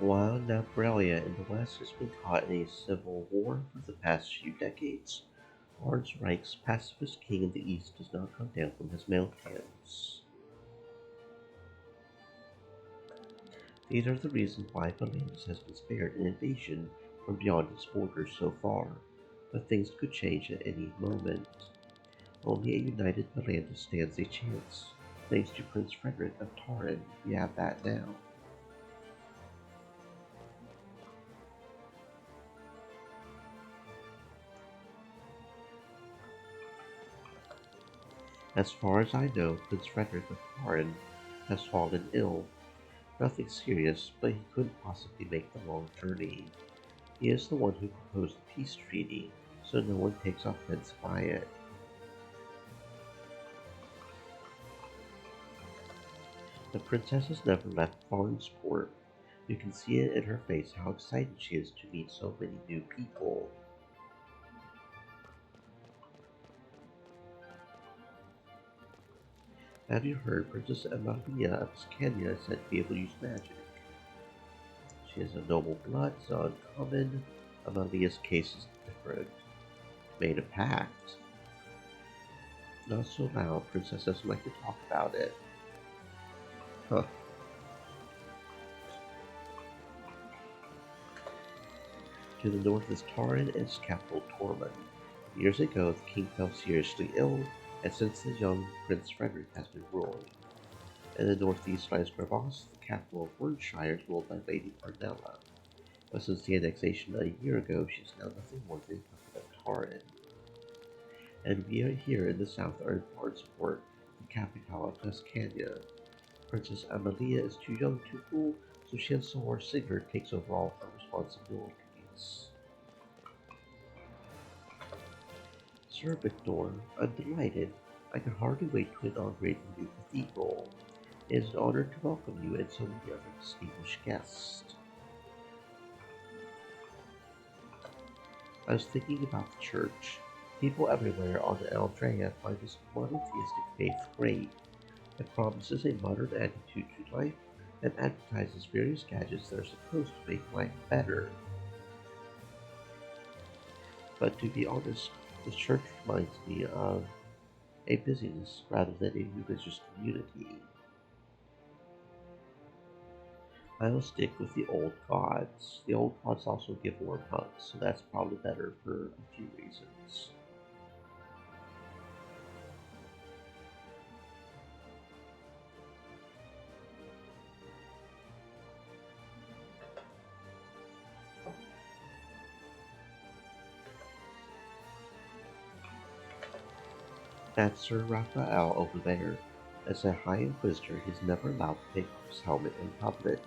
While Nabralia in the west has been caught in a civil war for the past few decades, Lawrence Reich's pacifist king in the east does not come down from his mountains. These are the reasons why Valandis has been spared an invasion from beyond its borders so far, but things could change at any moment. Only a united Valandis stands a chance. Thanks to Prince Frederick of Tauren, we have that now. As far as I know, Prince Frederick of Tauren has fallen ill. Nothing serious, but he couldn't possibly make the long journey. He is the one who proposed the peace treaty, so no one takes offense by it. The princess has never left Farnsport. You can see it in her face how excited she is to meet so many new people. Have you heard Princess Amalia of Scania is said to be able to use magic? She is of noble blood, so uncommon. Amalia's case is different. Made a pact. Not so loud, Princess doesn't like to talk about it. Huh. To the north is Tauren and its capital Tormund. Years ago, the king fell seriously ill, and since the young Prince Frederick has been ruling. In the northeast lies Bravos, the capital of Wernshire, ruled by Lady Arnella. But since the annexation a year ago, she is now nothing more than a puppet of Tauren. And we are here in the south are in Bardsport, the capital of Tuscania. Princess Amalia is too young to rule, so Chancellor Sigurd takes over all her responsibilities. Sir Victor, I'm delighted. I can hardly wait to inaugurate the new cathedral. It is an honor to welcome you and so many other distinguished guests. I was thinking about the church. People everywhere on Aldrea find this monotheistic faith great. It promises a modern attitude to life and advertises various gadgets that are supposed to make life better. But to be honest, the church reminds me of a busyness rather than a religious community. I will stick with the old gods. The old gods also give warm hugs, so that's probably better for a few reasons. That's Sir Raphael over there. As a High Inquisitor, he's never allowed to take off his helmet in public.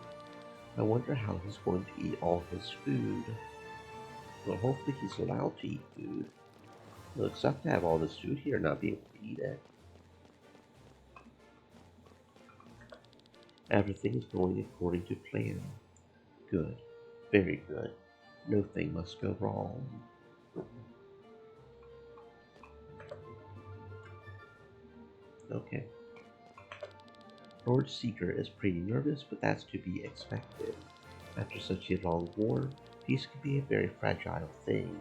I wonder how he's going to eat all his food. Well, hopefully he's allowed to eat food. It'll suck to have all this food here and not be able to eat it. Everything is going according to plan. Good. Very good. No thing must go wrong. Okay. Lord Seeker is pretty nervous, but that's to be expected. After such a long war, peace can be a very fragile thing.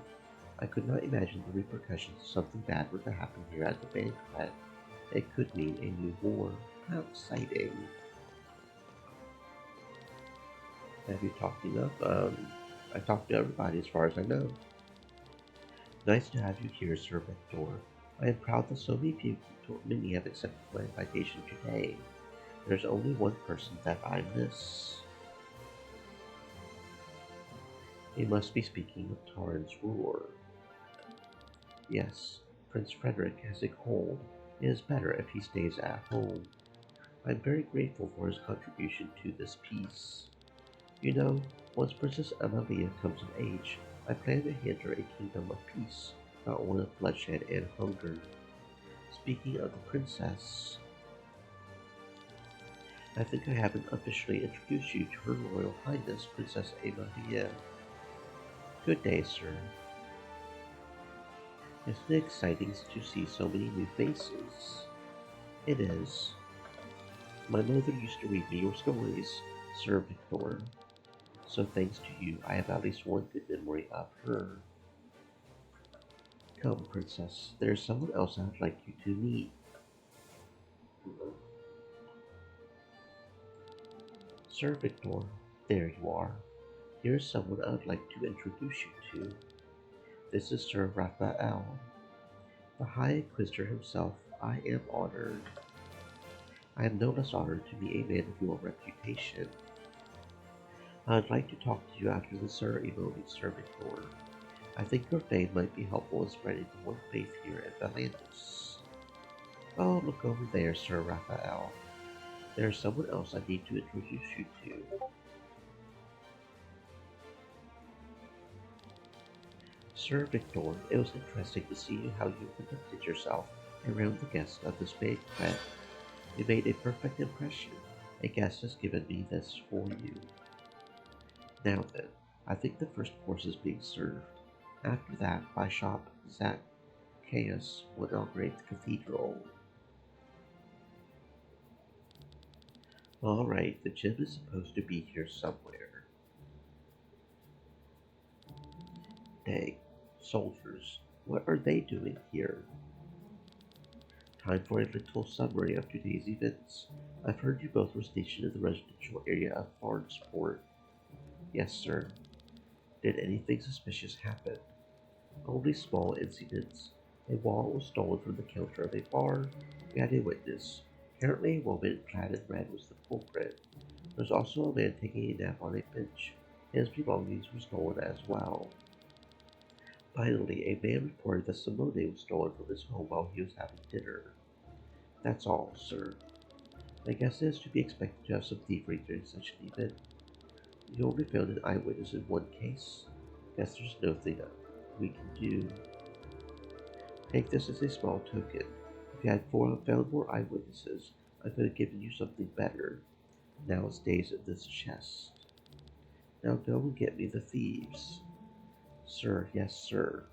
I could not imagine the repercussions if something bad were to happen here at the banquet. It could mean a new war. How exciting. Have you talked enough? I talked to everybody as far as I know. Nice to have you here, Sir Victor. I am proud that so many people, many have accepted my invitation today. There's only one person that I miss. He must be speaking of Tauren's ruler. Yes, Prince Frederick has a cold. It is better if he stays at home. I'm very grateful for his contribution to this peace. You know, once Princess Amalia comes of age, I plan to hand her a kingdom of peace, not one of bloodshed and hunger. Speaking of the princess, I think I haven't officially introduced you to Her Royal Highness Princess Amalia. Good day, sir. Isn't it exciting to see so many new faces? It is. My mother used to read me your stories, Sir Victor. So thanks to you, I have at least one good memory of her. Come, princess, there's someone else I'd like you to meet. Sir Victor, there you are. Here's someone I'd like to introduce you to. This is Sir Raphael, the High Inquisitor himself. I am honored. I am no less honored to be a man of your reputation. I'd like to talk to you after the ceremony, Sir Victor. I think your fame might be helpful in spreading the one faith here at Valandis. Oh, look over there, Sir Raphael. There's someone else I need to introduce you to. Sir Victor, it was interesting to see how you conducted yourself around the guests of this banquet. You made a perfect impression. A guest has given me this for you. Now then, I think the first course is being served. After that, Bishop Zacchaeus will inaugurate the cathedral. Alright, the gym is supposed to be here somewhere. Dang, soldiers, what are they doing here? Time for a little summary of today's events. I've heard you both were stationed in the residential area of Farnsport. Yes, sir. Did anything suspicious happen? Only small incidents. A wallet was stolen from the counter of a bar. We had a witness. Apparently a woman clad in red was the culprit. There was also a man taking a nap on a bench. His belongings were stolen as well. Finally, a man reported that Simone was stolen from his home while he was having dinner. That's all, sir. I guess it is to be expected to have some thievery during such an event. You only found an eyewitness in one case. Guess there's nothing we can do. Take this as a small token. If you had found more eyewitnesses, I could have given you something better. Now it stays in this chest. Now go and get me the thieves. Sir, yes, sir.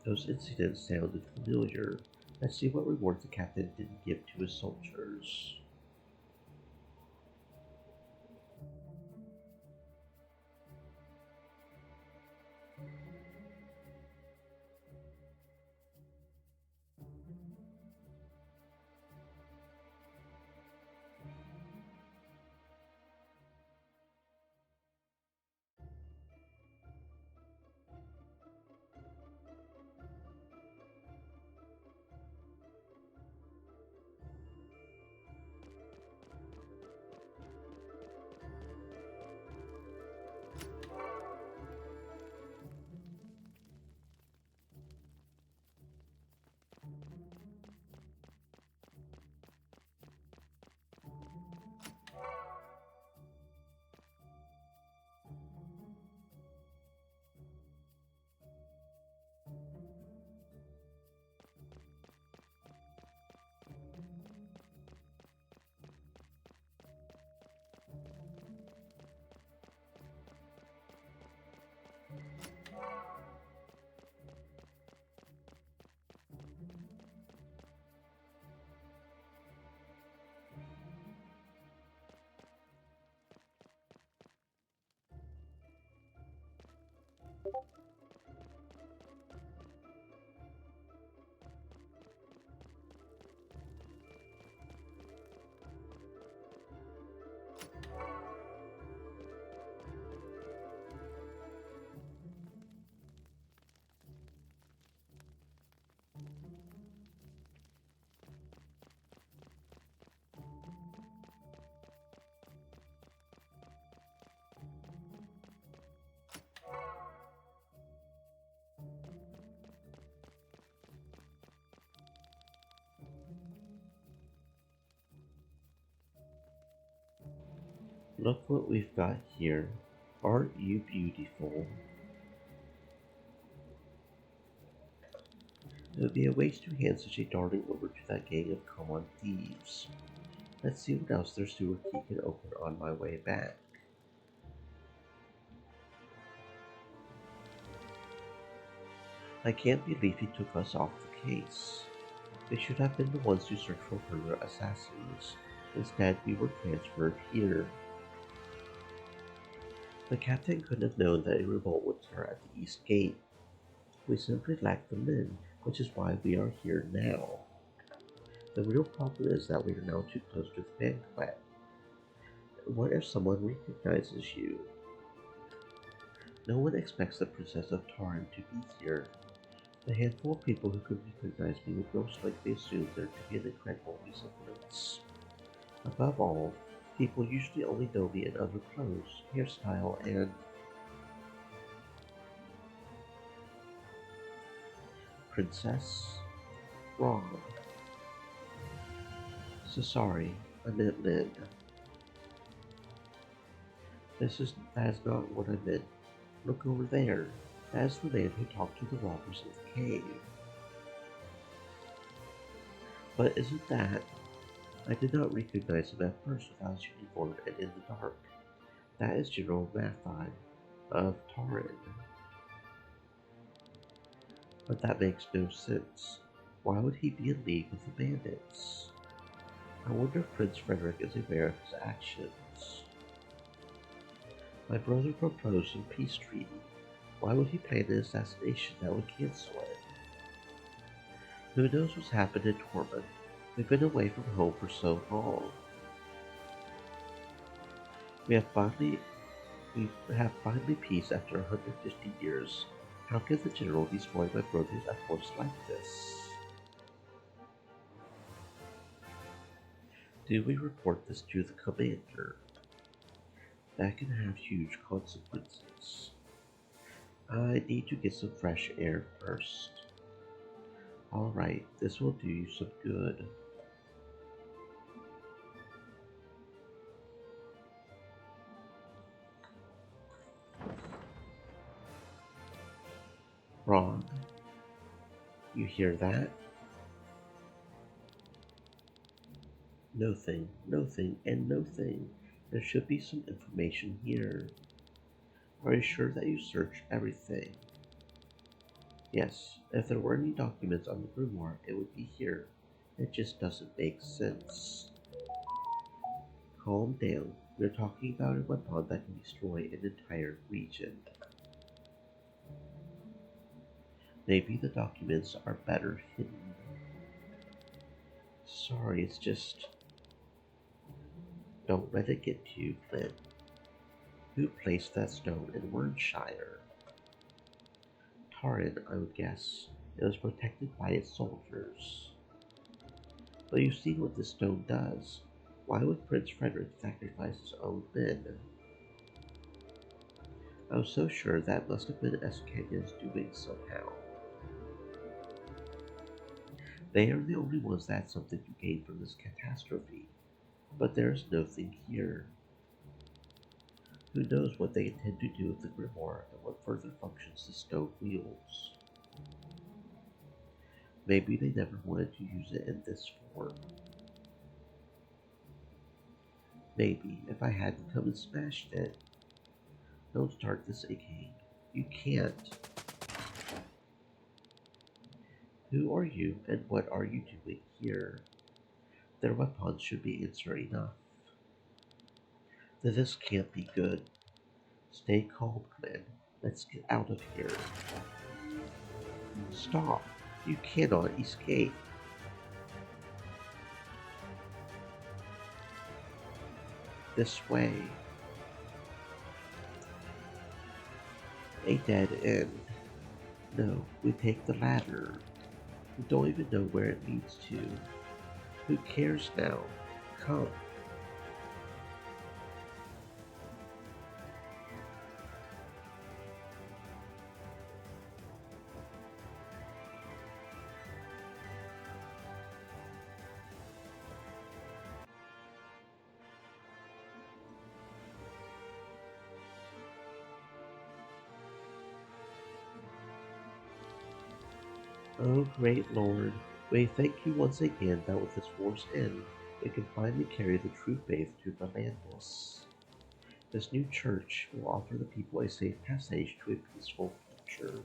Those incidents sounded familiar. Let's see what reward the captain didn't give to his soldiers. Look what we've got here. Aren't you beautiful? It would be a waste to hand such a darling over to that gang of common thieves. Let's see what else their sewer key can open on my way back. I can't believe he took us off the case. We should have been the ones to search for further assassins. Instead, we were transferred here. The captain couldn't have known that a revolt would start at the east gate. We simply lacked the men, which is why we are here now. The real problem is that we are now too close to the banquet. What if someone recognizes you? No one expects the Princess of Taran to be here. The handful of people who could recognize me would most likely assume there to be an incredible resemblance. Above all, people usually only know me in other clothes, hairstyle, and Princess wrong. So sorry, I meant Lynn. That is not what I meant. Look over there. That is the man who talked to the robbers in the cave. But isn't that? I did not recognize him at first without his uniform and in the dark. That is General Mathai of Taran. But that makes no sense. Why would he be in league with the bandits? I wonder if Prince Frederick is aware of his actions. My brother proposed a peace treaty. Why would he plan an assassination that would cancel it? Who knows what's happened in Tormund? We've been away from home for so long. We have finally peace after 150 years. How can the general destroy my brother's efforts like this? Do we report this to the commander? That can have huge consequences. I need to get some fresh air first. Alright, this will do you some good. Ron, you hear that? Nothing, nothing, and nothing. There should be some information here. Are you sure that you searched everything? Yes, if there were any documents on the grimoire, it would be here. It just doesn't make sense. Calm down. We're talking about a weapon that can destroy an entire region. Maybe the documents are better hidden. Sorry, it's just... Don't let it get to you, Flynn. Who placed that stone in Wernshire? Taran, I would guess. It was protected by its soldiers. But you see what this stone does. Why would Prince Frederick sacrifice his own men? I was so sure that must have been Escania's doing somehow. They are the only ones that had something to gain from this catastrophe. But there is nothing here. Who knows what they intend to do with the grimoire and what further functions the stone wields. Maybe they never wanted to use it in this form. Maybe if I hadn't come and smashed it. Don't start this again. You can't. Who are you and what are you doing here? Their weapons should be answer enough. This can't be good. Stay calm, Glenn. Let's get out of here. Stop. You cannot escape. This way. A dead end. No, we take the ladder. We don't even know where it leads to. Who cares now? Come. Oh, great Lord, we thank you once again that with this war's end, we can finally carry the true faith to the landless. This new church will offer the people a safe passage to a peaceful future.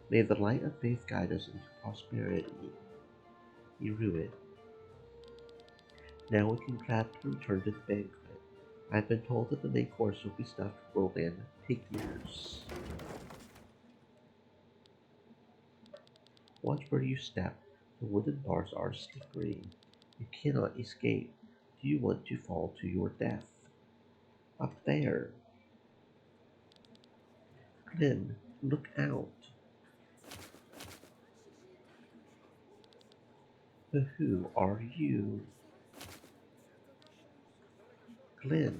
May the light of faith guide us into prosperity. You rue it. Now we can gladly return to the banquet. I've been told that the main course will be stuffed whirlwind pig ears. Watch where you step. The wooden bars are slippery. You cannot escape. Do you want to fall to your death? Up there. Glenn, look out. But who are you? Glenn,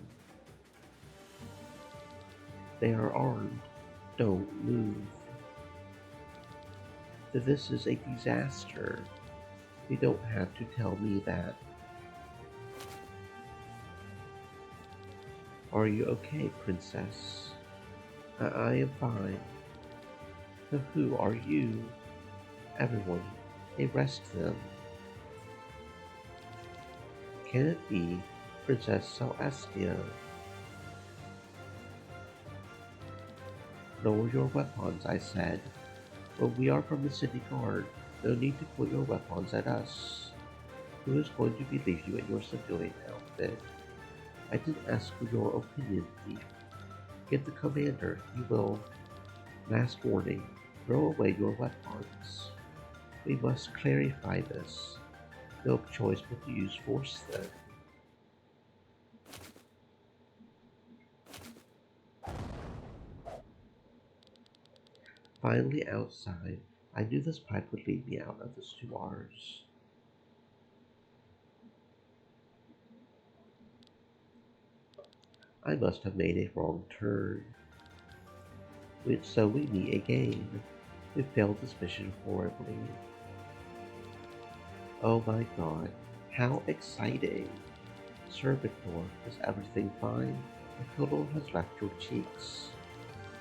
they are armed. Don't move. This is a disaster. You don't have to tell me that. Are you okay, princess? I am fine. But who are you? Everyone, arrest them. Can it be Princess Celestia? Lower your weapons, I said. But we are from the city guard. No need to point your weapons at us. Who is going to believe you in your civilian outfit? I didn't ask for your opinion, thief. Get the commander. He will. Last warning. Throw away your weapons. We must clarify this. No choice but to use force then. Finally outside, I knew this pipe would lead me out of the sewers. I must have made a wrong turn. So we meet again. We failed this mission horribly. Oh my god, how exciting! Sir Victor, is everything fine? The pillow has left your cheeks.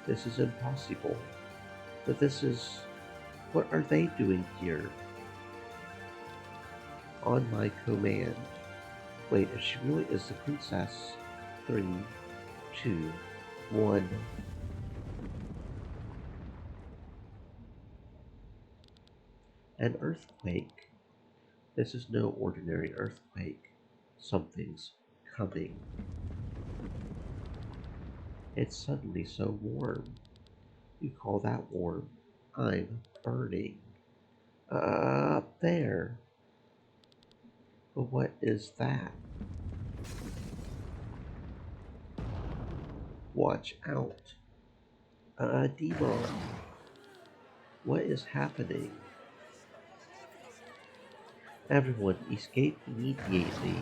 This is impossible. But this is... What are they doing here? On my command. Wait, if she really is the princess. 3, 2, 1. An earthquake. This is no ordinary earthquake. Something's coming. It's suddenly so warm. You call that warm? I'm burning. Up there. But what is that? Watch out. Demon. What is happening? Everyone, escape immediately.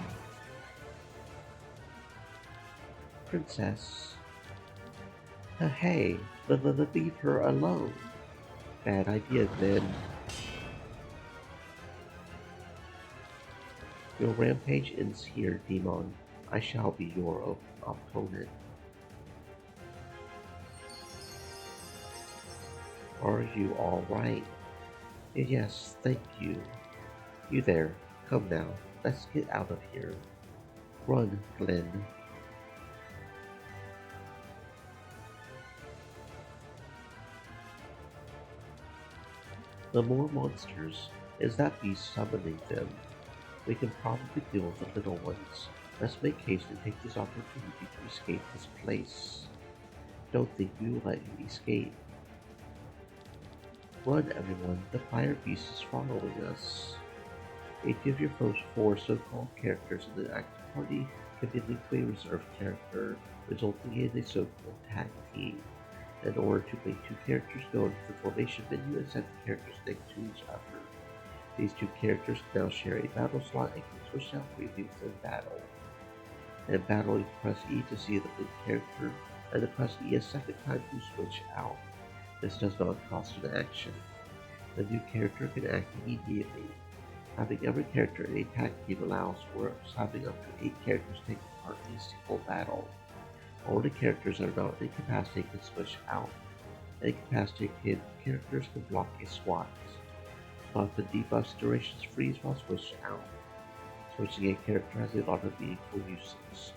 Princess. Hey, leave her alone. Bad idea, then. Your rampage ends here, Demon. I shall be your opponent. Are you all right? Yes, thank you. You there, come now. Let's get out of here. Run, Glenn. The more monsters. Is that beast summoning them? We can probably deal with the little ones. Let's make haste and take this opportunity to escape this place. Don't think we will let you escape. Run, everyone. The fire beast is following us. Each of your first 4 so-called characters in the active party can be linked to a reserve character, resulting in a so-called tag team. In order to make 2 characters, go into the formation menu and set the characters next to each other. These 2 characters now share a battle slot and can switch out freely within battle. In battle, you press E to see the linked character, and then press E a second time to switch out. This does not cost an action. The new character can act immediately. Having every character in a tag team allows for having up to 8 characters taking part in a single battle. Only characters that are not incapacitated can switch out. Incapacitated characters can block a SWAT. Buff and debuffs durations freeze while switched out. Switching a character has a lot of meaningful uses,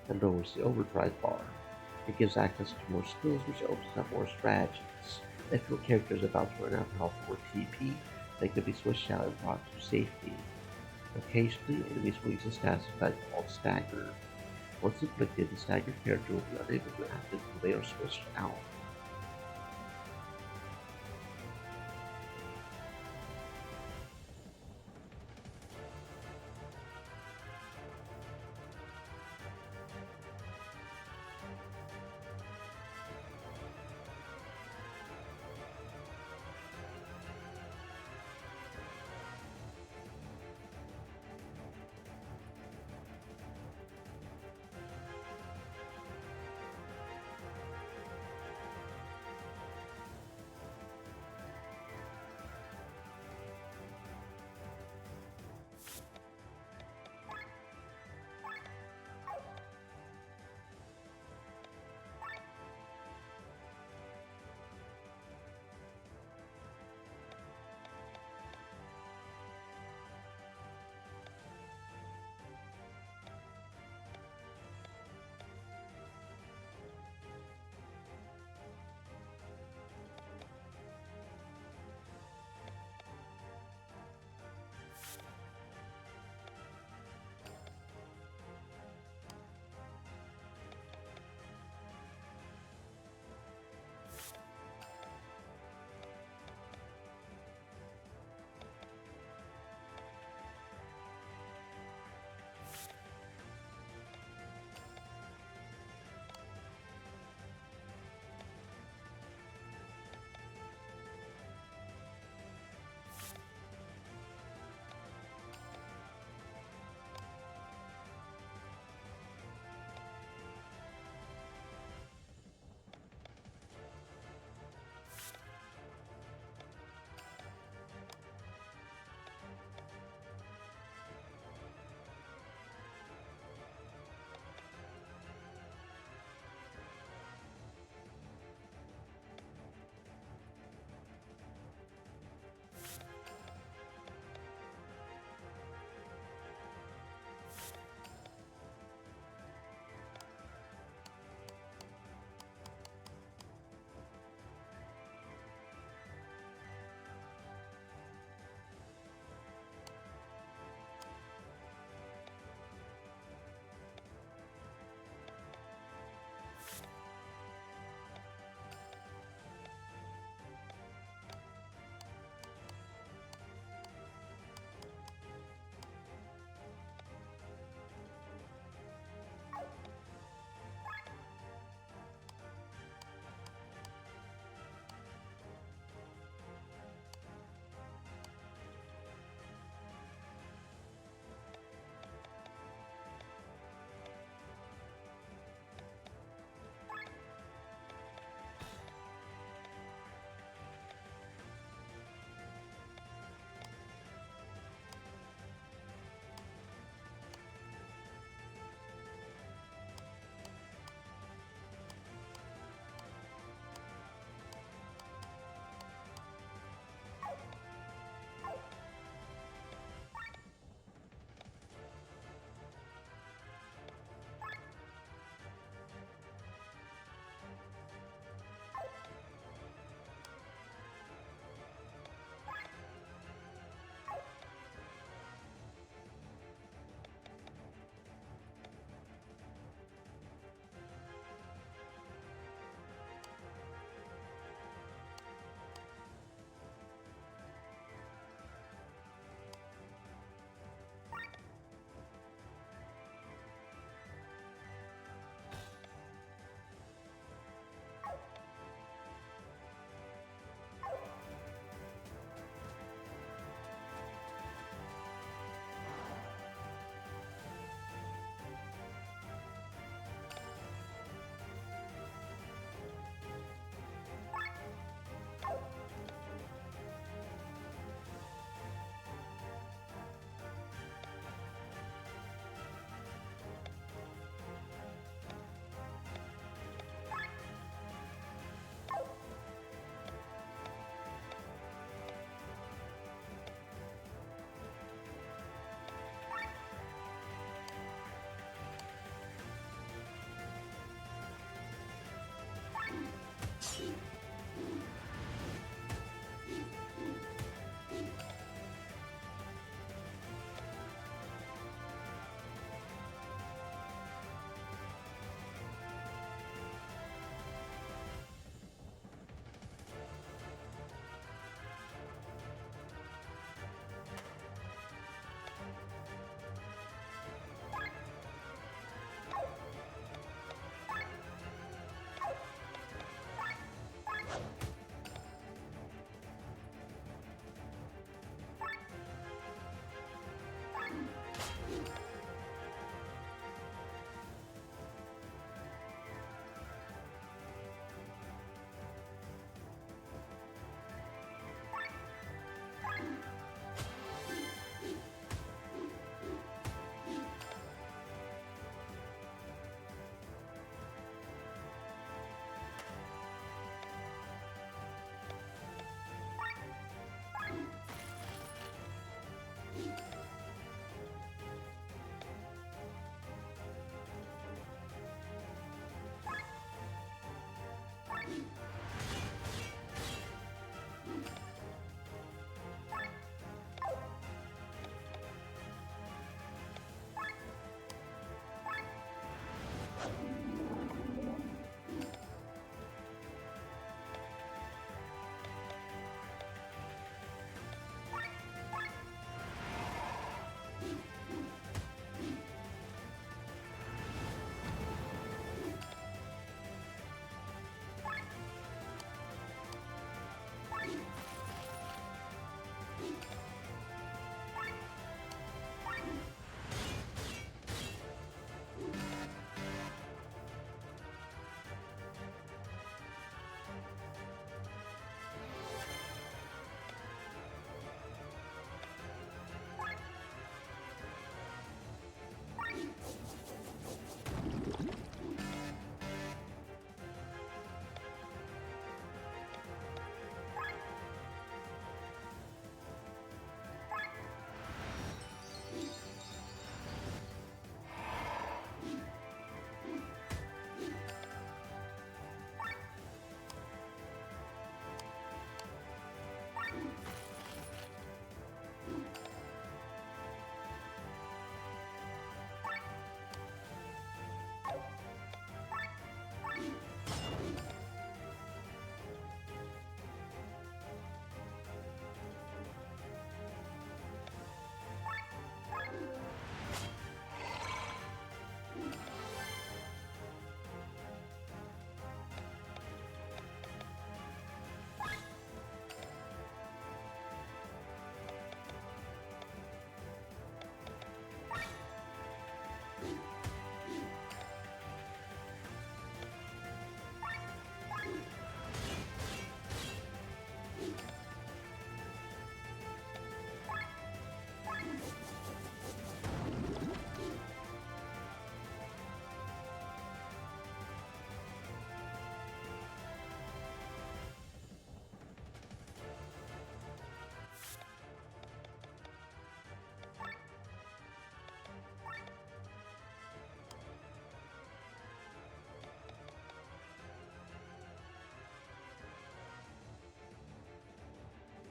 and lowers the overdrive bar. It gives access to more skills, which opens up more strategies. If your character is about to run out of health or TP, They can be switched out and brought to safety. Occasionally, enemies will use a status effect called Stagger. Once inflicted, the staggered character will be unable to act until they are switched out.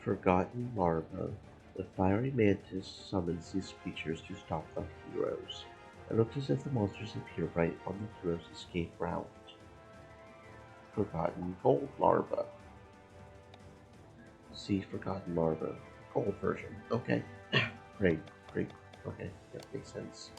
Forgotten Larva. The fiery mantis summons these creatures to stop the heroes. It looks as if the monsters appear right on the heroes' escape route. Forgotten Gold Larva. See Forgotten Larva. Gold version. Okay. Great, great. Okay, that makes sense.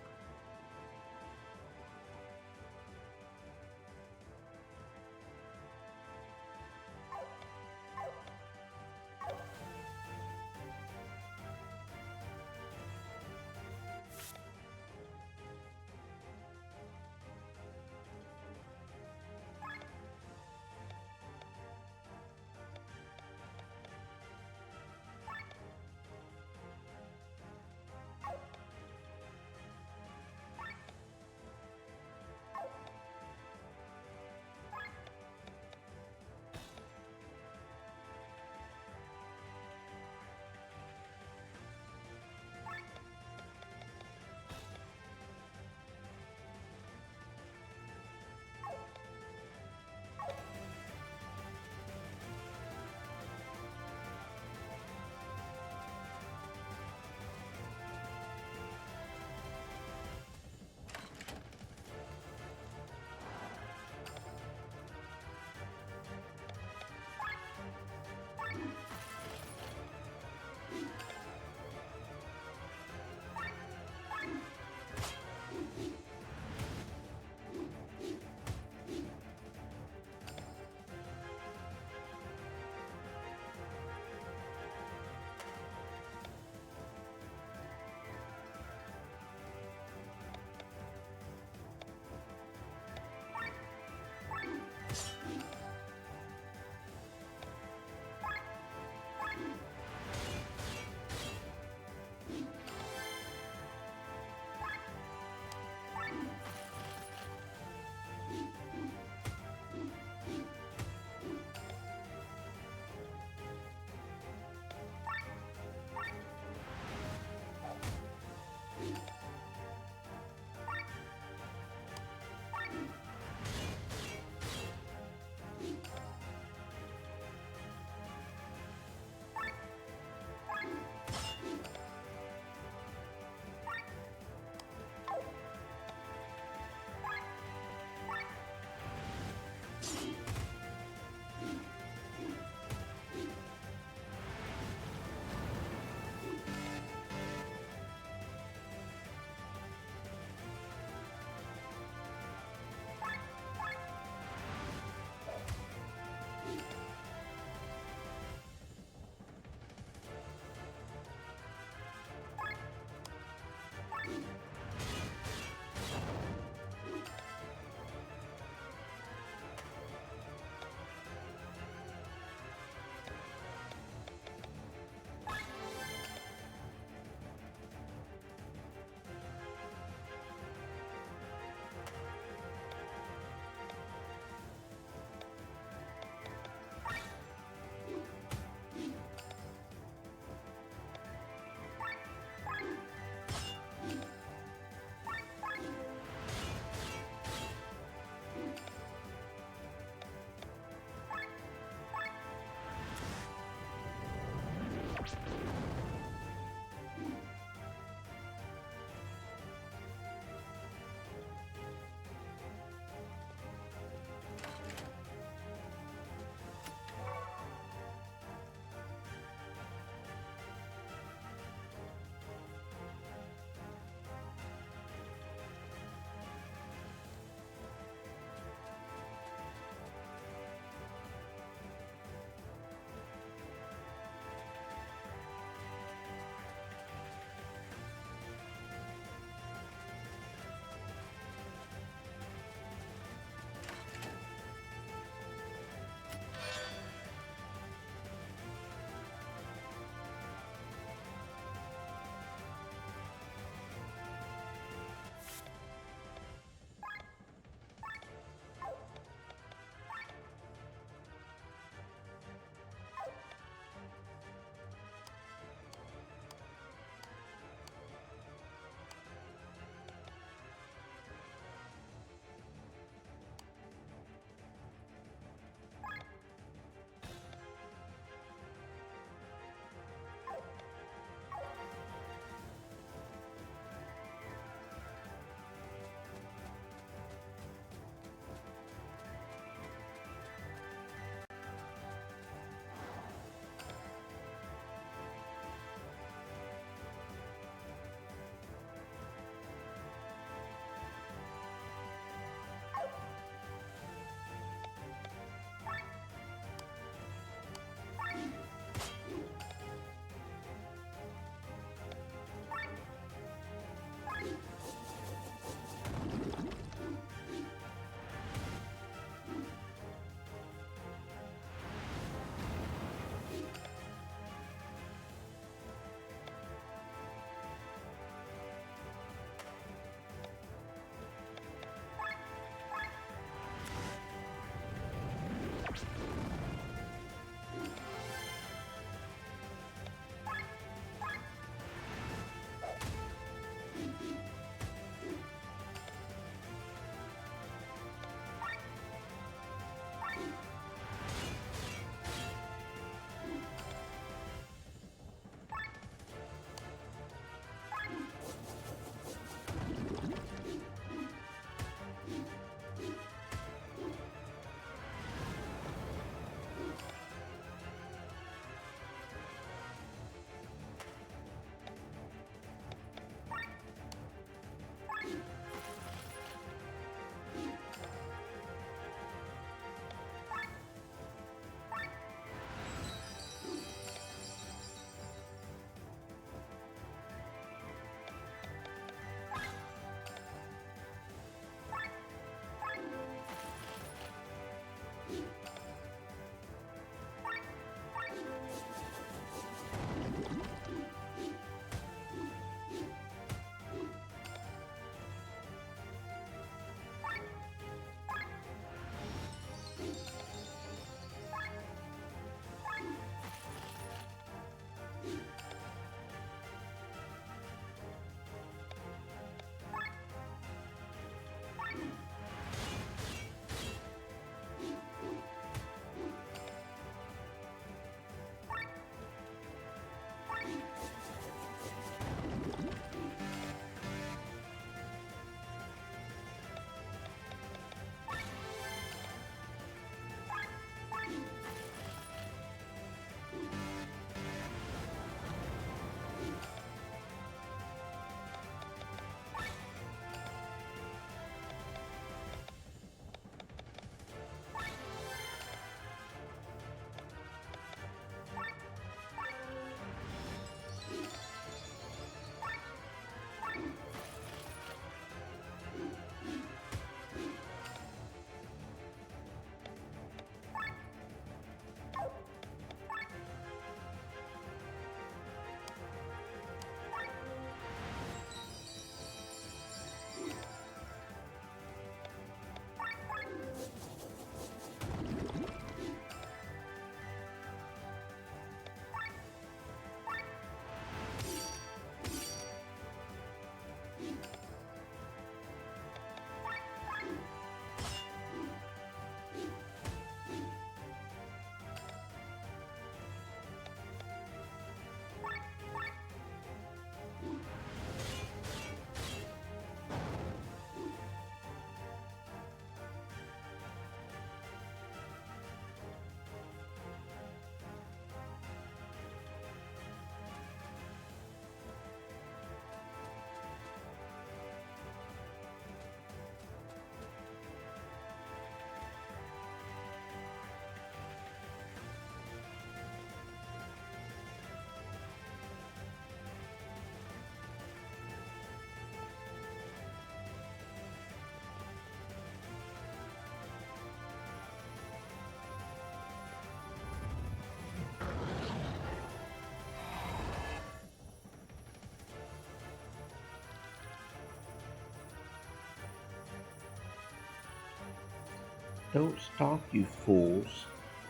Don't stop, you fools.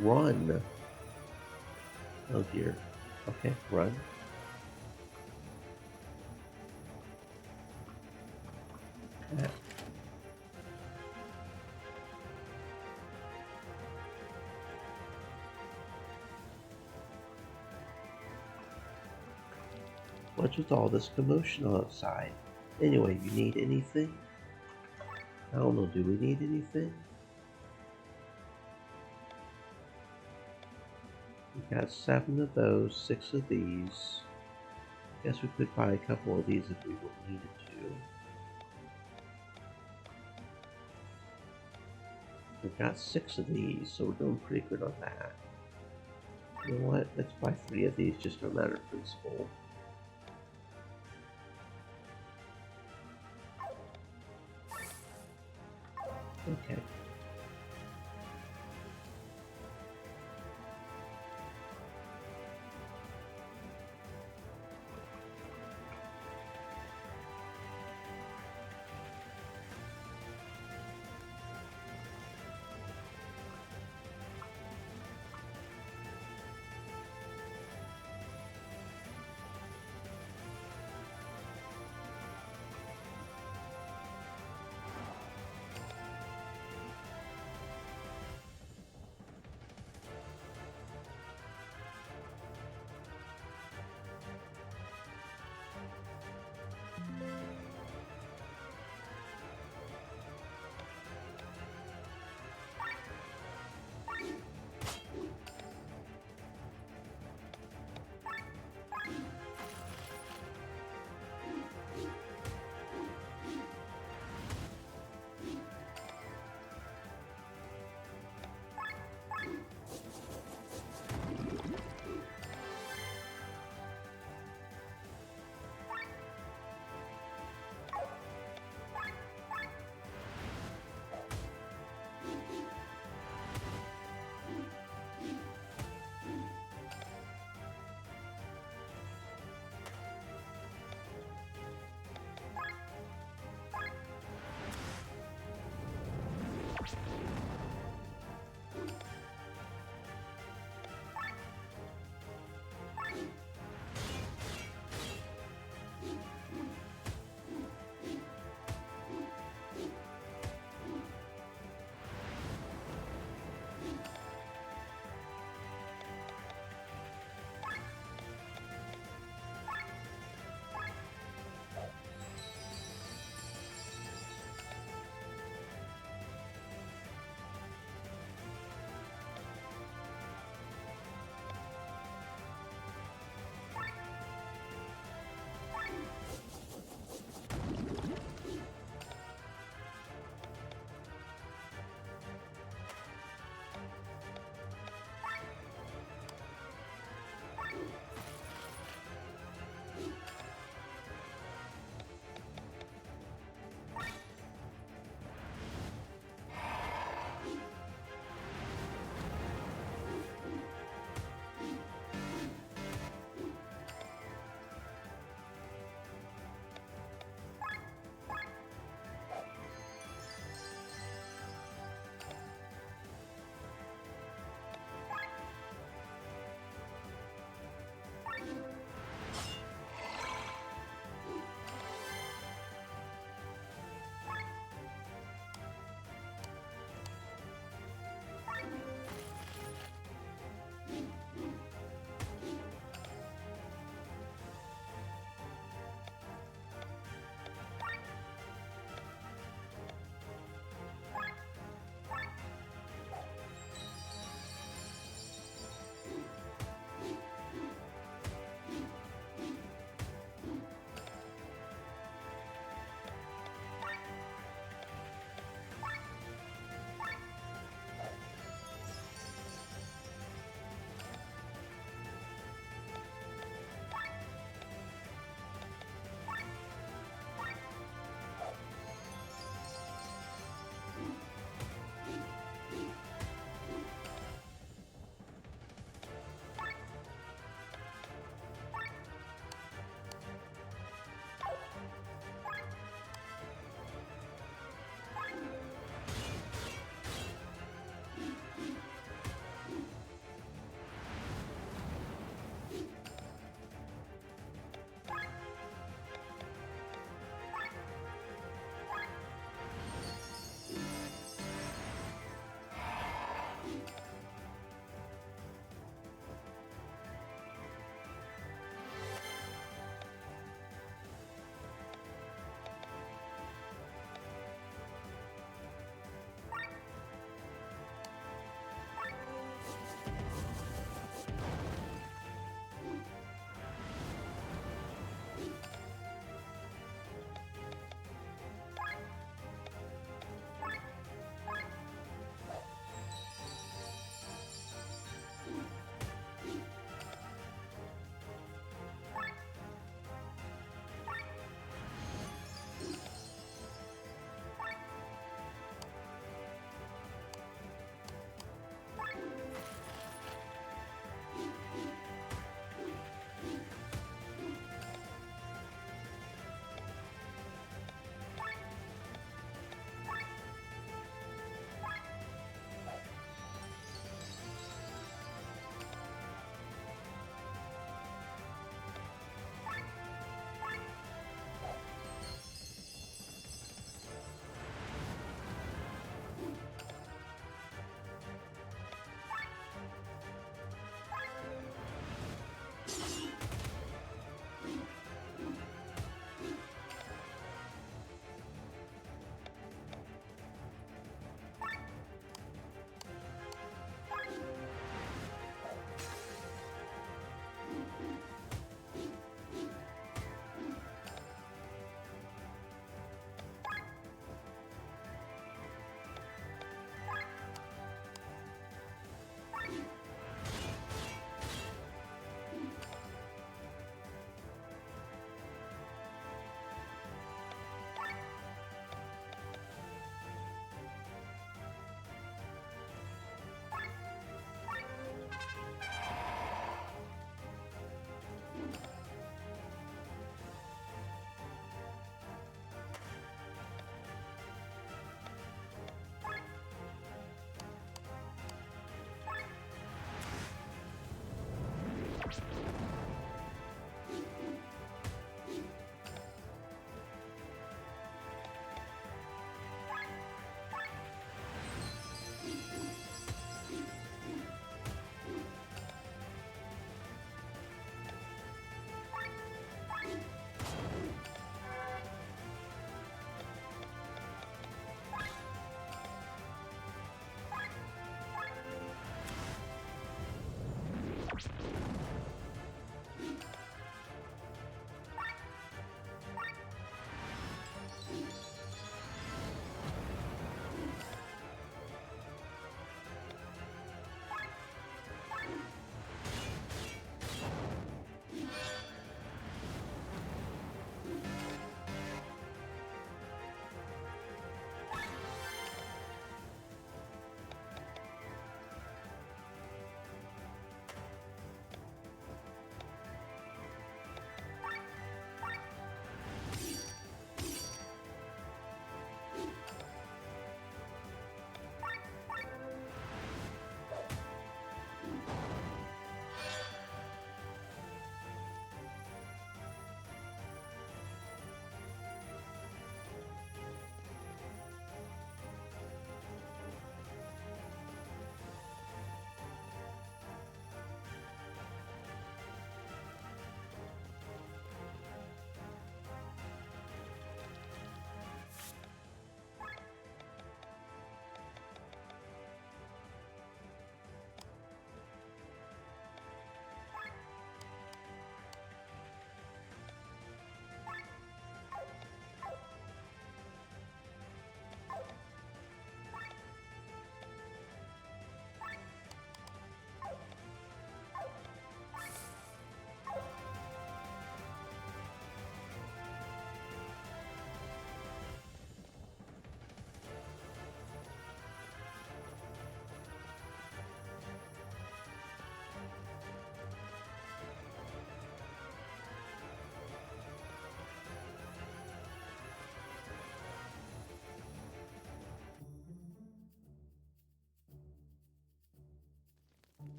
Run. Oh dear. Okay, run. Okay. What's with all this commotion outside? Anyway, you need anything? I don't know, do we need anything? We got 7 of those, 6 of these. Guess we could buy a couple of these if we needed to. We've got 6 of these, so we're doing pretty good on that. You know what? Let's buy 3 of these just for a matter of principle. Okay.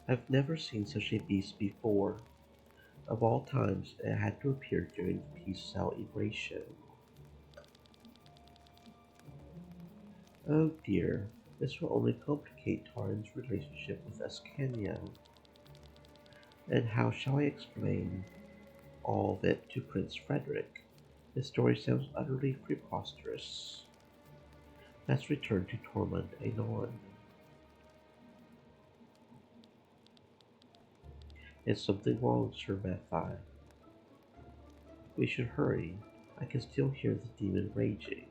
I've never seen such a beast before. Of all times, it had to appear during the peace celebration. Oh dear, this will only complicate Taran's relationship with Ascania. And how shall I explain all of it to Prince Frederick? This story sounds utterly preposterous. Let's return to Tormund anon. Is something wrong, Sir Mathai? We should hurry. I can still hear the demon raging.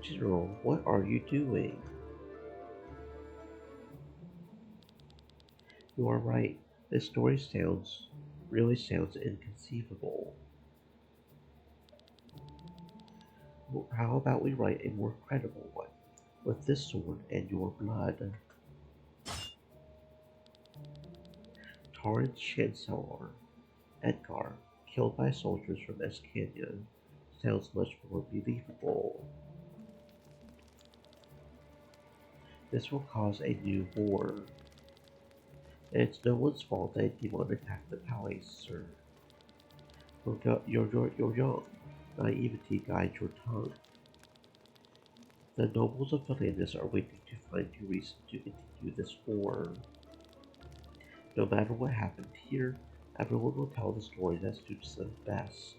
General, what are you doing? You are right. This story really sounds inconceivable. How about we write a more credible one? With this sword and your blood. Torrance Chancellor Edgar, killed by soldiers from Escania, sounds much more believable. This will cause a new war. And it's no one's fault that a demon attacked the palace, sir. You're young. Naivety guides your tongue. The nobles of Valandis are waiting to find a reason to continue this war. No matter what happened here, everyone will tell the story that suits them best.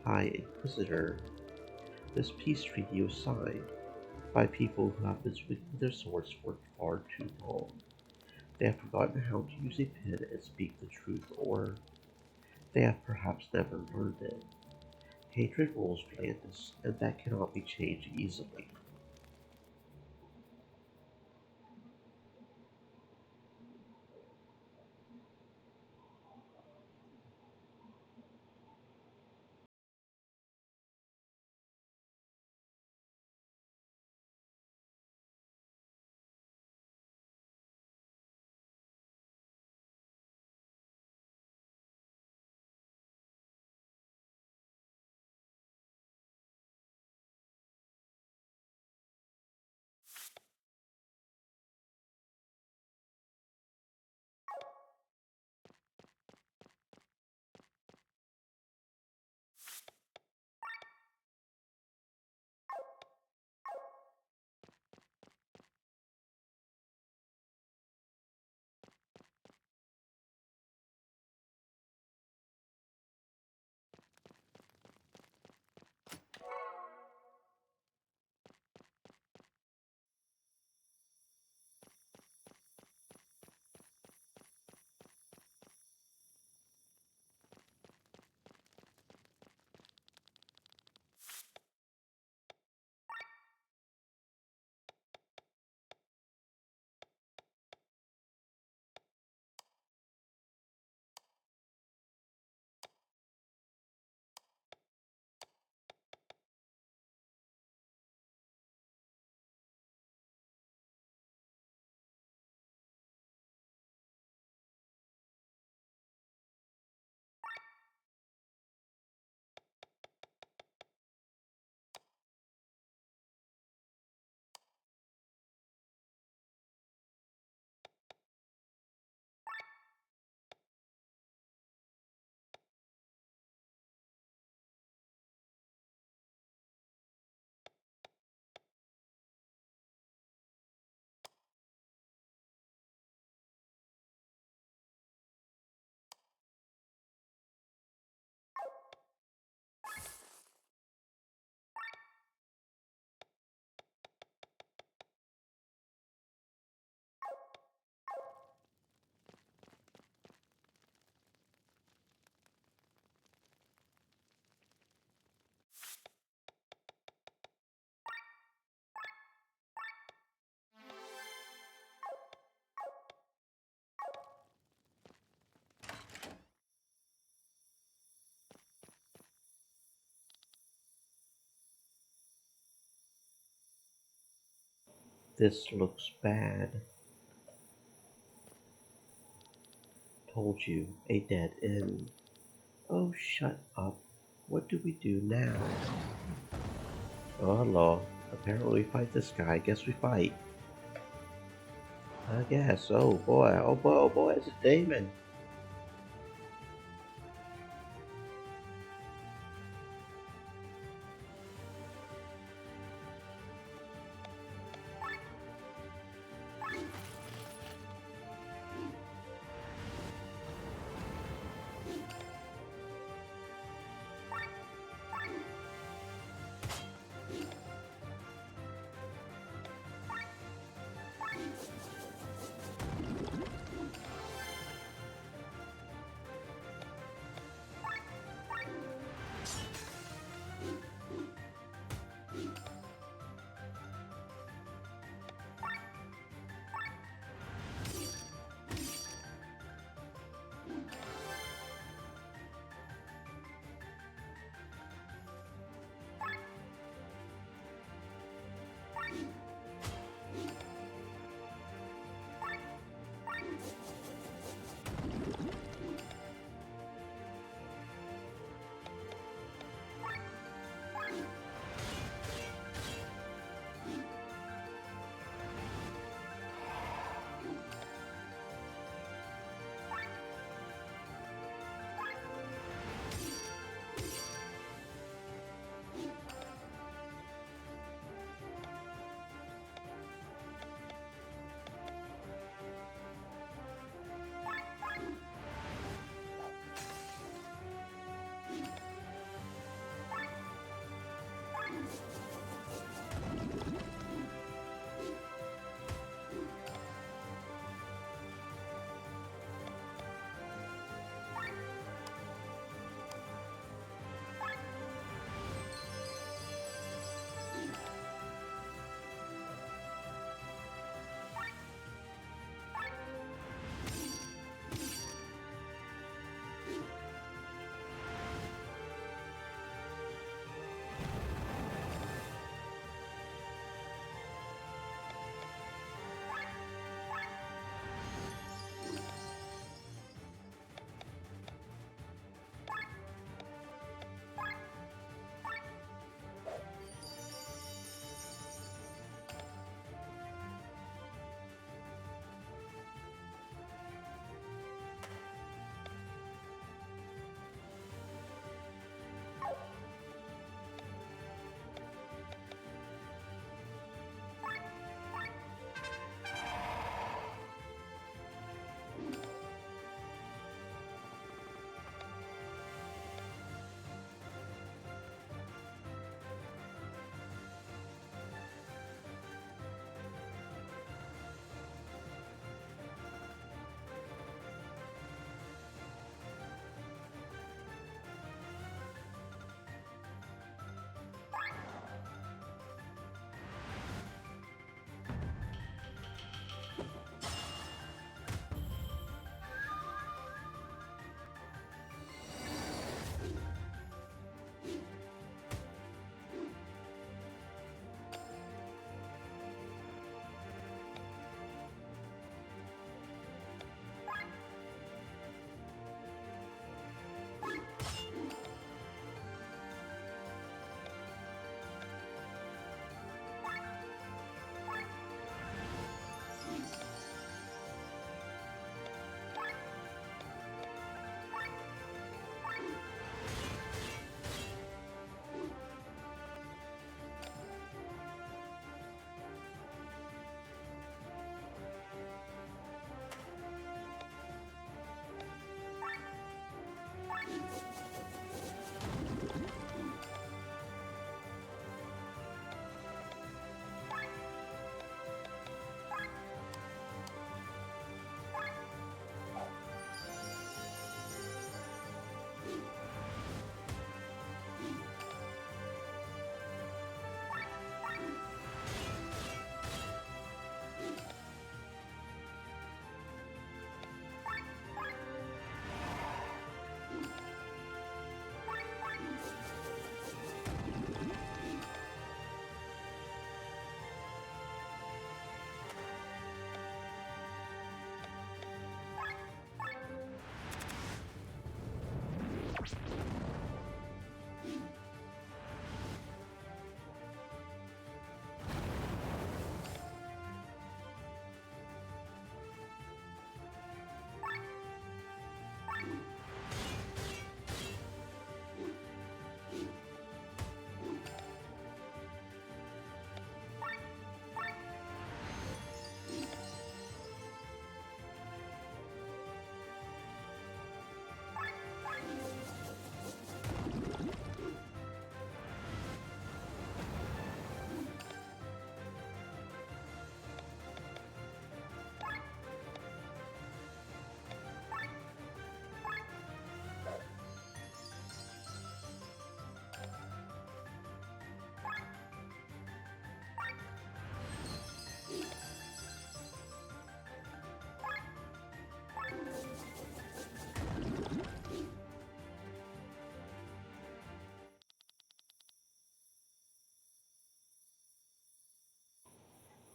High Inquisitor, this peace treaty was signed by people who have been swinging their swords for far too long. They have forgotten how to use a pen and speak the truth, or they have perhaps never learned it. Hatred rules Valandis, and that cannot be changed easily. This looks bad. Told you, a dead end. Oh, shut up. What do we do now? Oh, hello. Apparently we fight this guy. Guess we fight. I guess. Oh boy. Oh boy. Oh boy. It's a demon.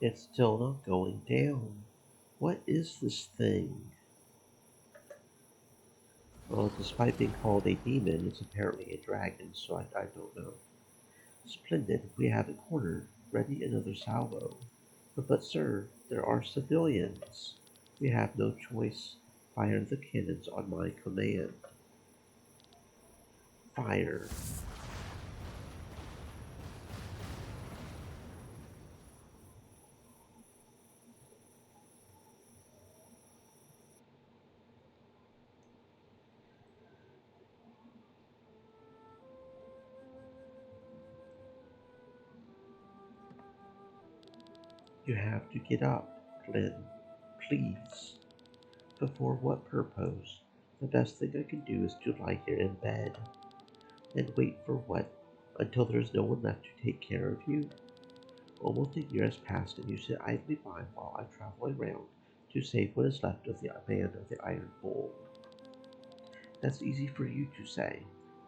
It's still not going down. What is this thing? Well, despite being called a demon, it's apparently a dragon, so I don't know. Splendid, we have it cornered. Ready another salvo. But sir, there are civilians. We have no choice. Fire the cannons on my command. Fire. You have to get up, Glenn. Please. But for what purpose? The best thing I can do is to lie here in bed. And wait for what? Until there's no one left to take care of you? Almost a year has passed and you sit idly by while I travel around to save what is left of the band of the Iron Bull. That's easy for you to say.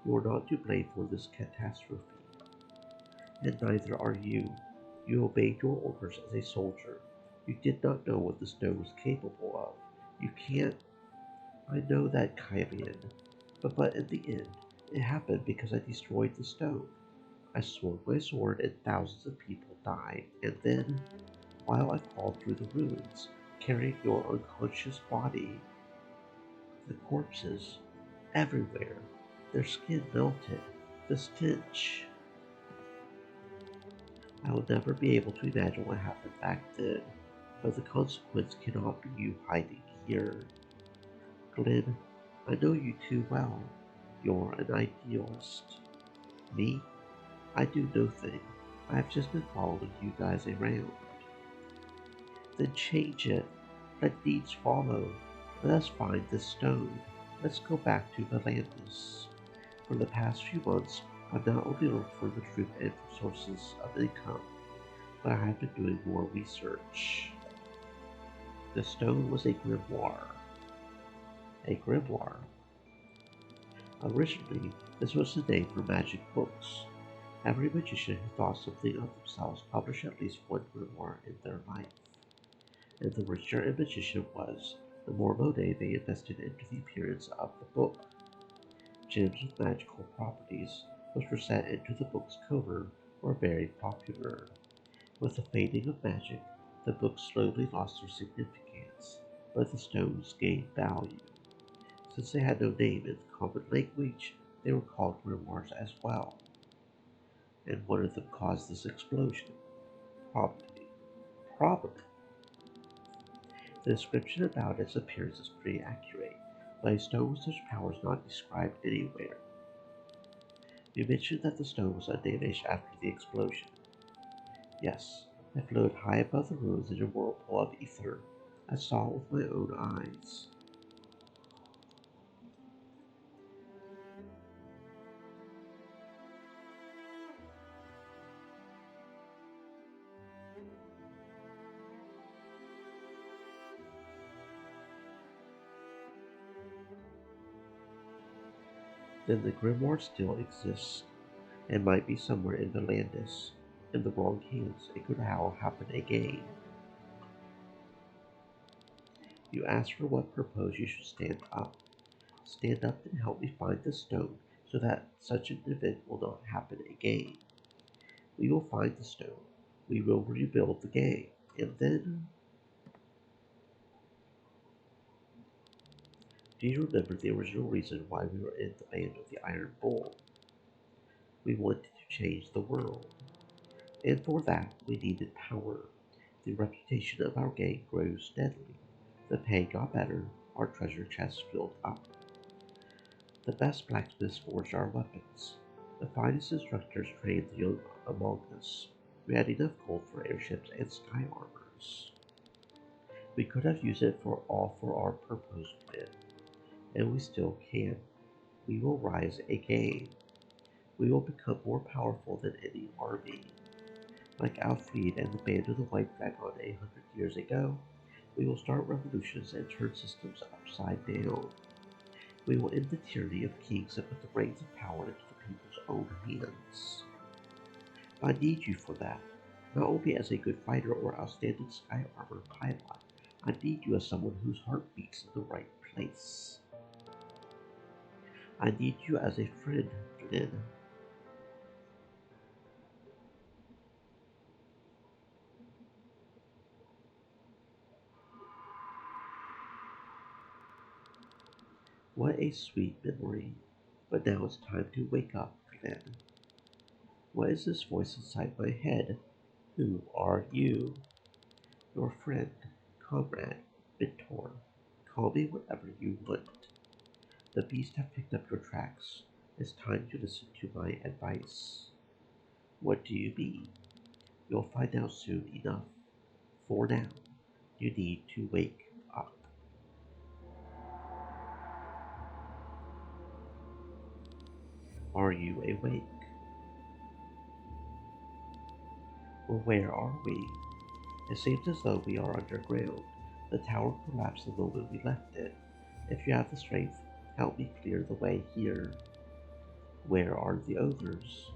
You are not to blame for this catastrophe. And neither are you. You obeyed your orders as a soldier. You did not know what the stone was capable of. You can't. I know that, Kylian. But in the end, it happened because I destroyed the stone. I swung my sword and thousands of people died. And then, while I crawled through the ruins, carrying your unconscious body, the corpses, everywhere, their skin melted. The stench. I will never be able to imagine what happened back then, but the consequence cannot be you hiding here. Glenn, I know you too well. You're an idealist. Me? I do nothing. I've just been following you guys around. Then change it. Let deeds follow. Let us find this stone. Let's go back to Valandis. For the past few months, I've not only looked for the truth and for sources of income, but I have been doing more research. The stone was a grimoire. A grimoire. Originally, this was the name for magic books. Every magician who thought something of themselves published at least one grimoire in their life. And the richer a magician was, the more money they invested into the appearance of the book. Gems with magical properties, which were set into the book's cover, were very popular. With the fading of magic, the books slowly lost their significance, but the stones gained value. Since they had no name in the common language, they were called grimoires as well. And one of them caused this explosion. Probably. Probably. The description about its appearance is pretty accurate, but a stone with such power is not described anywhere. You mentioned that the stone was undamaged after the explosion. Yes, it floated high above the ruins in a whirlpool of ether. I saw it with my own eyes. Then the grimoire still exists, and might be somewhere in Valandis. In the wrong hands, it could all happen again. You asked for what purpose you should stand up. Stand up and help me find the stone so that such an event will not happen again. We will find the stone. We will rebuild the game. And then, do you remember the original reason why we were in the band of the Iron Bull? We wanted to change the world. And for that, we needed power. The reputation of our gang grew steadily. The pay got better. Our treasure chests filled up. The best blacksmiths forged our weapons. The finest instructors trained the young among us. We had enough gold for airships and sky armors. We could have used it for our proposed plan, and we still can. We will rise again. We will become more powerful than any army. Like Alfred and the band of the White Dragon 800 years ago, we will start revolutions and turn systems upside down. We will end the tyranny of kings and put the reins of power into the people's own hands. I need you for that. not only as a good fighter or outstanding sky armor pilot. I need you as someone whose heart beats in the right place. I need you as a friend, Flynn. What a sweet memory. But now it's time to wake up, Flynn. What is this voice inside my head? Who are you? Your friend, comrade, mentor. Call me whatever you want. The beasts have picked up your tracks. It's time to listen to my advice. What do you mean? You'll find out soon enough. For now, you need to wake up. Are you awake? Or where are we? It seems as though we are underground. The tower collapsed the moment we left it. If you have the strength, help me clear the way here. Where are the others?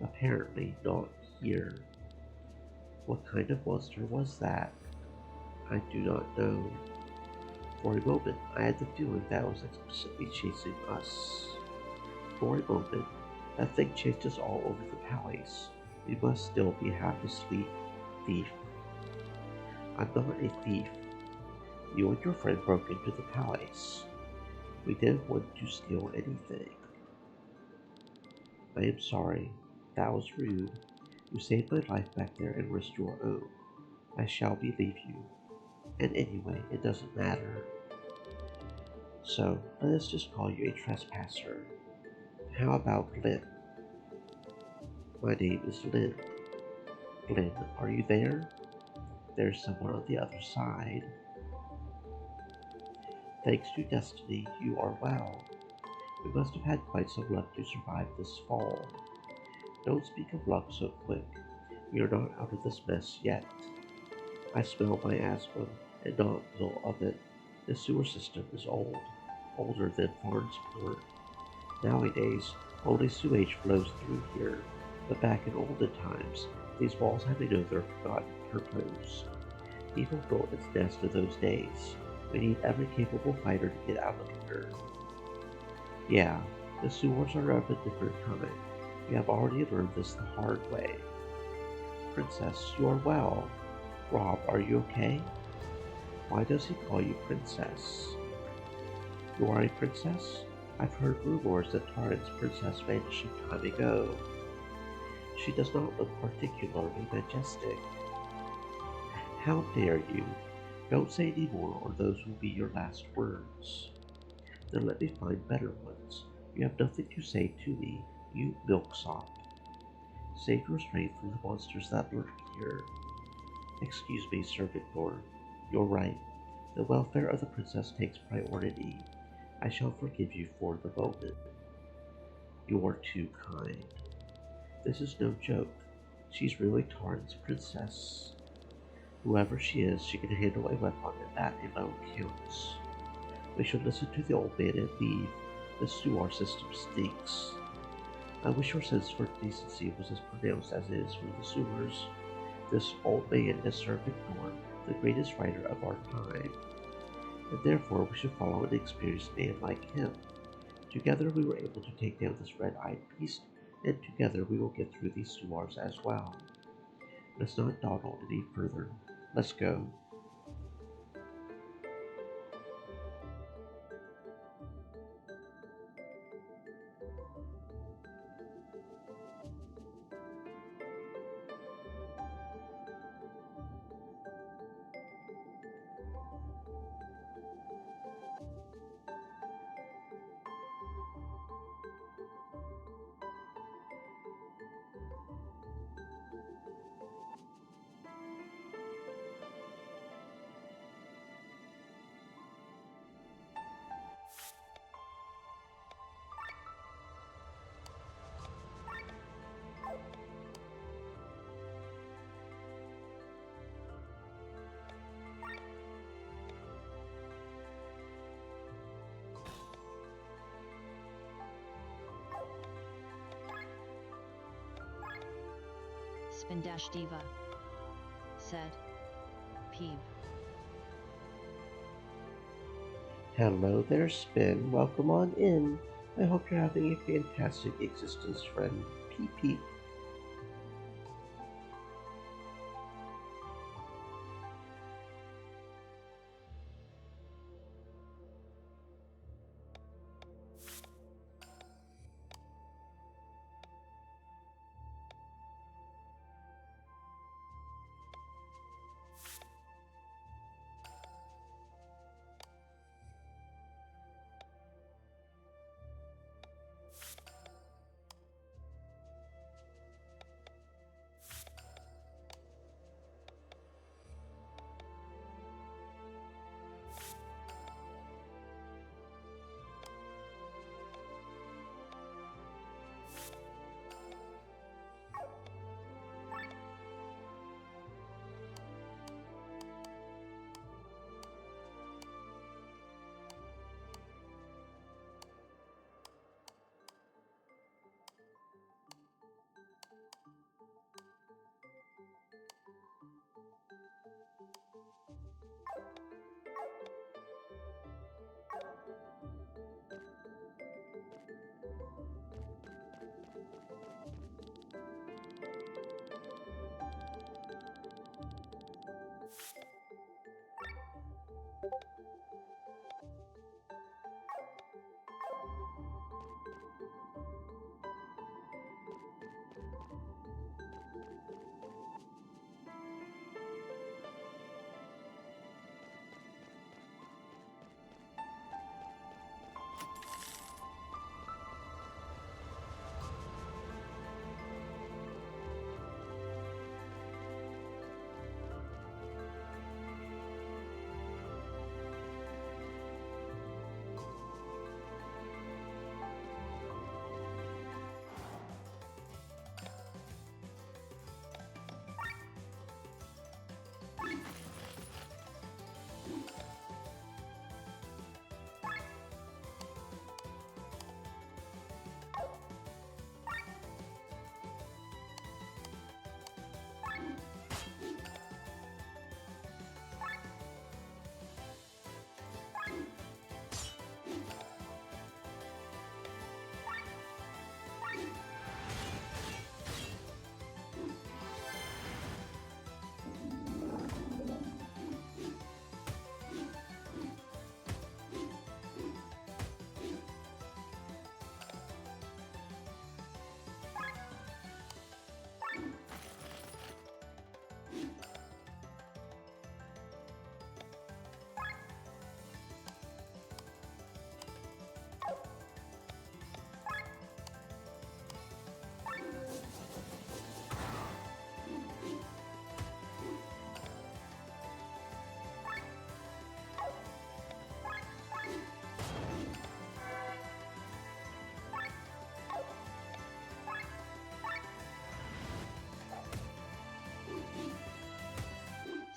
Apparently not here. What kind of monster was that? I do not know. For a moment, I had the feeling that it was explicitly chasing us. For a moment, that thing chased us all over the palace. We must still be half asleep. Thief. I'm not a thief. You and your friend broke into the palace. We didn't want to steal anything. I am sorry. That was rude. You saved my life back there and risked your own. I shall believe you. And anyway, it doesn't matter. So, let us just call you a trespasser. How about Lynn? My name is Lynn. Lynn, are you there? There's someone on the other side. Thanks to destiny, you are well. We must have had quite some luck to survive this fall. Don't speak of luck so quick. We are not out of this mess yet. I smell my asthma, and not little of it. The sewer system is old, older than Farnsport. Nowadays, only sewage flows through here, but back in olden times, these walls had another forgotten purpose. Evil built its nest in those days. We need every capable fighter to get out of here. Yeah, the sewers are of a different kind. We have already learned this the hard way. Princess, you are well. Rob, are you okay? Why does he call you princess? You are a princess? I've heard rumors that Torrent's princess vanished some time ago. She does not look particularly majestic. How dare you? Don't say any more or those will be your last words. Then let me find better ones. You have nothing to say to me, you milksop. Save your strength for the monsters that lurk here. Excuse me, Sir Victor. You're right. The welfare of the princess takes priority. I shall forgive you for the moment. You are too kind. This is no joke. She's really Tarn's princess. Whoever she is, she can handle a weapon, and that alone counts. We should listen to the old man and leave. The sewer system stinks. I wish your sense for decency was as pronounced as it is for the sewers. This old man is Sir Victor, the greatest writer of our time, and therefore we should follow an experienced man like him. Together we were able to take down this red-eyed beast, and together we will get through these sewers as well. Let's not dawdle any further. Let's go. Spin Dash Diva said. Peeve. Hello there, Spin. Welcome on in. I hope you're having a fantastic existence, friend. Peep peep.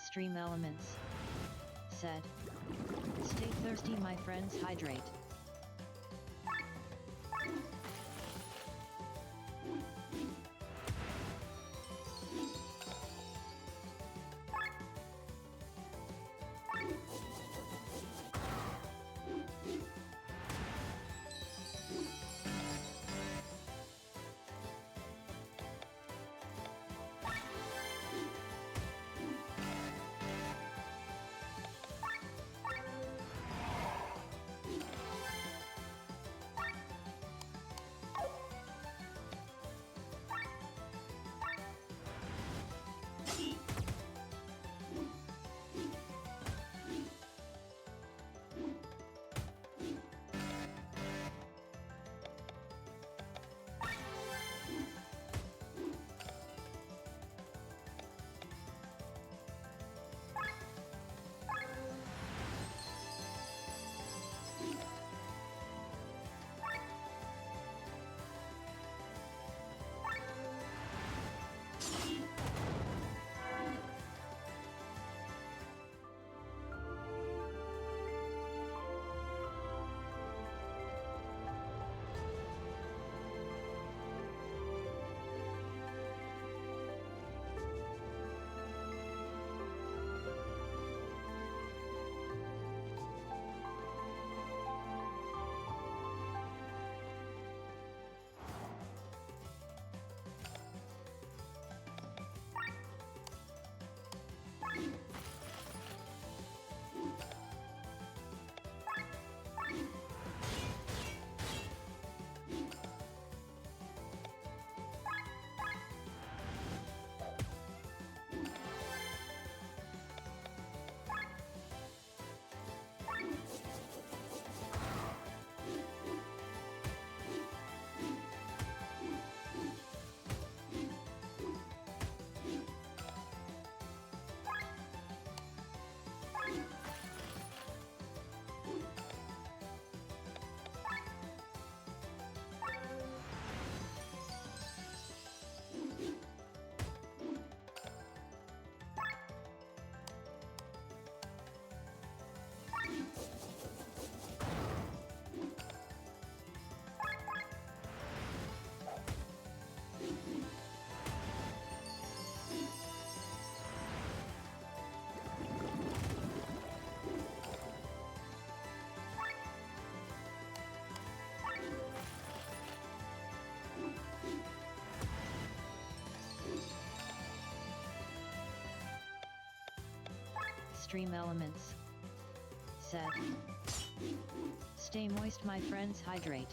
Stream Elements said. Stay thirsty, my friends, hydrate. Stream Elements said, stay moist my friends, hydrate.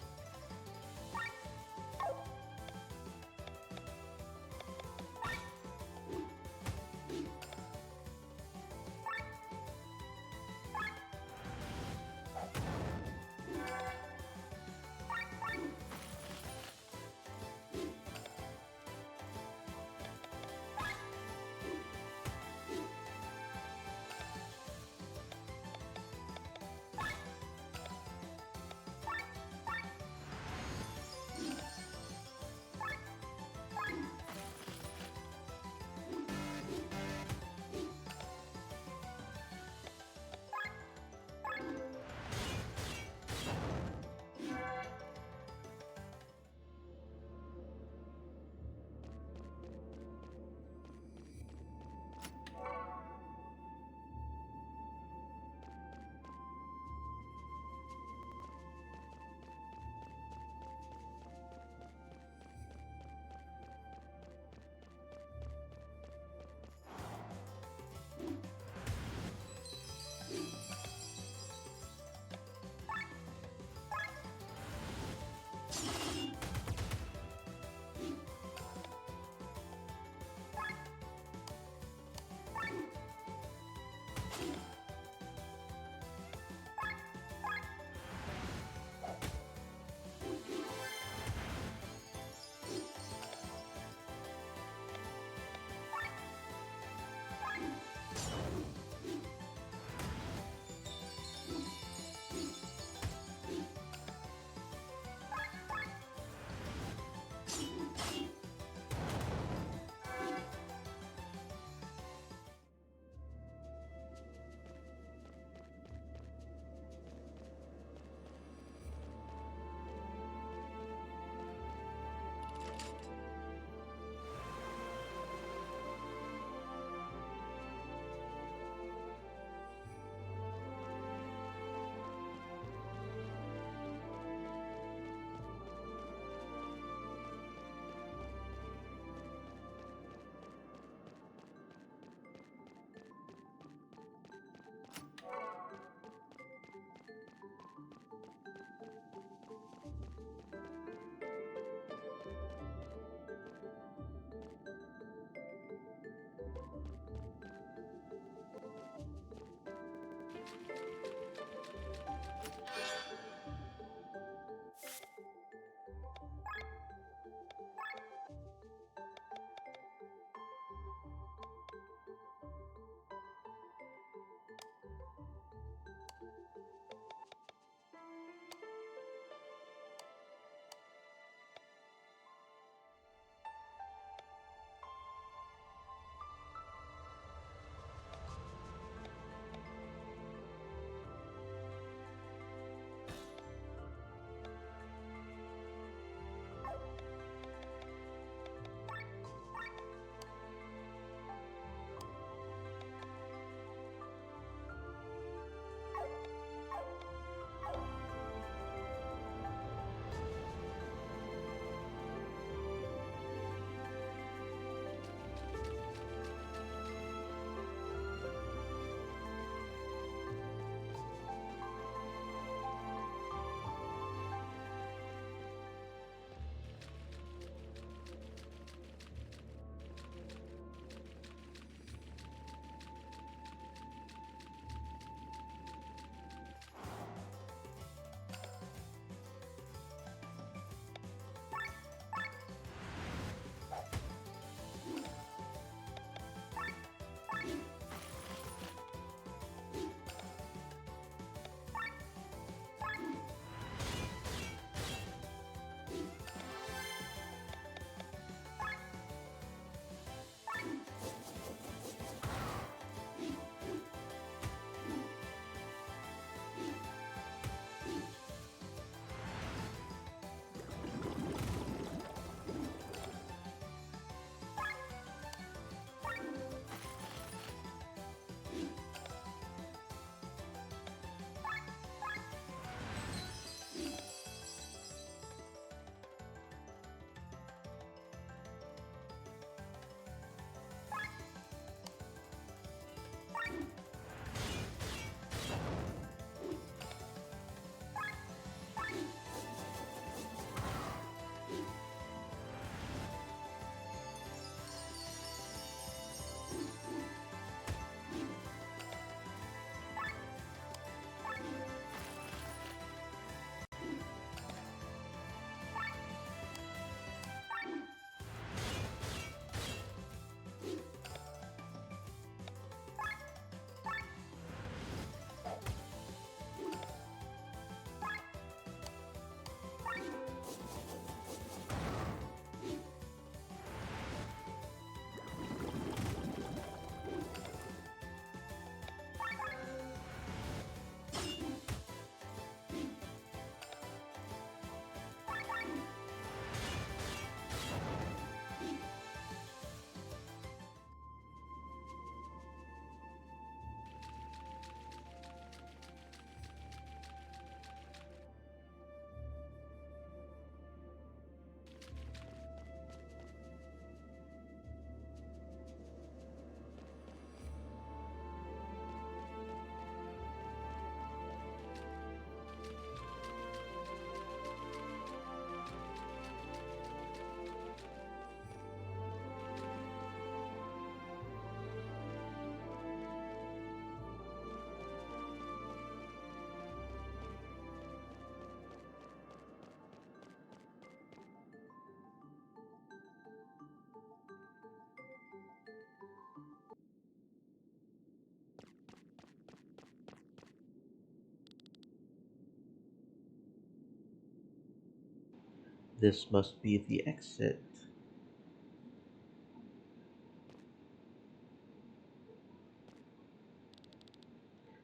This must be the exit.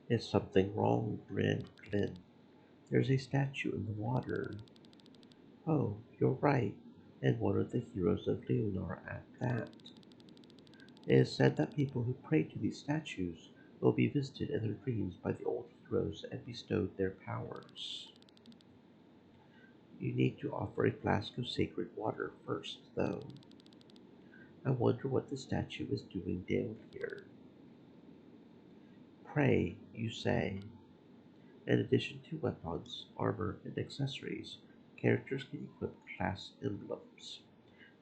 Is something wrong, Glenn? There's a statue in the water. Oh, you're right, and one of the heroes of Leonor at that. It is said that people who pray to these statues will be visited in their dreams by the old heroes and bestowed their powers. You need to offer a flask of sacred water first, though. I wonder what the statue is doing down here. Pray, you say. In addition to weapons, armor, and accessories, characters can equip class emblems.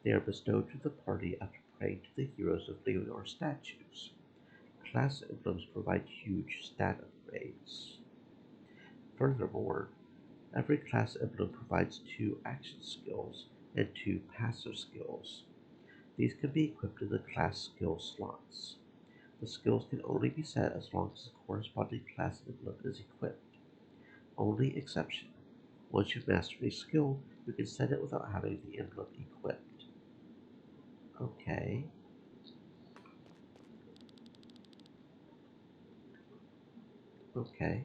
They are bestowed to the party after praying to the heroes of Leonor statues. Class emblems provide huge stat upgrades. Furthermore, every class emblem provides 2 action skills and 2 passive skills. These can be equipped in the class skill slots. The skills can only be set as long as the corresponding class emblem is equipped. Only exception: once you've mastered a skill, you can set it without having the emblem equipped. Okay. Okay.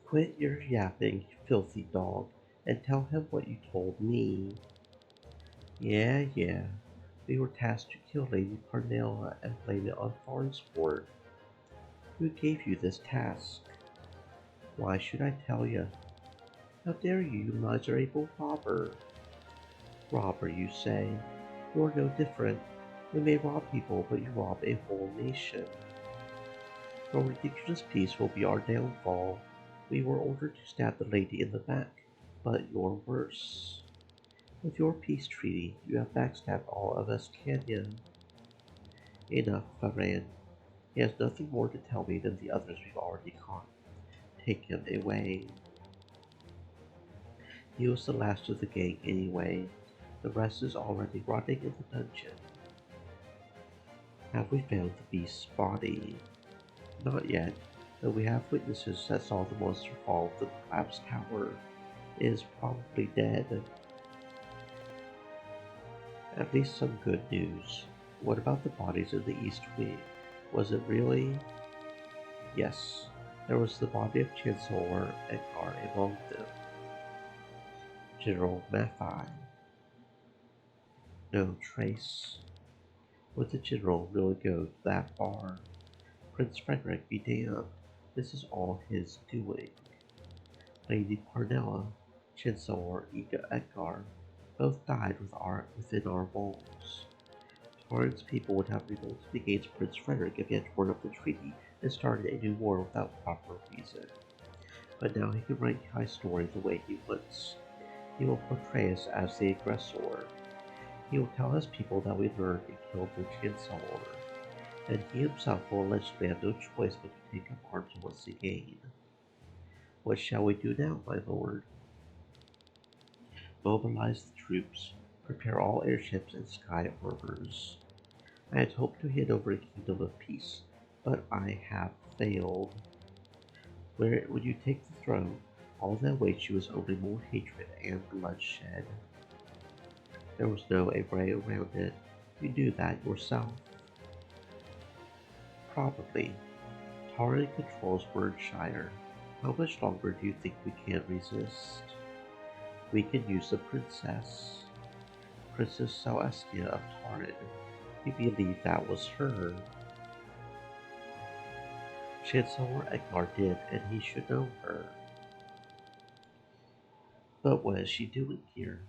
Quit your yapping, filthy dog, and tell him what you told me. Yeah. We were tasked to kill Lady Parnella and blame it on Farnsworth. Who gave you this task? Why should I tell you? How dare you, you miserable robber? Robber, you say? You're no different. You may rob people, but you rob a whole nation. Your ridiculous piece will be our downfall. We were ordered to stab the lady in the back, but you're worse. With your peace treaty, you have backstabbed all of us Canyon. Enough, Varan. He has nothing more to tell me than the others we've already caught. Take him away. He was the last of the gang anyway. The rest is already rotting in the dungeon. Have we found the beast's body? Not yet, but we have witnesses that saw the monster fall of the collapsed tower. It is probably dead. At least some good news. What about the bodies in the East Wing? Was it really? Yes, there was the body of Chancellor Edgar among them. General Maffei. No trace. Would the general really go that far? Prince Frederick be damned. This is all his doing. Lady Parnella, Chancellor Edgar, both died within our walls. Torrens people would have revolted against Prince Frederick if he had torn up the treaty and started a new war without proper reason. But now he can write high story the way he wants. He will portray us as the aggressor. He will tell his people that we lured and killed the Chancellor, and he himself will allegedly have no choice but to take up arms once again. What shall we do now, my lord? Mobilize the troops, prepare all airships and sky armors. I had hoped to hand over a kingdom of peace, but I have failed. When you take the throne, all that awaits you is only more hatred and bloodshed. There was no way around it. You knew that yourself. Probably. Taran controls Wordshire. How much longer do you think we can resist? We can use the princess. Princess Celestia of Taran. We believe that was her. Chancellor Edgar did, and he should know her. But what is she doing here?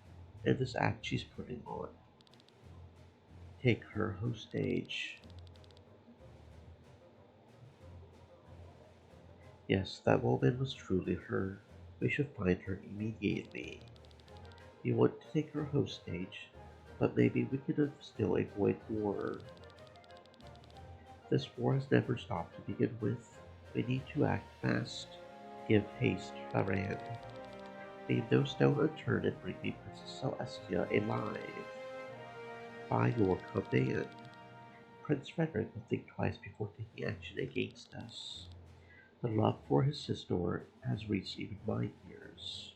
And this act she's putting on? Take her hostage. Yes, that woman was truly her. We should find her immediately. We want to take her hostage, but maybe we can still avoid war. This war has never stopped to begin with. We need to act fast. Give haste, Varan. Leave no stone unturned and bring me Princess Celestia alive. By your command. Prince Frederick will think twice before taking action against us. The love for his sister has reached even my ears.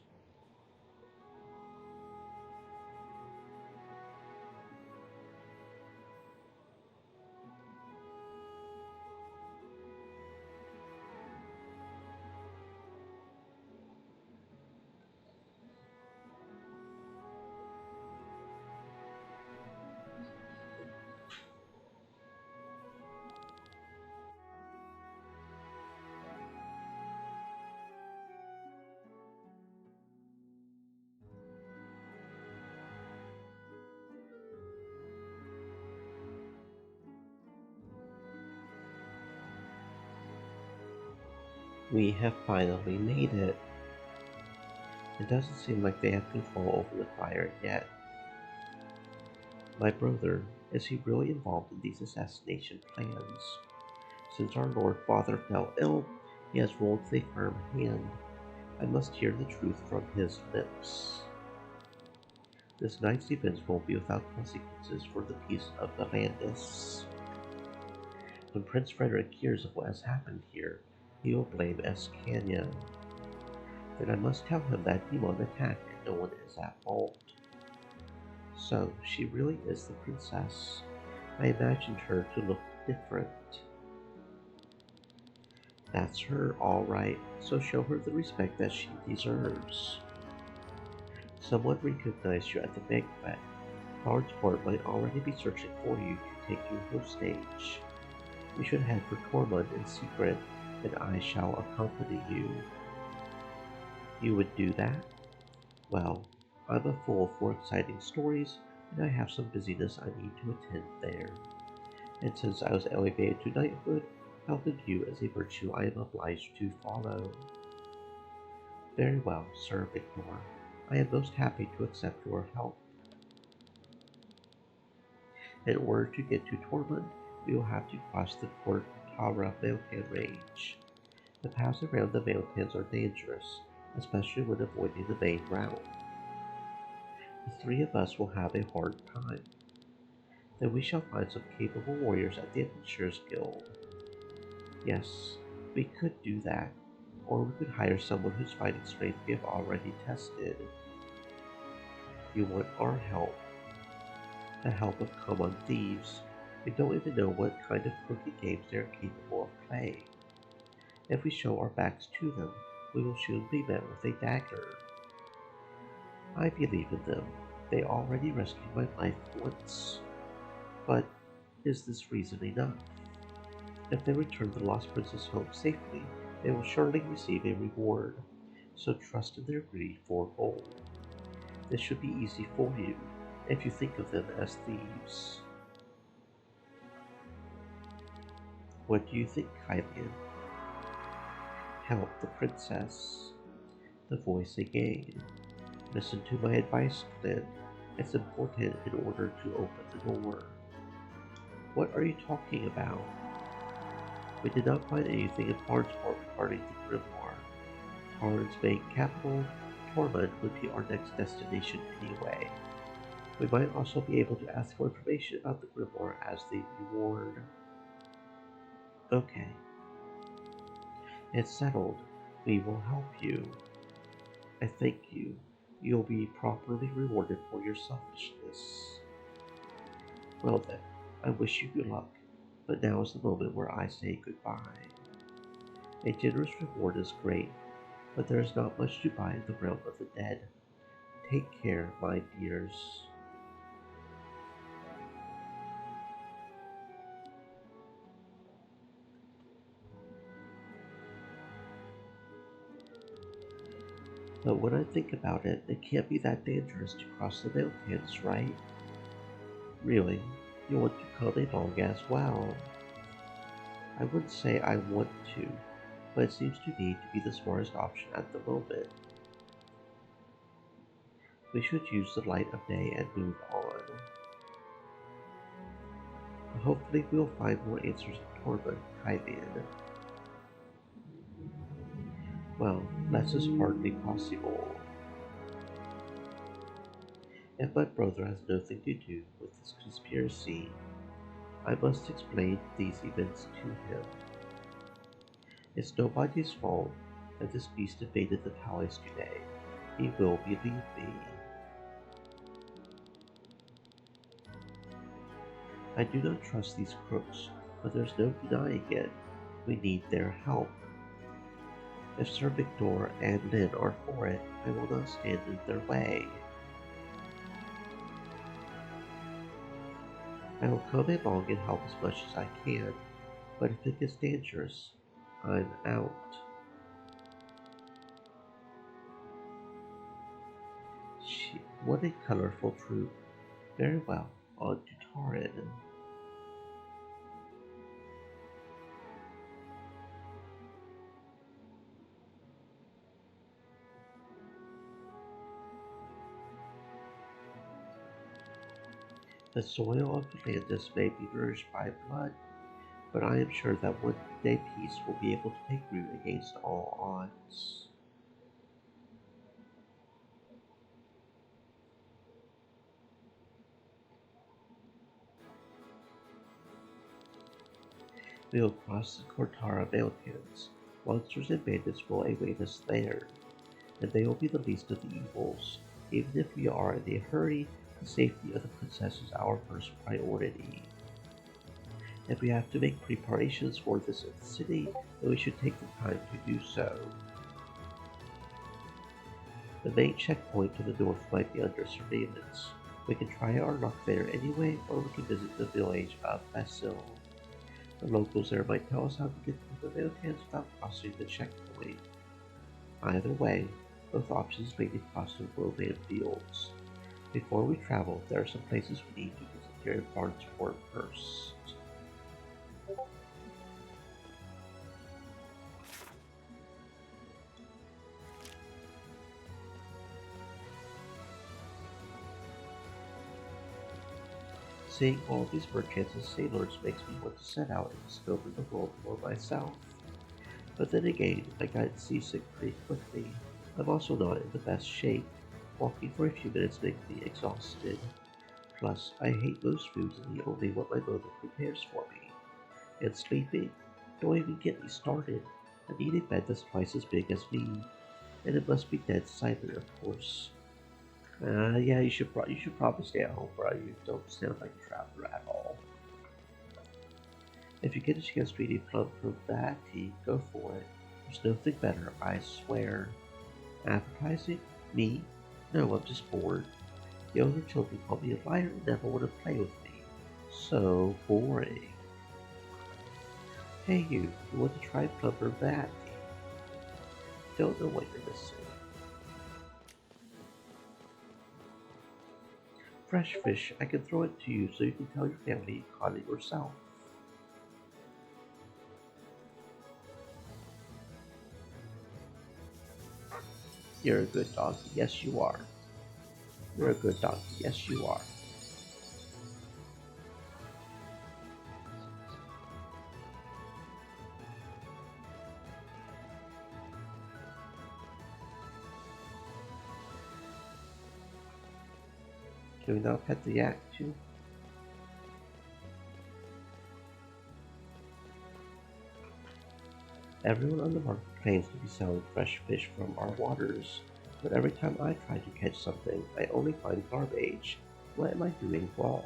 We have finally made it. It doesn't seem like they have control over the fire yet. My brother, is he really involved in these assassination plans? Since our Lord Father fell ill, he has ruled with a firm hand. I must hear the truth from his lips. This night's events won't be without consequences for the peace of the Landis. When Prince Frederick hears of what has happened here, he will blame Escania. Then I must tell him that Demon attacked and no one is at fault. So, she really is the princess. I imagined her to look different. That's her, all right, so show her the respect that she deserves. Someone recognized you at the banquet. Barnsport might already be searching for you to take you whole stage. We should head for Tormund in secret, and I shall accompany you. You would do that? Well, I'm a fool for exciting stories, and I have some busyness I need to attend there. And since I was elevated to knighthood, helping you is a virtue I am obliged to follow. Very well, Sir Victor. I am most happy to accept your help. In order to get to Tormund, we will have to cross the Kortara mountain range. The paths around the mountains are dangerous, especially when avoiding the main route. The three of us will have a hard time. Then we shall find some capable warriors at the Adventurers Guild. Yes, we could do that, or we could hire someone whose fighting strength we have already tested. You want our help, the help of common thieves. We don't even know what kind of crooked games they are capable of playing. If we show our backs to them, we will soon be met with a dagger. I believe in them. They already rescued my life once. But is this reason enough? If they return the lost princess home safely, they will surely receive a reward. So trust in their greed for gold. This should be easy for you, if you think of them as thieves. What do you think, Kylian? Help the princess. The voice again. Listen to my advice, Clint. It's important in order to open the door. What are you talking about? We did not find anything in Barnsport regarding the Grimoire. Torrent's main capital, Tormund, would be our next destination anyway. We might also be able to ask for information about the Grimoire as the reward. Okay. It's settled. We will help you. I thank you. You'll be properly rewarded for your selfishness. Well then, I wish you good luck, but now is the moment where I say goodbye. A generous reward is great, but there is not much to buy in the realm of the dead. Take care, my dears. But when I think about it, it can't be that dangerous to cross the mountains, right? Really, you want to come along as well. I wouldn't say I want to, but it seems to me to be the smartest option at the moment. We should use the light of day and move on. Hopefully we'll find more answers in Tormund, Kylian. Well, less is hardly possible. If my brother has nothing to do with this conspiracy, I must explain these events to him. It's nobody's fault that this beast invaded the palace today. He will believe me. I do not trust these crooks, but there's no denying it. We need their help. If Sir Victor and Lyn are for it, I will not stand in their way. I will come along and help as much as I can, but if it gets dangerous, I'm out. What a colorful troop. Very well, on to Torrin. The soil of Atlantis may be nourished by blood, but I am sure that one day peace will be able to take root against all odds. We will cross the Kortara Mountains. Monsters and bandits will await us there, and they will be the least of the evils. Even if we are in a hurry, the safety of the princess is our first priority. If we have to make preparations for this in the city, then we should take the time to do so. The main checkpoint to the north might be under surveillance. We can try our luck there anyway, or we can visit the village of Basil. The locals there might tell us how to get to the mountains without crossing the checkpoint. Either way, both options may be crossing Roman fields. Before we travel, there are some places we need to visit here in Barnsport first. Seeing all these merchants and sailors makes me want to set out and discover the world for myself. But then again, I got seasick pretty quickly. I'm also not in the best shape. Walking for a few minutes makes me exhausted. Plus, I hate most foods and eat only what my mother prepares for me. And sleeping? Don't even get me started. I need a bed that's twice as big as me. And it must be dead silent, of course. Yeah, you should probably stay at home, bro. You don't sound like a traveler at all. If you get a chance to eat a plum from that tea, go for it. There's nothing better, I swear. Advertising? Me? No, I'm just bored. The older children call me a liar and never want to play with me. So boring. Hey you want to try plum from that tea? Don't know what you're missing. Fresh fish, I can throw it to you so you can tell your family you caught it yourself. You're a good dog. Yes, you are. You're a good dog. Yes, you are. Can we now pet the yak too? Everyone on the market claims to be selling fresh fish from our waters, but every time I try to catch something, I only find garbage. What am I doing wrong?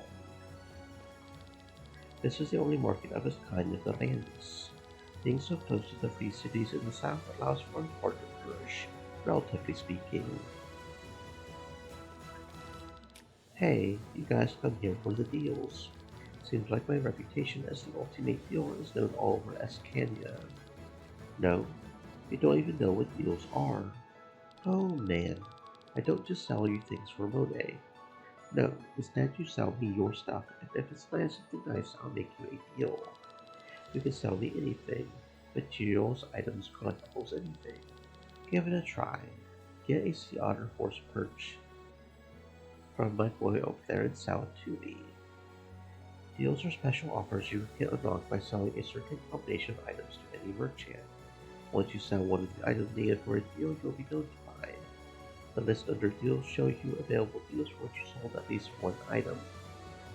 This is the only market of its kind in the Landis. Being so close to the free cities in the south allows for important flourish, relatively speaking. Hey, you guys come here for the deals. Seems like my reputation as the ultimate dealer is known all over Escania. No, you don't even know what deals are. Oh man, I don't just sell you things for Monet. No, instead you sell me your stuff, and if it's nice and nice, I'll make you a deal. You can sell me anything. Materials, items, collectibles, anything. Give it a try. Get a sea otter horse perch from my boy over there and sell it to me. Deals are special offers you can unlock by selling a certain combination of items to any merchant. Once you sell one of the items needed for a deal, you'll be notified. The list under deals shows you available deals for which you sold at least one item.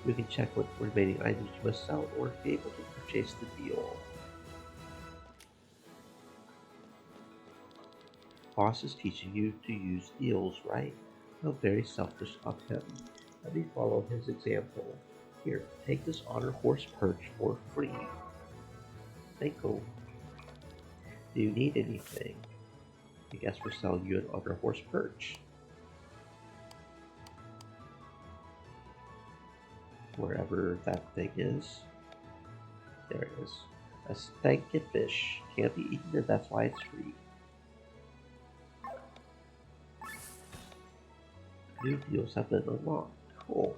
You can check what remaining items you must sell in order to be able to purchase the deal. Boss is teaching you to use deals, right? How very selfish of him. Let me follow his example. Here, take this honor horse perch for free. Thank you. Do you need anything? I guess we're selling you an honor horse perch. Wherever that thing is. There it is. A stanky fish. Can't be eaten and that's why it's free. New deals have been unlocked. Cool.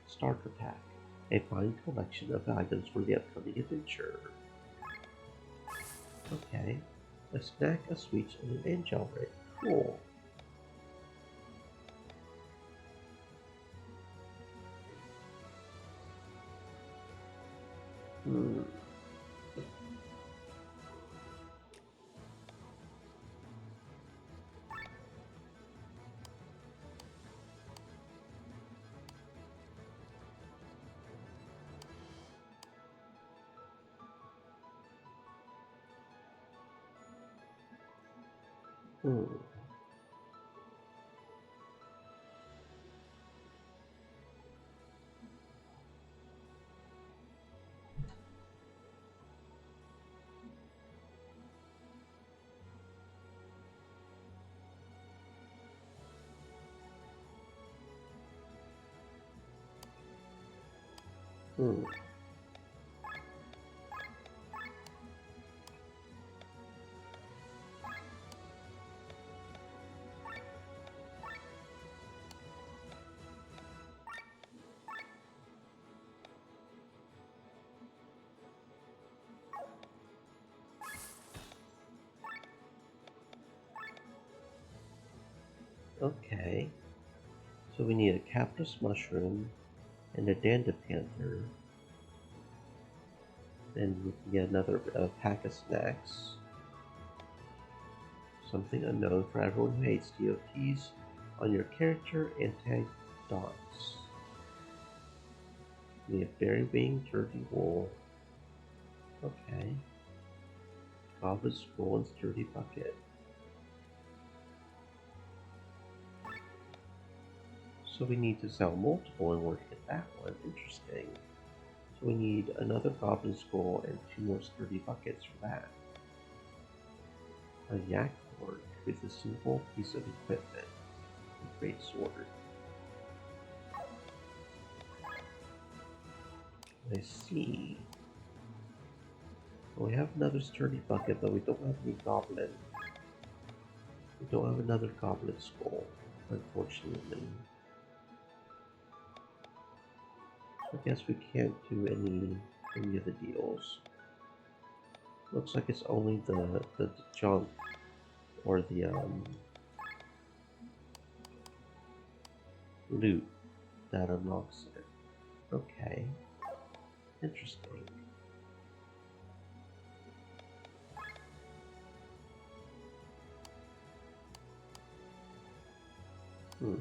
Starter pack. A fine collection of items for the upcoming adventure. Okay. A snack, a sweet, and an angel ring. Cool. Hmm. Hmm. Hmm. Okay. So we need a Captus Mushroom and a Dandapanther. Then we can get another pack of snacks. Something unknown for everyone who hates DOTs on your character and tag dots. We have Berry Wing, Dirty Wool. Okay. Goblin Scroll and Sturdy Bucket. So we need to sell multiple in order to get that one. Interesting. So we need another Goblin Scroll and 2 more Sturdy Buckets for that. A Yak Fork with a simple piece of equipment. A great sword. I see. Well, we have another Sturdy Bucket, but we don't have any Goblin. We don't have another Goblin Skull, unfortunately. So I guess we can't do any of the deals. Looks like it's only the junk or the loot that unlocks it. Okay. Interesting. Hmm.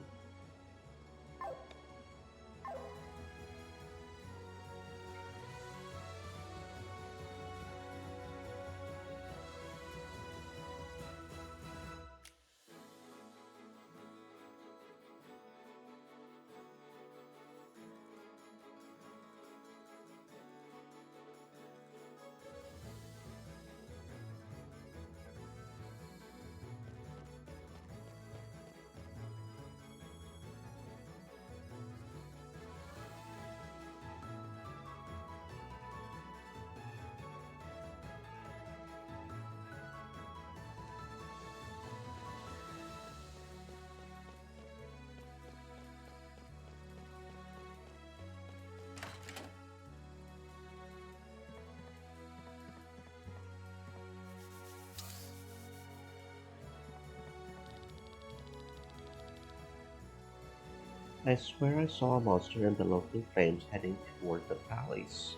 I swear I saw a monster enveloped in flames heading toward the palace.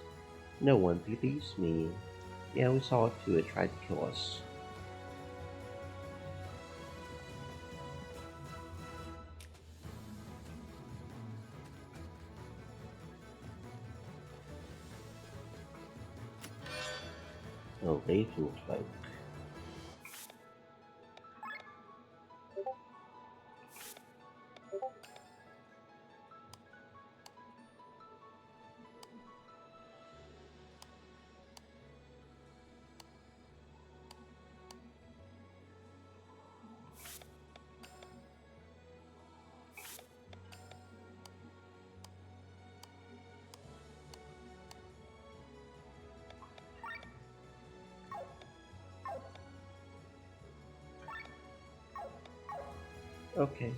No one believes me. Yeah, we saw it too. It tried to kill us. Oh, Raven Cloak. Okay.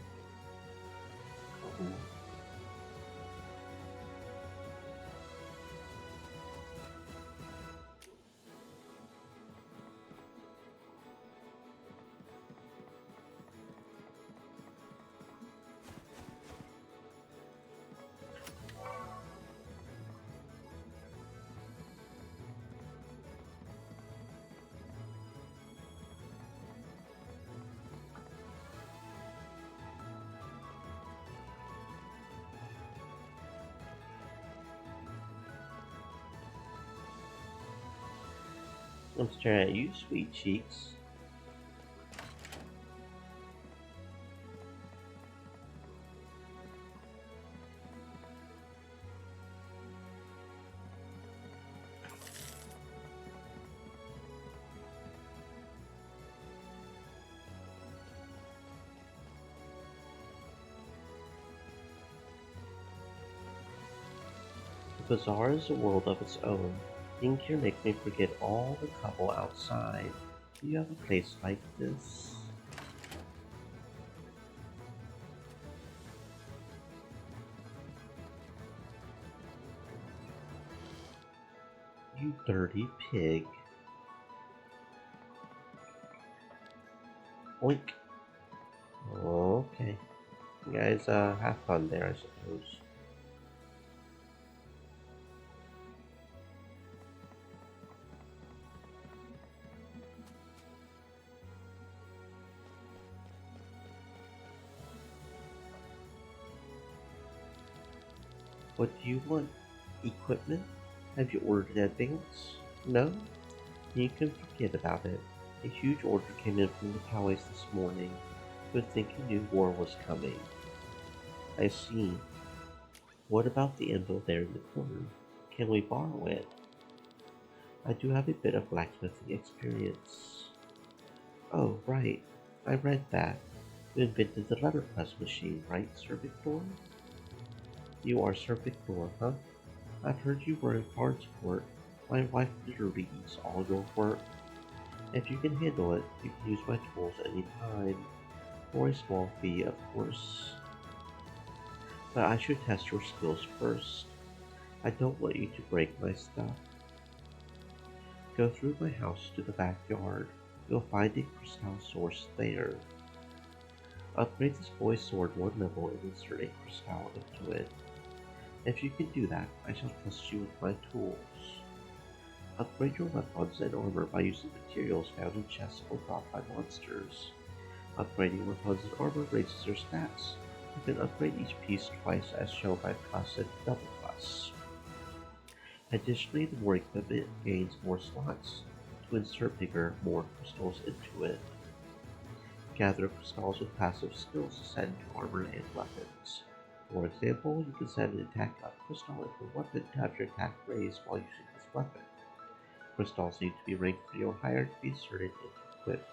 I'm staring at you, sweet cheeks. Bazaar is a world of its own. Being here makes me forget all the trouble outside. Do you have a place like this? You dirty pig. Oink. Okay. You guys, have fun there, I suppose. What do you want? Equipment? Have you ordered in advance? No? You can forget about it. A huge order came in from the palace this morning. Good think you knew war was coming. I see. What about the anvil there in the corner? Can we borrow it? I do have a bit of blacksmithing experience. Oh, right. I read that. You invented the letterpress machine, right, Sir Victor? You are Sir Victor, huh? I've heard you were in Bardsport. My wife literally eats all your work. If you can handle it, you can use my tools any time. For a small fee, of course. But I should test your skills first. I don't want you to break my stuff. Go through my house to the backyard. You'll find a crystal source there. Upgrade this boy's sword one level and insert a crystal into it. If you can do that, I shall trust you with my tools. Upgrade your weapons and armor by using materials found in chests or dropped by monsters. Upgrading weapons and armor raises their stats. You can upgrade each piece twice as shown by plus and double plus. Additionally, the more equipment gains more slots to insert bigger, more crystals into it. Gather crystals with passive skills to set into armor and weapons. For example, you can set an attack up crystal into a weapon to have your attack raised while using this weapon. Crystals need to be ranked 3 or higher to be inserted into equip.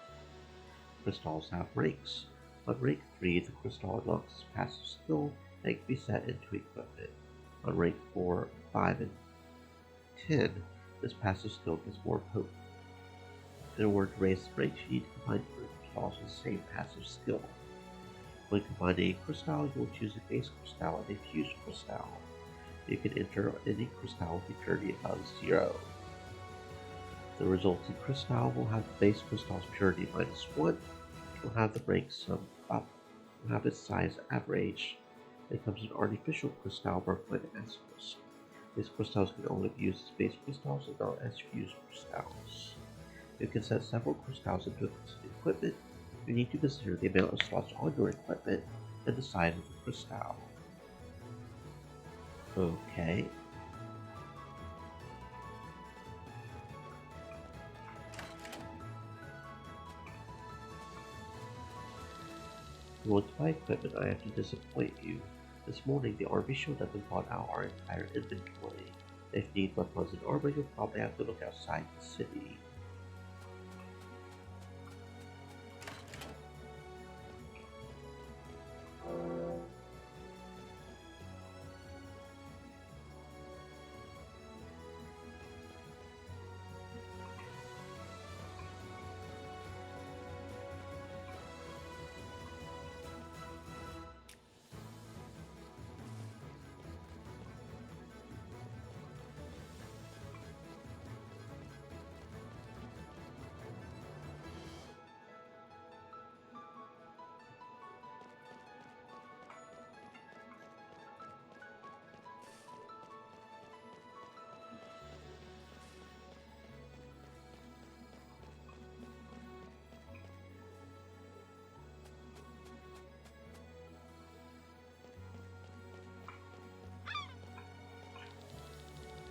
Crystals have ranks. On rank 3, the crystal unlocks its passive skill and can be set into equipment. On rank 4, 5, and 10, this passive skill gets more potent. In order to raise the rank, you need to combine crystals with the same passive skill. When combining a crystal, you will choose a base crystal and a fused crystal. You can enter any crystal with a purity above 0. The resulting crystal will have the base crystal's purity -1, will have the rank sum up, will have its size average. It becomes an artificial crystal marked by an asterisk. These crystals can only be used as base crystals and not as fused crystals. You can set several crystals into equipment. You need to consider the amount of slots on your equipment and the size of the crystal. Okay. You want to buy equipment, I have to disappoint you. This morning the army showed up and bought out our entire inventory. If you need weapons and armor, you'll probably have to look outside the city.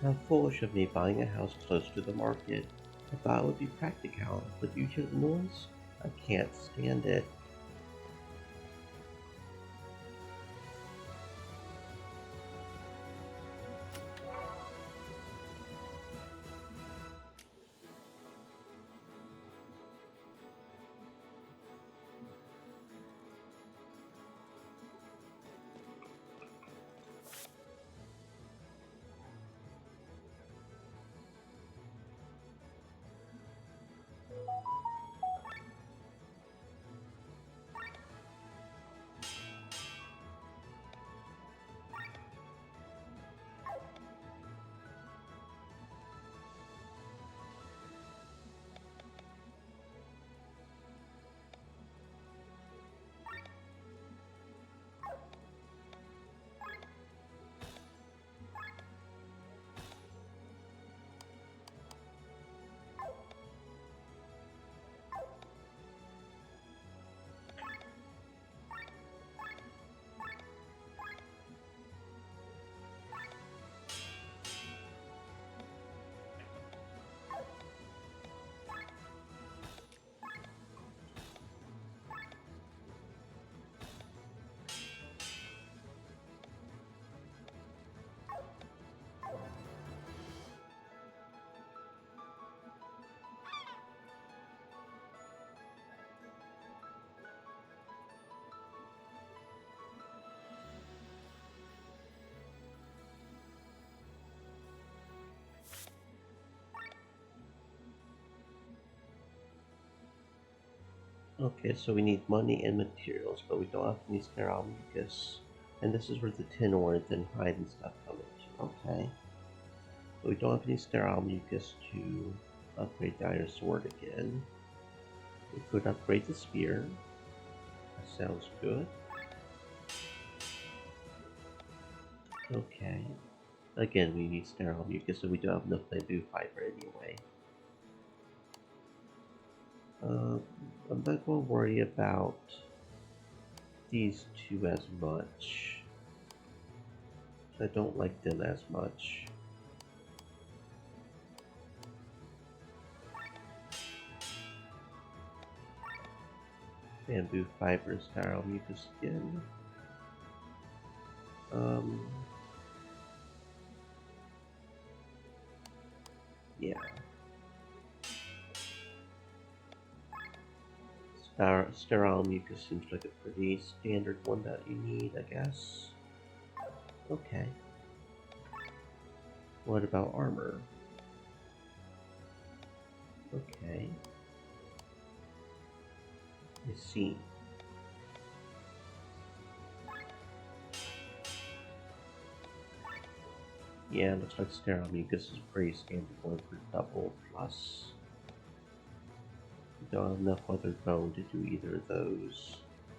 How foolish of me buying a house close to the market. I thought it would be practical, but you hear the noise? I can't stand it. Okay, so we need money and materials, but we don't have any sterile mucus. And this is where the tin ore and hide and stuff come into. Okay. But we don't have any sterile mucus to upgrade the iron sword again. We could upgrade the spear. That sounds good. Okay. Again, we need sterile mucus, so we don't have enough bamboo fiber anyway. I'm not going to worry about these two as much. I don't like them as much. Bamboo fiber, sterile mucus again. Yeah. Sterile mucus seems like a pretty standard one that you need, I guess. Okay. What about armor? Okay. I see. Yeah, looks like sterile mucus is pretty standard one for double plus. We don't have enough other bone to do either of those,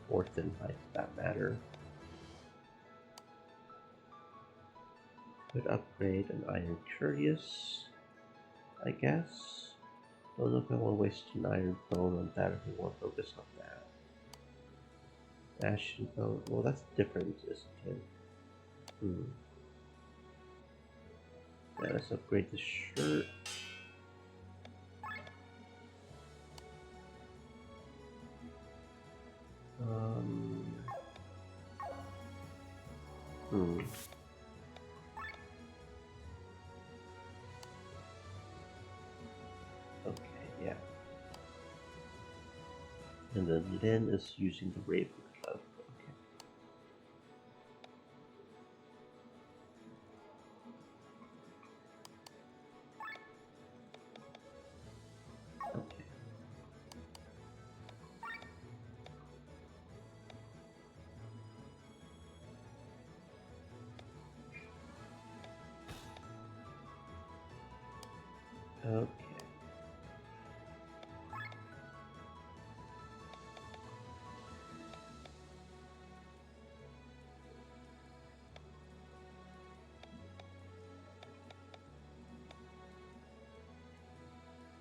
or thin hide for that matter. Could upgrade an iron curious, I guess. Don't know if I want to waste an iron bone on that, if we want to focus on that. Ashen bone, well that's different, isn't it? Yeah, let's upgrade the shirt. Um, hmm. Okay, yeah. And then Lynn is using the Raven Club. Okay. Okay. Okay.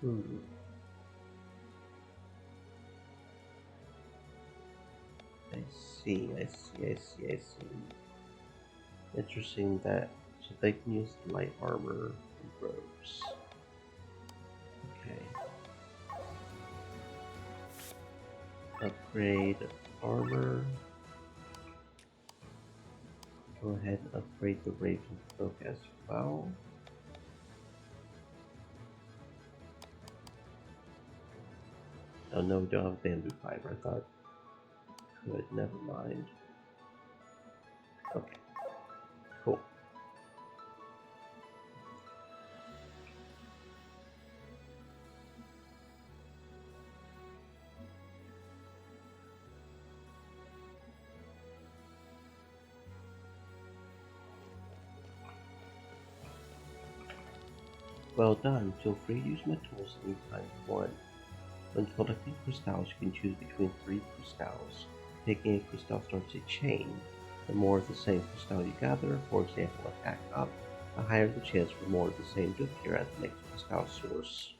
Hmm. I see, I see, I see, I see. Interesting that, so they can use light armor and robes. Okay. Upgrade armor. Go ahead and upgrade the Raven Cloak as well. Oh no, we don't have bamboo fiber. I thought good, never mind. Okay, cool. Well done. Feel free to use my tools anytime you want. When collecting crystals, you can choose between 3 crystals. Taking a crystal starts a chain. The more of the same crystal you gather, for example attack up, the higher the chance for more of the same to appear at the next crystal source.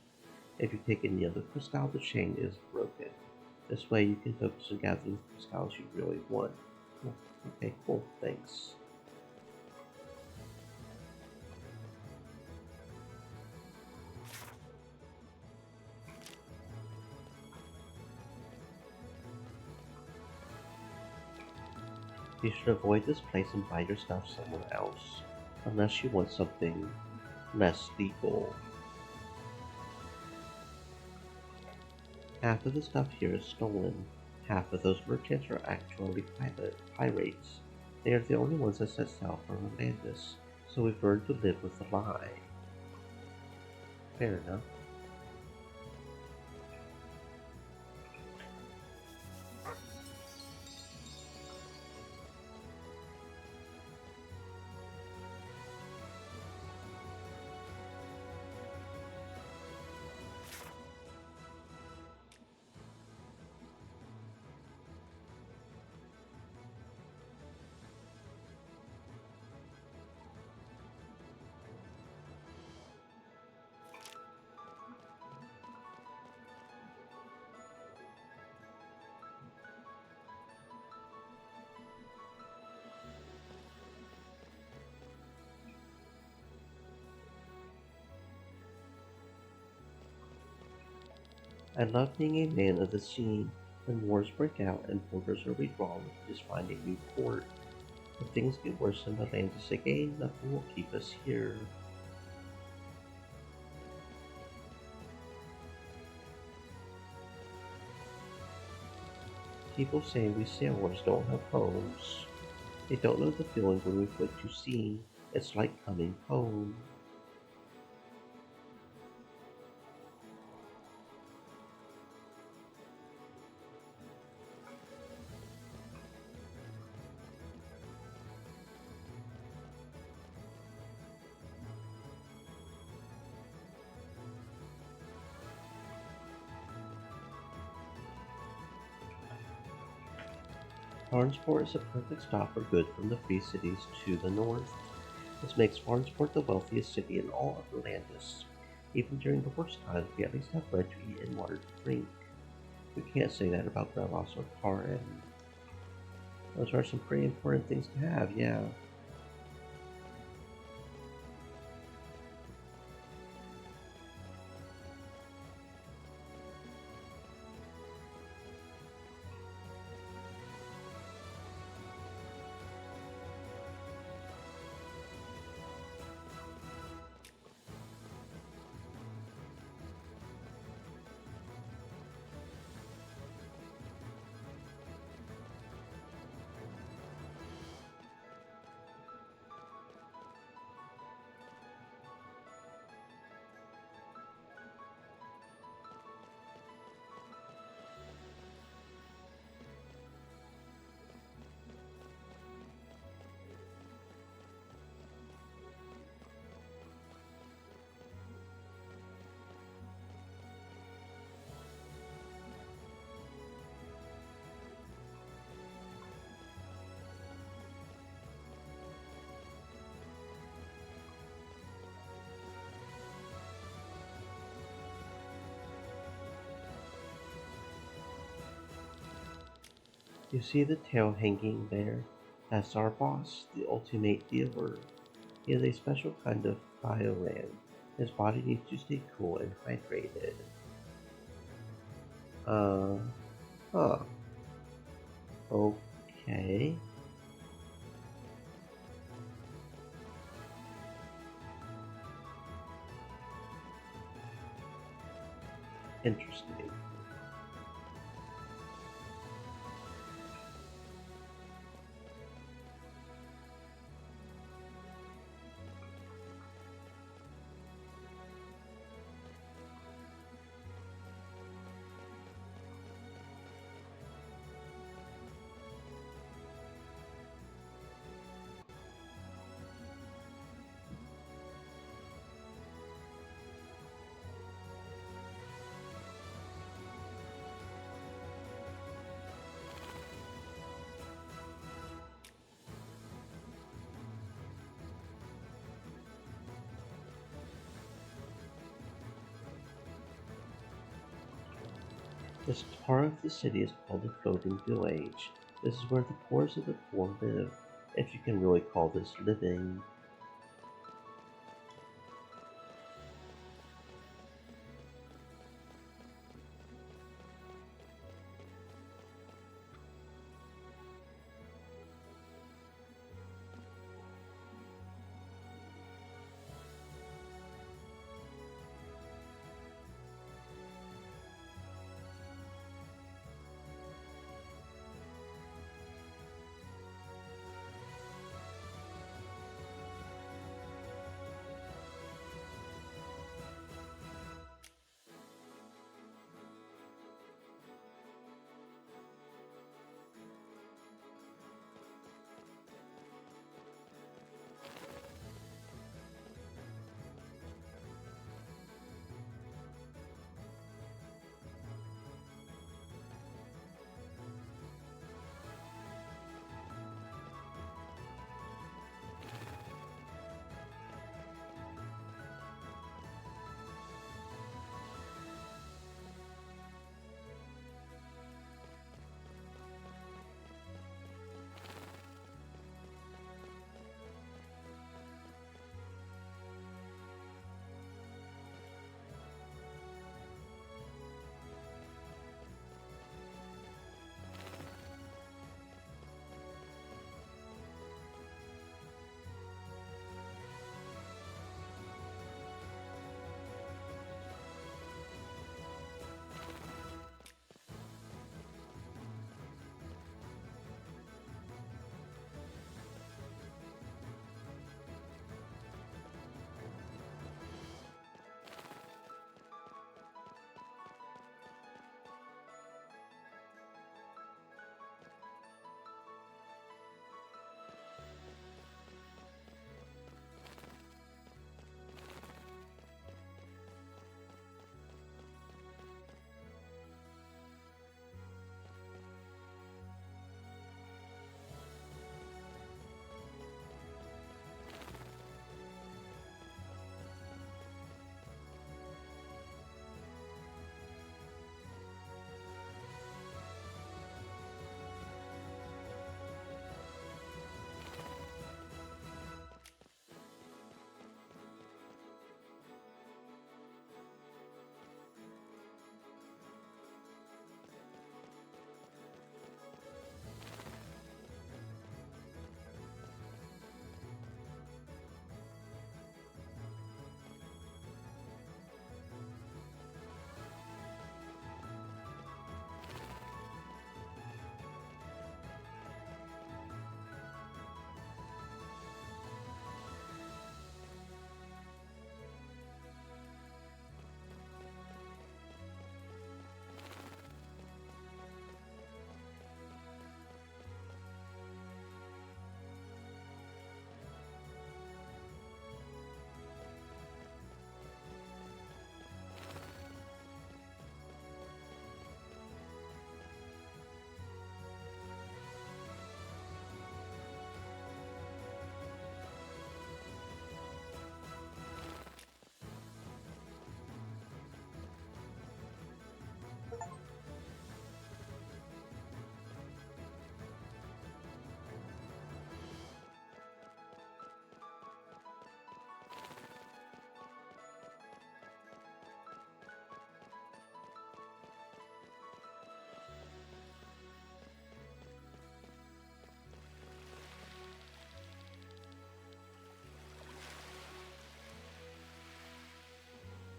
If you take any other crystal, the chain is broken. This way you can focus on gathering the crystals you really want. Okay, cool, thanks. You should avoid this place and buy your stuff somewhere else, unless you want something less legal. Half of the stuff here is stolen. Half of those merchants are actually pirates. They are the only ones that set sail from Atlantis, so we've learned to live with the lie. Fair enough. I love being a man of the sea. When wars break out and borders are redrawn, we can just find a new port. If things get worse in Atlantis again, nothing will keep us here. People say we sailors don't have homes. They don't know the feeling when we put to sea. It's like coming home. Farnsport is a perfect stop for goods from the Free Cities to the north. This makes Farnsport the wealthiest city in all of Atlantis. Even during the worst times, we at least have bread to eat and water to drink. We can't say that about Gravos or Taran. Those are some pretty important things to have, yeah. You see the tail hanging there? That's our boss, the ultimate dealer. He is a special kind of bioran. His body needs to stay cool and hydrated. Uh, huh. Okay. Interesting. This part of the city is called the Floating Village. This is where the poorest of the poor live, if you can really call this living.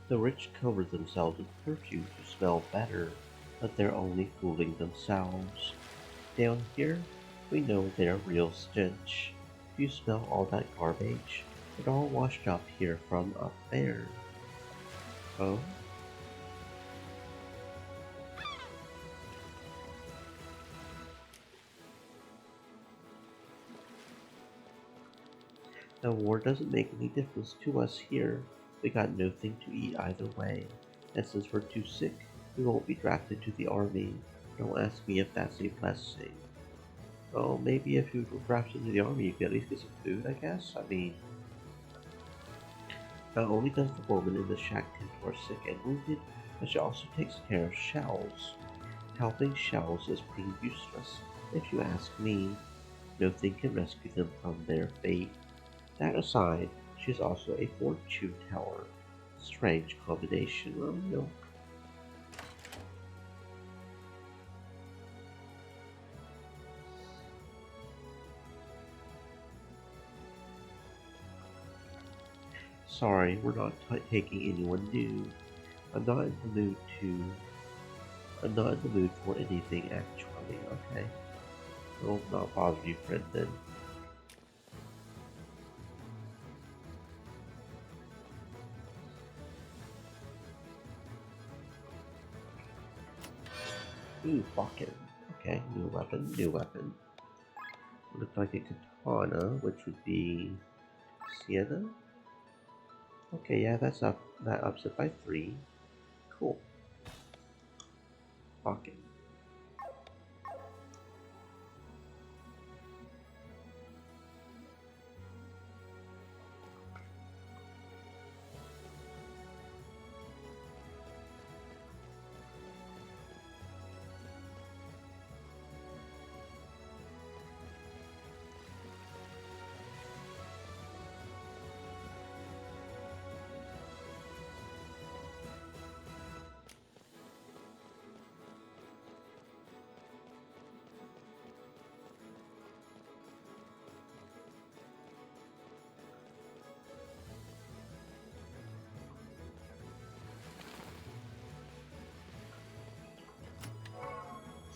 The rich cover themselves with perfume to smell better, but they're only fooling themselves. Down here, we know their real stench. You smell all that garbage? It all washed up here from up there. Oh? The war doesn't make any difference to us here. We got nothing to eat either way. And since we're too sick, we won't be drafted to the army. Don't ask me if that's a blessing. Well, maybe if you were drafted into the army, you could at least get some food, I guess. I mean, not only does the woman in the shack tend to our sick and wounded, but she also takes care of shells. Helping shells is pretty useless, if you ask me. Nothing can rescue them from their fate. That aside, she is also a fortune teller. Strange combination, well, no. Sorry, we're not taking anyone new. I'm not in the mood to. I'm not in the mood for anything, actually. Okay. I'll not bother you, friend, then. Ooh, fucking. Okay, new weapon, new weapon. Looks like a katana, which would be Sienna. Okay, yeah, that's up. That ups it by 3. Cool. Fucking.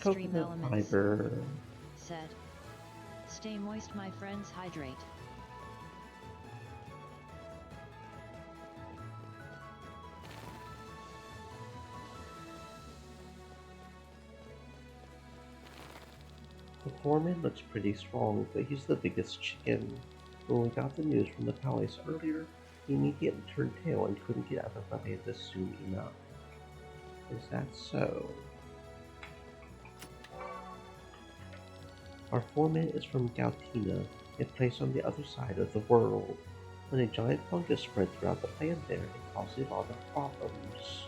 Stream Coconut elements. fiber. Said. Stay moist, my friends, hydrate. The foreman looks pretty strong, but he's the biggest chicken. When we got the news from the palace earlier, he immediately turned tail and couldn't get out of Atlanta soon enough. Is that so? Our foreman is from Gautina, a place on the other side of the world. When a giant fungus spread throughout the land there, it caused a lot of problems.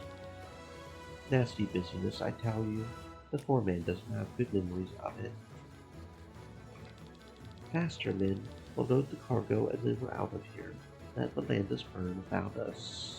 Nasty business, I tell you. The foreman doesn't have good memories of it. Faster, men. We'll load the cargo and then we're out of here. Let the land is burn without us.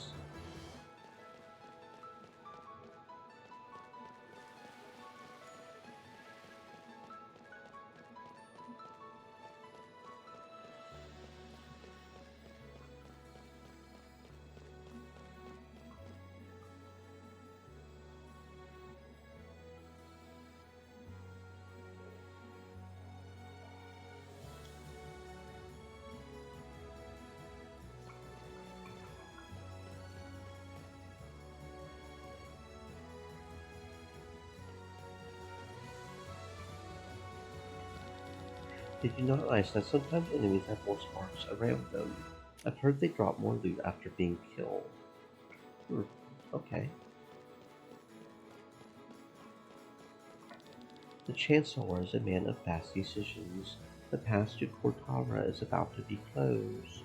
Did you not realize that sometimes enemies have more sparks around them? I've heard they drop more loot after being killed. Okay. The Chancellor is a man of fast decisions. The path to Cortara is about to be closed.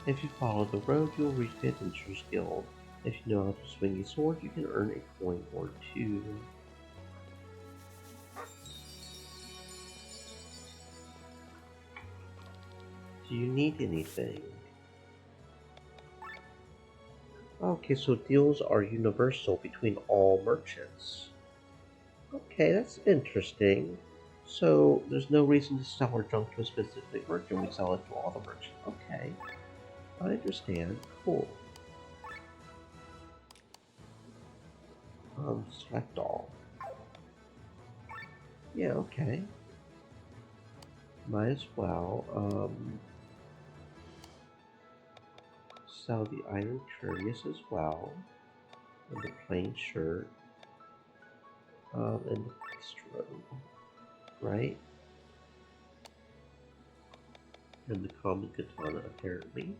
If you follow the road, you'll reach the Adventurers Guild. If you know how to swing a sword, you can earn a coin or 2. Do you need anything? Oh Okay, so deals are universal between all merchants. Okay, that's interesting. So there's no reason to sell our junk to a specific merchant. We sell it to all the merchants. Okay, I understand. Cool. Select all. Yeah, okay. Might as well. Sell the Iron Curious as well. And the plain shirt. And the bistro. Right? And the common katana, apparently.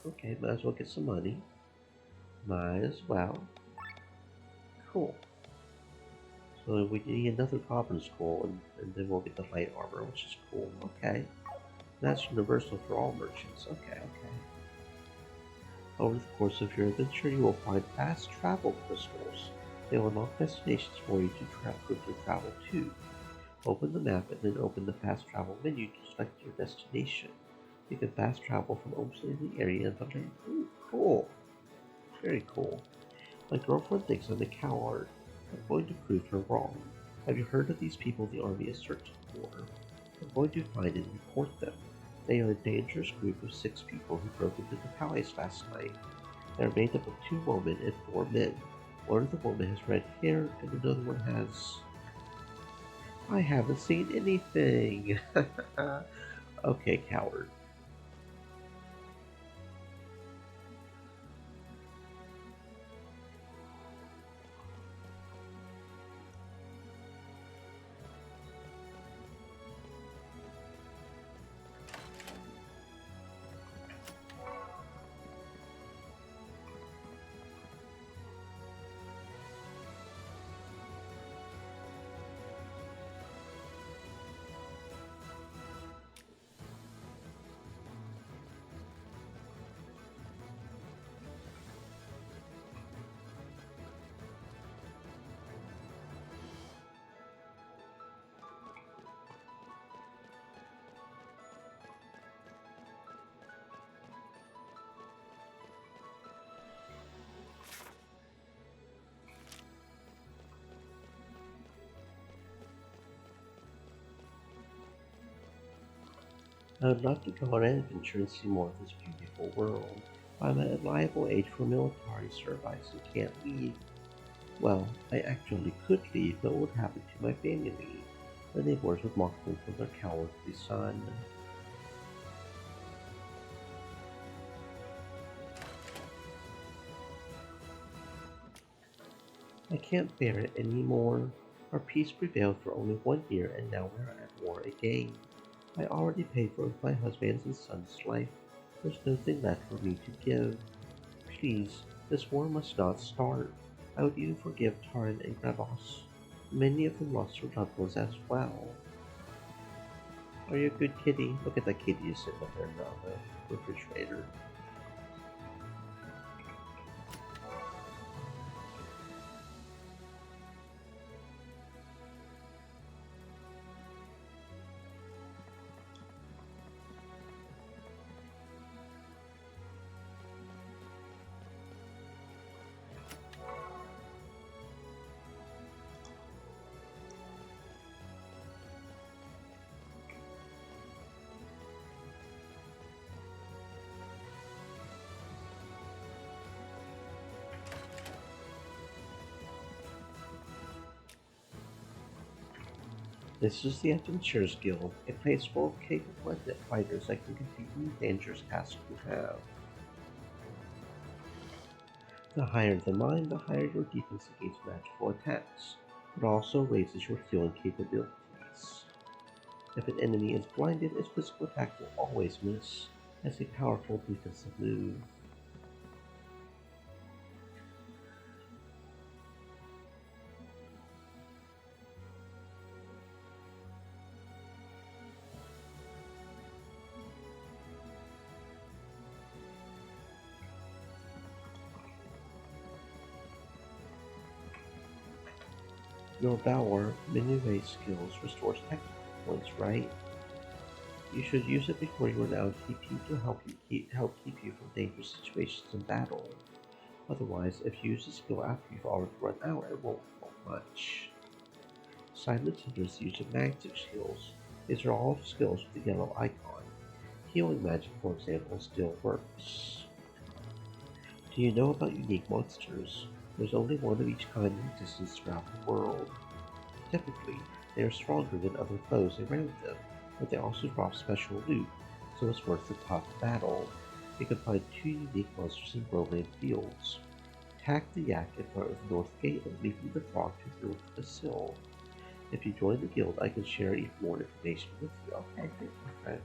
Okay, might as well get some money. Might as well. Cool. So we need another Goblin Skull, and then we'll get the light armor, which is cool. Okay. That's universal for all merchants. Okay, okay. Over the course of your adventure, you will find fast travel crystals. They will unlock destinations for you to quickly travel to. Open the map and then open the fast travel menu to select your destination. You can fast travel from almost any area in the land. Ooh, cool. Very cool. My girlfriend thinks I'm a coward. I'm going to prove her wrong. Have you heard of these people the army is searching for? I'm going to find and report them. They are a dangerous group of 6 people who broke into the palace last night. They are made up of 2 women and 4 men. One of the women has red hair and another one has... I haven't seen anything! Okay, coward. I would love to go on an adventure and see more of this beautiful world. I'm at a liable age for military service and can't leave. Well, I actually could leave, but what would happen to my family? The neighbors would mock me for their cowardly son. I can't bear it any more. Our peace prevailed for only 1 year and now we're at war again. I already paid for my husband's and son's life. There's nothing left for me to give. Please, this war must not start. I would even forgive Taran and Gravos. Many of them lost their loved ones as well. Are you a good kitty? Look at that kitty just sitting up there in the refrigerator. This is the Adventurers Guild, a place full of capable fighters that can complete any dangerous tasks you have. The higher the mine, the higher your defense against magical attacks. It also raises your healing capabilities. If an enemy is blinded, its physical attack will always miss, as a powerful defensive move. Your Valor Minuet skills restores technical points, right? You should use it before you run out of TP to help keep you from dangerous situations in battle. Otherwise, if you use the skill after you've already run out, it won't help much. Silent Hunters use magic skills. These are all skills with the yellow icon. Healing magic, for example, still works. Do you know about unique monsters? There's only one of each kind in existence throughout the world. Typically, they are stronger than other foes around them, but they also drop special loot, so it's worth the tough battle. You can find two unique monsters in Roland Fields. Attack the yak in front of the north gate and leave the frog to the north of the sill. If you join the guild, I can share even more information with you. Okay, thank you, friend.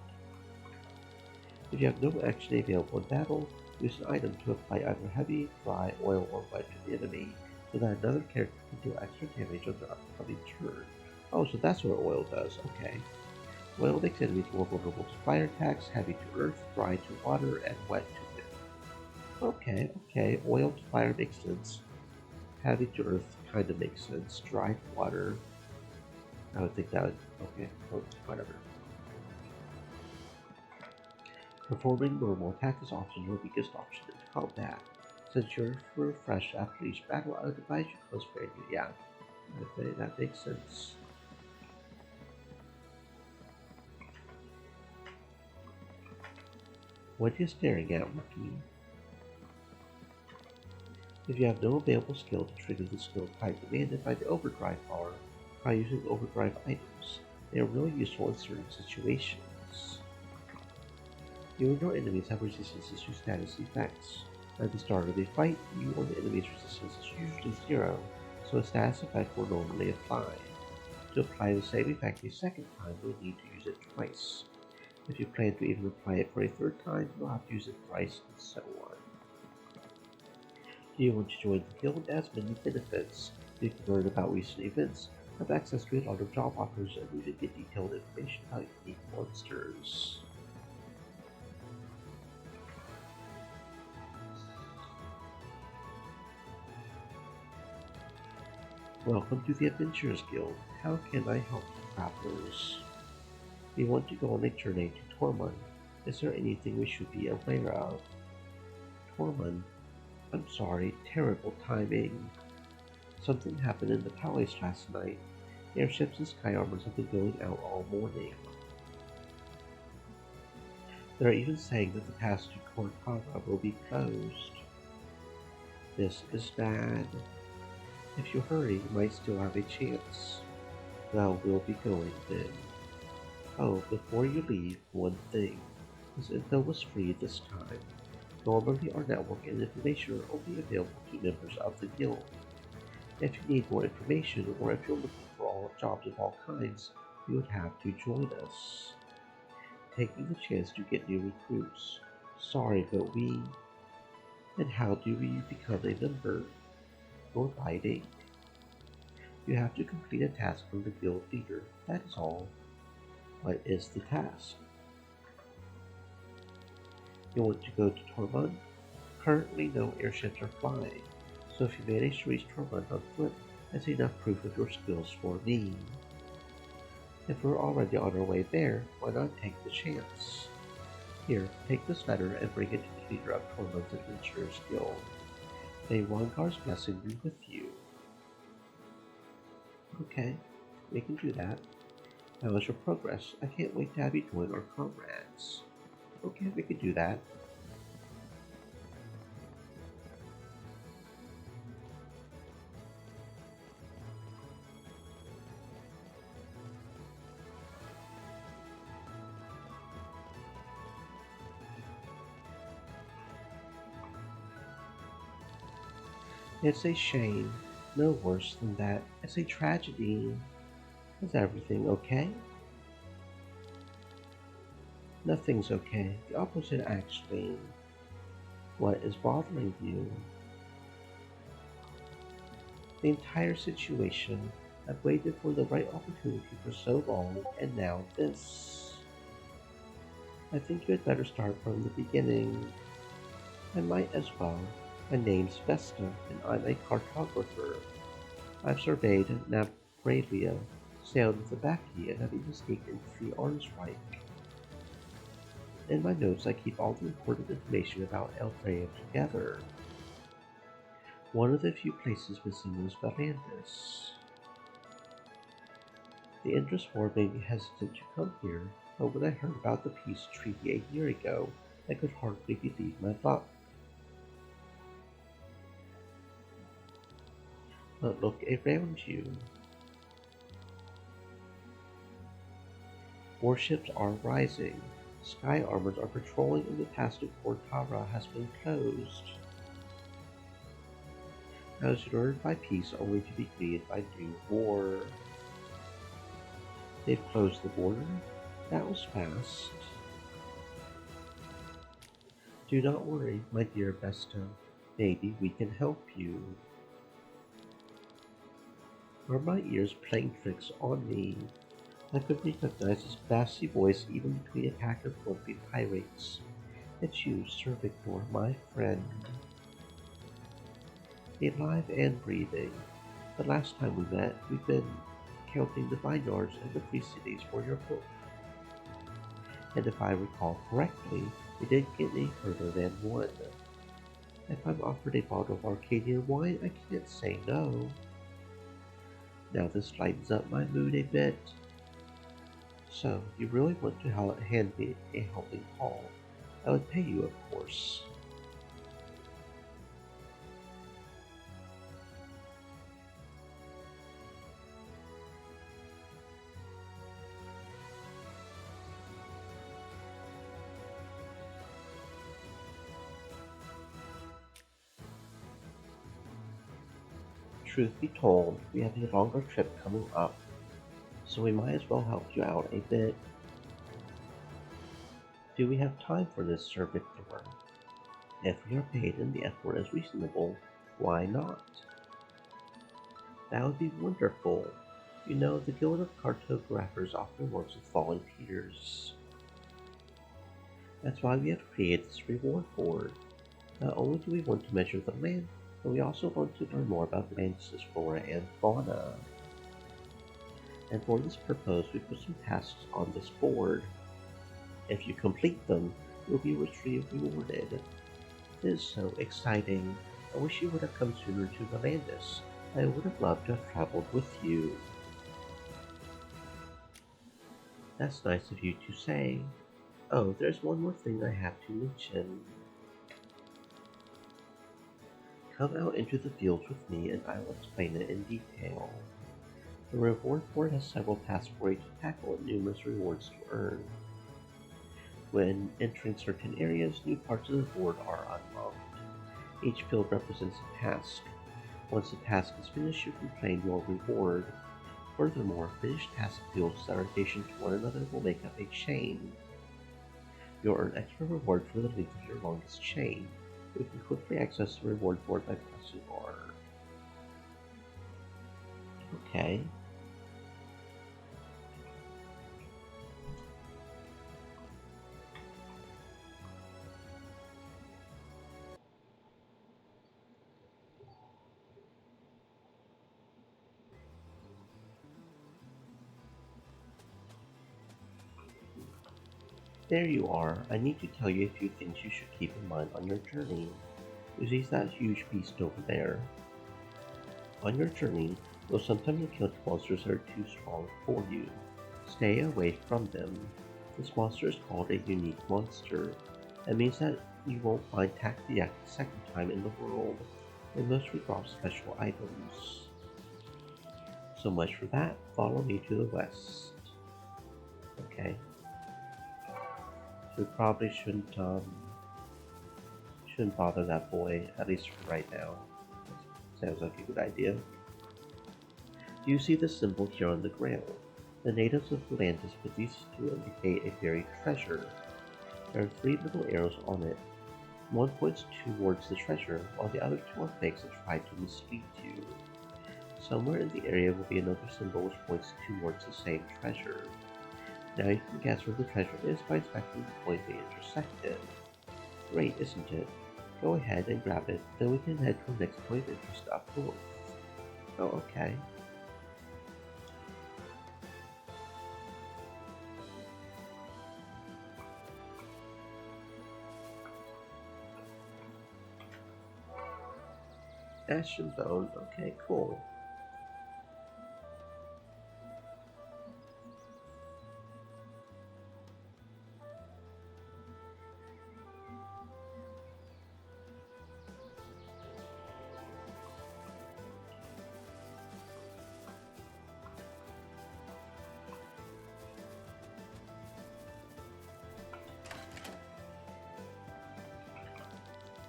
If you have no action available in battle, use an item to apply either heavy, dry, oil, or wet to the enemy, so that another character can deal extra damage on their upcoming turn. Oh, so that's what oil does, okay. Oil makes enemies more vulnerable to fire attacks, heavy to earth, dry to water, and wet to wind. Okay, oil to fire makes sense. Heavy to earth kinda makes sense. Dry to water, I would think that would, okay, whatever. Performing normal attack is often your weakest option in combat. Since you're refreshed after each battle, I would advise you close range. Yeah, that makes sense. What are you staring at, Rookie? If you have no available skill to trigger the skill type demanded by the overdrive power, try using overdrive items. They are really useful in certain situations. You and your enemies have resistances to status effects. At the start of a fight, you or the enemy's resistance is usually 0, so a status effect will normally apply. To apply the same effect a second time, you'll need to use it twice. If you plan to even apply it for a third time, you'll have to use it thrice, and so on. Do you want to join the guild? It has many benefits. You can learn about recent events, have access to a lot of job offers, and even get detailed information about unique monsters. Welcome to the Adventurers Guild. How can I help you, travelers? We want to go on a journey to Tormund. Is there anything we should be aware of? Tormund? I'm sorry, terrible timing. Something happened in the palace last night. Airships and sky armors have been going out all morning. They're even saying that the pass to Kortara will be closed. This is bad. If you hurry, you might still have a chance. Well, we'll be going then. Oh, before you leave, one thing. This info was free this time. Normally our network and information are only available to members of the guild. If you need more information, or if you're looking for all jobs of all kinds, you would have to join us. Taking the chance to get new recruits. Sorry, but we... And how do we become a member? Or writing. You have to complete a task from the guild leader, that is all. What is the task? You want to go to Tormund? Currently no airships are flying, so if you manage to reach Tormund on foot, that's enough proof of your skills for me. If we're already on our way there, why not take the chance? Here, take this letter and bring it to the leader of Tormund's Adventurers Guild. May Wangar's blessing be with you. Okay, we can do that. How is your progress? I can't wait to have you join our comrades. Okay, we can do that. It's a shame. No worse than that. It's a tragedy. Is everything okay? Nothing's okay. The opposite, actually. What is bothering you? The entire situation. I've waited for the right opportunity for so long, and now this. I think you had better start from the beginning. I might as well. My name's Vesta, and I'm a cartographer. I've surveyed Nabravia, sailed with the Baki, and have even sneaked into the Arnsreich. In my notes, I keep all the important information about Elfraya together. One of the few places missing was Valandis. The interest war made me hesitant to come here, but when I heard about the peace treaty a year ago, I could hardly believe my luck. But look around you. Warships are rising. Sky armors are patrolling and the pass to Portara has been closed. I was lured by peace only to be greeted by new war. They've closed the border? That was fast. Do not worry, my dear Vesta. Maybe we can help you. Are my ears playing tricks on me? I could recognize his bassy voice even between a pack of grumpy pirates. It's you, Sir Victor, my friend. Alive and breathing. The last time we met, we've been counting the vineyards and the free cities for your book. And if I recall correctly, we didn't get any further than one. If I'm offered a bottle of Arcadian wine, I can't say no. Now this lightens up my mood a bit. So, you really want to hand me a helping call? I would pay you, of course. Truth be told, we have a longer trip coming up, so we might as well help you out a bit. Do we have time for this, Sir Victor? If we are paid and the effort is reasonable, why not? That would be wonderful. You know, the Guild of Cartographers often works with volunteers. That's why we have created this reward board. Not only do we want to measure the land, but we also want to learn more about Atlantis' flora and fauna. And for this purpose, we put some tasks on this board. If you complete them, you'll be richly rewarded. It is so exciting. I wish you would have come sooner to Valandis. I would have loved to have traveled with you. That's nice of you to say. Oh, there's one more thing I have to mention. Come out into the fields with me and I will explain it in detail. The reward board has several tasks for you to tackle and numerous rewards to earn. When entering certain areas, new parts of the board are unlocked. Each field represents a task. Once the task is finished, you can claim your reward. Furthermore, finished task fields that are adjacent to one another will make up a chain. You'll earn extra reward for the length of your longest chain. You can quickly access the reward board by pressing R. Okay. There you are. I need to tell you a few things you should keep in mind on your journey. You see that huge beast over there? On your journey, you'll sometimes encounter monsters that are too strong for you. Stay away from them. This monster is called a unique monster. That means that you won't find Taktiak the second time in the world, and most will drop special items. So much for that. Follow me to the west. Okay. So we probably shouldn't bother that boy, at least for right now. Sounds like a good idea. Do you see the symbol here on the ground? The natives of Atlantis put these to indicate a buried treasure. There are 3 little arrows on it. One points towards the treasure, while the other 2 are fakes that try to mislead you. Somewhere in the area will be another symbol which points towards the same treasure. Now you can guess where the treasure is by inspecting the point they intersected. Great, isn't it? Go ahead and grab it, then we can head to the next point of interest up north. Oh, okay. Ash and bone. Okay, cool.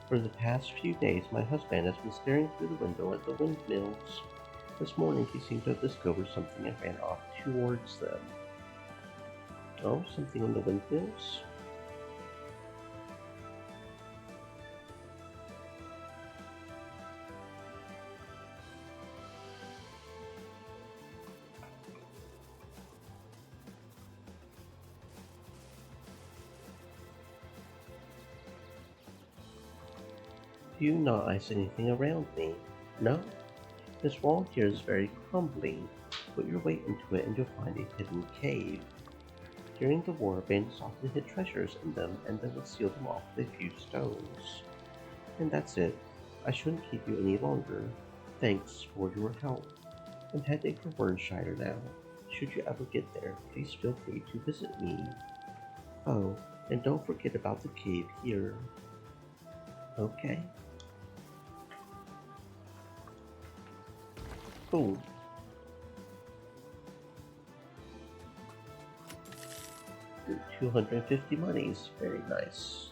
For the past few days, my husband has been staring through the window at the windmills. This morning, he seemed to have discovered something and ran off towards them. Oh, something in the windmills? Do you not ice anything around me? No? This wall here is very crumbly. Put your weight into it and you'll find a hidden cave. During the war, bandits often hid treasures in them and then would seal them off with a few stones. And that's it. I shouldn't keep you any longer. Thanks for your help. I'm heading for Wernshire now. Should you ever get there, please feel free to visit me. Oh, and don't forget about the cave here. Okay. Boom. 250 monies. Very nice.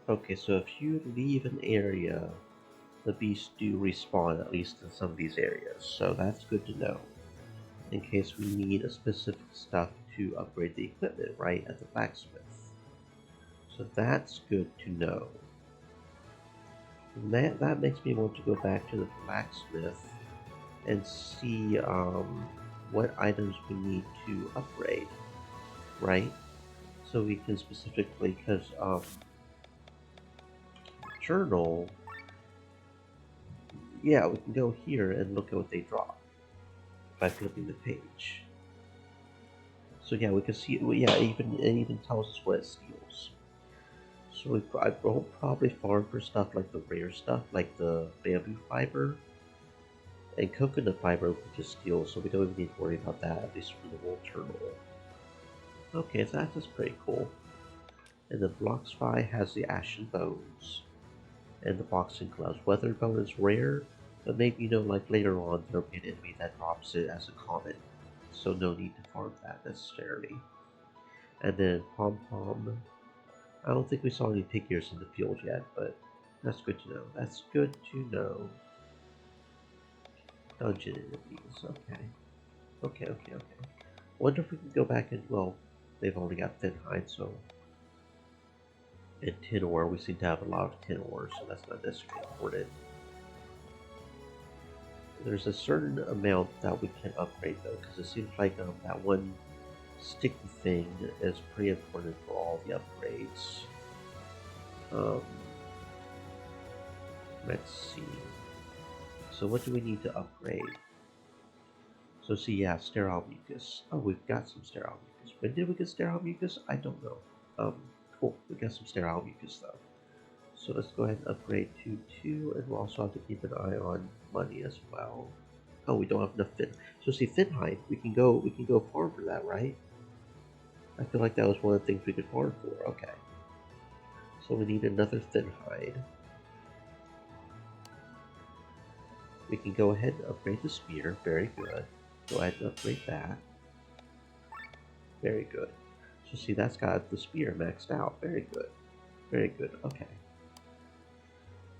Okay, so if you leave an area, the beasts do respawn, at least in some of these areas. So that's good to know, in case we need a specific stuff to upgrade the equipment, right, at the blacksmith. So that's good to know. And that makes me want to go back to the blacksmith and see what items we need to upgrade, right? So we can specifically, because journal, yeah, we can go here and look at what they drop by flipping the page. So yeah, we can see. Well, yeah, it even tells us what it steals. So I will probably farm for stuff like the rare stuff, like the bamboo fiber and coconut fiber. We can just steal, so we don't even need to worry about that. At least for the wool turtle. Okay, so that's just pretty cool. And the Bloxfly has the Ashen Bones, and the Boxing Gloves. Weathered Bone is rare, but maybe like later on there'll be an enemy that drops it as a common, so no need to farm that necessarily. And then Pom Pom. I don't think we saw any pig ears in the field yet, but that's good to know. That's good to know. Dungeon enemies. Okay. Okay. Wonder if we can go back and, well, they've only got thin hide, so. And tin ore, we seem to have a lot of tin ore, so that's not necessarily important. There's a certain amount that we can upgrade though, because it seems like that one sticky thing is pretty important for all the upgrades. Um, let's see. So what do we need to upgrade? So see, yeah, sterile mucus. Oh, we've got some sterile mucus. When did we get sterile mucus? I don't know. Cool. We got some sterile mucus though. So let's go ahead and upgrade to 2, and we'll also have to keep an eye on money as well. Oh, we don't have enough fin. So see, fin hide. We can go farm for that, right? I feel like that was one of the things we could farm for. Okay. So we need another thin hide. We can go ahead and upgrade the spear. Very good. Go ahead and upgrade that. Very good. So see, that's got the spear maxed out. Very good. Very good. Okay.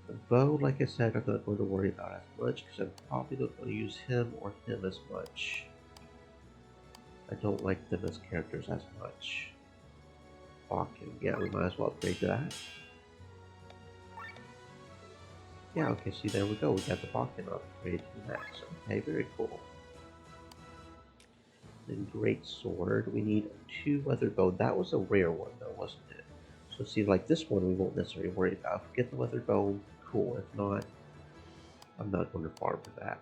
The bow, like I said, I'm not going to worry about as much because I'm probably not going to use him or him as much. I don't like them as characters as much. Walking, yeah, we might as well upgrade that. Yeah, okay, see, there we go. We got the Bakken upgrade to the max. Okay, very cool. Then Great Sword. We need 2 Weathered Bone. That was a rare one, though, wasn't it? So, see, like this one, we won't necessarily worry about. If we get the Weathered Bone, cool. If not, I'm not going to farm for that.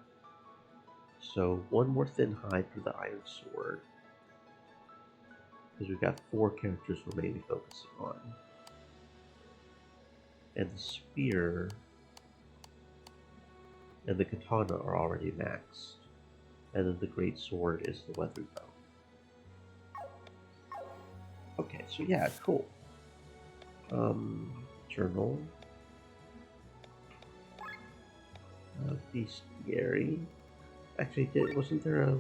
So, 1 more Thin Hide for the Iron Sword. Because we've got 4 characters we're mainly focusing on. And the Spear and the Katana are already maxed. And then the Great Sword is the Weathered Bone. Okay, so yeah, cool. Journal. Bestiary. Actually, wasn't there a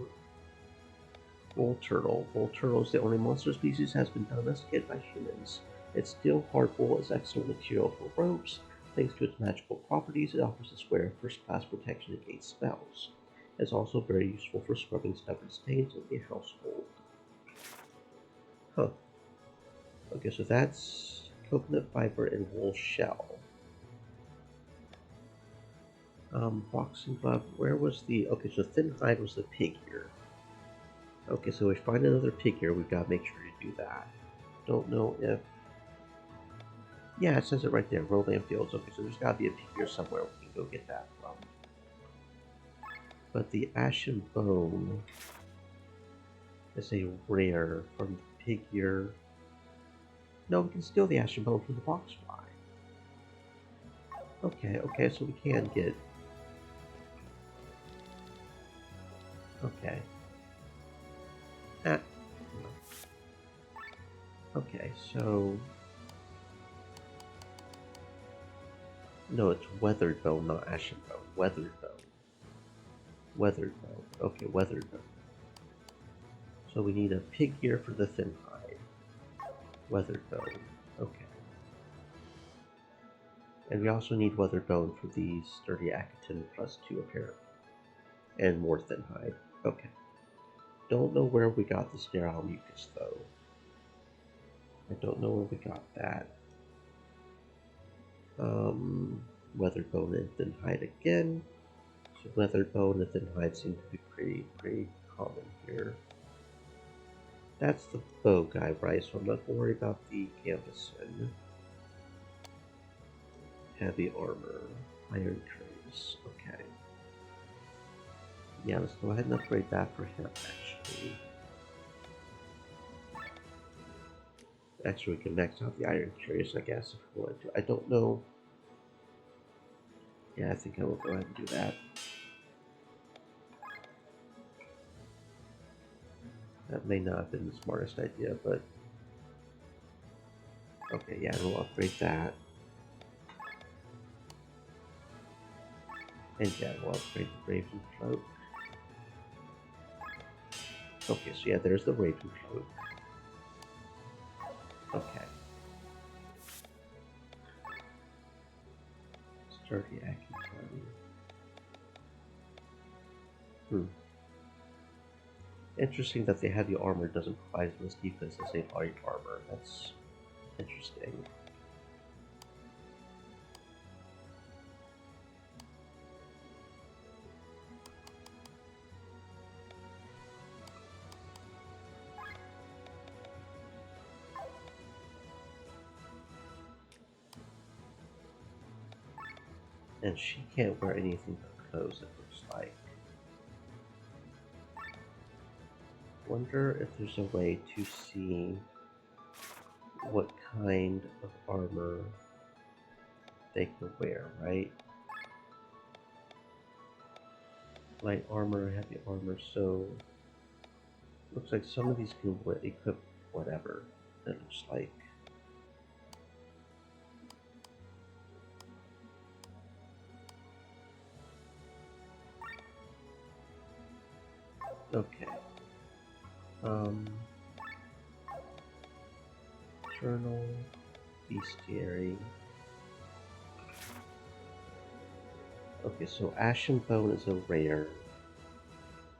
bull turtle? Bull turtle is the only monster species has been domesticated by humans. Its steel hard wool is excellent material for ropes. Thanks to its magical properties, it offers a square first-class protection against spells. It's also very useful for scrubbing stubborn stains in the household. Huh. Okay, so that's coconut fiber and wool shell. Boxing glove, where was the... Okay, so thin hide was the pig ear. Okay, so if we find another pig ear, we've got to make sure to do that. Don't know if... Yeah, it says it right there, Roland Fields. Okay, so there's got to be a pig ear somewhere we can go get that from. But the Ashen Bone is a rare from the pig ear. No, we can steal the Ashen Bone from the box fly. Okay, so we can get... Okay. Okay, so... No, it's Weathered Bone, not Ashen Bone. Weathered Bone. Weathered Bone. Okay, Weathered Bone. So we need a pig ear for the thin hide. Weathered Bone. Okay. And we also need Weathered Bone for the Sturdy Akaton +2 apparently. And more Thin Hide. Okay. Don't know where we got the Sterile Mucus though. I don't know where we got that. Weathered Bone and Thin Hide again. So Weathered Bone and Thin Hide seem to be pretty common here. That's the bow guy, right? So I'm not going to worry about the Gambeson. Heavy armor, iron trays. Okay. Yeah, let's go ahead and upgrade that for him, actually. Actually, we can max out the iron trays, I guess, if we want to. I don't know. Yeah, I think I will go ahead and do that. That may not have been the smartest idea, but... Okay, yeah, we'll upgrade that. And yeah, we'll upgrade the Raven Cloak. Okay, so yeah, there's the Raven Cloak. Okay. Sturdy Akaton. Interesting that the heavy armor doesn't provide as much defense as a light armor. That's interesting. And she can't wear anything but clothes, it looks like. Wonder if there's a way to see what kind of armor they can wear, right? Light armor, heavy armor, so looks like some of these can equip whatever, it looks like. Okay. Journal, Bestiary. Okay, so Ashen Bone is a rare.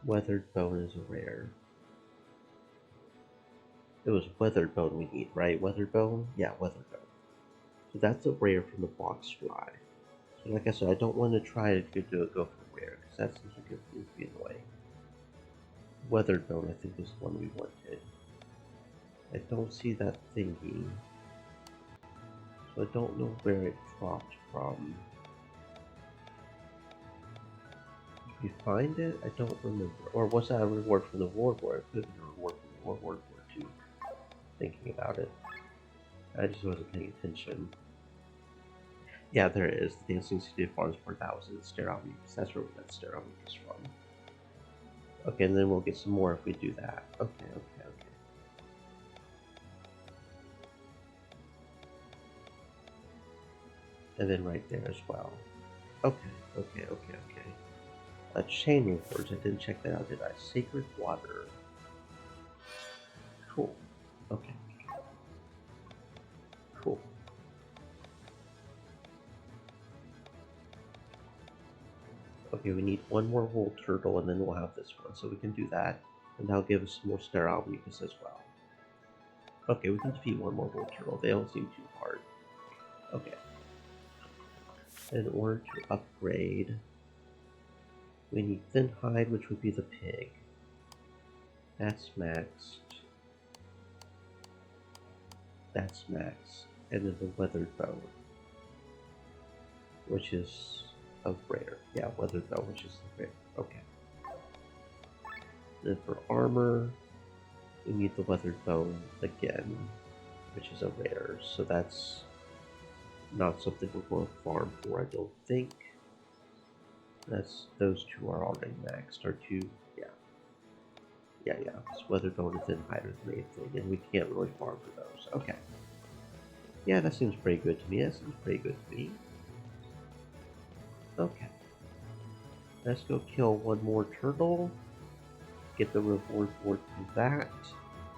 Weathered Bone is a rare. It was Weathered Bone we need, right? Weathered Bone? Yeah, Weathered Bone. So that's a rare from the box fly. So like I said, I don't want to try to go for rare, because that seems like it would be annoying. Weathered Bone, I think, was the one we wanted. I don't see that thingy. So I don't know where it dropped from. Did we find it? I don't remember. Or was that a reward from the World War? It could have been a reward from the World War II. Thinking about it. I just wasn't paying attention. Yeah, there it is. The Dancing City of Farms 4000 Sterile Mucus. That's where we got Sterile Mucus from. Okay, and then we'll get some more if we do that. Okay. And then right there as well. Okay. Chain Rewards, I didn't check that out, did I? Sacred Water. Cool. Okay. Cool. Okay, we need one more Wool Turtle and then we'll have this one, so we can do that. And that'll give us some more Sterile Mucus as well. Okay, we can defeat one more Wool Turtle, they don't seem too hard. Okay. In order to upgrade, we need Thin Hide, which would be the pig. That's maxed. That's maxed. And then the Weathered Bone, which is a rare. Yeah, Weathered Bone, which is the rare. Okay. Then for armor, we need the Weathered Bone again, which is a rare. So that's not something we're going to farm for, I don't think. Those two are already maxed. Our two, yeah. It's Weathered Bone and Thin Hide are the main thing, and we can't really farm for those. Okay. Yeah, that seems pretty good to me. Okay. Let's go kill one more turtle, get the reward for that,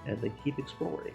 and then keep exploring.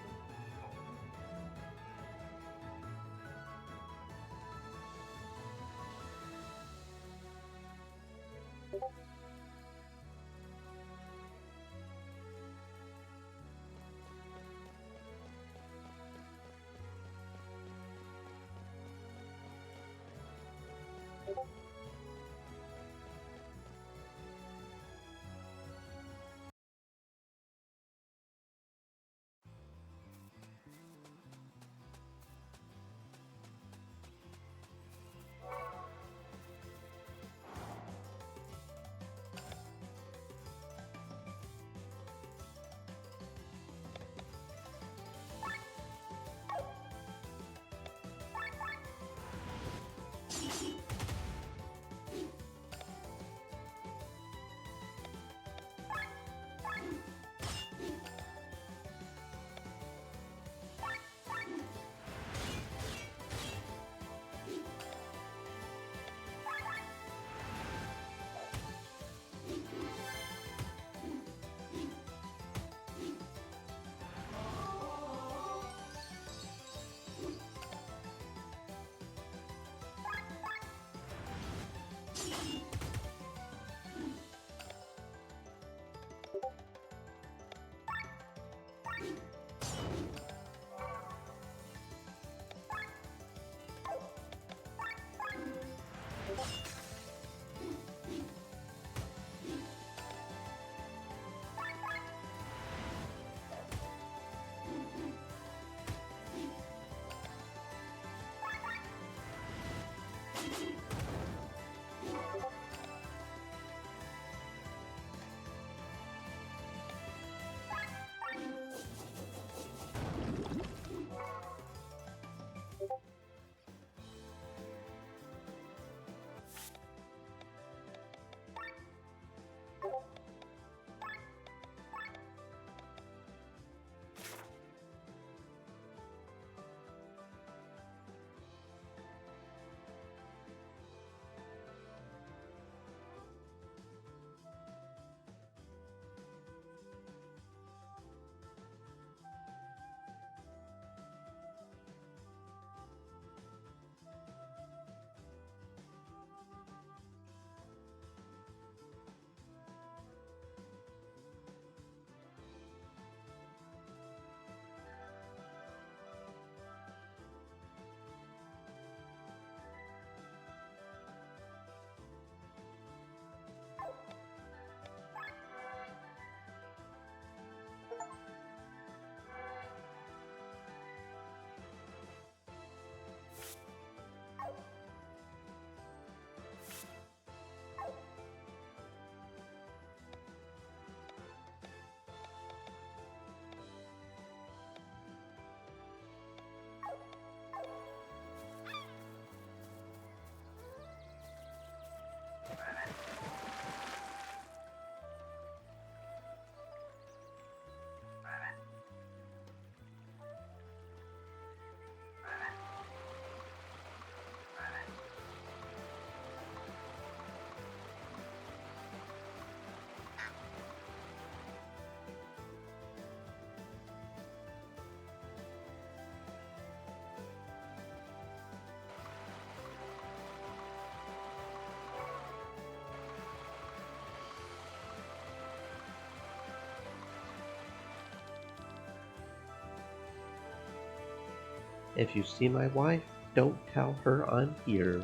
If you see my wife, don't tell her I'm here.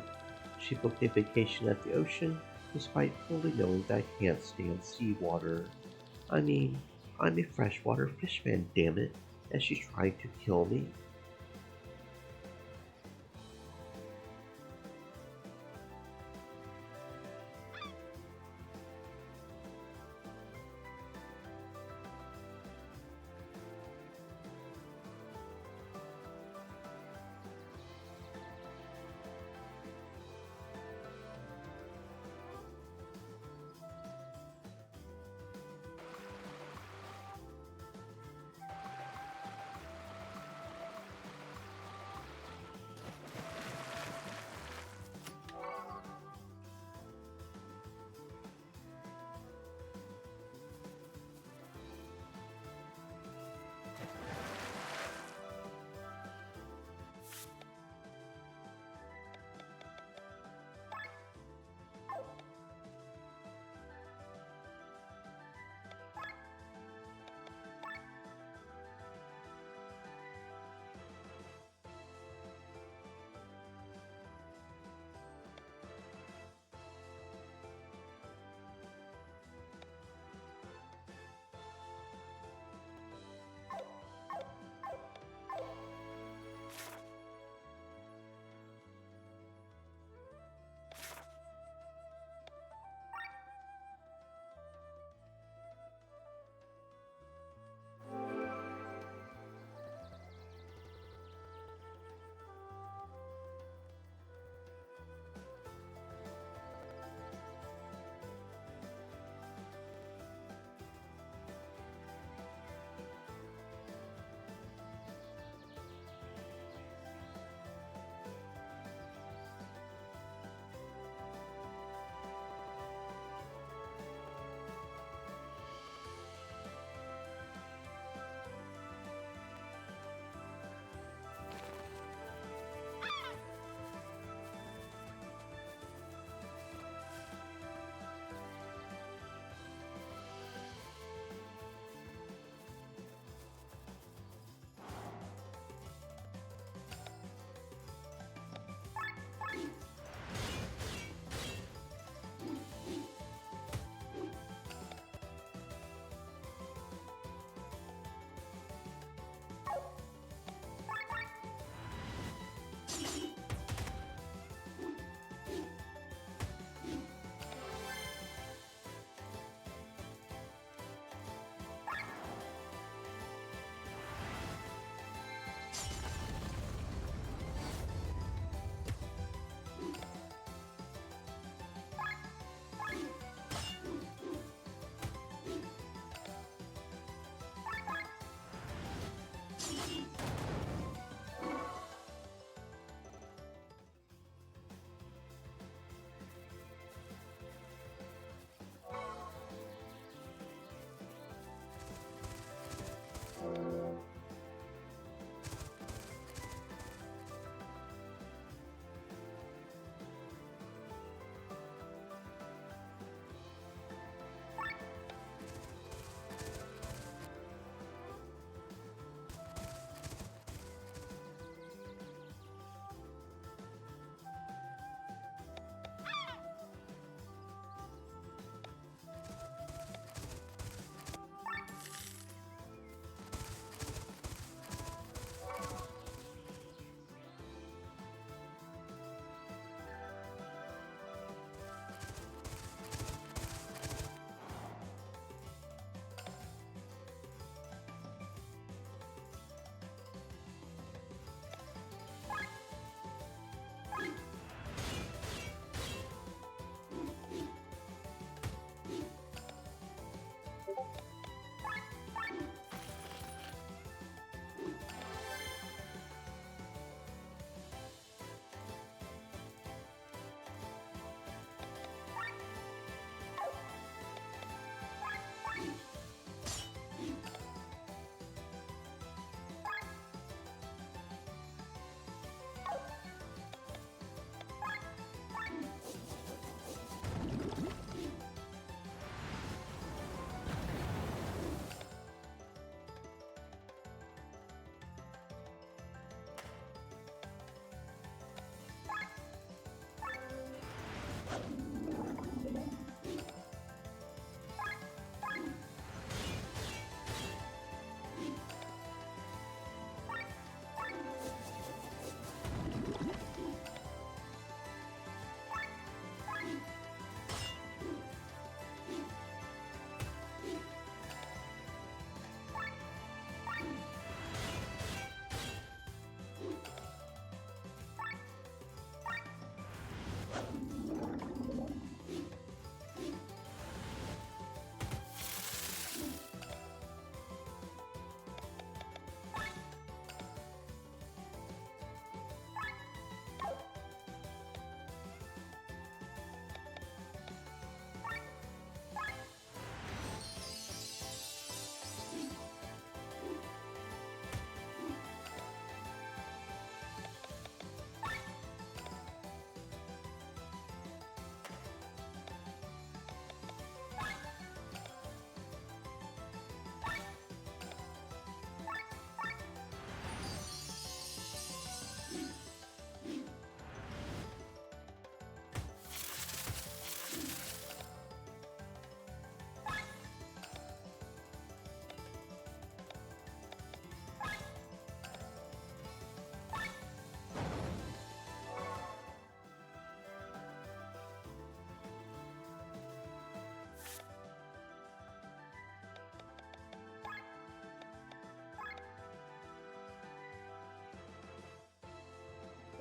She booked a vacation at the ocean despite fully knowing that I can't stand seawater. I mean, I'm a freshwater fishman, damn it, and she's trying to kill me.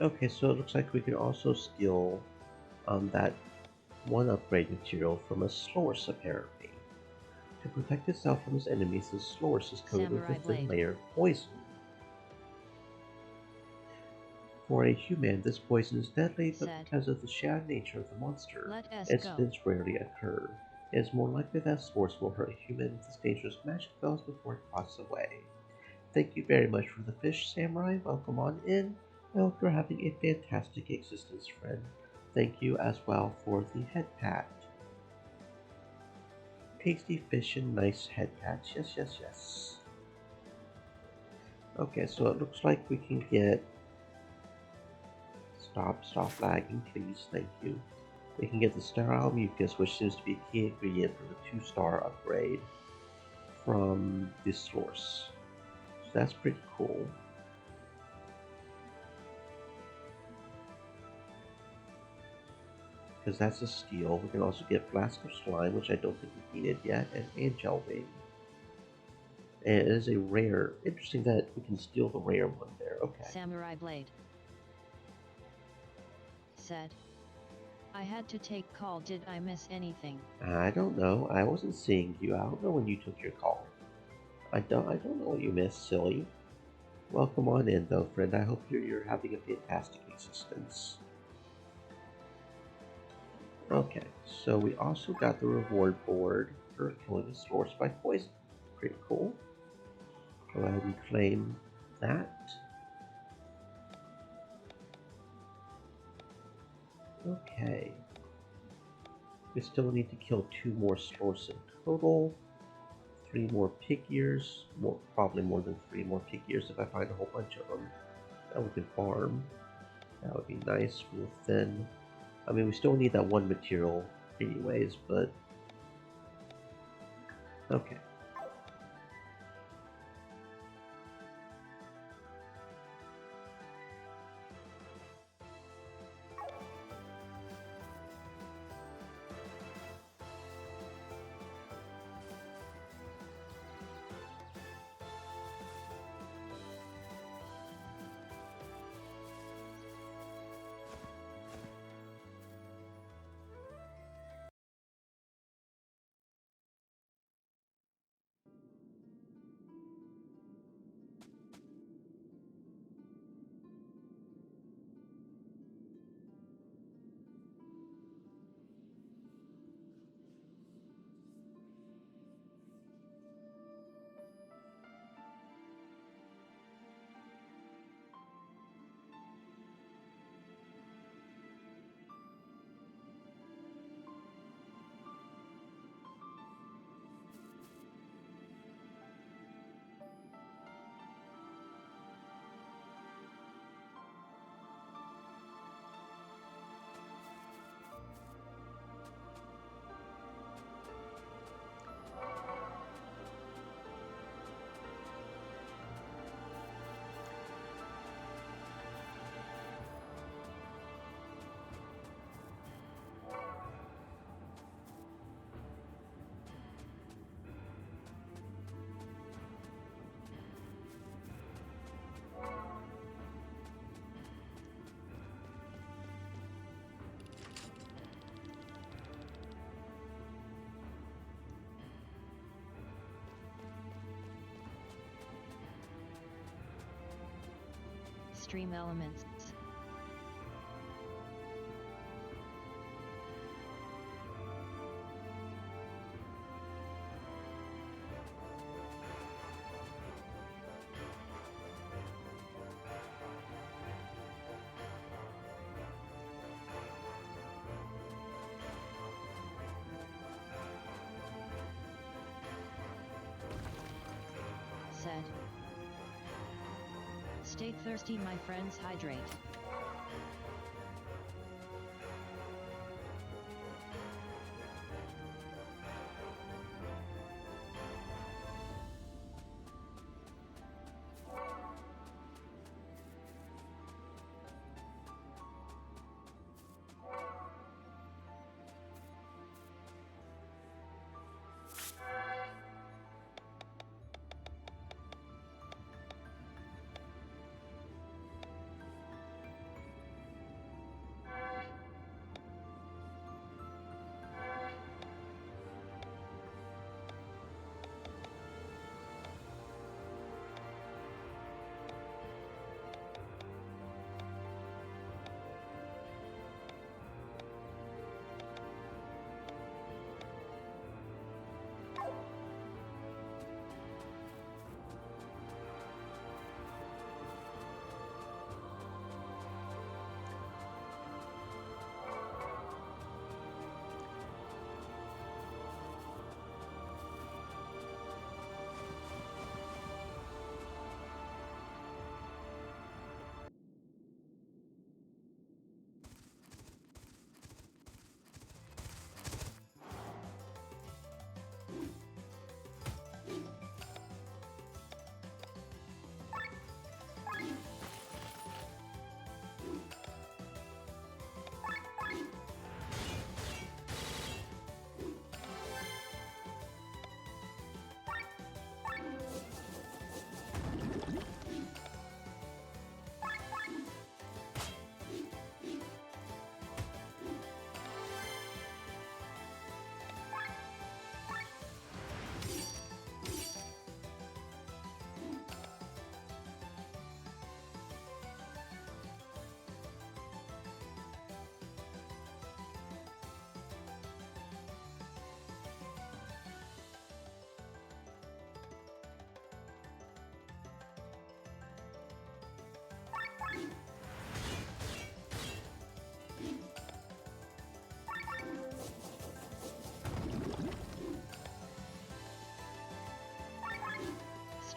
Okay, so it looks like we can also steal that one upgrade material from a Slorus apparently. To protect itself from its enemies, the Slorus is coated with a Samurai thin blade. layer of poison. For a human, this poison is deadly, but Said. because of the shadow nature of the monster, Let us go. incidents rarely occur. It is more likely that Slorus will hurt a human with its dangerous magic spells before it crosses away. Thank you very much for the fish, Samurai. Welcome on in. I hope you're having a fantastic existence, friend. Thank you as well for the head pat. Tasty fish and nice head patch. Yes, yes, yes. Okay, so it looks like we can get... Stop lagging, please. Thank you. We can get the sterile mucus, which seems to be a key ingredient for the 2-star upgrade from this source. So that's pretty cool. Because that's a steal. We can also get Flask of Slime, which I don't think we needed yet, and Angel Wing. And it is a rare. Interesting that we can steal the rare one there. Okay. Samurai blade. Said. I had to take call. Did I miss anything? I don't know. I wasn't seeing you. I don't know when you took your call. I don't know what you missed, silly. Welcome on in, though, friend. I hope you're having a fantastic existence. Okay, so we also got the reward board for killing a source by poison. Pretty cool. Go ahead and claim that. Okay. We still need to kill 2 more Slorus in total. 3 more pig ears. Probably more than 3 more pig ears if I find a whole bunch of them that we can farm. That would be nice, real thin. I mean, we still need that one material anyways, but... Okay. Stream elements. Said. Stay thirsty, my friends, hydrate.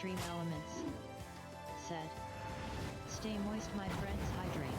extreme elements. Said. Stay moist, my friends, hydrate.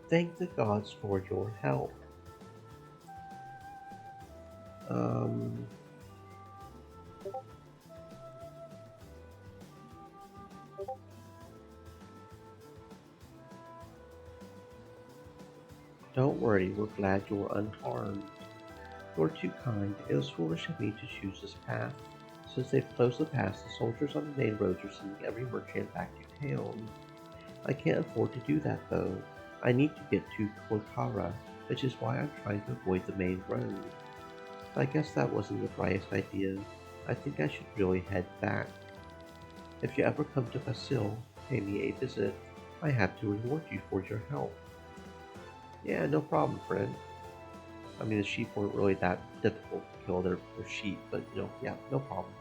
Thank the gods for your help. Um, don't worry, we're glad you're unharmed. You're too kind. It was foolish of me to choose this path. Since they've closed the pass, the soldiers on the main roads are sending every merchant back to town. I can't afford to do that though. I need to get to Kotara, which is why I'm trying to avoid the main road. I guess that wasn't the brightest idea. I think I should really head back. If you ever come to Basil, pay me a visit. I have to reward you for your help. Yeah, no problem, friend. I mean, the sheep weren't really that difficult to kill. They're sheep, but yeah, no problem.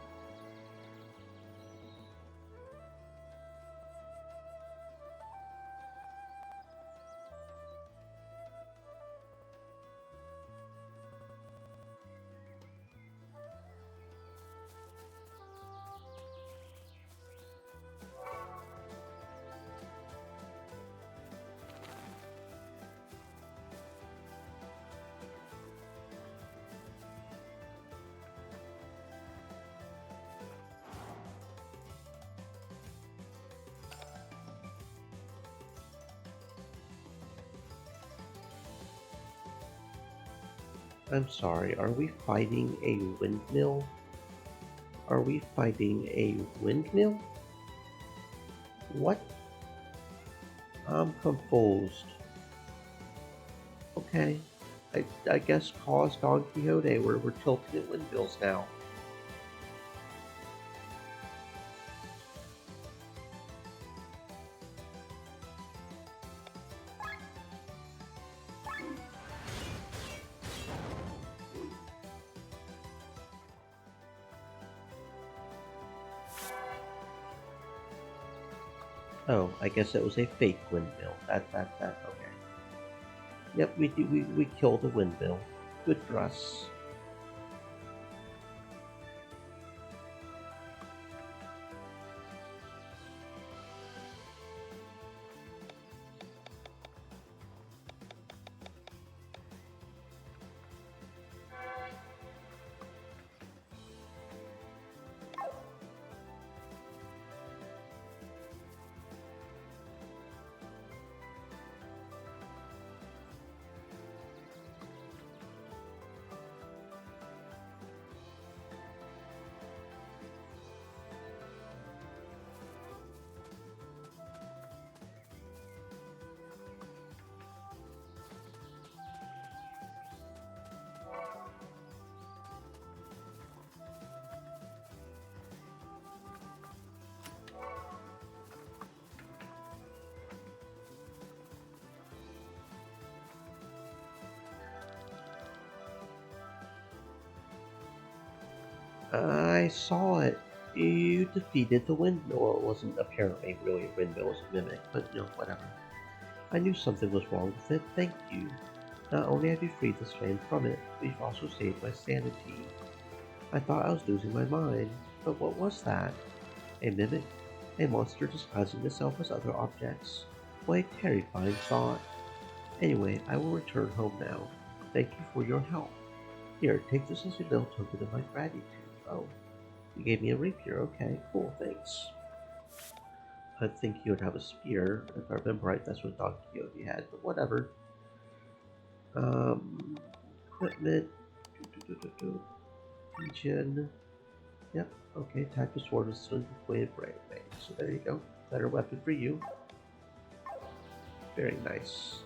I'm sorry, are we fighting a windmill? Are we fighting a windmill? What? I'm confused. Okay, I guess cause Don Quixote, we're tilting at windmills now. Oh, I guess it was a fake windmill. Okay. Yep, we killed the windmill. Good for us. I saw it. You defeated the windmill. Well, it wasn't apparently really a windmill, it was a mimic, but whatever. I knew something was wrong with it. Thank you. Not only have you freed this land from it, but you've also saved my sanity. I thought I was losing my mind, but what was that? A mimic? A monster disguising itself as other objects? What a terrifying thought. Anyway, I will return home now. Thank you for your help. Here, take this as a little token of my gratitude. Oh, you gave me a rapier. Okay, cool, thanks. I think he would have a spear. If I remember right, that's what Don Quixote had, but whatever. Equipment. Regen. Yep, okay, type of sword is swing with right. So there you go. Better weapon for you. Very nice.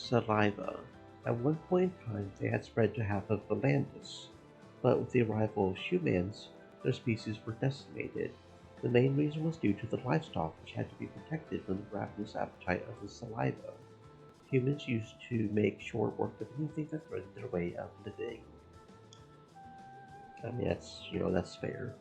Saliva. At one point in time, they had spread to half of Volandis, but with the arrival of humans, their species were decimated. The main reason was due to the livestock, which had to be protected from the ravenous appetite of the saliva. Humans used to make short work of anything that threatened their way of living. I mean, that's fair.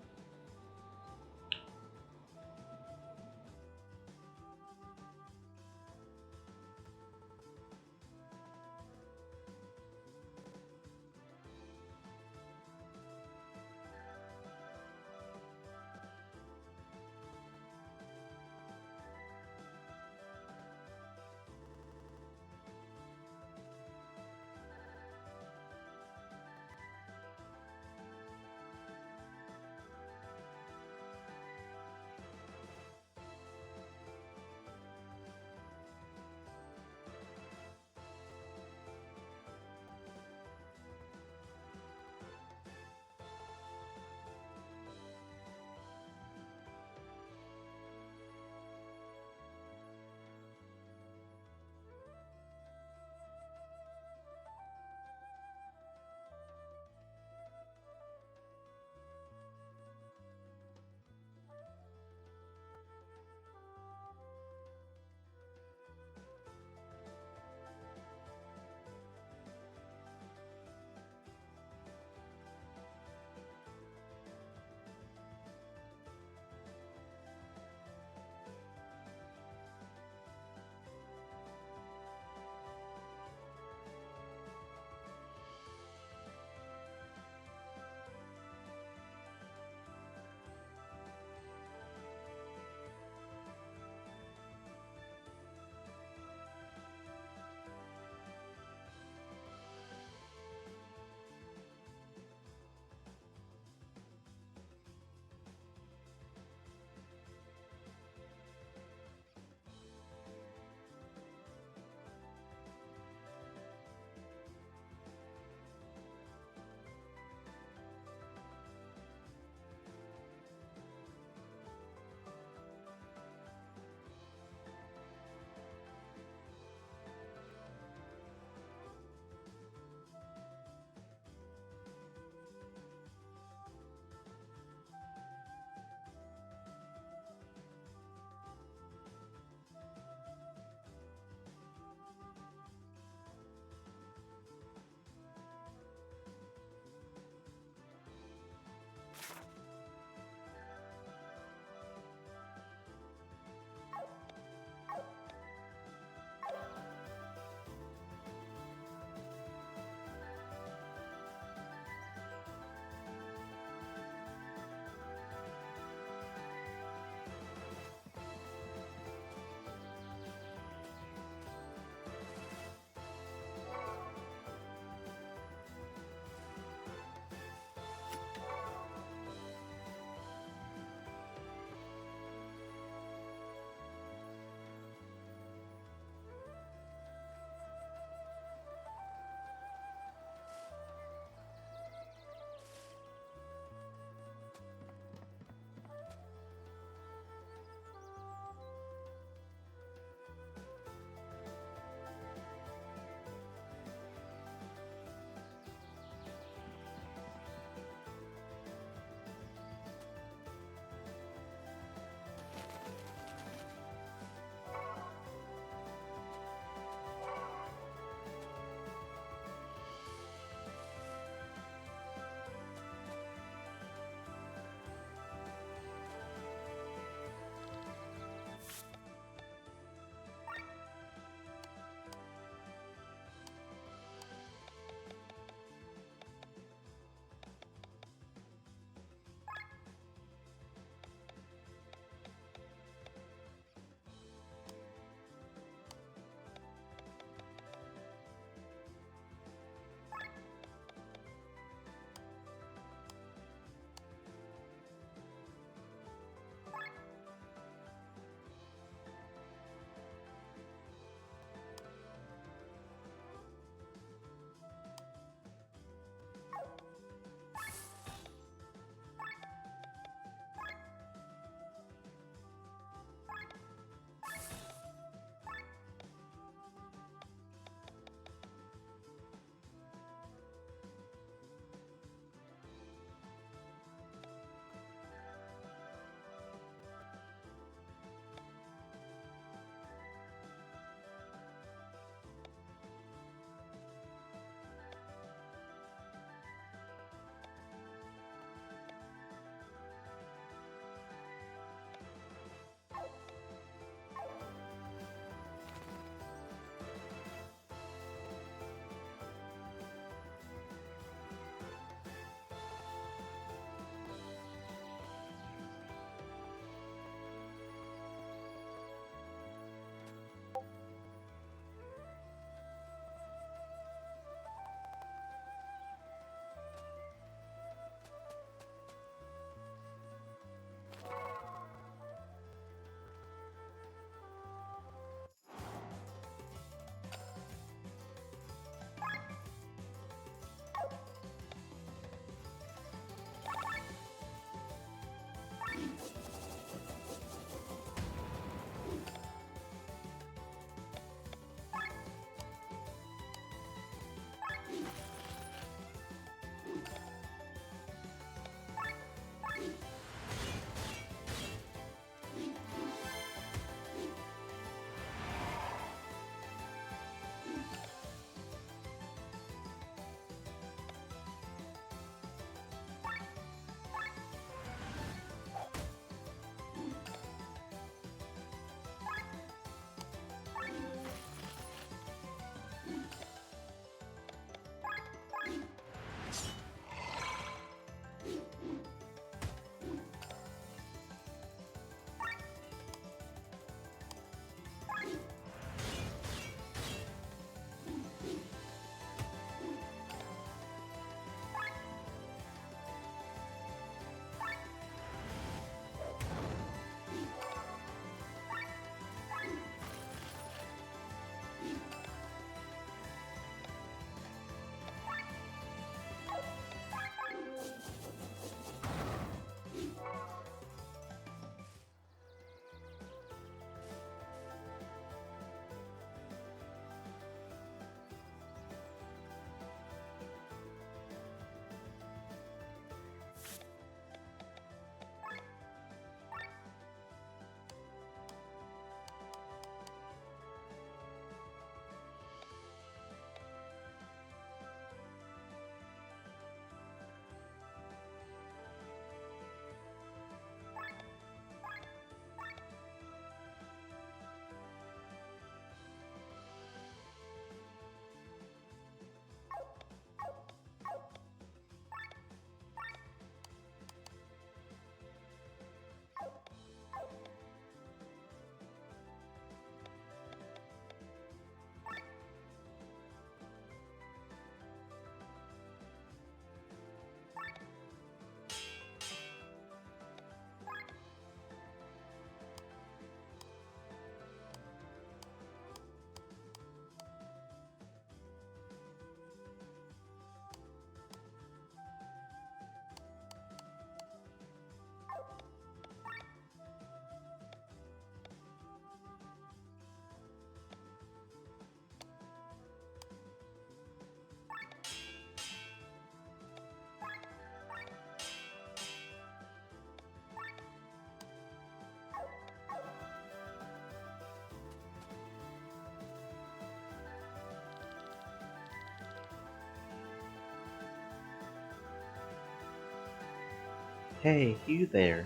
Hey, you there.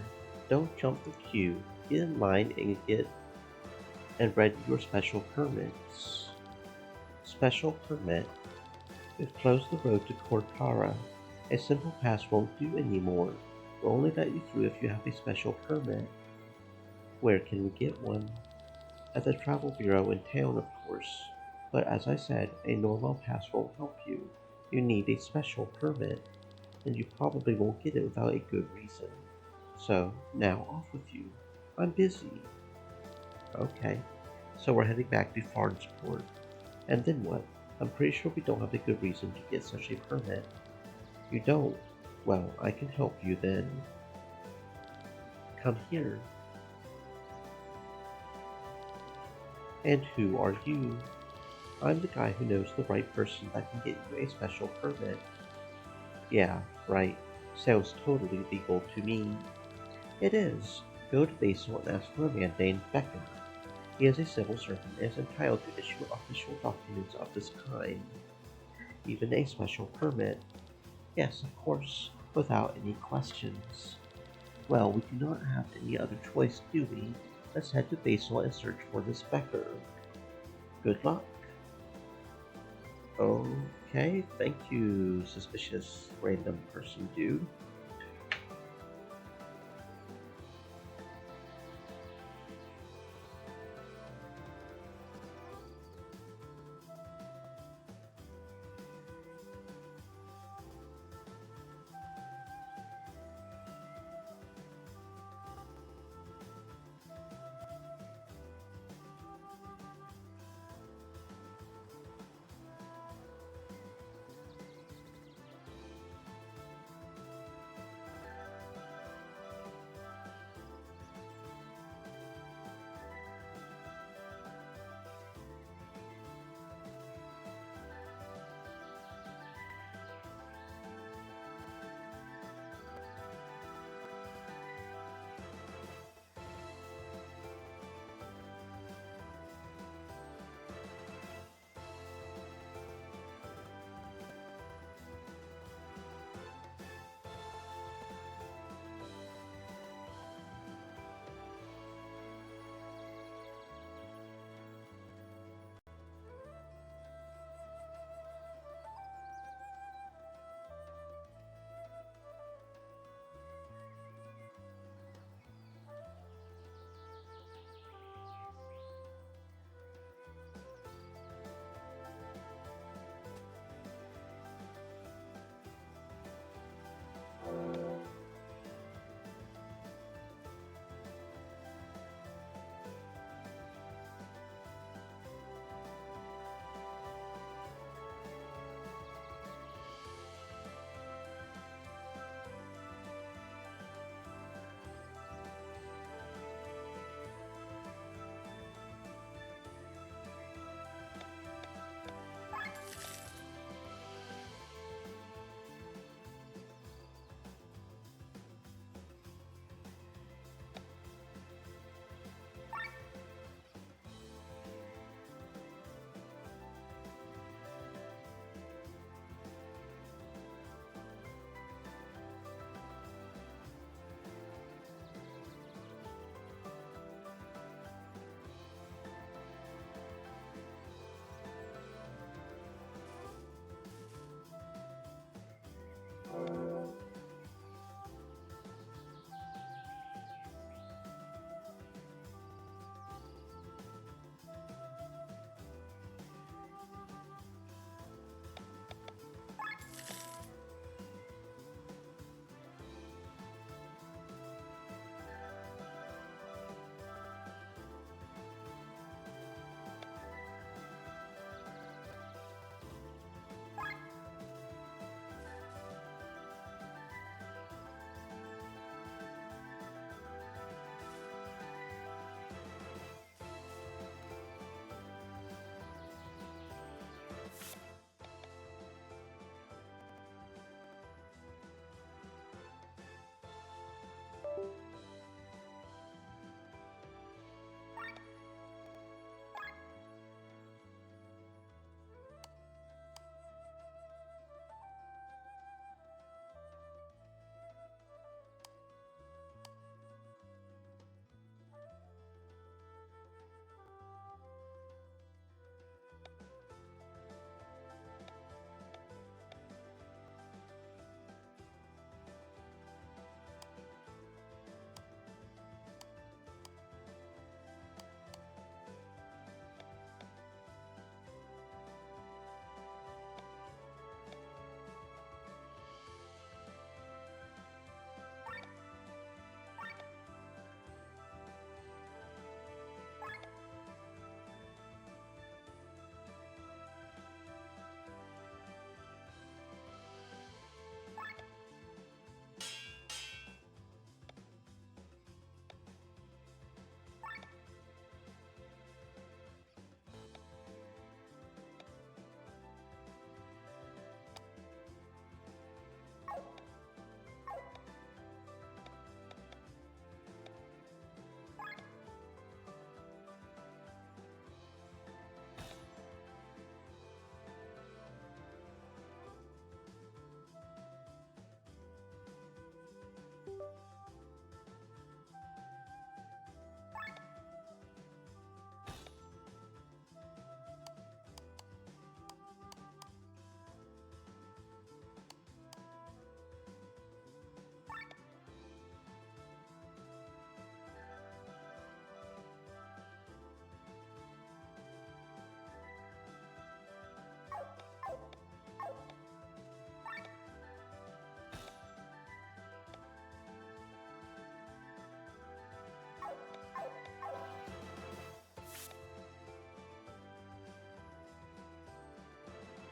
Don't jump the queue. Get in line and ready your special permits. Special permit. We've closed the road to Cortara. A simple pass won't do anymore. We'll only let you through if you have a special permit. Where can we get one? At the travel bureau in town, of course. But as I said, a normal pass won't help you. You need a special permit, and you probably won't get it without a good reason. So, now off with you. I'm busy. Okay, so we're heading back to Farnsport. And then what? I'm pretty sure we don't have a good reason to get such a permit. You don't? Well, I can help you then. Come here. And who are you? I'm the guy who knows the right person that can get you a special permit. Yeah, right. Sounds totally legal to me. It is. Go to Basil and ask for a man named Becker. He is a civil servant and is entitled to issue official documents of this kind, even a special permit. Yes, of course, without any questions. Well, we do not have any other choice, do we? Let's head to Basil and search for this Becker. Good luck. Okay, thank you, suspicious random person dude.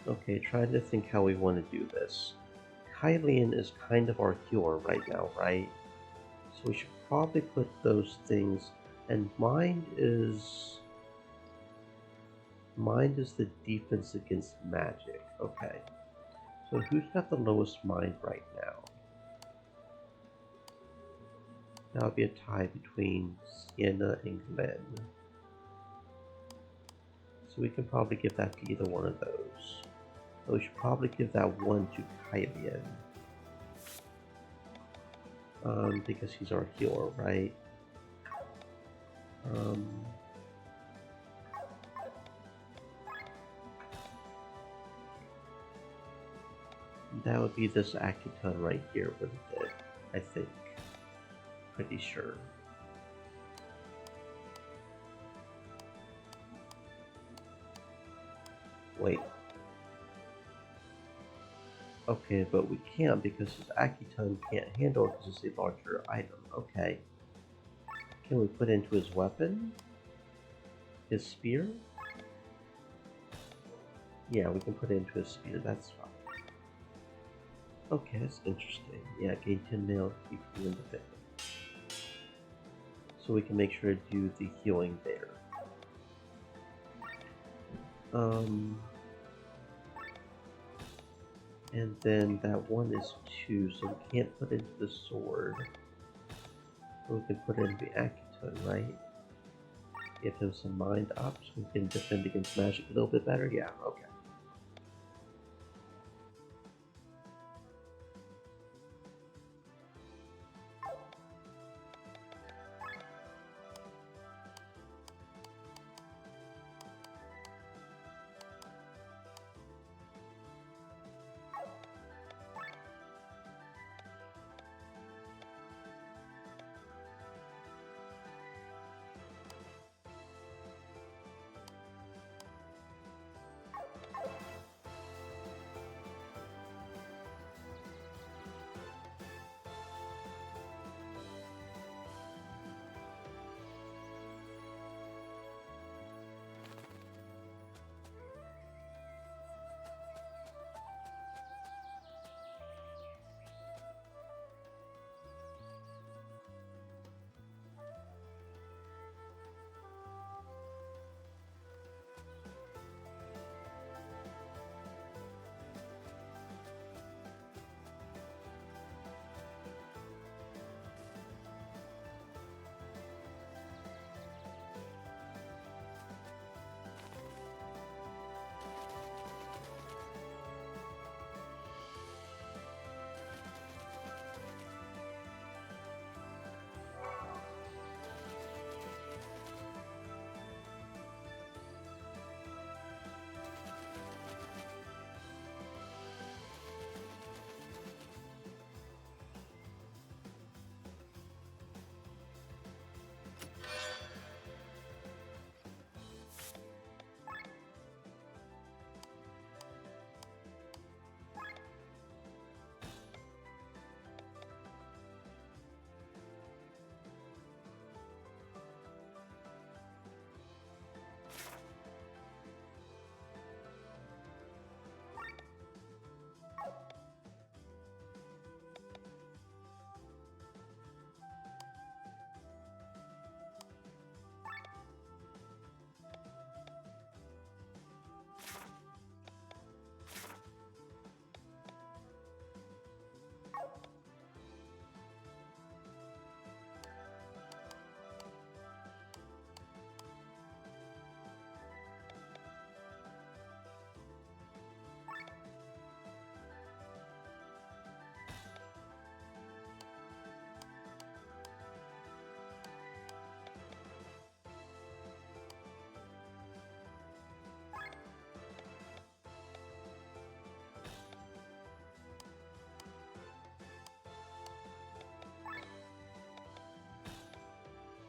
Okay, trying to think how we want to do this. Hylian is kind of our healer right now, right? So we should probably put those things. And mind is the defense against magic. Okay. So who's got the lowest mind right now? That would be a tie between Sienna and Glenn. So we can probably give that to either one of those. But we should probably give that one to Hylian. Because he's our healer, right? Um, that would be this Akiton right here, wouldn't it? I think. Pretty sure. Wait. Okay, but we can't because his Akiton can't handle it because it's a larger item. Okay. Can we put into his weapon? His spear? Yeah, we can put it into his spear, that's fine. Okay, that's interesting. Yeah, gain 10 mil, keep you independent. So we can make sure to do the healing there. And then that one is 2, so we can't put into the sword. We can put it into the Akiton, right? Give him some mind up so we can defend against magic a little bit better? Yeah, okay.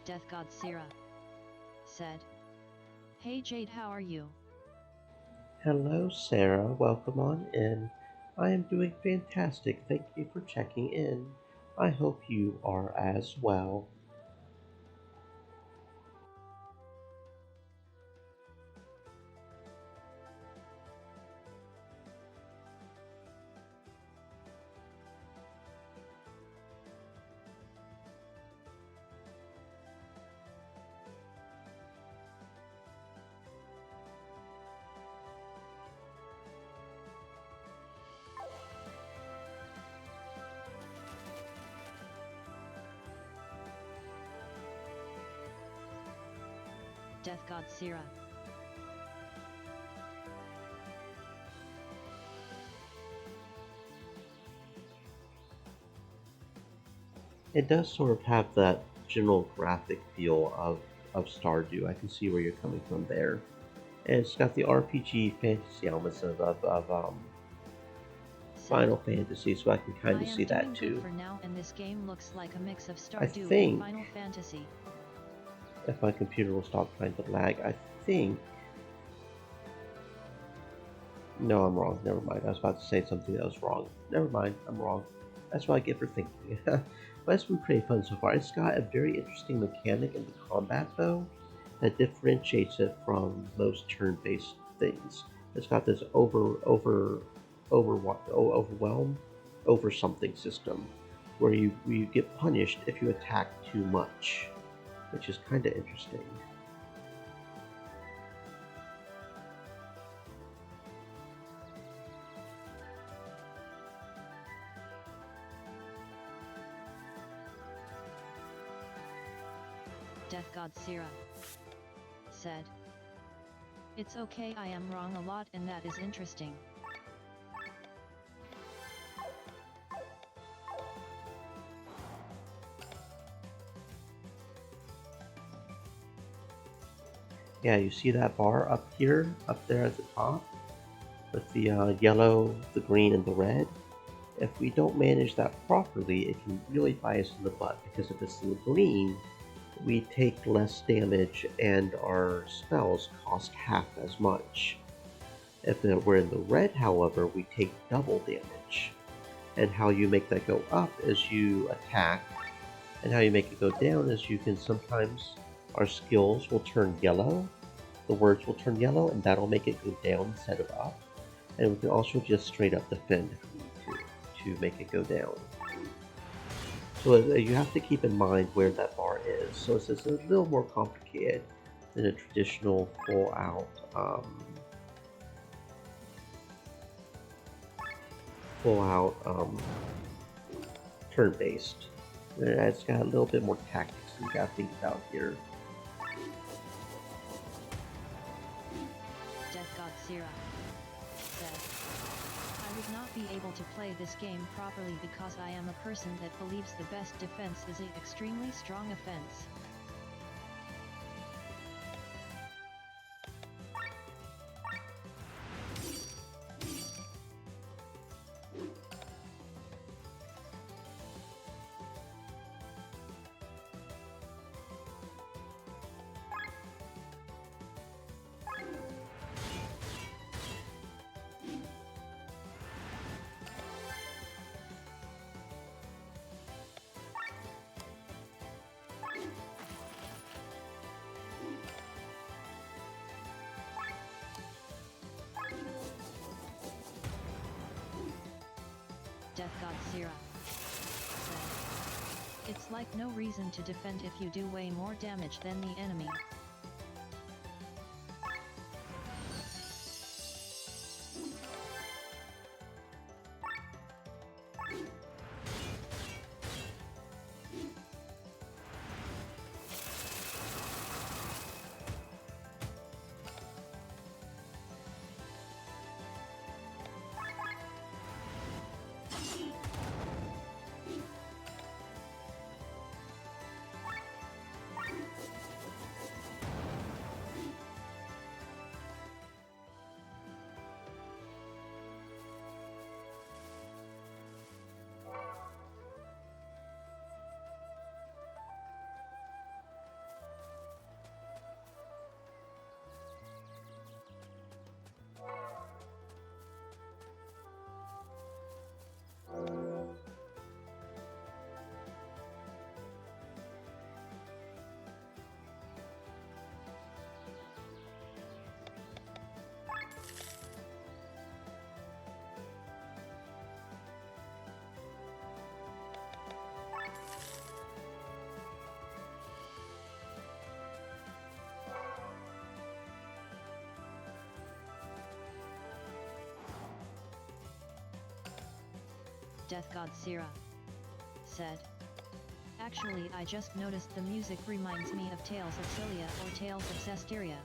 Death God Sira said, "Hey Jade, how are you?" Hello, Sarah. Welcome on in. I am doing fantastic. Thank you for checking in. I hope you are as well. Death God Sira. It does sort of have that general graphic feel of Stardew. I can see where you're coming from there. And it's got the RPG fantasy elements of Sad. Final Fantasy, so I can kind I of am see that doing too. good for now, and this game looks like a mix of I Stardew and think Final Fantasy. if my computer will stop trying to lag, I think. No, I'm wrong. Never mind. I was about to say something that was wrong. Never mind. I'm wrong. That's what I get for thinking. But it's been pretty fun so far. It's got a very interesting mechanic in the combat, though, that differentiates it from most turn-based things. It's got this overwhelm, over something system, where you get punished if you attack too much, which is kind of interesting. Death God Sira said. It's okay, I am wrong a lot, and that is interesting. Yeah, you see that bar up here, up there at the top, with the yellow, the green, and the red? If we don't manage that properly, it can really bite us in the butt, because if it's in the green, we take less damage and our spells cost half as much. If we're in the red, however, we take double damage. And how you make that go up is you attack, and how you make it go down is you can sometimes, our skills will turn yellow, the words will turn yellow, and that'll make it go down instead of up. And we can also just straight up defend if we need to make it go down. So you have to keep in mind where that bar is. So it's a little more complicated than a traditional full out turn-based. It's got a little bit more tactics you got to think about here. Death God Sira said. I would not be able to play this game properly because I am a person that believes the best defense is an extremely strong offense. Death God Sira said. It's like no reason to defend if you do way more damage than the enemy. Death God Sira said. Actually, I just noticed the music reminds me of Tales of Cilia or Tales of Cesteria.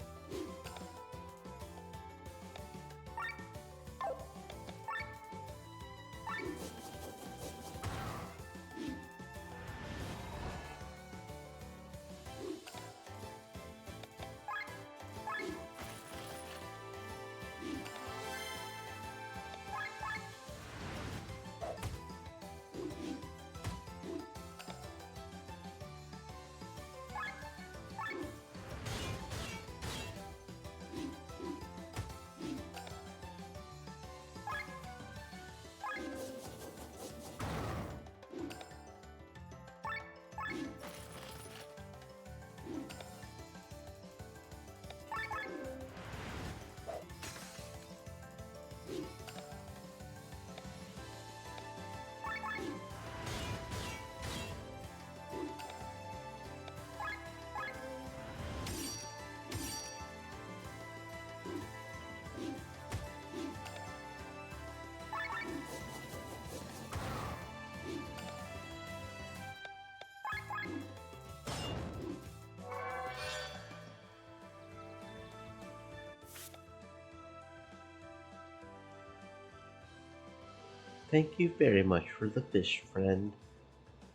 Thank you very much for the fish, friend.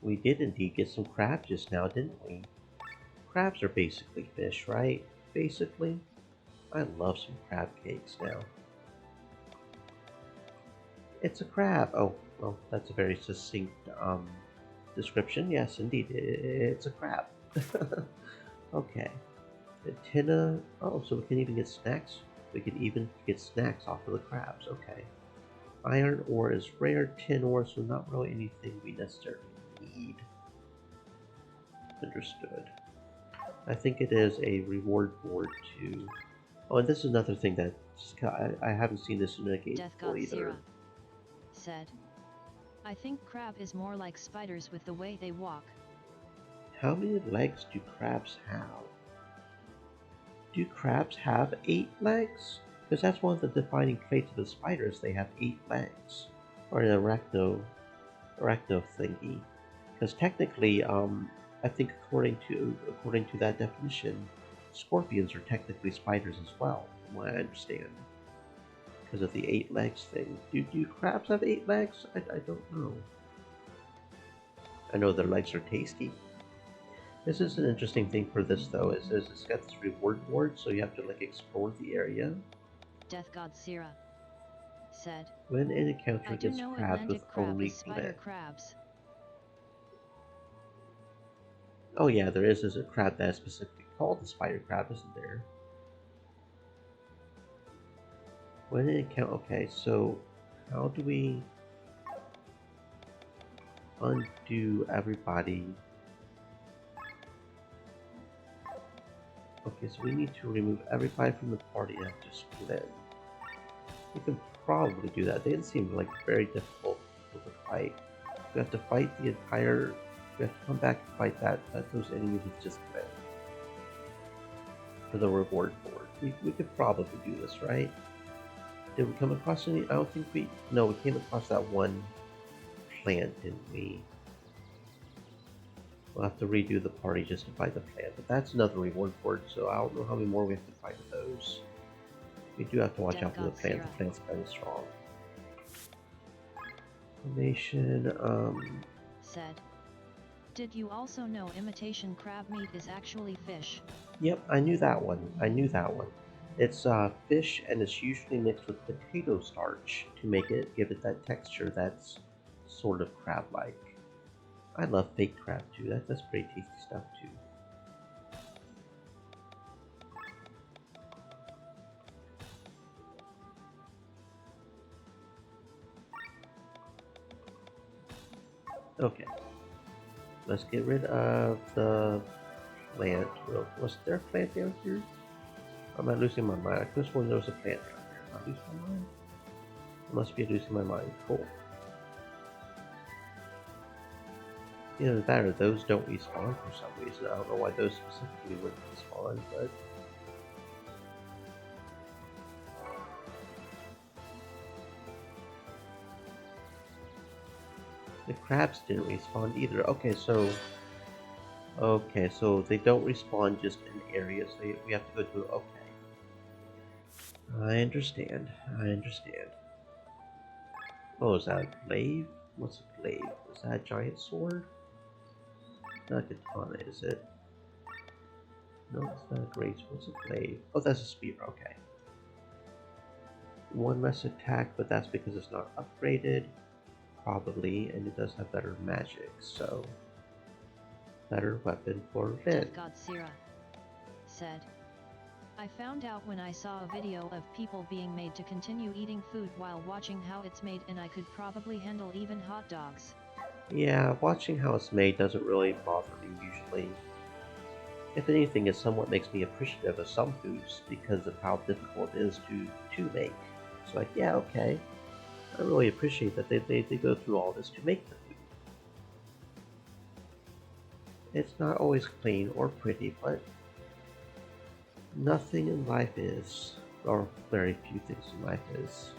We did indeed get some crab just now, didn't we? Crabs are basically fish, right? Basically. I love some crab cakes now. It's a crab. Oh, well, that's a very succinct description. Yes, indeed, it's a crab. Okay. Antenna. Oh, so we can even get snacks. We can even get snacks off of the crabs. Okay. Iron ore is rare. Tin ore, so not really anything we necessarily need. Understood. I think it is a reward board too. Oh, and this is another thing that just I haven't seen this in a game Death before God either. Sira said, I think crab is more like spiders with the way they walk. How many legs do crabs have? Do crabs have 8 legs? Because that's one of the defining traits of the spiders. They have 8 legs, or an arachno thingy. Because technically, I think according to that definition, scorpions are technically spiders as well, from what I understand. Because of the 8 legs thing. Do crabs have 8 legs? I don't know. I know their legs are tasty. This is an interesting thing for this though, is it's got this reward board, so you have to like explore the area. Death God Sira said, When an encounter I do gets know crabs with Atlantic crab only is spider gland. crabs. Oh yeah, there is a crab that is specifically called the spider crab, isn't there? When an encounter, okay, so how do we undo everybody? Okay, so we need to remove everybody from the party after split. We can probably do that. They didn't seem like very difficult to fight. We have to fight the entire. We have to come back and fight those enemies with just men for the reward board. We could probably do this, right? Did we come across any? I don't think we. No, we came across that one plant, didn't we? We'll have to redo the party just to fight the plant, but that's another reward board, so I don't know how many more we have to fight of those. We do have to watch out for the plant. The plant's kind of strong. Formation, said, did you also know imitation crab meat is actually fish? Yep, I knew that one. I knew that one. It's fish, and it's usually mixed with potato starch to give it that texture that's sort of crab-like. I love fake crab too. That's pretty tasty stuff too. Okay, let's get rid of the plant. Was there a plant down here? Or am I losing my mind? I could have sworn there was a plant down here. Am I losing my mind? I must be losing my mind. Cool. Either that or those don't respawn for some reason. I don't know why those specifically wouldn't respawn, but... the crabs didn't respawn either. Okay, so Okay, so they don't respawn just in areas. We have to go to. Okay, I understand. I understand. Oh, is that a glaive? What's a glaive? Is that a giant sword? Not a katana, is it? No, it's not a great sword. What's a glaive? Oh, that's a spear. Okay. One less attack, but that's because it's not upgraded, probably, and it does have better magic, so better weapon for Vin. Death God Sira said. I found out when I saw a video of people being made to continue eating food while watching how it's made, and I could probably handle even hot dogs. Yeah, watching how it's made doesn't really bother me usually. If anything, it somewhat makes me appreciative of some foods because of how difficult it is to make. It's like, yeah, okay, I really appreciate that they go through all this to make the food. It's not always clean or pretty, but nothing in life is, or very few things in life is.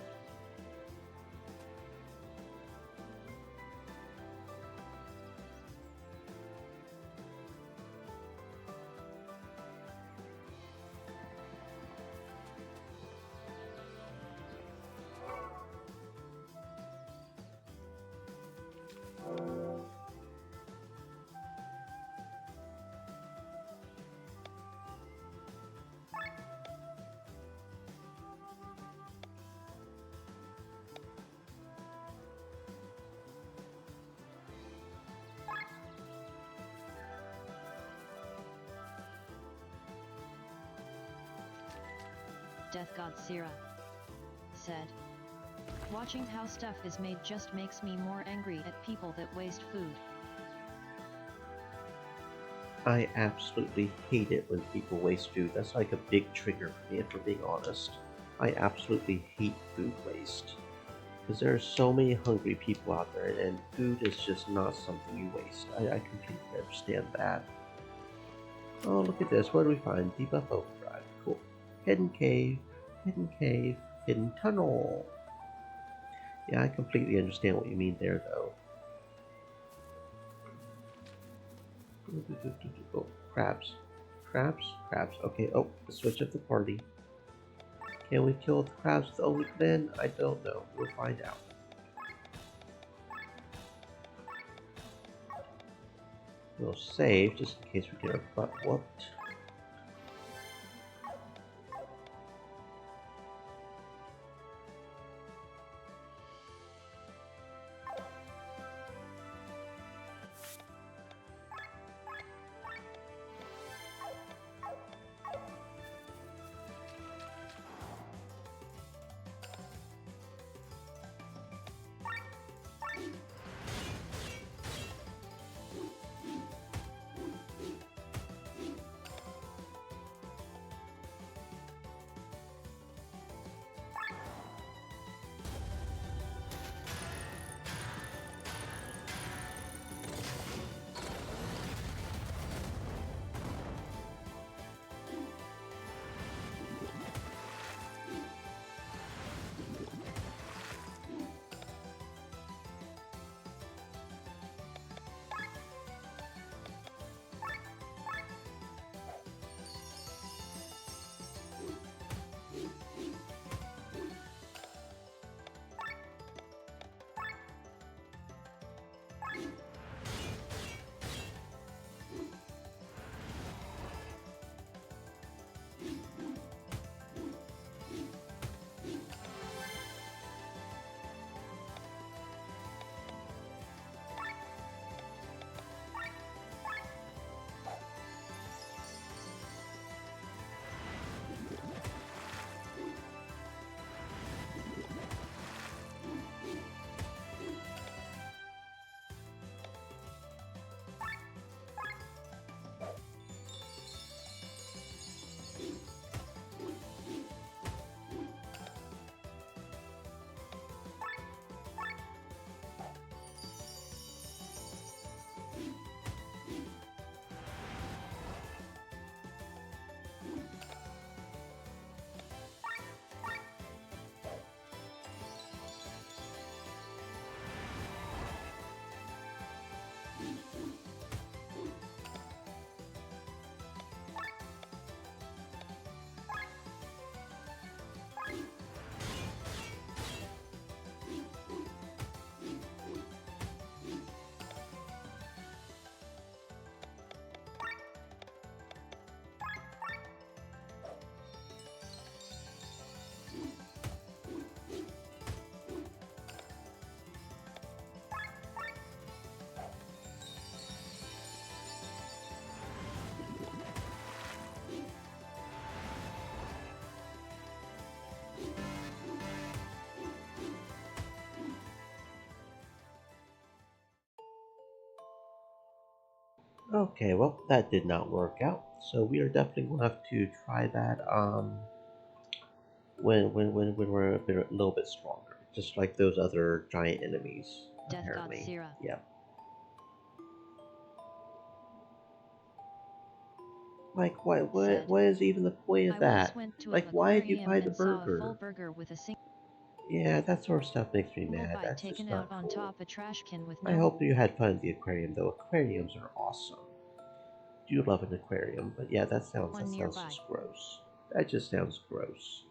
Death God Sira said. Watching how stuff is made just makes me more angry at people that waste food. I absolutely hate it when people waste food. That's like a big trigger for me, if we're being honest. I absolutely hate food waste. Because there are so many hungry people out there, and food is just not something you waste. I completely understand that. Oh, look at this. What do we find? Debuff Overdrive. Cool. Hidden cave, hidden cave, hidden tunnel. Yeah, I completely understand what you mean there, though. Oh, crabs. Crabs? Crabs. Okay, oh, the switch of the party. Can we kill the crabs with only Glen? I don't know. We'll find out. We'll save just in case we get our butt whooped. Okay, well, that did not work out. So we are definitely going to have to try that when we're a little bit stronger, just like those other giant enemies, Death God apparently. Sira. Yeah. Like, Said, what is even the point of I once that? went to an Like, why do you aquarium buy the and saw a full burger? burger with a Yeah, that sort of stuff makes me single mad. bite That's taken just out not on cool. top a trash can with I no. hope you had fun at the aquarium, though. Aquariums are awesome. Do love an aquarium, but yeah, that One sounds nearby. just gross. That just sounds gross.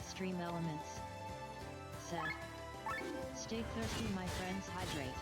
Stream elements. Said. Stay thirsty, my friends, hydrate.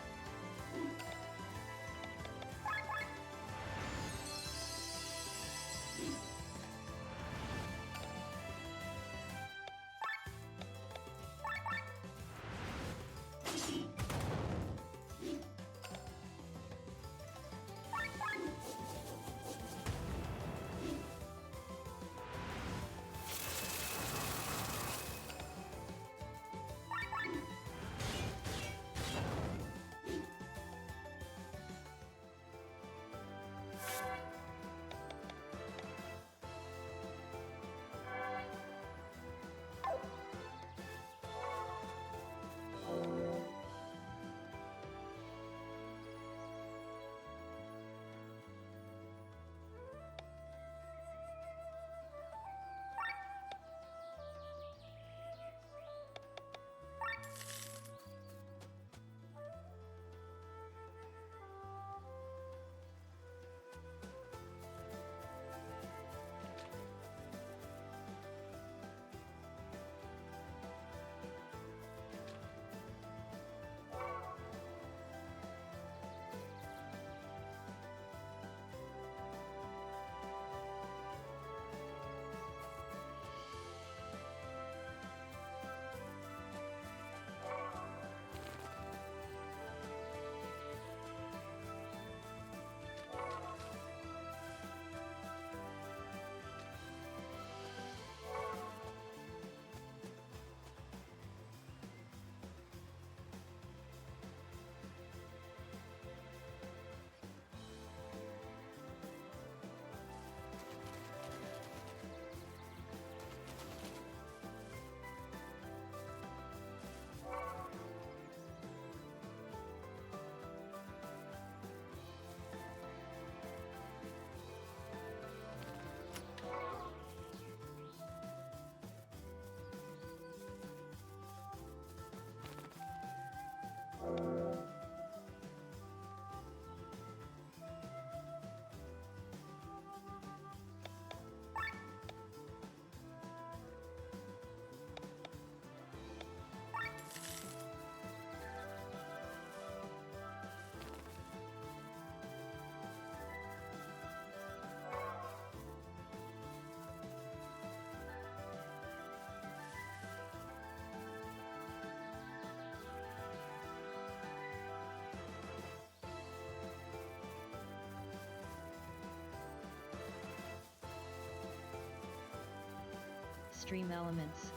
extreme elements.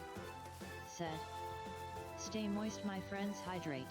Said. Stay moist, my friends, hydrate.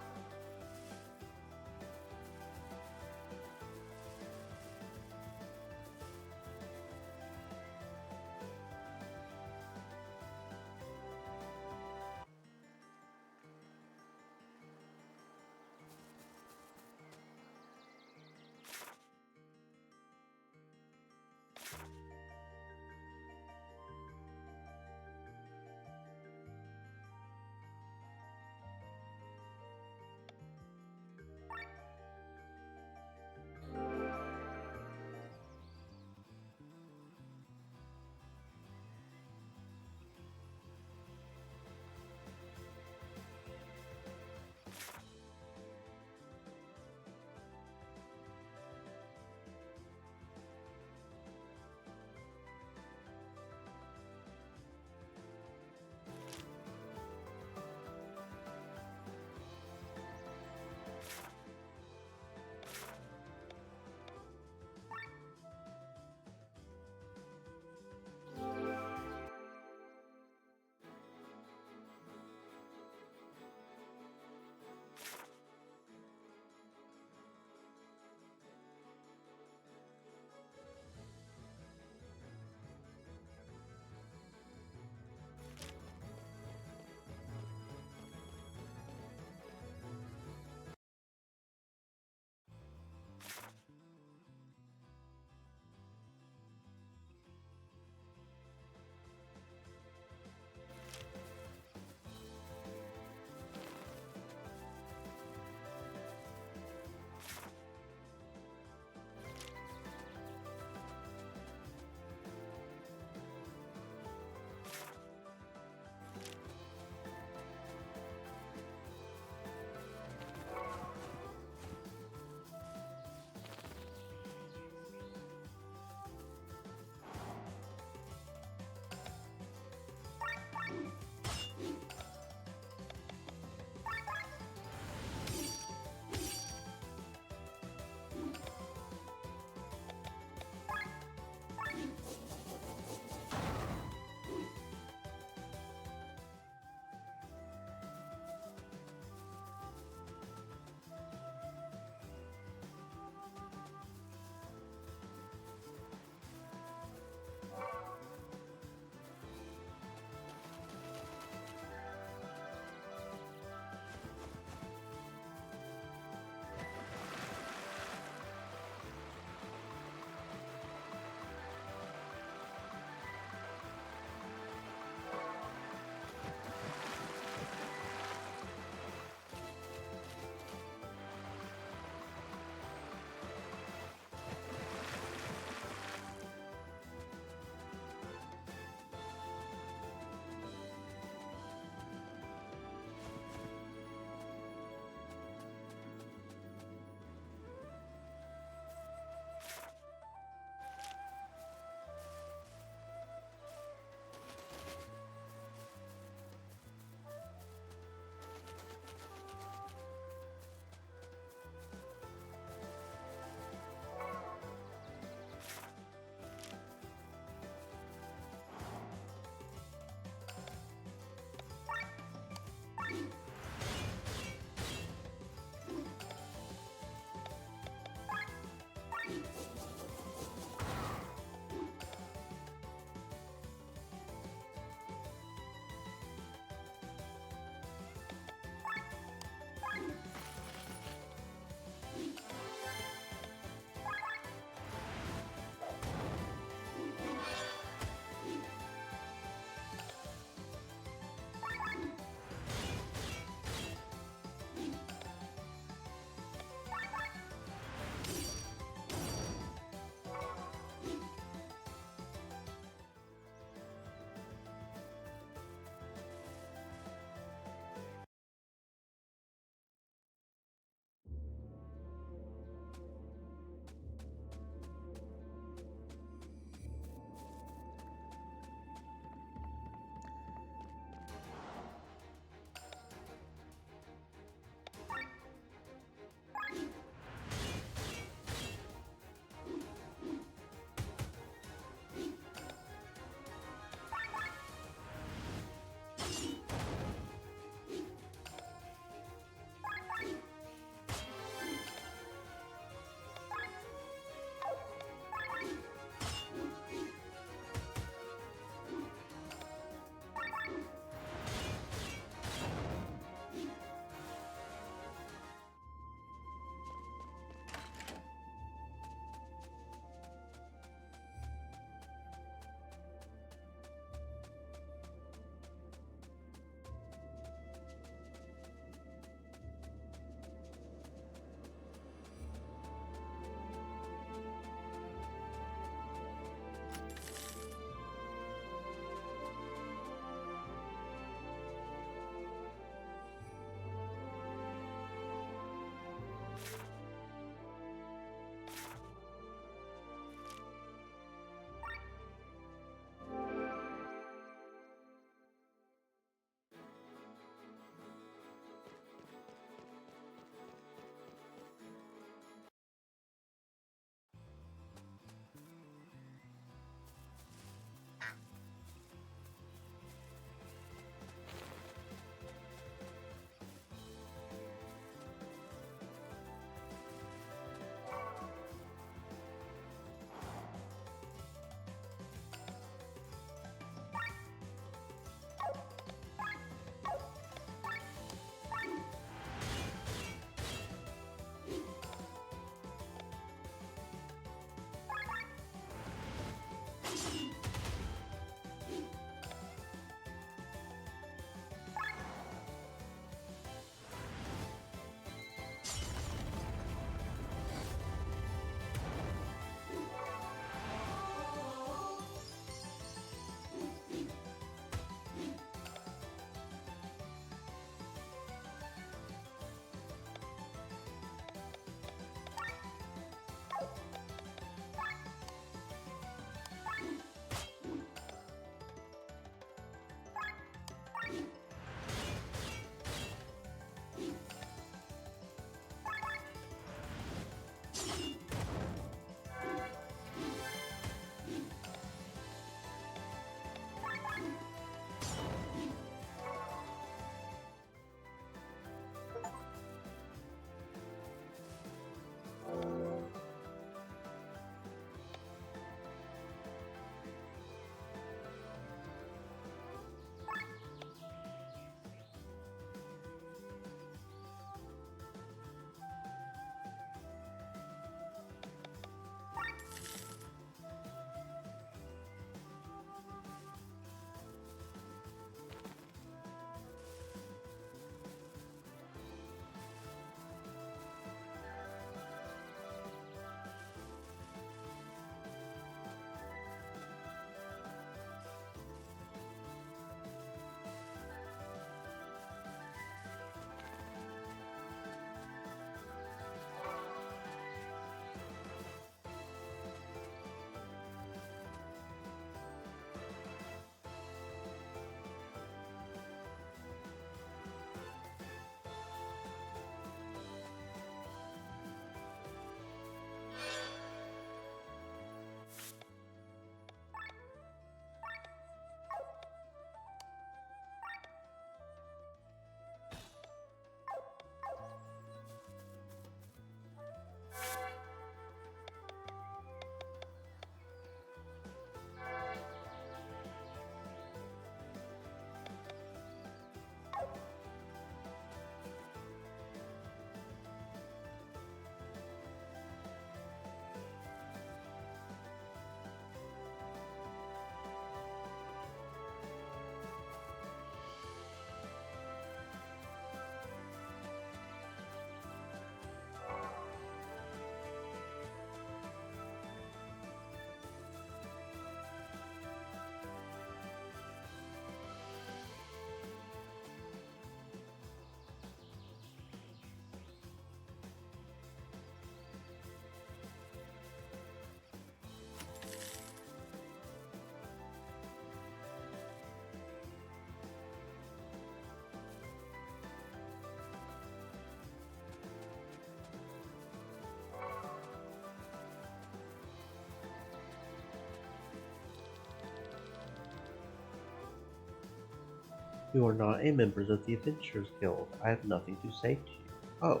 You are not a member of the Adventurers Guild. I have nothing to say to you. Oh,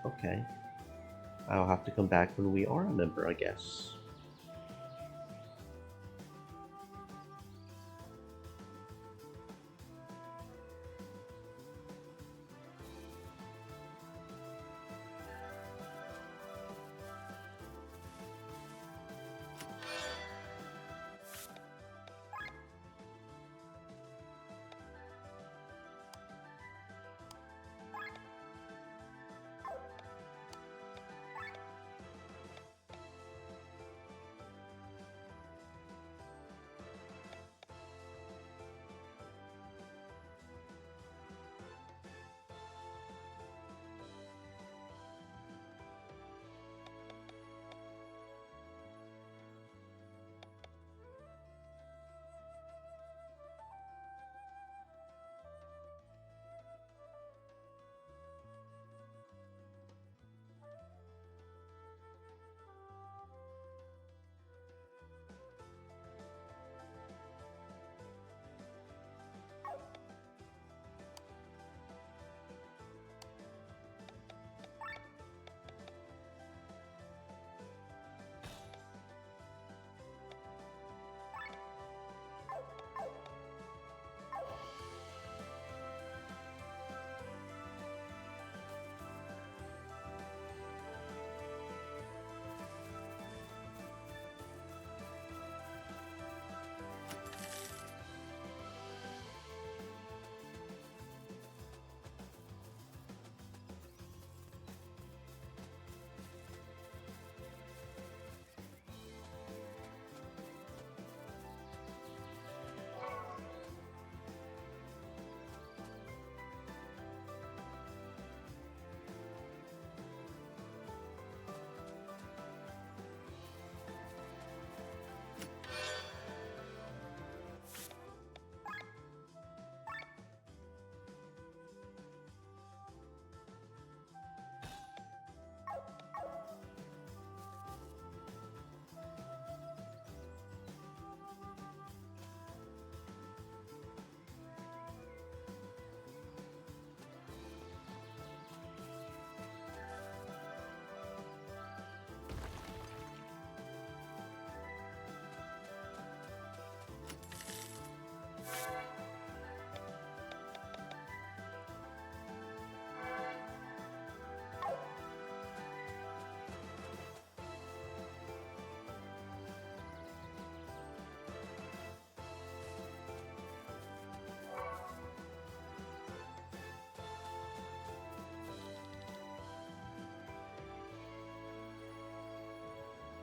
okay. I'll have to come back when we are a member, I guess.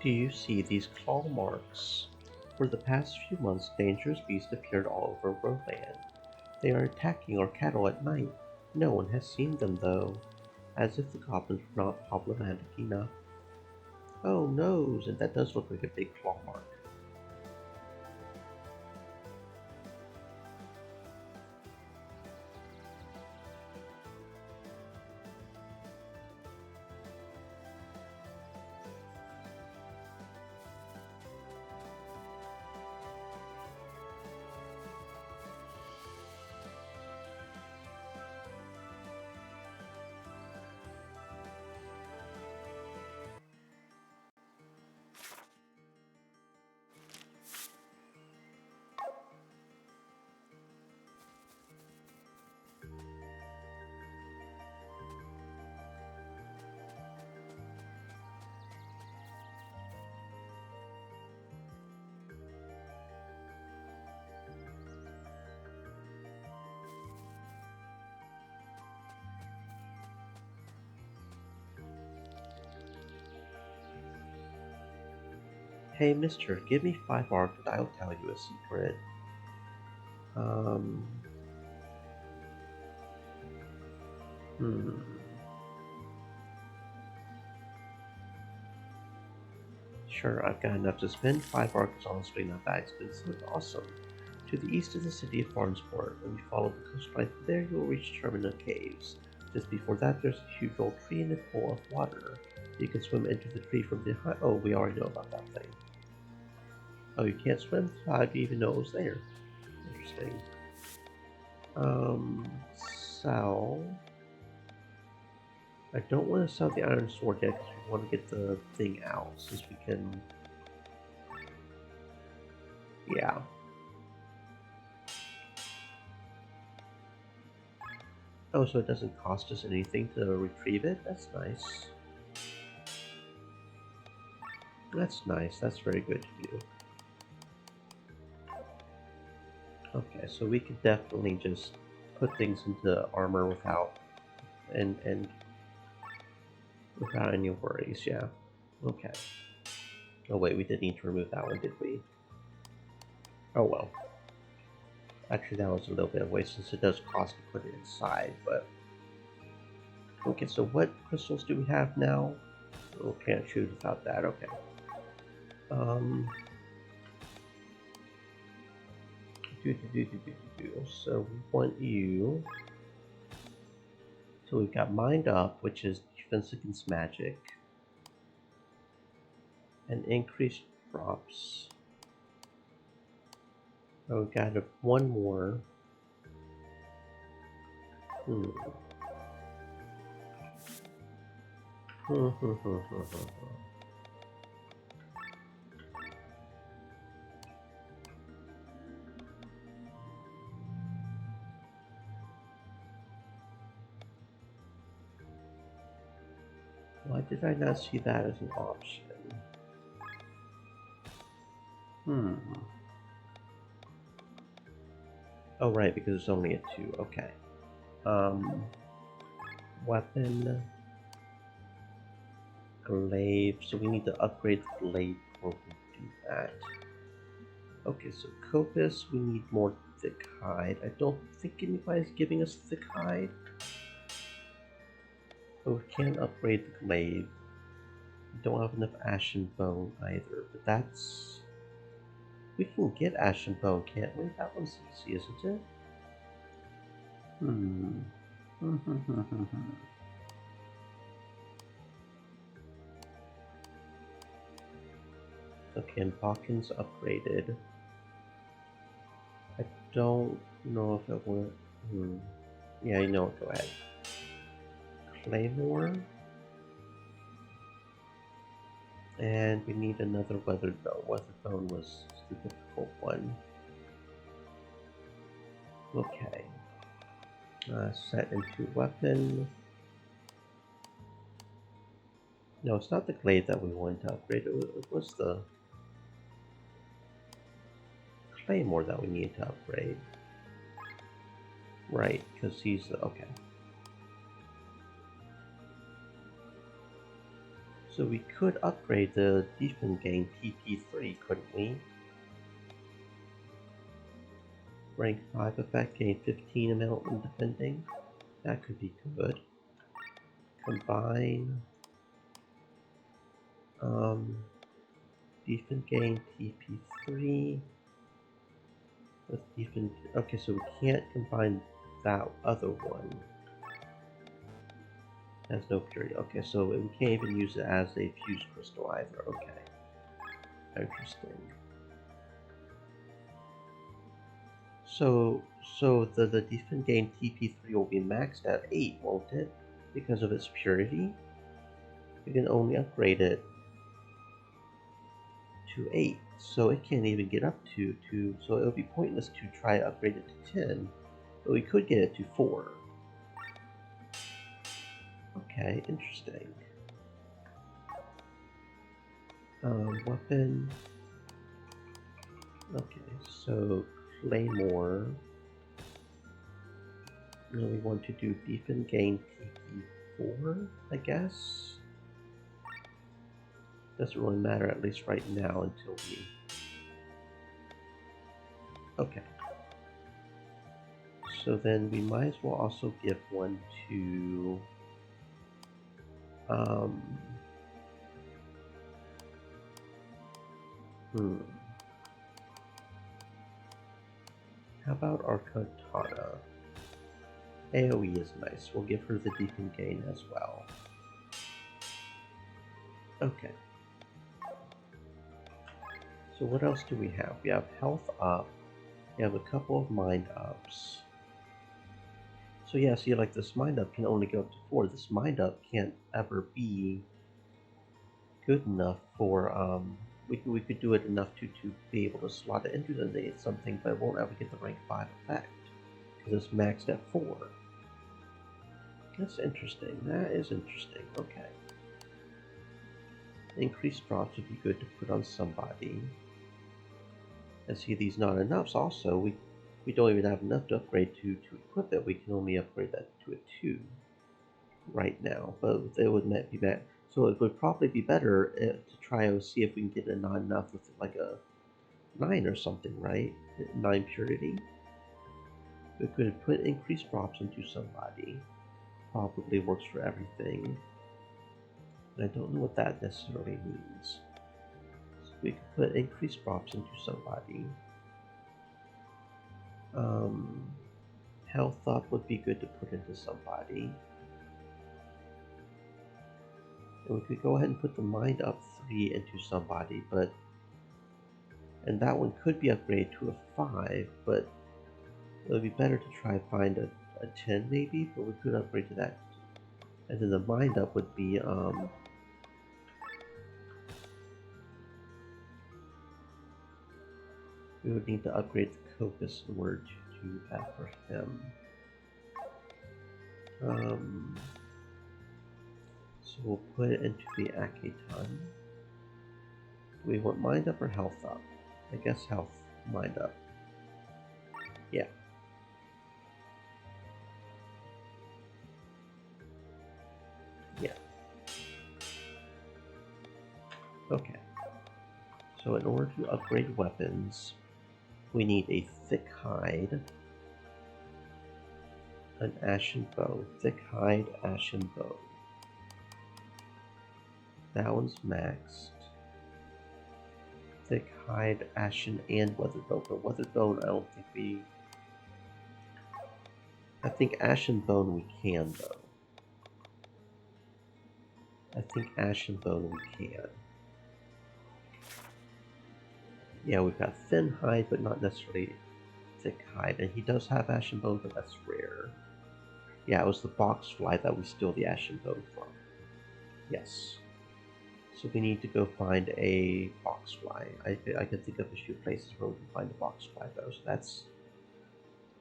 Do you see these claw marks? For the past few months, dangerous beasts appeared all over Roland. They are attacking our cattle at night. No one has seen them, though, as if the goblins were not problematic enough. Oh, nose, and that does look like a big claw mark. Hey, mister, give me 5 arcs and I'll tell you a secret. Um, hmm. Sure, I've got enough to spend. 5 arcs is honestly not that expensive. Awesome. To the east of the city of Farnsport, when you follow the coastline from there, you will reach Termina Caves. Just before that, there's a huge old tree and a pool of water. You can swim into the tree from behind. Oh, we already know about that thing. Oh, you can't swim? How do you even know it was there? Interesting. Sell. I don't want to sell the iron sword yet because we want to get the thing out since we can. Yeah. Oh, so it doesn't cost us anything to retrieve it? That's nice. That's nice. That's very good to do. Okay, so we could definitely just put things into armor without and without any worries, yeah. Okay. Oh wait, we didn't need to remove that one, did we? Oh well. Actually, that was a little bit of waste since it does cost to put it inside, but... Okay, so what crystals do we have now? Oh, can't shoot without that, okay. So we want you... So we've got Mind Up, which is defense against magic. And increased drops. Oh, we've got one more. Why did I not see that as an option? Oh, right, because it's only a 2. Okay. Weapon. Glaive. So we need to upgrade the glaive before we do that. Okay, so Copus, we need more thick hide. I don't think anybody's giving us thick hide. But we can't upgrade the glaive. We don't have enough ashen bone either, but that's... We can get ashen bone, can't we? That one's easy, isn't it? Okay, and Hawkins upgraded. I don't know if it went... Yeah, you know what, go ahead. Claymore. And we need another weathered bone. Weathered bone was the difficult one. Okay. Set into weapon. No, it's not the glaive that we wanted to upgrade. It was the claymore that we needed to upgrade. Right, because he's the... Okay. So we could upgrade the defense gain TP3, couldn't we? Rank 5 effect, gain 15 amount when defending. That could be good. Combine. Defense gain TP3 with defense. Okay, so we can't combine that other one. Has no fury. Okay, so we can't even use it as a fuse crystal either. Okay. Interesting. So the defense gain TP3 will be maxed at 8, won't it? Because of its purity? We can only upgrade it to 8, so it can't even get up to 2, so it would be pointless to try to upgrade it to 10, but we could get it to 4. Okay, interesting. Weapon. Okay, so Claymore. Now we want to do defense gain TP4, I guess. Doesn't really matter, at least right now, until we... Okay. So then we might as well also give one to... How about our Katana? AoE is nice. We'll give her the defense gain as well. Okay. So what else do we have? We have health up. We have a couple of mind ups. So yeah, see, like this mind up can only go up to 4. This mind up can't ever be good enough for we could do it enough to be able to slot it into the something, but it won't ever get the rank 5 effect because it's maxed at 4. That's interesting. That is interesting. Okay. Increased drops would be good to put on somebody. And see, these not enoughs also, we don't even have enough to upgrade to equip it. We can only upgrade that to a 2 right now, but it would be bad. So it would probably be better to try to see if we can get a not enough with like a 9 or something, right? 9 purity. We could put increased drops into somebody. Probably works for everything. And I don't know what that necessarily means. So we could put increased drops into somebody. Health up would be good to put into somebody. And we could go ahead and put the mind up 3 into somebody, and that one could be upgraded to a 5, but it would be better to try and find a 10 maybe, but we could upgrade to that. And then the mind up would be we would need to upgrade the Cocos in order to do that for him. So we'll put it into the Akiton. Do we want mind up or health up? I guess health, mind up. Yeah. Yeah. Okay. So in order to upgrade weapons, we need a thick hide, an ashen bow. Thick hide, ashen bow. That one's maxed. Thick hide, ashen, and weathered bone. But weathered bone, I don't think we. I think ashen bone we can though. I think ashen bone we can. Yeah, we've got thin hide, but not necessarily thick hide. And he does have ashen bone, but that's rare. Yeah, it was the box fly that we steal the ashen bone from. Yes. So we need to go find a box fly. I can think of a few places where we can find a box fly though. So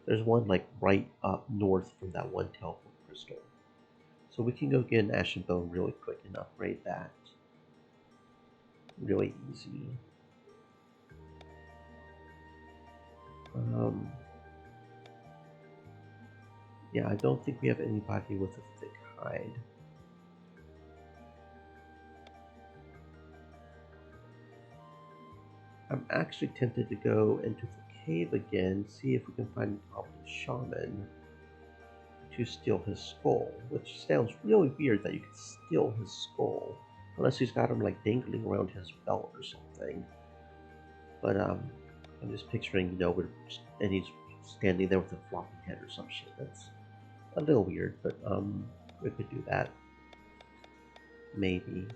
there's one like right up north from that one teleport crystal. So we can go get an ashen bone really quick and upgrade that. Really easy. Yeah, I don't think we have anybody with a thick hide. I'm actually tempted to go into the cave again, see if we can find a competent shaman to steal his skull, which sounds really weird that you could steal his skull, unless he's got him like dangling around his belt or something. But I'm just picturing, and he's standing there with a floppy head or some shit. That's a little weird, but we could do that. Maybe.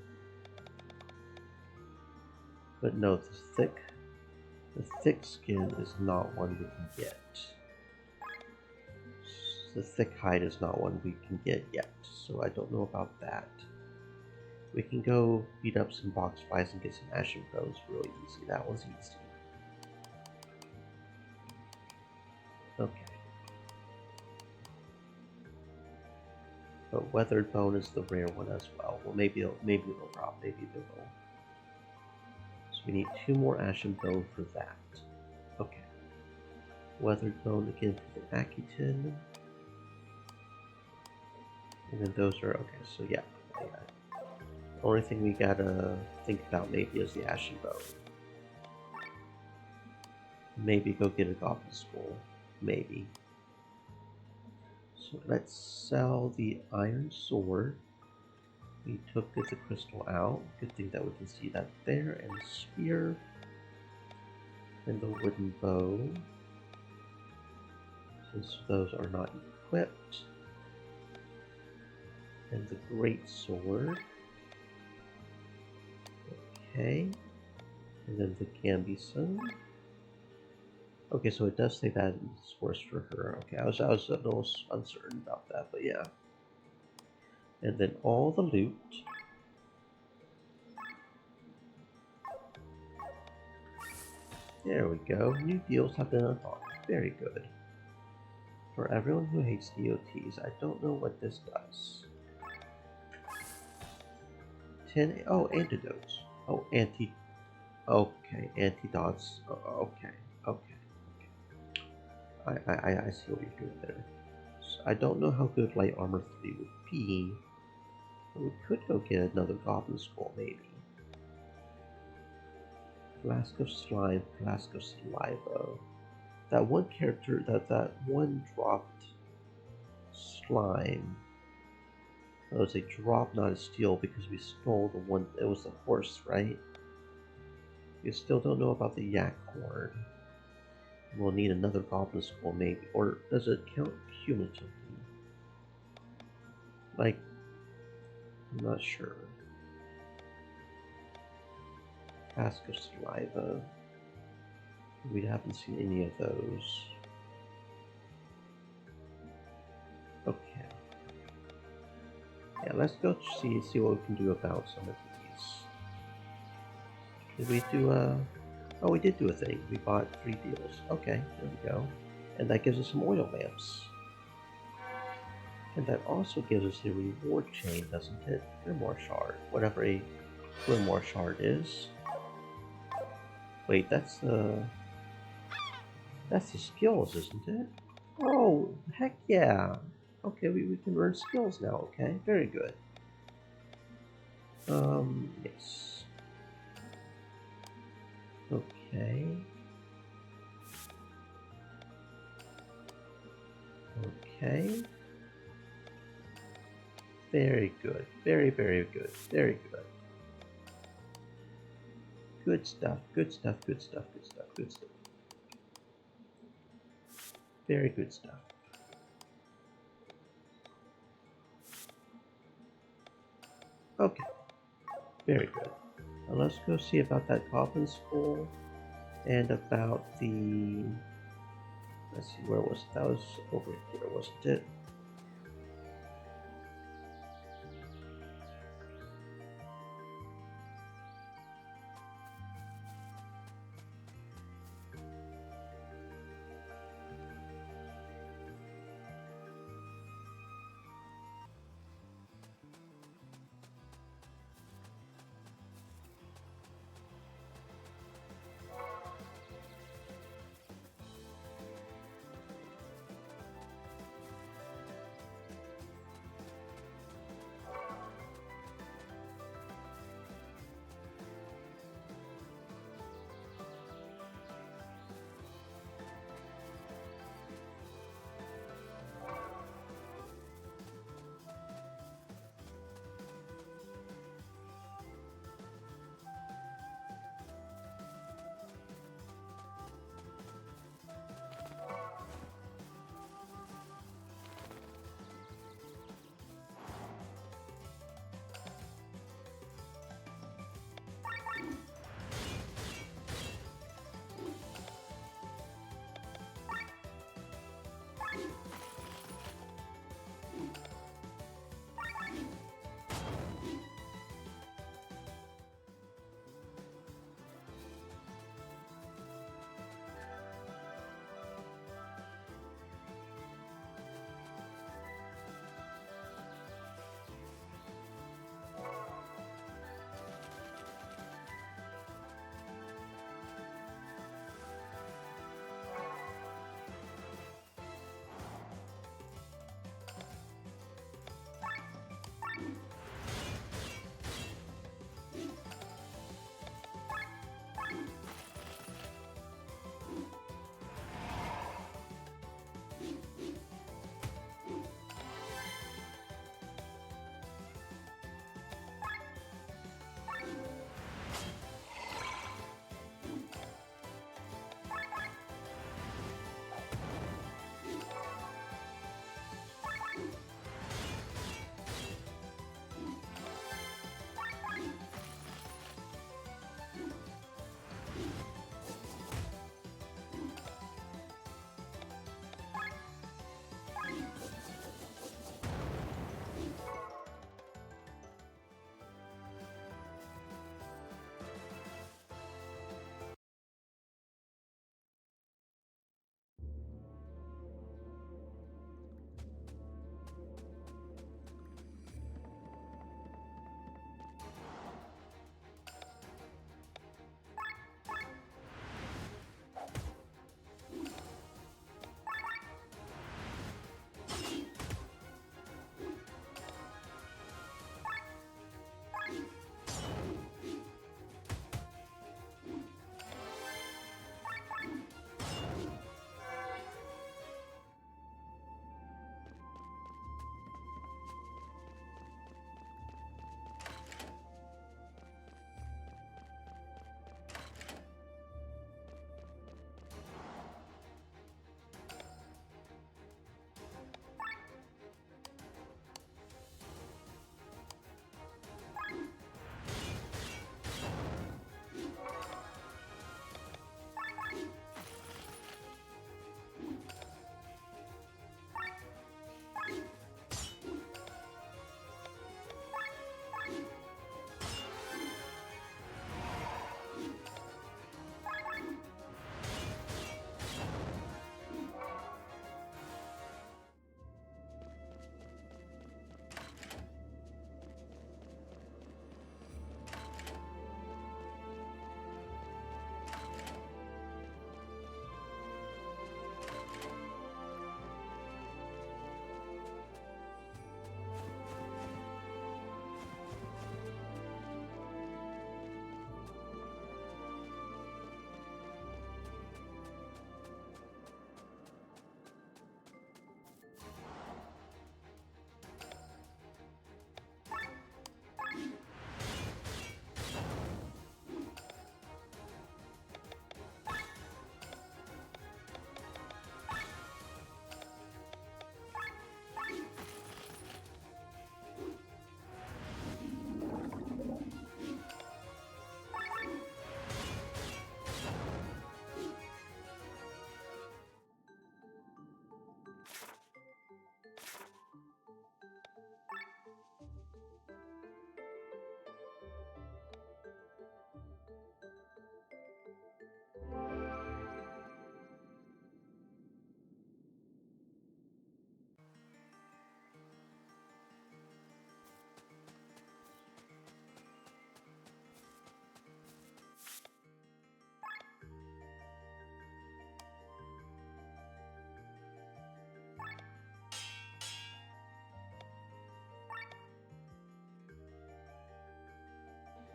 But no, the thick skin is not one we can get. The thick hide is not one we can get yet, so I don't know about that. We can go beat up some box flies and get some ashen bones really easy. That was easy. Okay. But weathered bone is the rare one as well. Well, maybe they'll drop. Maybe they will. So we need 2 more ashen bone for that. Okay. Weathered bone again for the Akiton. And then those are okay. So yeah. Only thing we gotta think about maybe is the ashen bone. Maybe go get a goblin skull. Maybe. So let's sell the iron sword. We took the crystal out. Good thing that we can see that there. And the spear. And the wooden bow. Since those are not equipped. And the great sword. Okay. And then the Gambison. Okay, so it does say that it's worse for her. Okay, I was a little uncertain about that, but yeah. And then all the loot. There we go. New deals have been unlocked. Very good. For everyone who hates DOTs, I don't know what this does. 10. Oh, antidotes. Oh, anti. Okay, antidotes. Okay, okay. I see what you're doing there. So I don't know how good light armor 3 would be, but we could go get another goblin skull maybe. Flask of slime, flask of saliva. That one character, that one dropped slime. It was a drop, not a steal, because we stole the one. It was the horse, right? We still don't know about the yak horn. We'll need another goblin skull, maybe. Or does it count cumulatively? Like, I'm not sure. Flask of saliva. We haven't seen any of those. Okay. Yeah, let's go see what we can do about some of these. Did we do a... Oh, we did do a thing. We bought 3 deals. Okay, there we go. And that gives us some oil lamps. And that also gives us a reward chain, doesn't it? Grimoire shard. Whatever a Grimoire shard is. Wait, that's the skills, isn't it? Oh, heck yeah. Okay, we can earn skills now, okay? Very good. Yes. Okay. Okay. Very good. Very, very good. Very good. Good stuff. Good stuff. Good stuff. Good stuff. Good stuff. Very good stuff. Okay. Very good. Now let's go see about that goblin skull and about the... Let's see, where was it? That was over here, wasn't it?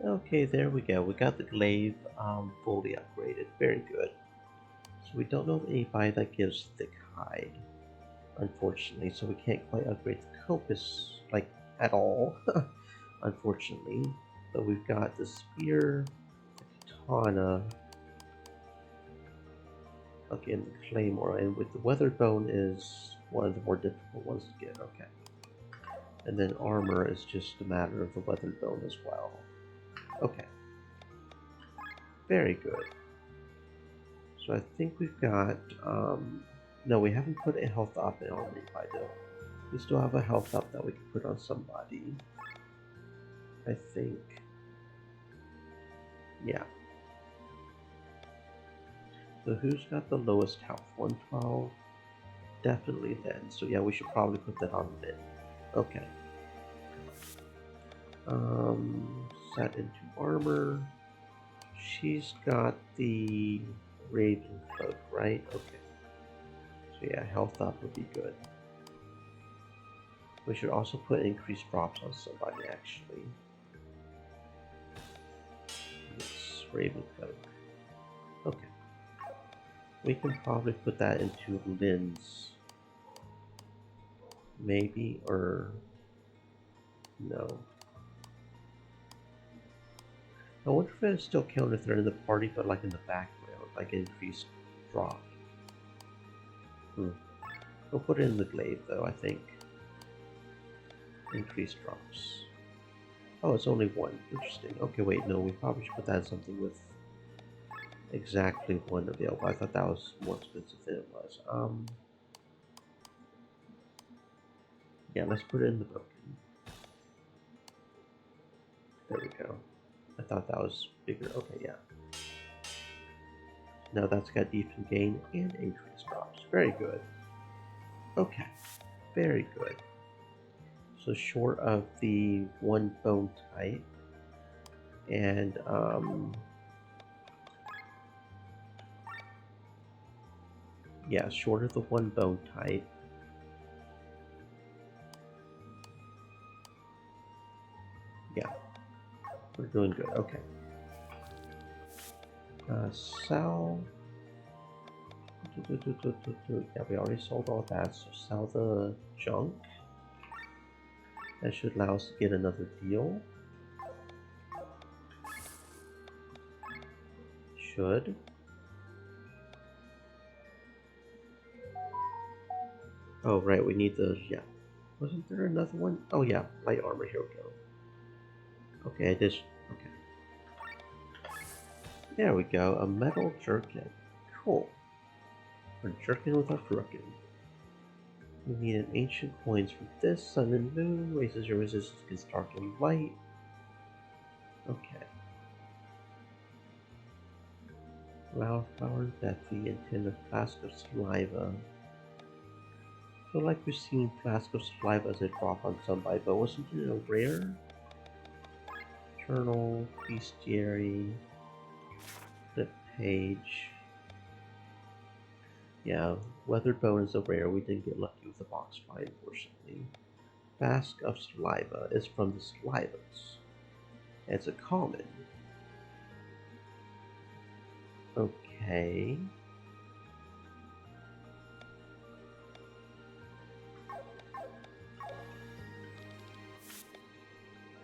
Okay, there we go. We got the glaive fully upgraded. Very good. So we don't know of anybody that gives thick hide, unfortunately. So we can't quite upgrade the Copus like at all, unfortunately. But we've got the spear, the katana, okay, and the claymore. And with the weathered bone is one of the more difficult ones to get. Okay. And then armor is just a matter of the weathered bone as well. Okay. Very good. So I think we've got, no, we haven't put a health up on anybody though. We still have a health up that we can put on somebody. I think. Yeah. So who's got the lowest health? 112? Definitely then. So yeah, we should probably put that on Lynn. Okay. Set into armor. She's got the Raven Cloak, right? Okay. So yeah, health up would be good. We should also put increased drops on somebody, actually. It's Raven Cloak. Okay. We can probably put that into Lynn's. Maybe, or no. I wonder if it still count if they're in the party, but like in the background, like increased drop. We'll put it in the glaive though, I think. Increased drops. Oh, it's only one. Interesting. Okay, wait, no, we probably should put that in something with exactly one available. I thought that was more expensive than it was. Yeah, let's put it in the broken. There we go. I thought that was bigger. Okay, yeah. Now that's got defense gain and increased drops. Very good. Okay, very good. So short of the one bone type, and yeah, short of the one bone type. Yeah, we're doing good. Okay. Sell. Yeah, we already sold all that, so sell the junk. That should allow us to get another deal. Should. Oh, right, we need the, yeah. Wasn't there another one? Oh, yeah, light armor, here we go. Okay, okay. There we go, a metal jerkin. Cool. We're jerking with our jerkin. We need an ancient coins for this. Sun and moon raises your resistance against dark and light. Okay. Flower, Bethy, and tin, a flask of saliva. I feel like we've seen flask of saliva as a drop on somebody, but wasn't it a rare? Journal, bestiary, flip page. Yeah, weathered bone is a rare. We didn't get lucky with the box fight, unfortunately. Flask of saliva is from the salivas. It's a common. Okay.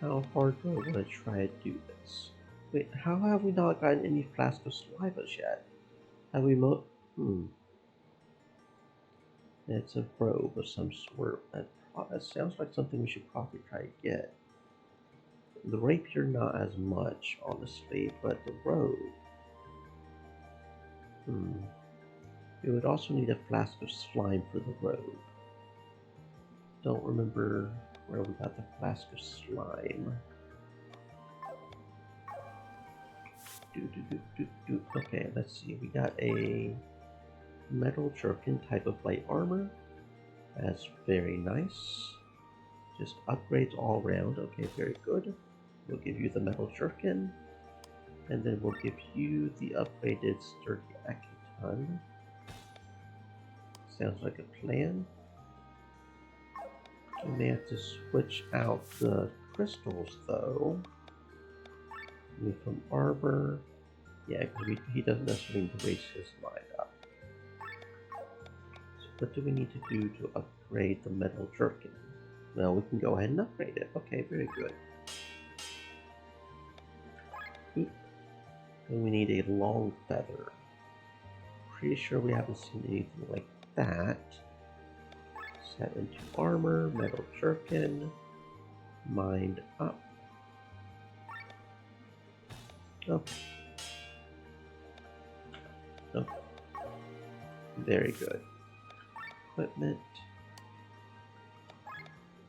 How hard do I want to try to do this? Wait, how have we not gotten any flask of salivas yet? Have we It's a robe of some sort. That sounds like something we should probably try to get. The rapier not as much, honestly, but the robe. We would also need a flask of slime for the robe. Don't remember where we got the flask of slime. Okay, let's see. We got a metal jerkin type of light armor. That's very nice. Just upgrades all around. Okay, very good. We'll give you the metal jerkin. And then we'll give you the upgraded sturdy Akiton. Sounds like a plan. We may have to switch out the crystals though. Coming from armor. Yeah, because he doesn't necessarily need to raise his mind up. So what do we need to do to upgrade the metal jerkin? Well, we can go ahead and upgrade it. Okay, very good. Oop. And we need a long feather. Pretty sure we haven't seen anything like that. Set into armor, metal jerkin, mind up. Okay. Okay. Very good. Equipment.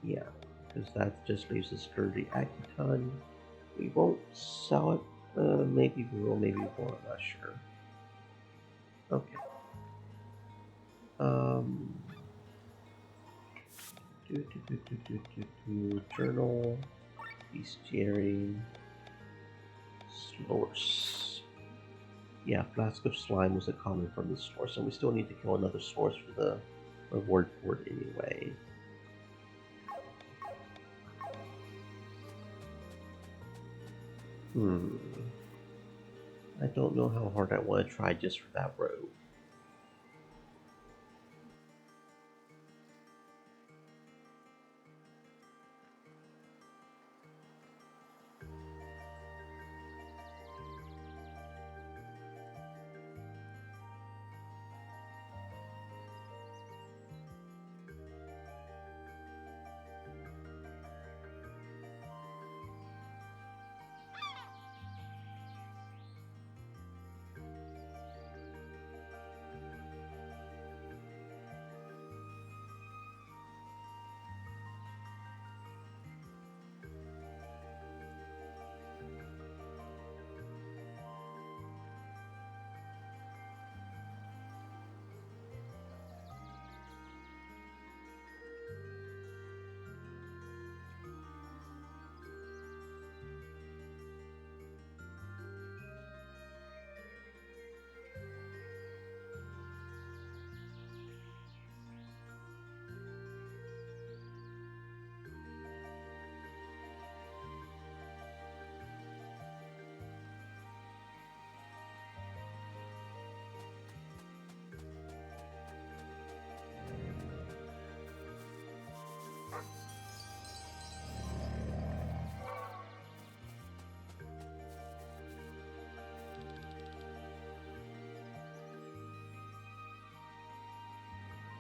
Yeah, because that just leaves a sturdy Akiton. We won't sell it. Maybe we will, maybe we won't. I'm not sure. Okay. Journal, bestiary, source. Yeah, flask of slime was a common from the source, and we still need to kill another source for the reward for it anyway. I don't know how hard I want to try just for that row.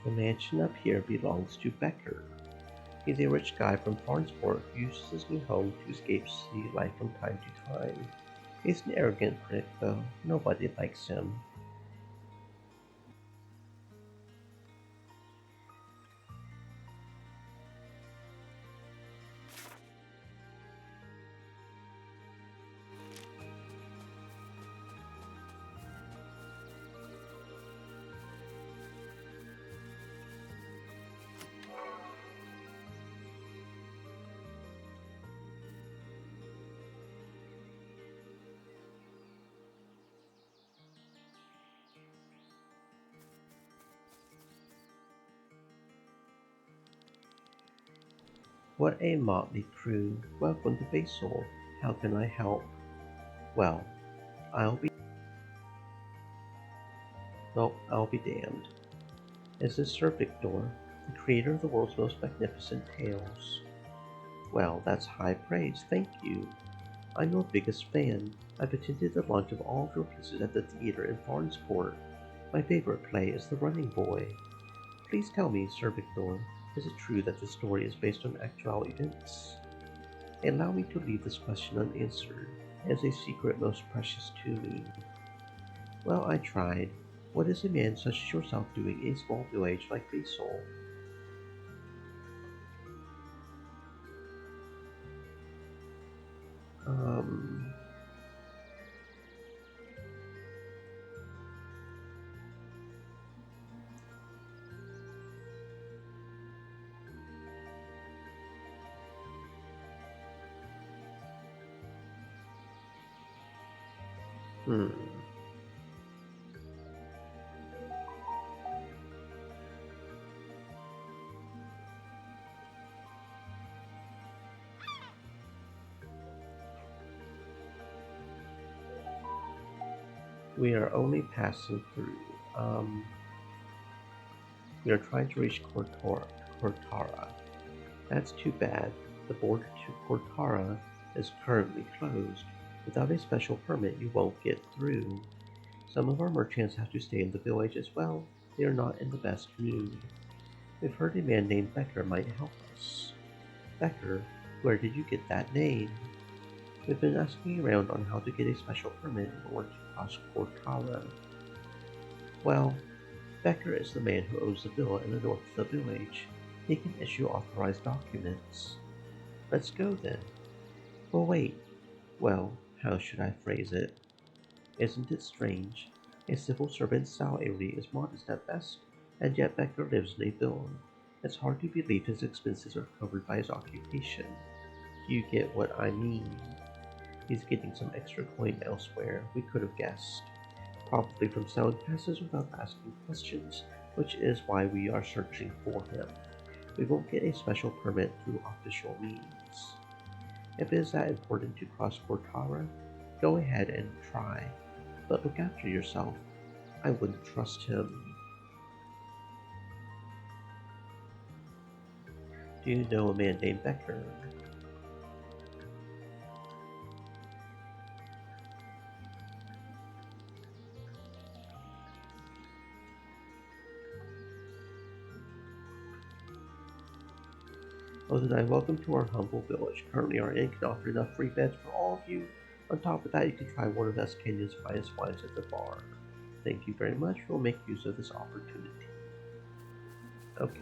The mansion up here belongs to Becker. He's a rich guy from Farnsport who uses his new home to escape city life from time to time. He's an arrogant prick, though. Nobody likes him. What a motley crew. Welcome to Basel. How can I help? Well, I'll be I'll be damned. Is this Sir Victor, the creator of the world's most magnificent tales? Well, that's high praise, thank you. I'm your biggest fan. I've attended the launch of all of your pieces at the theater in Farnsport. My favorite play is The Running Boy. Please tell me, Sir Victor, is it true that the story is based on actual events? Allow me to leave this question unanswered, as a secret most precious to me. Well, I tried. What is a man such as yourself doing in a small village like Basel? Um... Hmm. We are only passing through. We are trying to reach Cortara. That's too bad. The border to Cortara is currently closed. Without a special permit, you won't get through. Some of our merchants have to stay in the village as well. They are not in the best mood. We've heard a man named Becker might help us. Becker, where did you get that name? We've been asking around on how to get a special permit in order to cross Cortara. Well, Becker is the man who owns the villa in the north of the village. He can issue authorized documents. Let's go then. Well, wait. Well, how should I phrase it? Isn't it strange? A civil servant's salary is modest at best, and yet Becker lives in a villa. It's hard to believe his expenses are covered by his occupation. Do you get what I mean? He's getting some extra coin elsewhere, we could have guessed. Probably from selling passes without asking questions, which is why we are searching for him. We won't get a special permit through official means. If it is that important to cross Cortara, go ahead and try. But look after yourself. I wouldn't trust him. Do you know a man named Becker? Oh, then welcome to our humble village. Currently, our inn can offer enough free beds for all of you. On top of that, you can try one of Escania's finest wines at the bar. Thank you very much. We'll make use of this opportunity. Okay.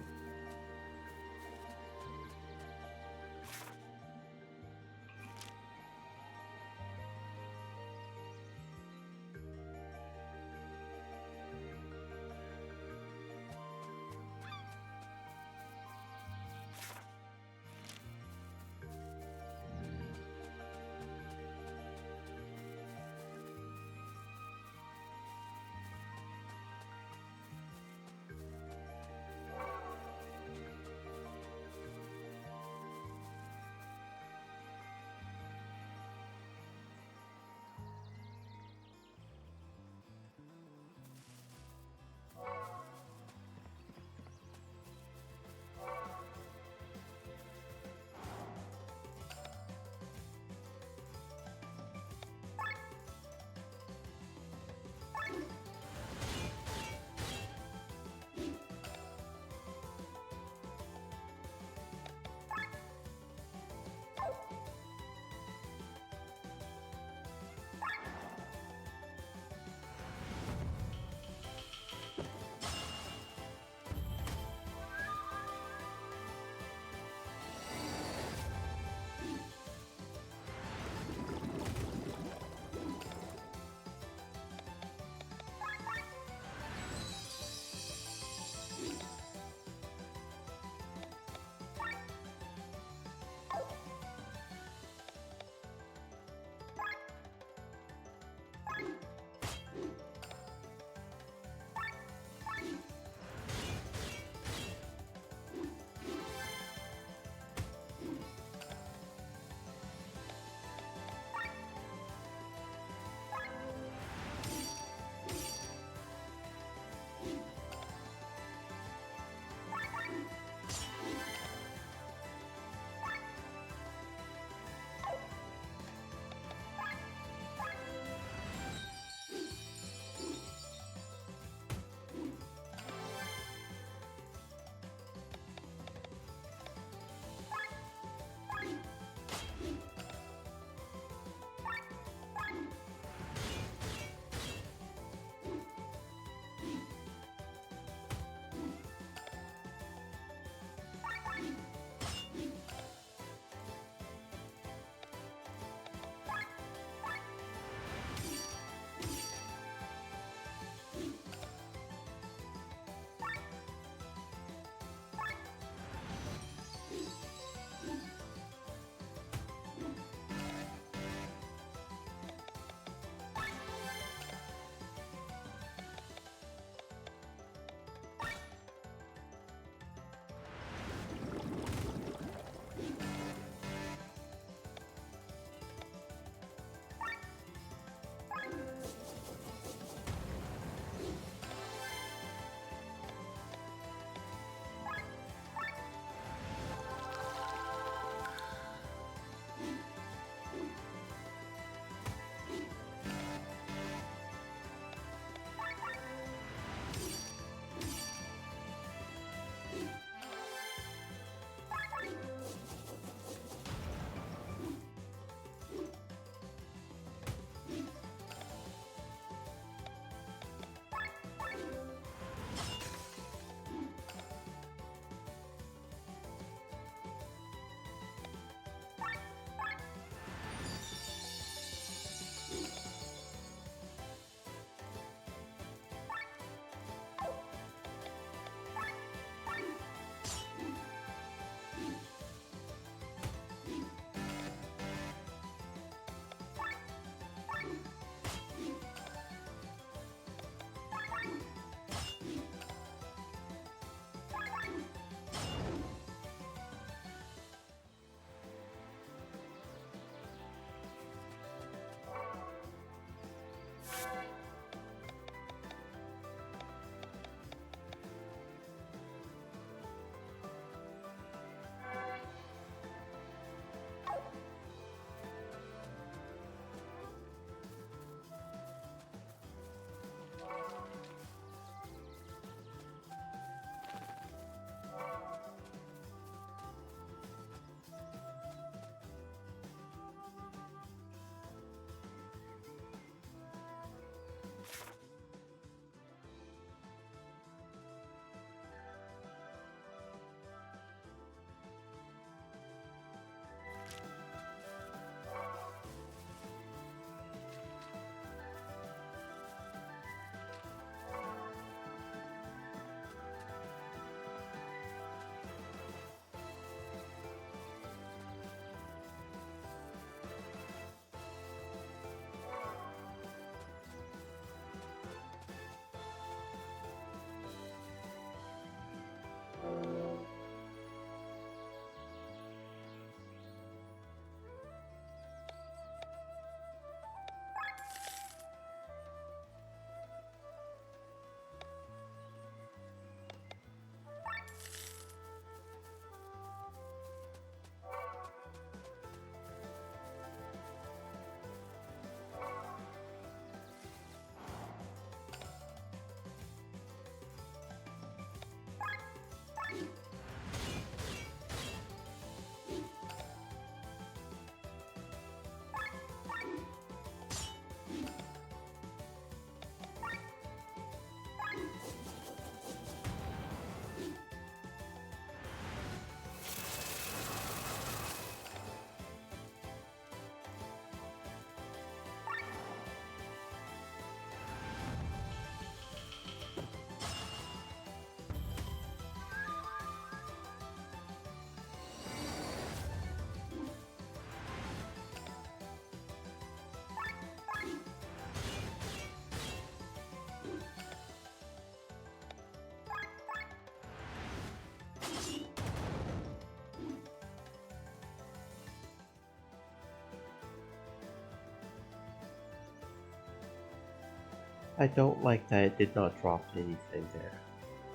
I don't like that it did not drop anything there.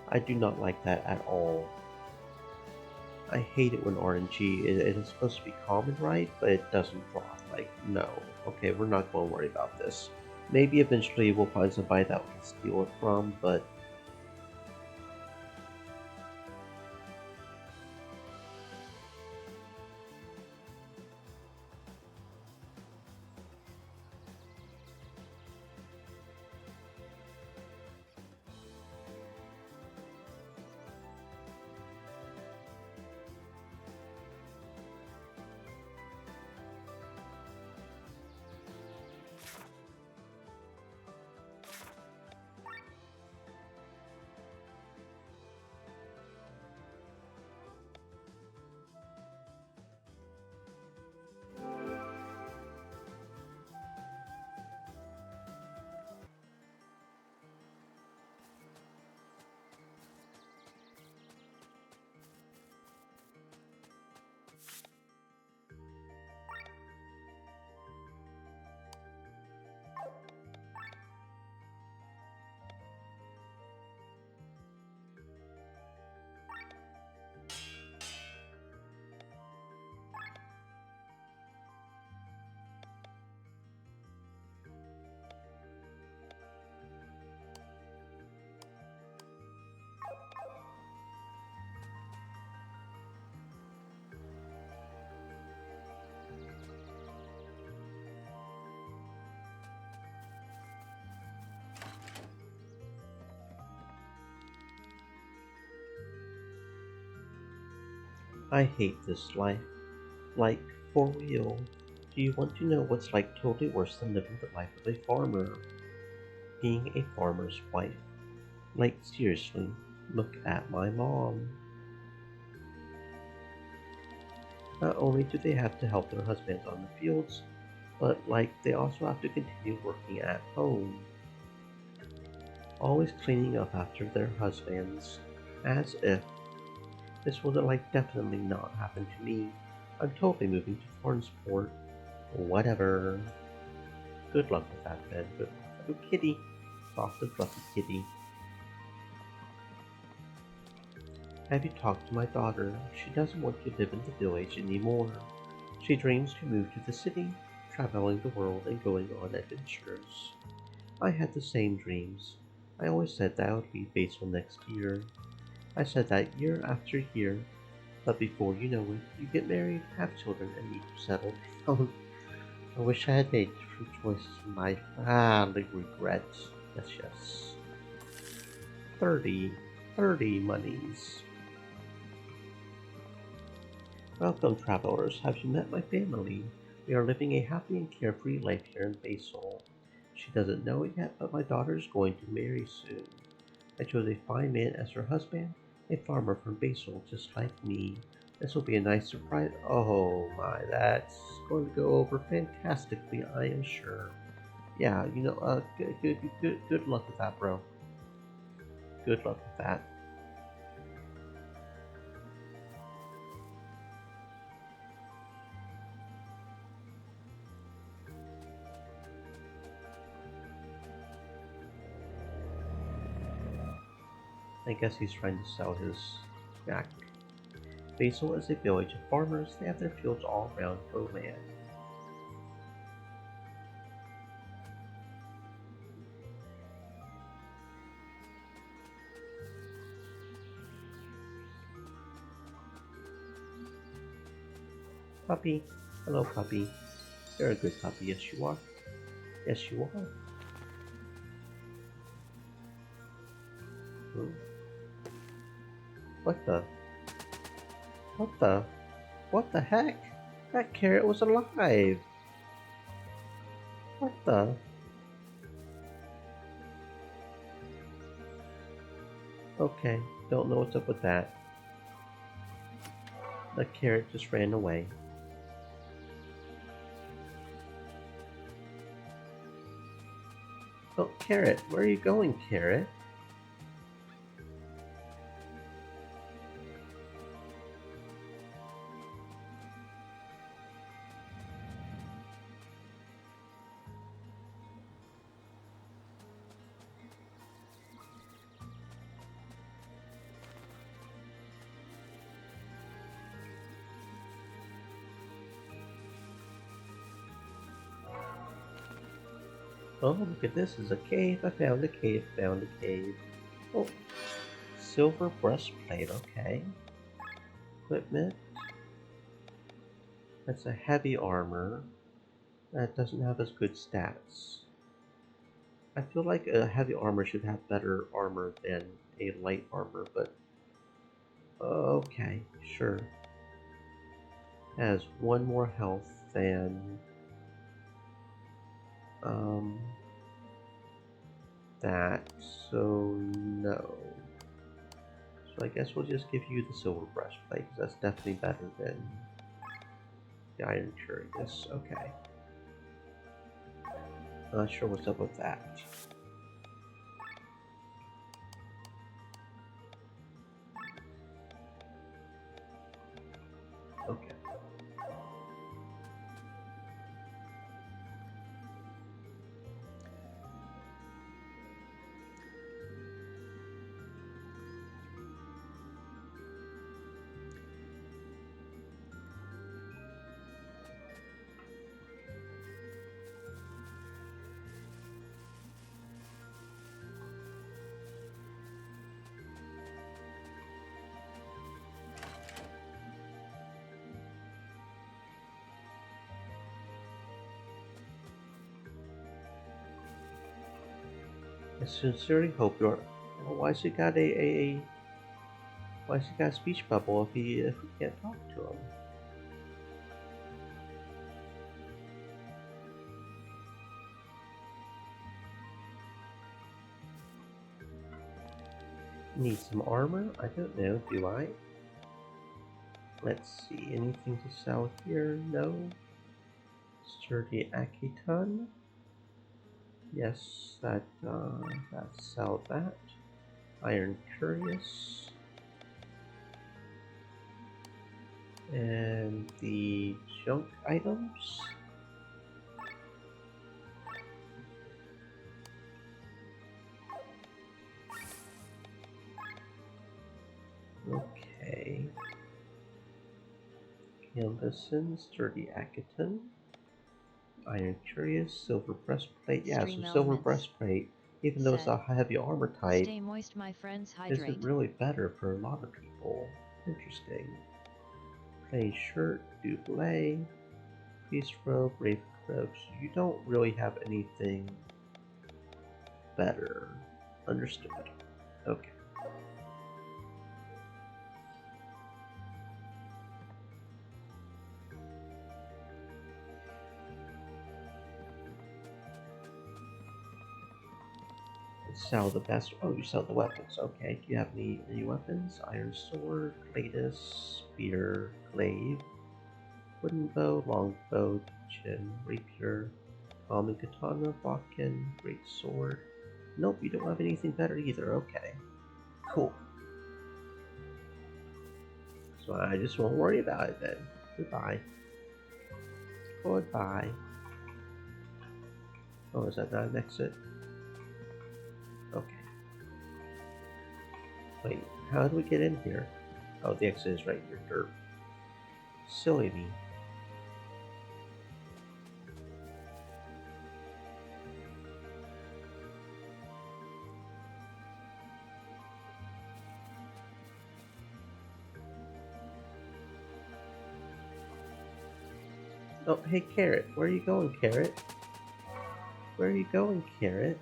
I do not like that at all. I hate it when RNG it is supposed to be common, right? But it doesn't drop. Like, no. Okay, we're not going to worry about this. Maybe eventually we'll find somebody that we can steal it from, but I hate this life. Like, for real. Do you want to know what's like totally worse than living the life of a farmer? Being a farmer's wife. Like, seriously, look at my mom. Not only do they have to help their husbands on the fields, but like they also have to continue working at home. Always cleaning up after their husbands. As if this would like definitely not happen to me. I'm totally moving to Farnsport. Whatever. Good luck with that, Ben. Good luck. Oh, kitty. Soft and fluffy kitty. Have you talked to my daughter? She doesn't want to live in the village anymore. She dreams to move to the city, traveling the world and going on adventures. I had the same dreams. I always said that I would be Basil next year. I said that year after year, but before you know it, you get married, have children, and need to settle down. I wish I had made different choices in life. The regret. Yes, yes. 30. 30 monies. Welcome, travelers. Have you met my family? We are living a happy and carefree life here in Basel. She doesn't know it yet, but my daughter is going to marry soon. I chose a fine man as her husband, a farmer from Basel, just like me. This will be a nice surprise. Oh my, that's going to go over fantastically, I am sure. Yeah, good luck with that, bro. Good luck with that. I guess he's trying to sell his snack. Basel is a village of farmers. They have their fields all around for land. Puppy. Hello, puppy. You're a good puppy. Yes, you are. Yes, you are. Hmm. What the? What the? What the heck? That carrot was alive. What the? Okay, don't know what's up with that. The carrot just ran away. Oh, Carrot, where are you going, Carrot? Oh, look at this. It's a cave. I found a cave. Found a cave. Oh, silver breastplate. Okay. Equipment. That's a heavy armor. That doesn't have as good stats. I feel like a heavy armor should have better armor than a light armor, but okay, sure. Has one more health than um, that, so no. So I guess we'll just give you the silver breastplate, because that's definitely better than the iron cuirass. Okay. Not sure what's up with that. Okay. I sincerely hope you're. Why's he got why's he got a speech bubble if we can't talk to him? Need some armor? I don't know, do I? Let's see, anything to sell here? No. Sturdy Akiton? Yes, that sell that. Iron Curious. And the junk items. Okay. Canvason, Sturdy Akiton. Iron Curious, Silver Breastplate. Yeah, so Stream Silver elements. Breastplate, even though it's a heavy armor type, Stay moist, my friends. isn't Hydrate. really better for a lot of people. Interesting. Plain shirt, Dublé, Peace Robe, Raven Robe. So you don't really have anything better. Understood. Okay. Let's sell the best. Oh, you sell the weapons. Okay. Do you have any weapons? Iron Sword, Cletus, Spear, Glaive, Wooden Bow, Longbow, Chin, Rapier, Common Katana, Bakken, Great Sword. Nope, you don't have anything better either. Okay. Cool. So I just won't worry about it then. Goodbye. Goodbye. Oh, is that not an exit? Okay. Wait, how do we get in here? Oh, the exit is right here. Derp. Silly me. Oh, hey, Carrot. Where are you going, Carrot? Where are you going, Carrot?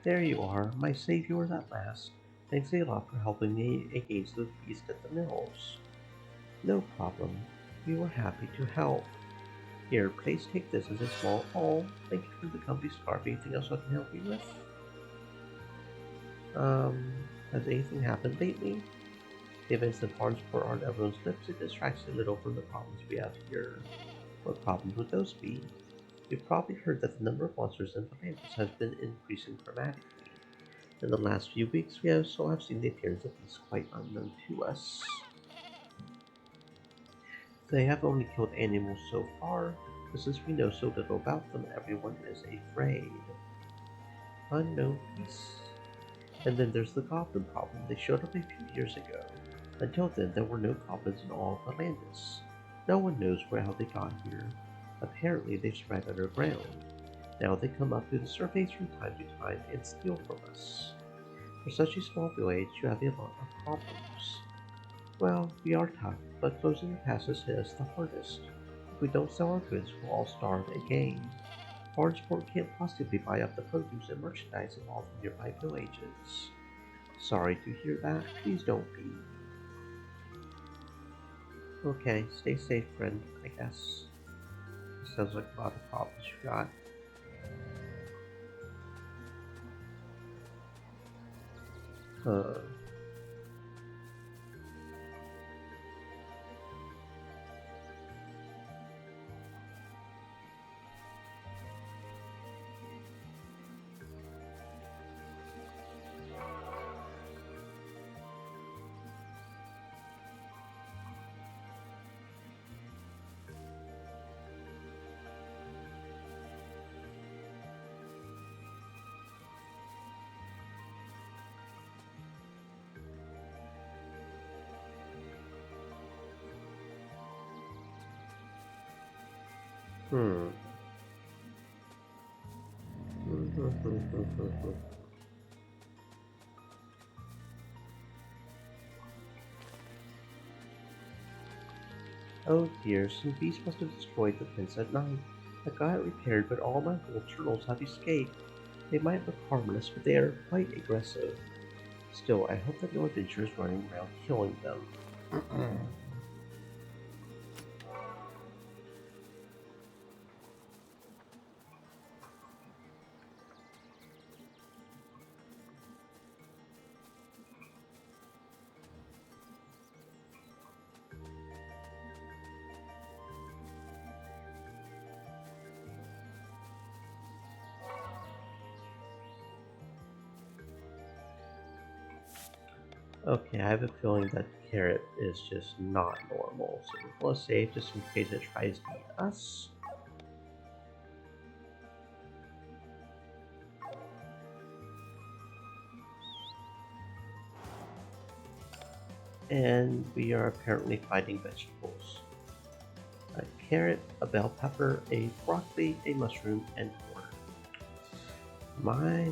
There you are, my savior at last. Thanks a lot for helping me against the beast at the mills. No problem. We were happy to help. Here, please take this as a small haul. Thank you for the company's card. Anything else I can help you with? Has anything happened lately? The events and farms pour on everyone's lips. It distracts a little from the problems we have here. What problems would those be? You've probably heard that the number of monsters in Atlantis has been increasing dramatically. In the last few weeks, we also have seen the appearance of beasts quite unknown to us. They have only killed animals so far, but since we know so little about them, everyone is afraid. Unknown beasts. And then there's the goblin problem. They showed up a few years ago. Until then, there were no goblins in all of Atlantis. No one knows how they got here. Apparently, they spread underground. Now they come up through the surface from time to time and steal from us. For such a small village, you have a lot of problems. Well, we are tough, but closing the passes hit us the hardest. If we don't sell our goods, we'll all starve again. Farnsport can't possibly buy up the produce and merchandise of all the nearby villages. Sorry to hear that. Please don't be. Okay, stay safe, friend, I guess. Sounds like a lot of problems you got. Uh, hmm. Oh dear, some beast must have destroyed the fence at night. I got it repaired, but all my gold turtles have escaped. They might look harmless, but they are quite aggressive. Still, I hope that no adventure is running around killing them. Okay, I have a feeling that carrot is just not normal, so we're gonna save just in case it tries to eat us. And we are apparently fighting vegetables. A carrot, a bell pepper, a broccoli, a mushroom, and corn. My.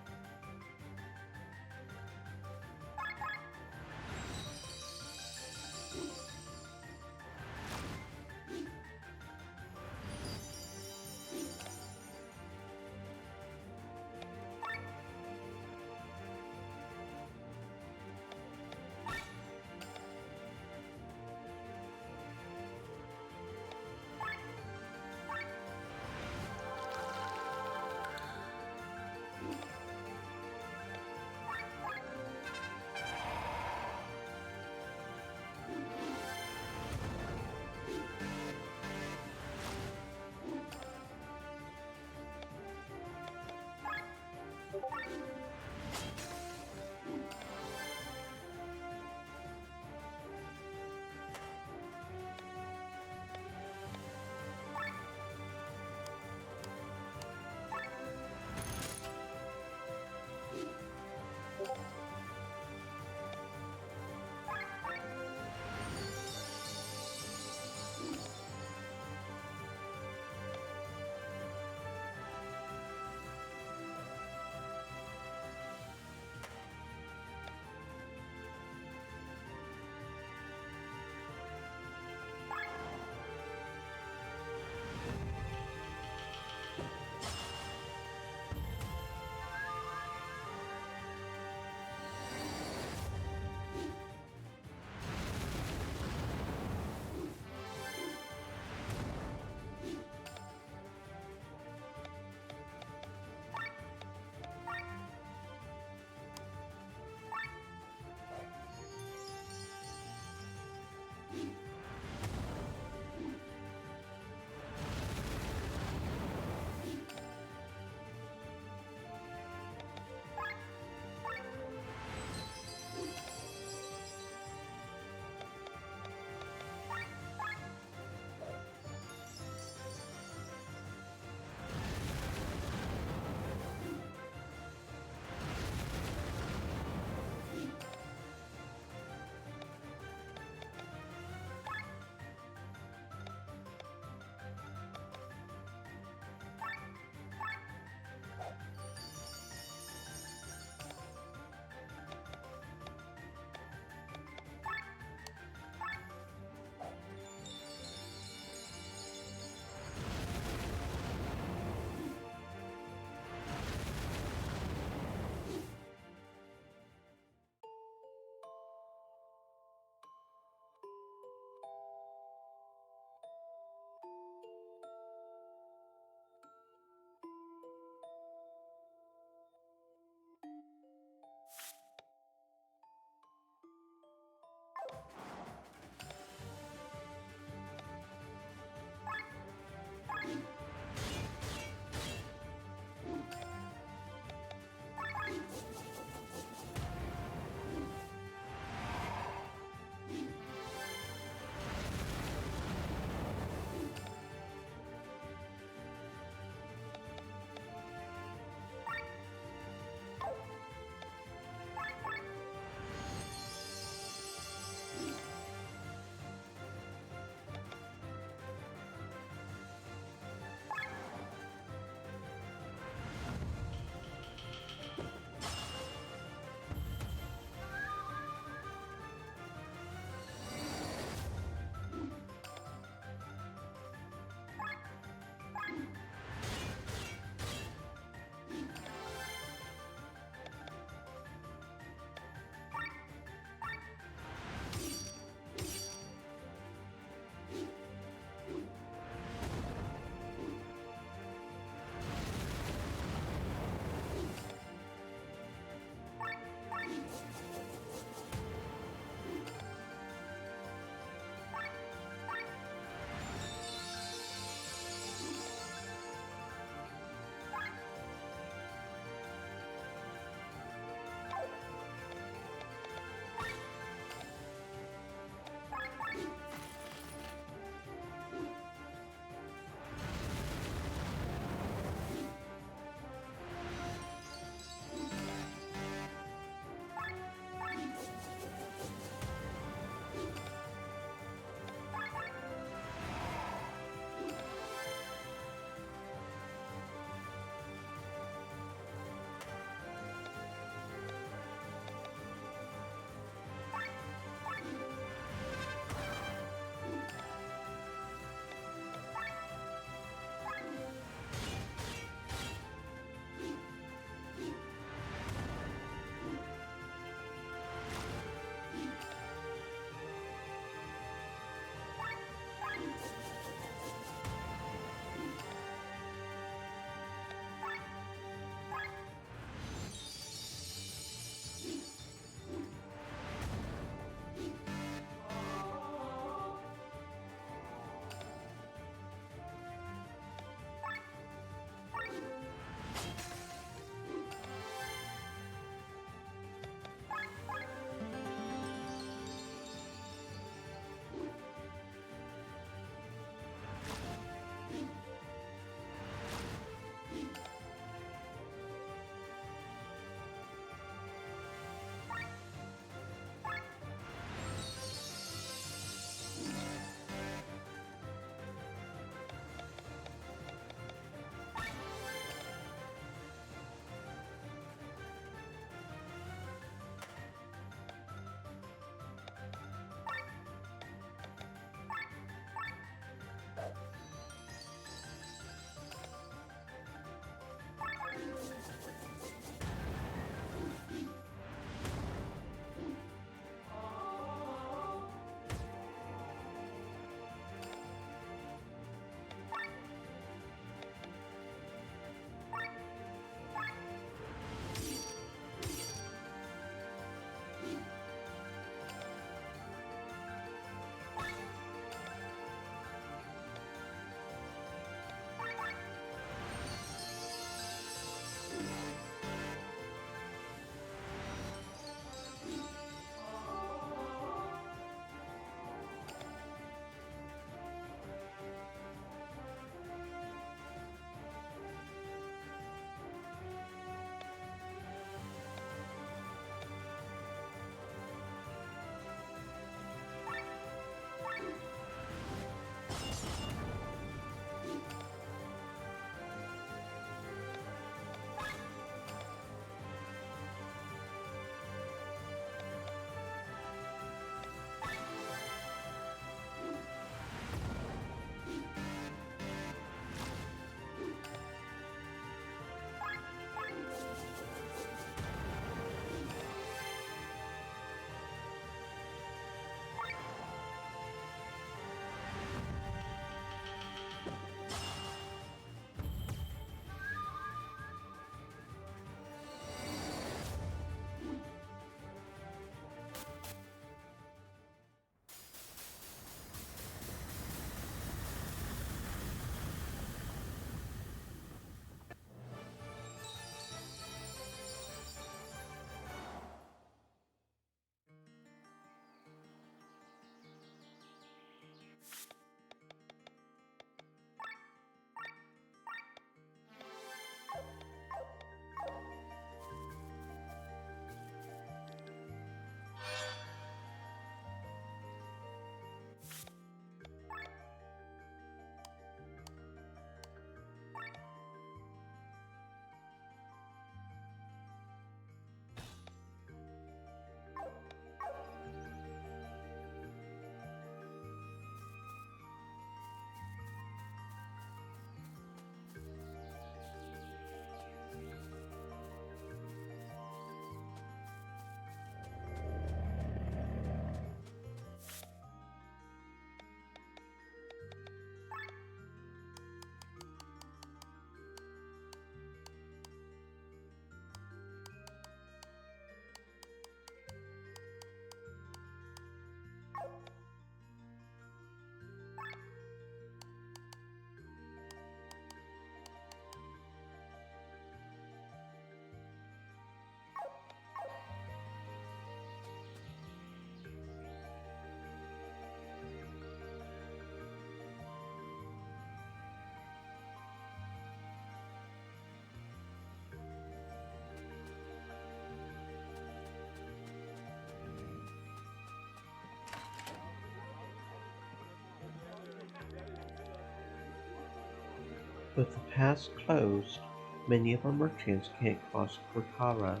With the pass closed, many of our merchants can't cross Kortara.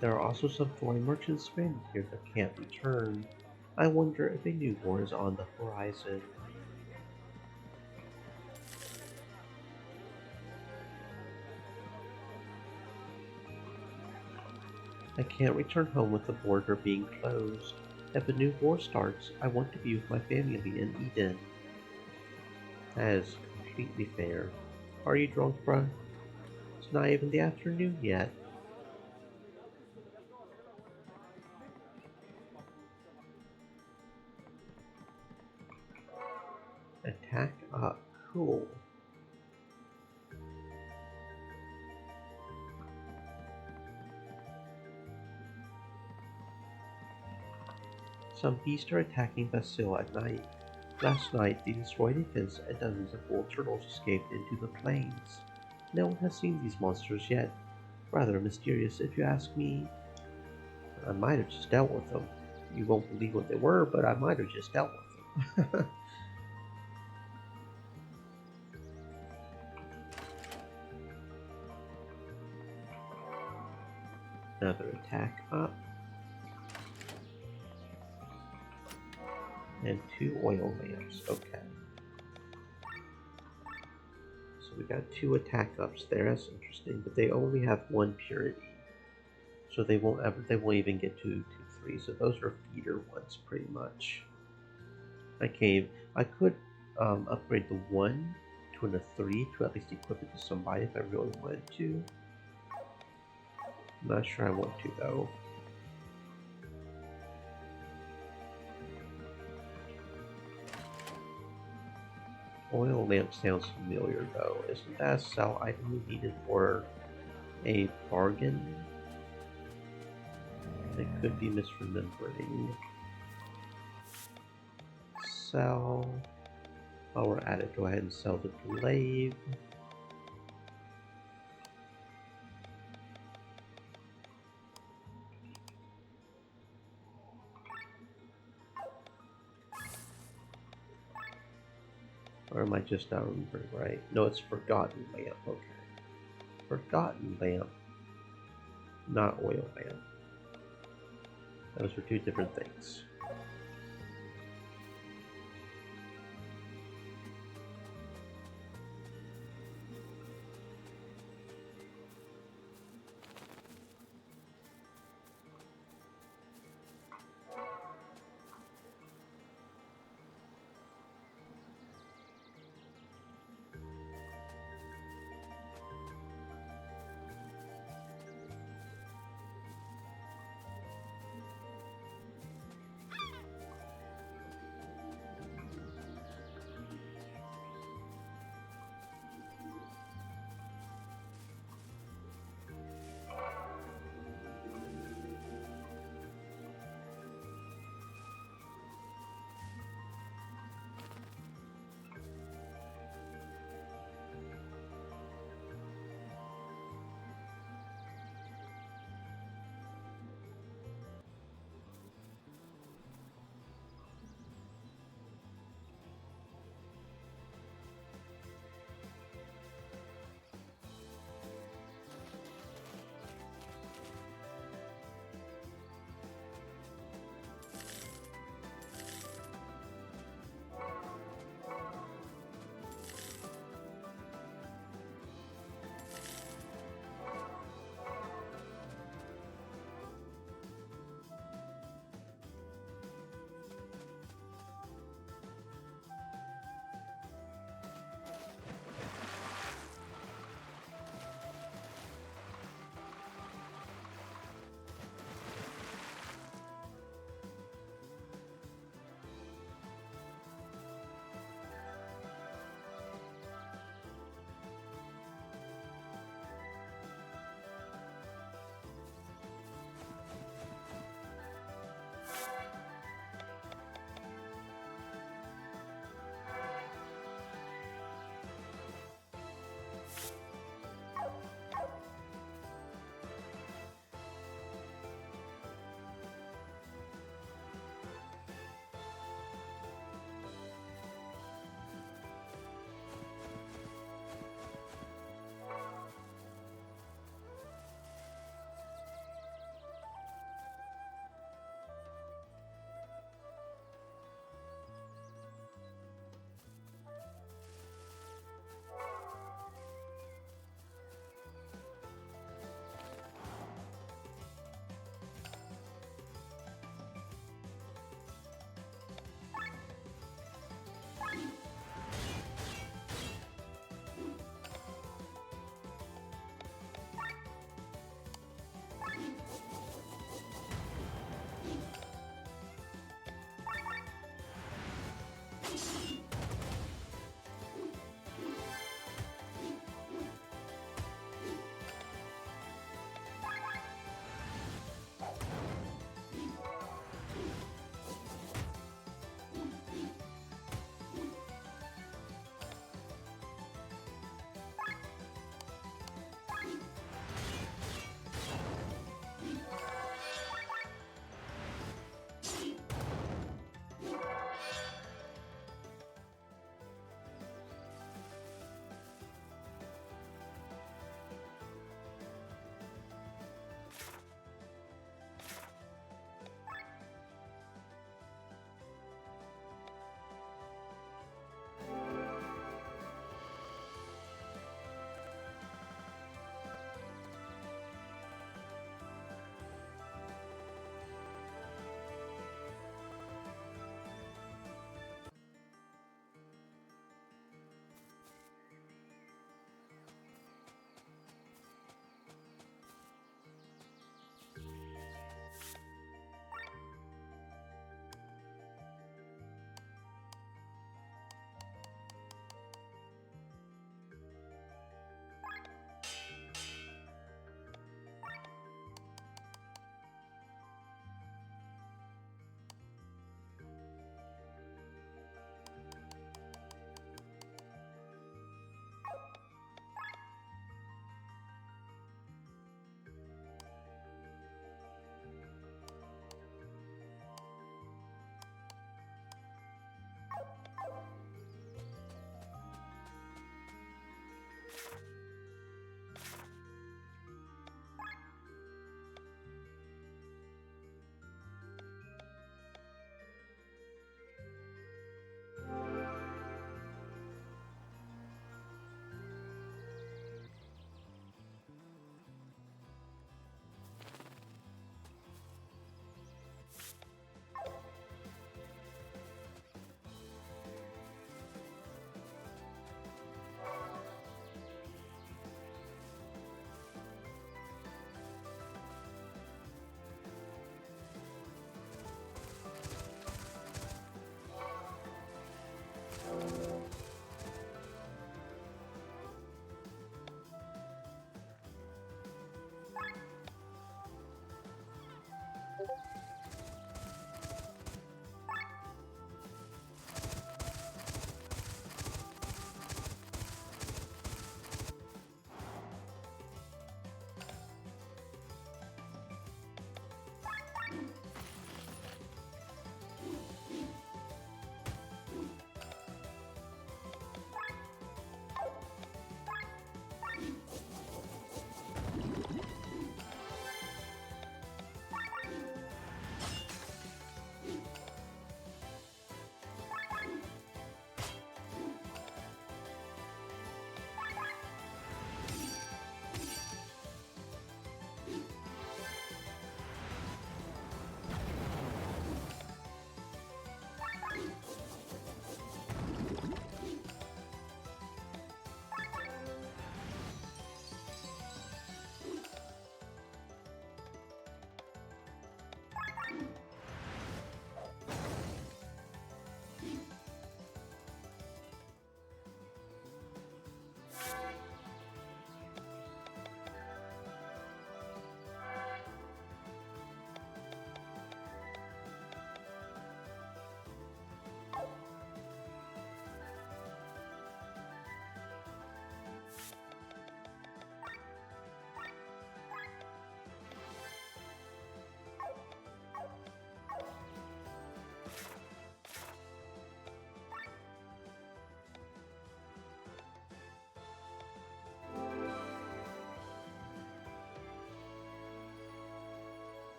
There are also some foreign merchants stranded here that can't return. I wonder if a new war is on the horizon. I can't return home with the border being closed. If a new war starts, I want to be with my family in Eden. That is completely fair. Are you drunk, bruh? It's not even the afternoon yet. Attack up. Cool. Some beasts are attacking Basil at night. Last night, they destroyed a fence and dozens of bull turtles escaped into the plains. No one has seen these monsters yet. Rather mysterious, if you ask me. I might have just dealt with them. You won't believe what they were, but I might have just dealt with them. Another attack up. And 2 oil lamps. Okay. So we got 2 attack ups there. That's interesting. But they only have 1 purity. So they won't even get to 3. So those are feeder ones pretty much. I could upgrade the 1 to a 3 to at least equip it to somebody if I really wanted to. I'm not sure I want to though. Oil lamp sounds familiar though. Isn't that a sell item we needed for a bargain? I could be misremembering. Sell. While we're at it, go ahead and sell the glaive. Or am I just not remembering right? No, it's Forgotten Lamp. Okay. Forgotten Lamp, not Oil Lamp. Those are 2 different things.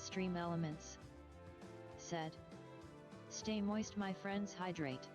extreme elements. Said. Stay moist, my friends, hydrate.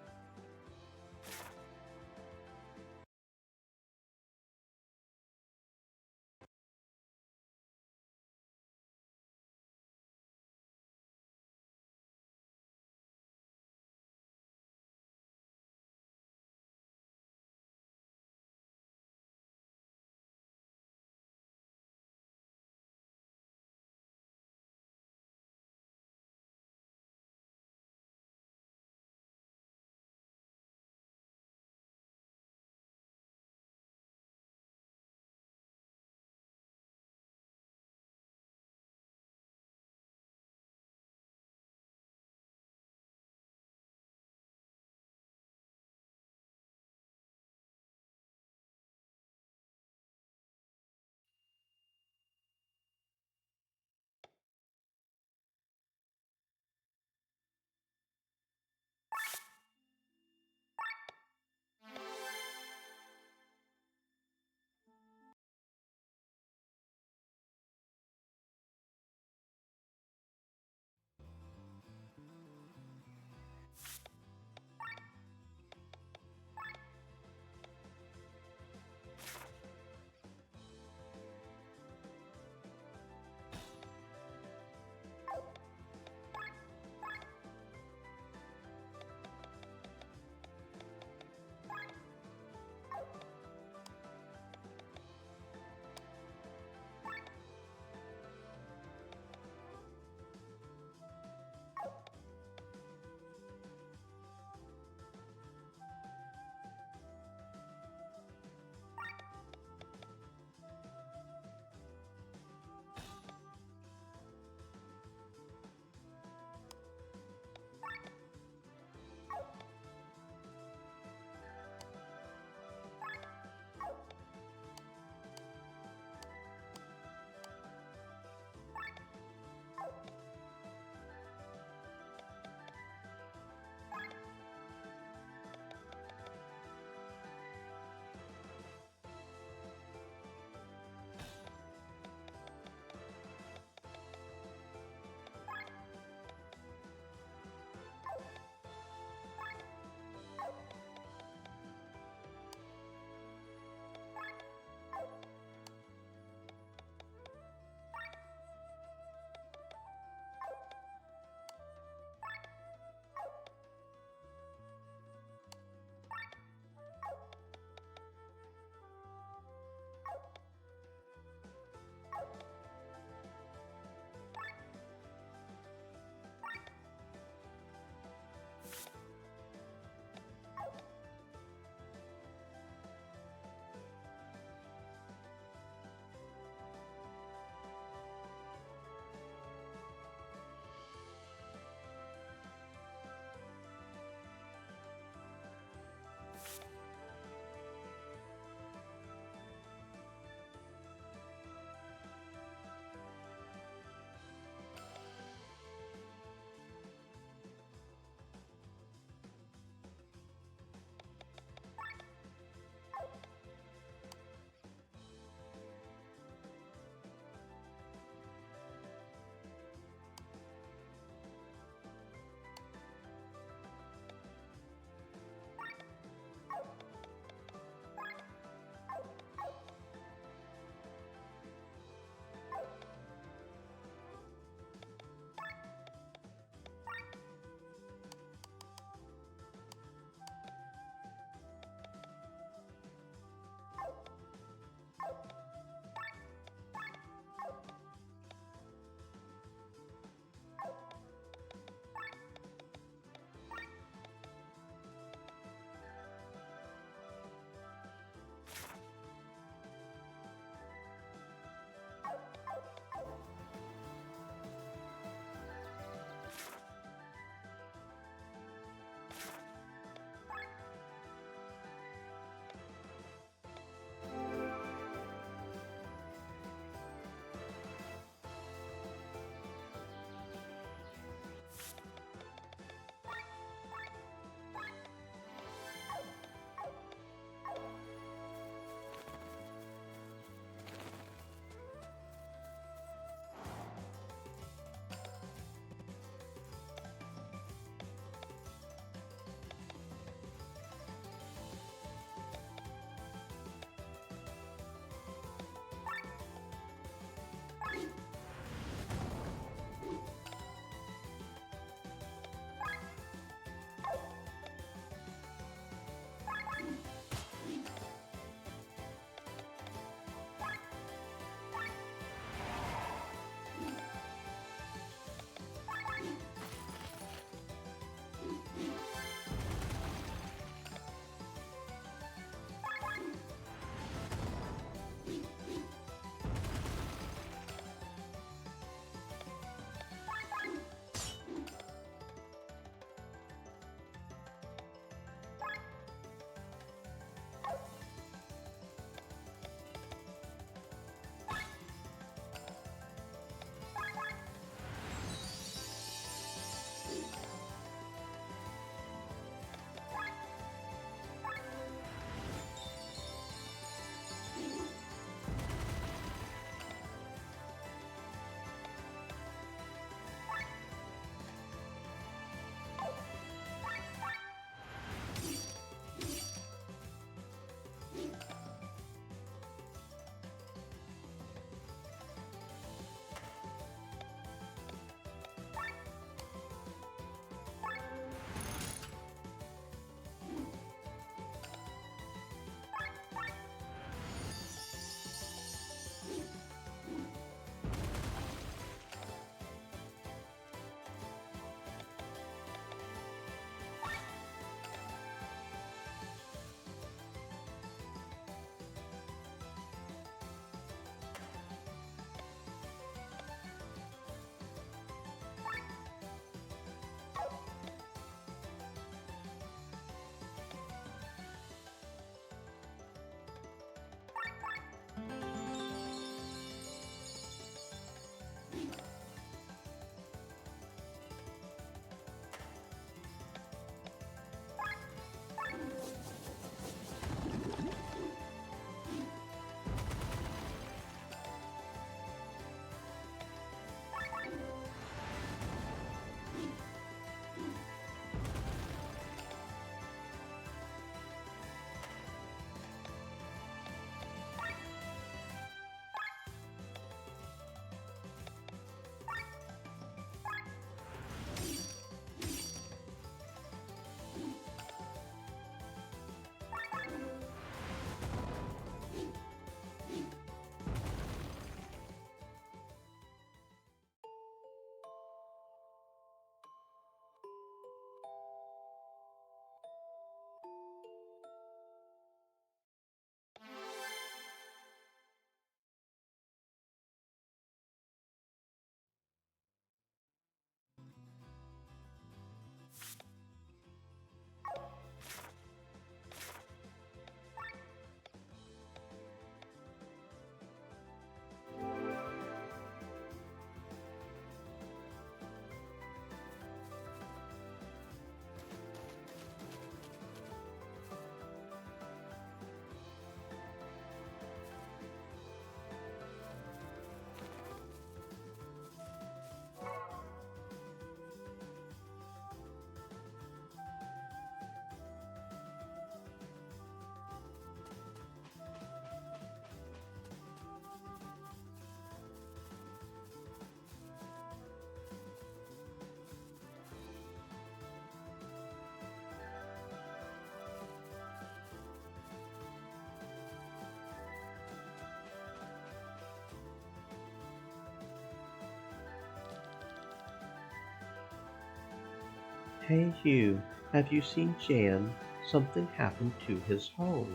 Hey you, have you seen Jan? Something happened to his home.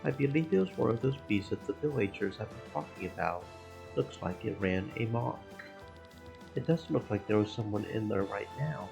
I believe it was one of those beasts that the villagers have been talking about. Looks like it ran amok. It doesn't look like there was someone in there right now.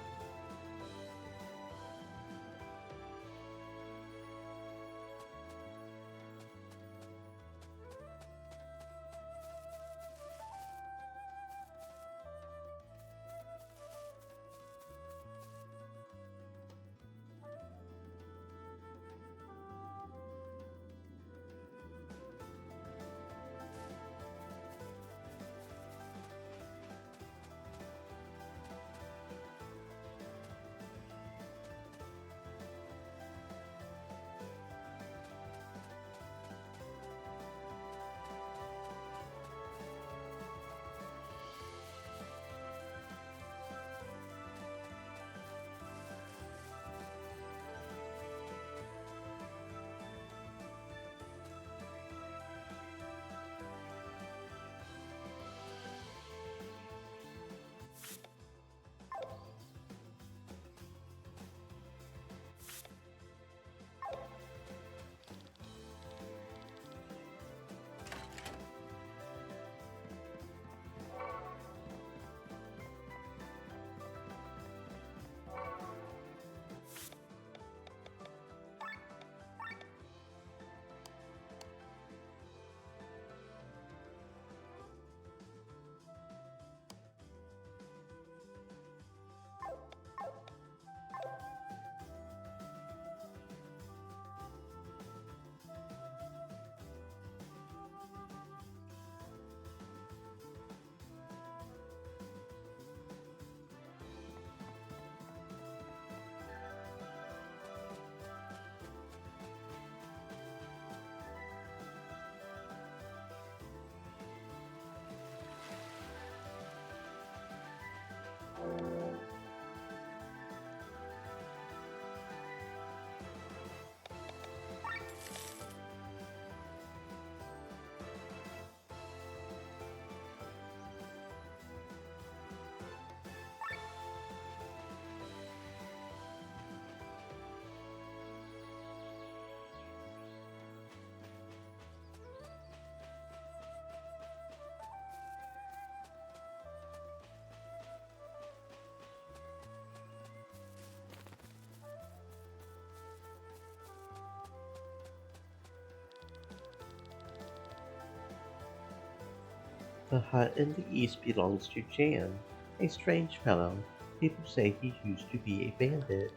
The hut in the east belongs to Jan, a strange fellow. People say he used to be a bandit.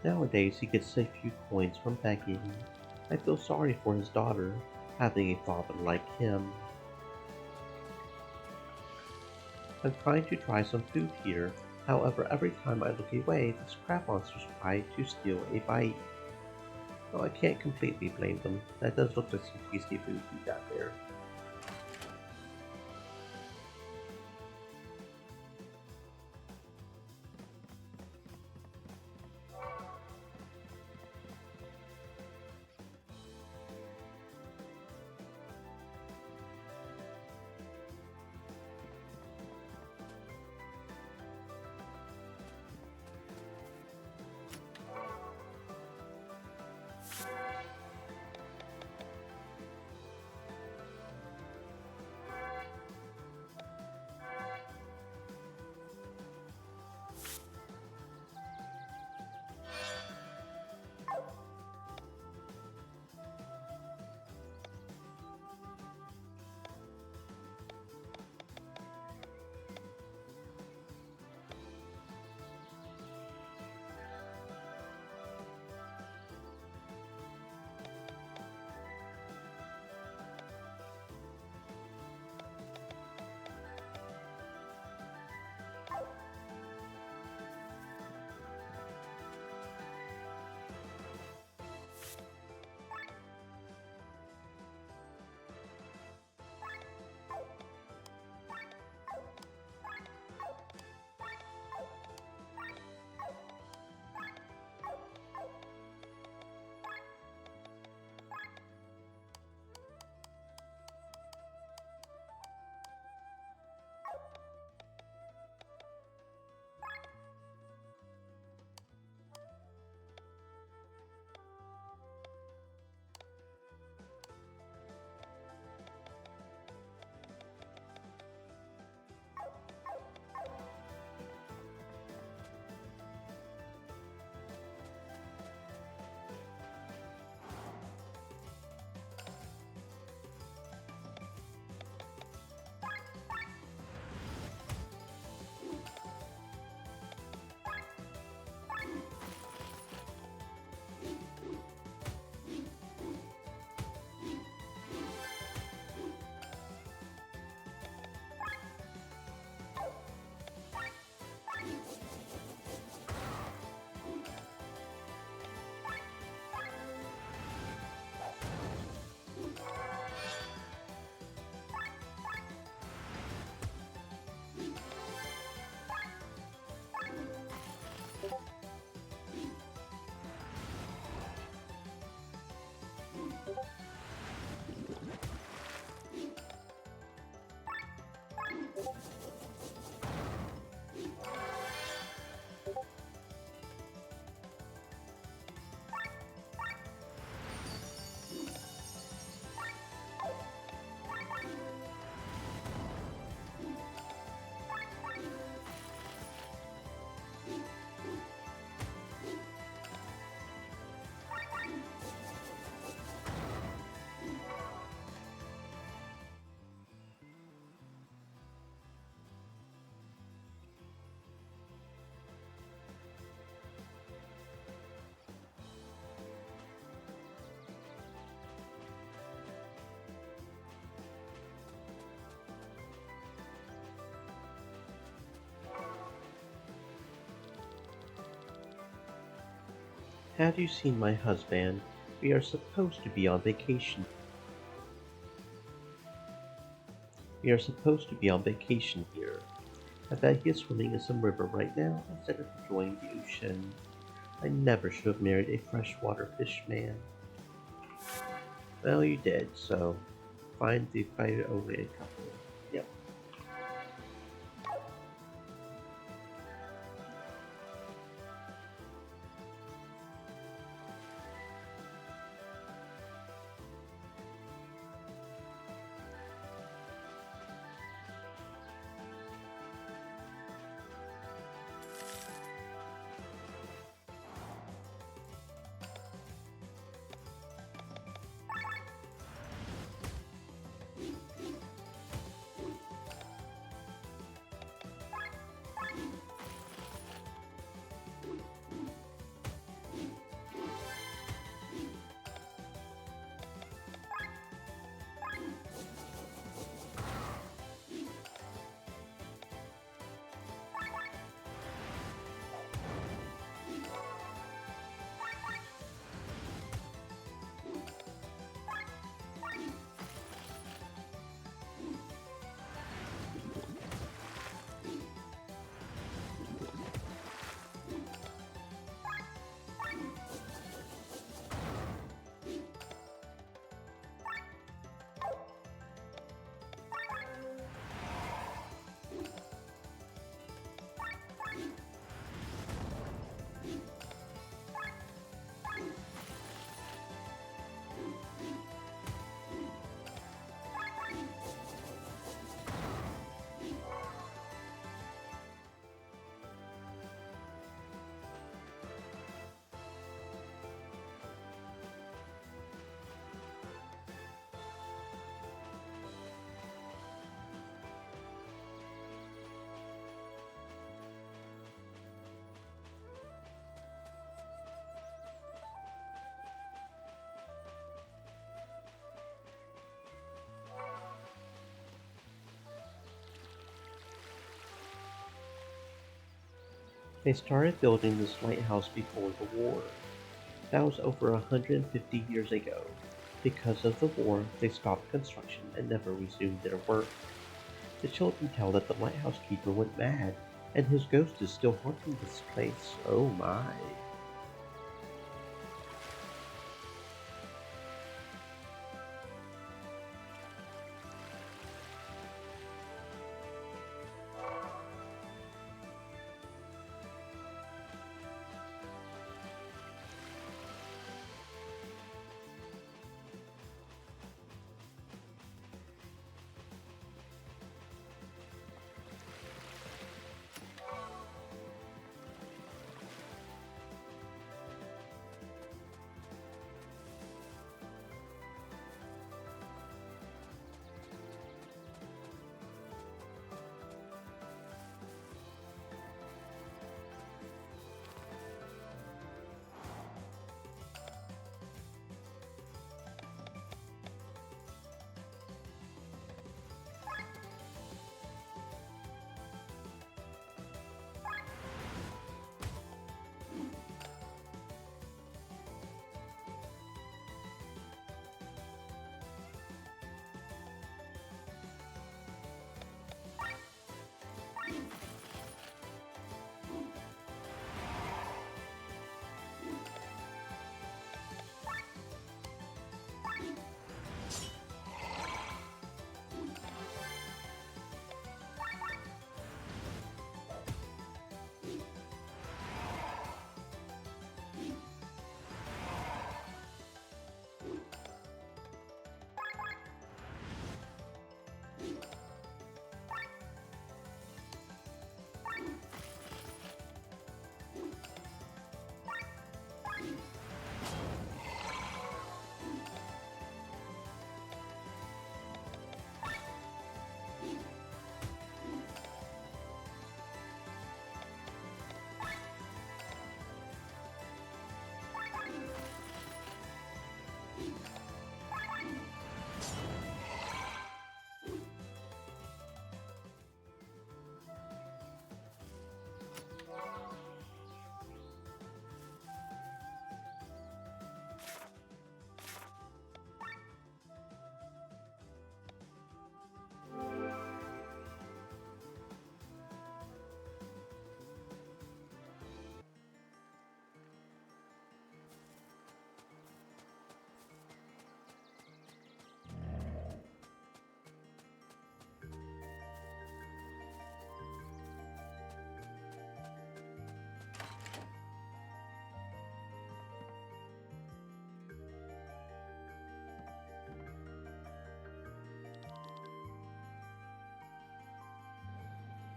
Nowadays he gets a few coins from begging. I feel sorry for his daughter, having a father like him. I'm trying to try some food here. However, every time I look away, these crab monsters try to steal a bite. Though I can't completely blame them. That does look like some tasty food you got there. Have you seen my husband? We are supposed to be on vacation. We are supposed to be on vacation here. I bet he is swimming in some river right now instead of enjoying the ocean. I never should have married a freshwater fish man. Well, you did, so find the fight over a couple. Yep. They started building this lighthouse before the war. That was over 150 years ago. Because of the war, they stopped construction and never resumed their work. The children tell that the lighthouse keeper went mad, and his ghost is still haunting this place. Oh my.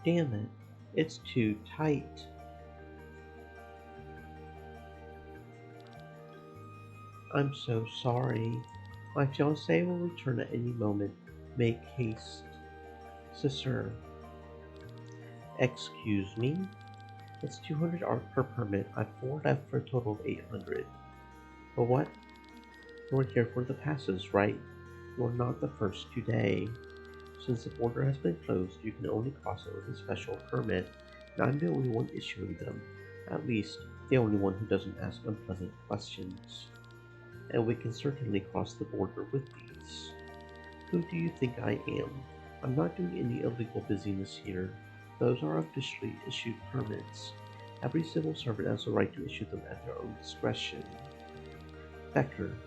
Damn it, it's too tight. I'm so sorry. My fiancé will return at any moment. Make haste. Sister. Excuse me? It's 200 ARC per permit. I've 4 left for a total of 800. But what? You're here for the passes, right? You're not the first today. Since the border has been closed, you can only cross it with a special permit, and I'm the only one issuing them. At least, the only one who doesn't ask unpleasant questions. And we can certainly cross the border with these. Who do you think I am? I'm not doing any illegal business here. Those are officially issued permits. Every civil servant has the right to issue them at their own discretion. Becker,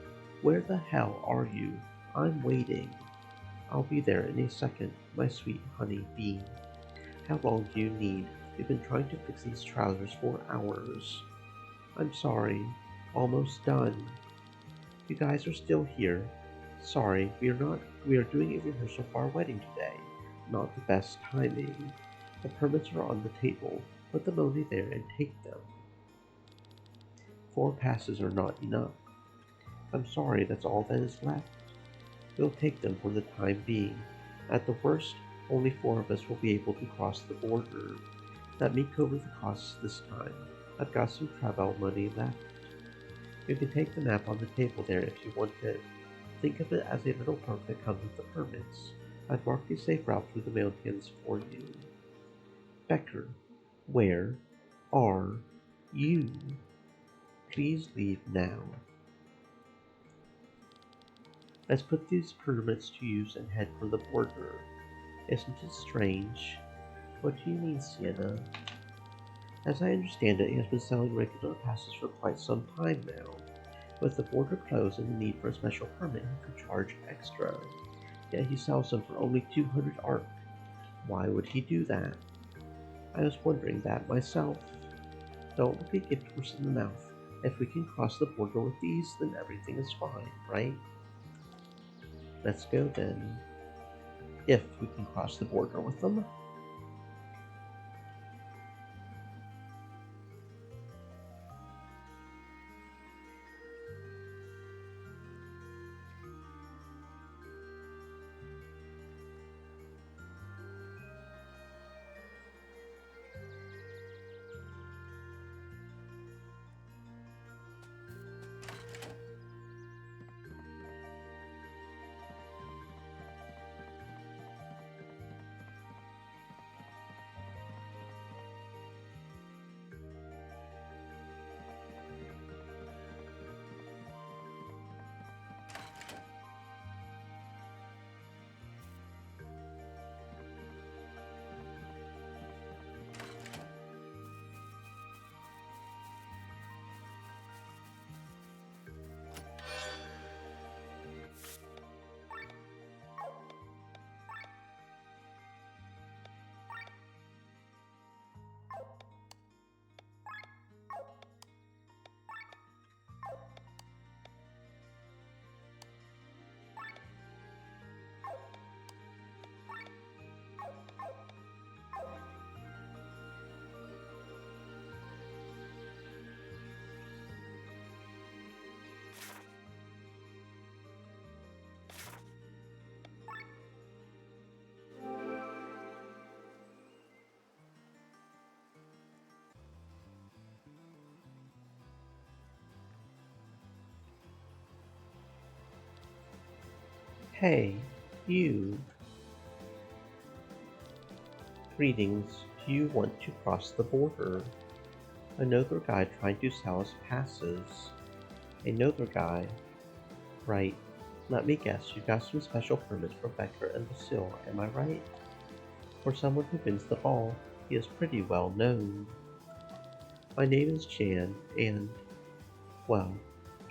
where the hell are you? I'm waiting. I'll be there in a second, my sweet honey bee. How long do you need? We've been trying to fix these trousers for hours. I'm sorry. Almost done. You guys are still here. Sorry, we are doing a rehearsal for our wedding today. Not the best timing. The permits are on the table. Put them only there and take them. 4 passes are not enough. I'm sorry, that's all that is left. We'll take them for the time being. At the worst, only 4 of us will be able to cross the border. Let me cover the costs this time. I've got some travel money left. You can take the map on the table there if you want it. Think of it as a little perk that comes with the permits. I've marked a safe route through the mountains for you. Becker, where are you? Please leave now. Let's put these permits to use and head for the border. Isn't it strange? What do you mean, Sienna? As I understand it, he has been selling regular passes for quite some time now. With the border closed and the need for a special permit, he could charge extra. Yet he sells them for only 200 ARC. Why would he do that? I was wondering that myself. Don't look a gift horse in the mouth. If we can cross the border with these, then everything is fine, right? Let's go then. If we can cross the border with them. Hey, you. Greetings. Do you want to cross the border? Another guy trying to sell us passes. Another guy. Right. Let me guess, you got some special permits for Becker and Basile, am I right? For someone who wins the ball, he is pretty well known. My name is Jan, and, well,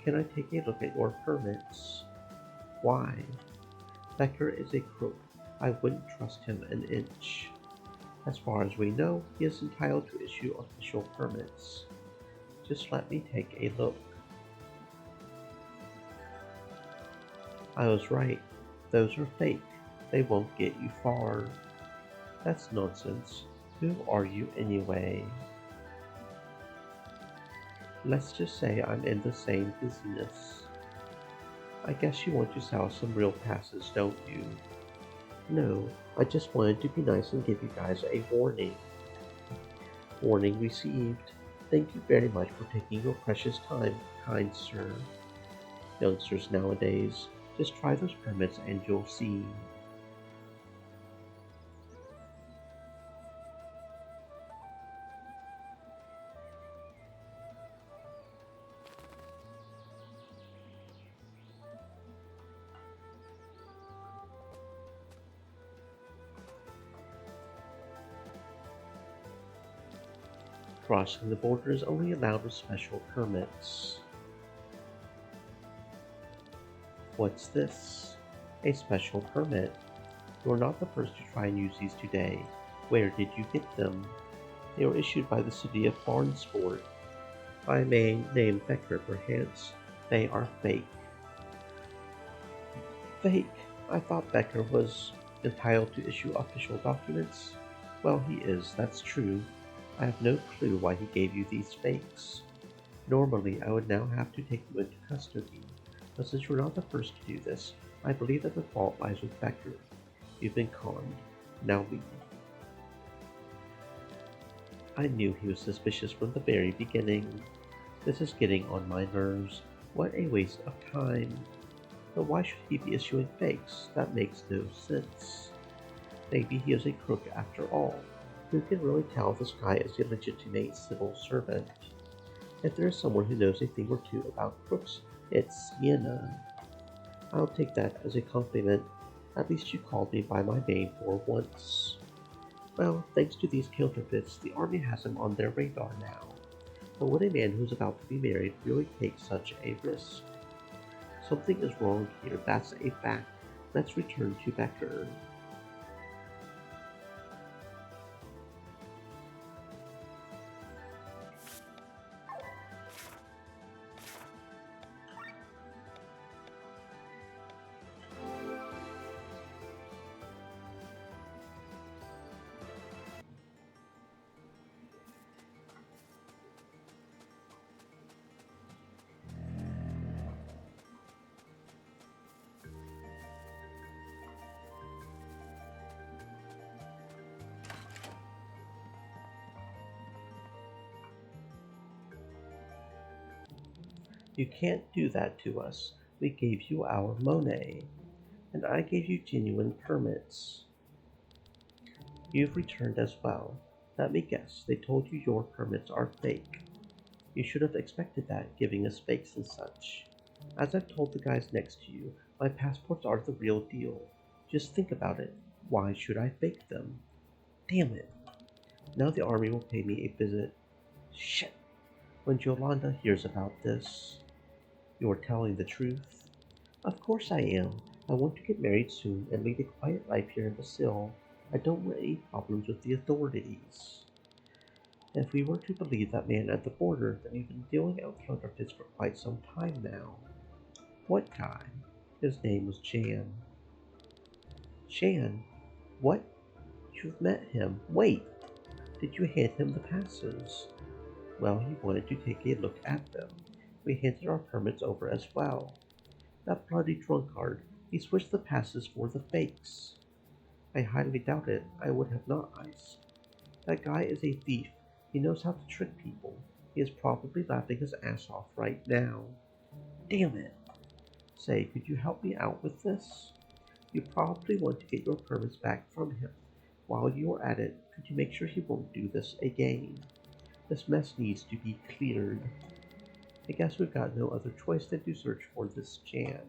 can I take a look at your permits? Why? Becker is a crook. I wouldn't trust him an inch. As far as we know, he is entitled to issue official permits. Just let me take a look. I was right. Those are fake. They won't get you far. That's nonsense. Who are you anyway? Let's just say I'm in the same business. I guess you want to sell some real passes, don't you? No, I just wanted to be nice and give you guys a warning. Warning received. Thank you very much for taking your precious time, kind sir. Youngsters nowadays, just try those permits and you'll see. Crossing the border is only allowed with special permits. What's this? A special permit. You're not the first to try and use these today. Where did you get them? They were issued by the city of Barnsport. By a man named Becker, perhaps. They are fake. Fake? I thought Becker was entitled to issue official documents. Well, he is, that's true. I have no clue why he gave you these fakes. Normally, I would now have to take you into custody, but since you're not the first to do this, I believe that the fault lies with Becker. You've been conned. Now leave. I knew he was suspicious from the very beginning. This is getting on my nerves. What a waste of time. But why should he be issuing fakes? That makes no sense. Maybe he is a crook after all. Who can really tell if this guy is a legitimate civil servant? If there is someone who knows a thing or two about crooks, it's Sienna. I'll take that as a compliment. At least you called me by my name for once. Well, thanks to these counterfeits, the army has him on their radar now. But would a man who's about to be married really take such a risk? Something is wrong here, that's a fact. Let's return to Becker. You can't do that to us. We gave you our money, and I gave you genuine permits. You've returned as well. Let me guess, they told you your permits are fake. You should have expected that, giving us fakes and such. As I've told the guys next to you, my passports are the real deal. Just think about it. Why should I fake them? Damn it. Now the army will pay me a visit. Shit. When Yolanda hears about this. You're telling the truth? Of course I am. I want to get married soon and lead a quiet life here in Basil. I don't want any problems with the authorities. If we were to believe that man at the border, then you've been dealing out counterfeits for quite some time now. What guy? His name was Jan. Jan? What? You've met him. Wait! Did you hand him the passes? Well, he wanted to take a look at them. We handed our permits over as well. That bloody drunkard, he switched the passes for the fakes. I highly doubt it. I would have not iced. That guy is a thief. He knows how to trick people. He is probably laughing his ass off right now. Damn it! Say, could you help me out with this? You probably want to get your permits back from him. While you are at it, could you make sure he won't do this again? This mess needs to be cleared. I guess we've got no other choice than to search for this Jan.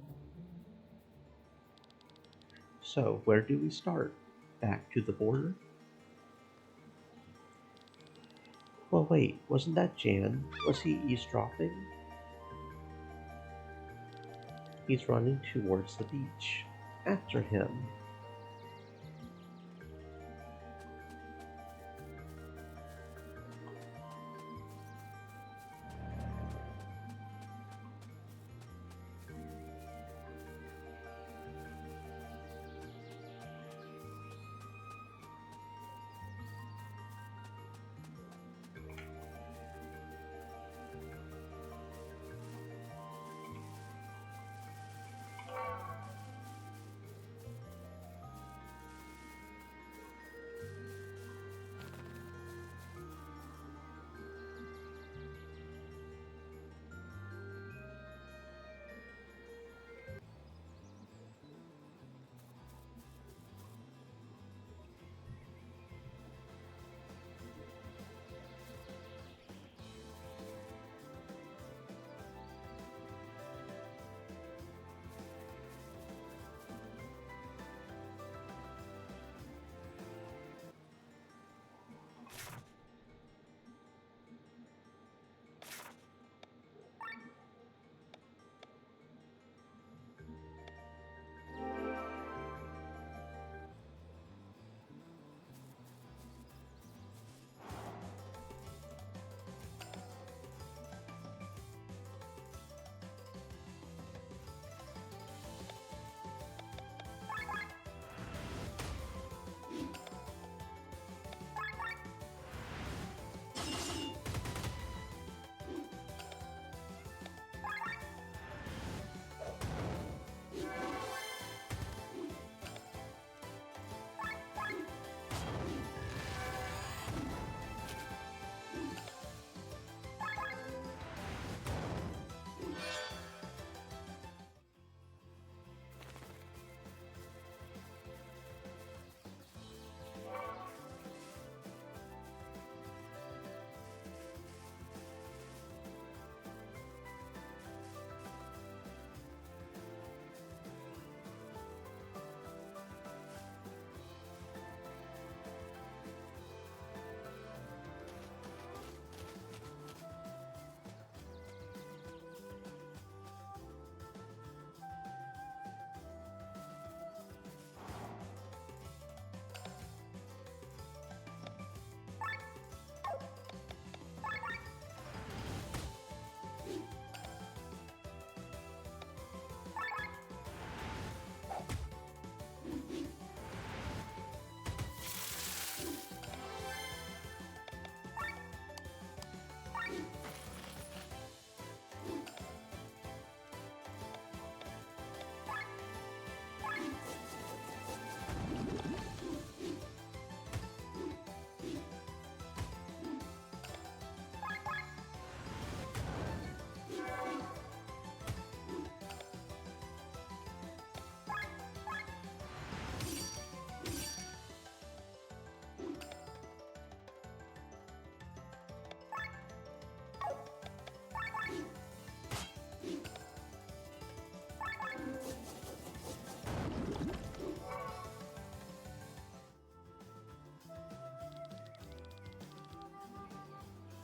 So, where do we start? Back to the border? Well, wait, wasn't that Jan? Was he eavesdropping? He's running towards the beach. After him.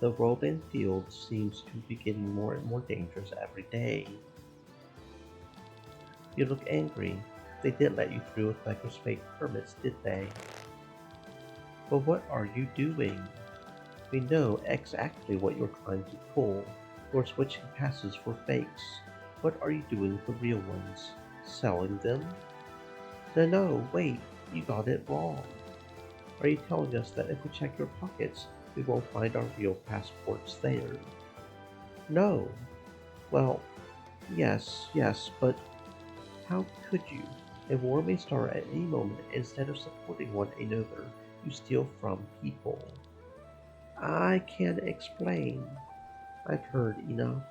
The Roban field seems to be getting more and more dangerous every day. You look angry. They didn't let you through with microspace permits, did they? But what are you doing? We know exactly what you're trying to pull. You're switching passes for fakes. What are you doing with the real ones? Selling them? No, wait, you got it wrong. Are you telling us that if we check your pockets, we won't find our real passports there? No. Well, yes, but how could you? A war may start at any moment. Instead of supporting one another, you steal from people. I can't explain. I've heard enough.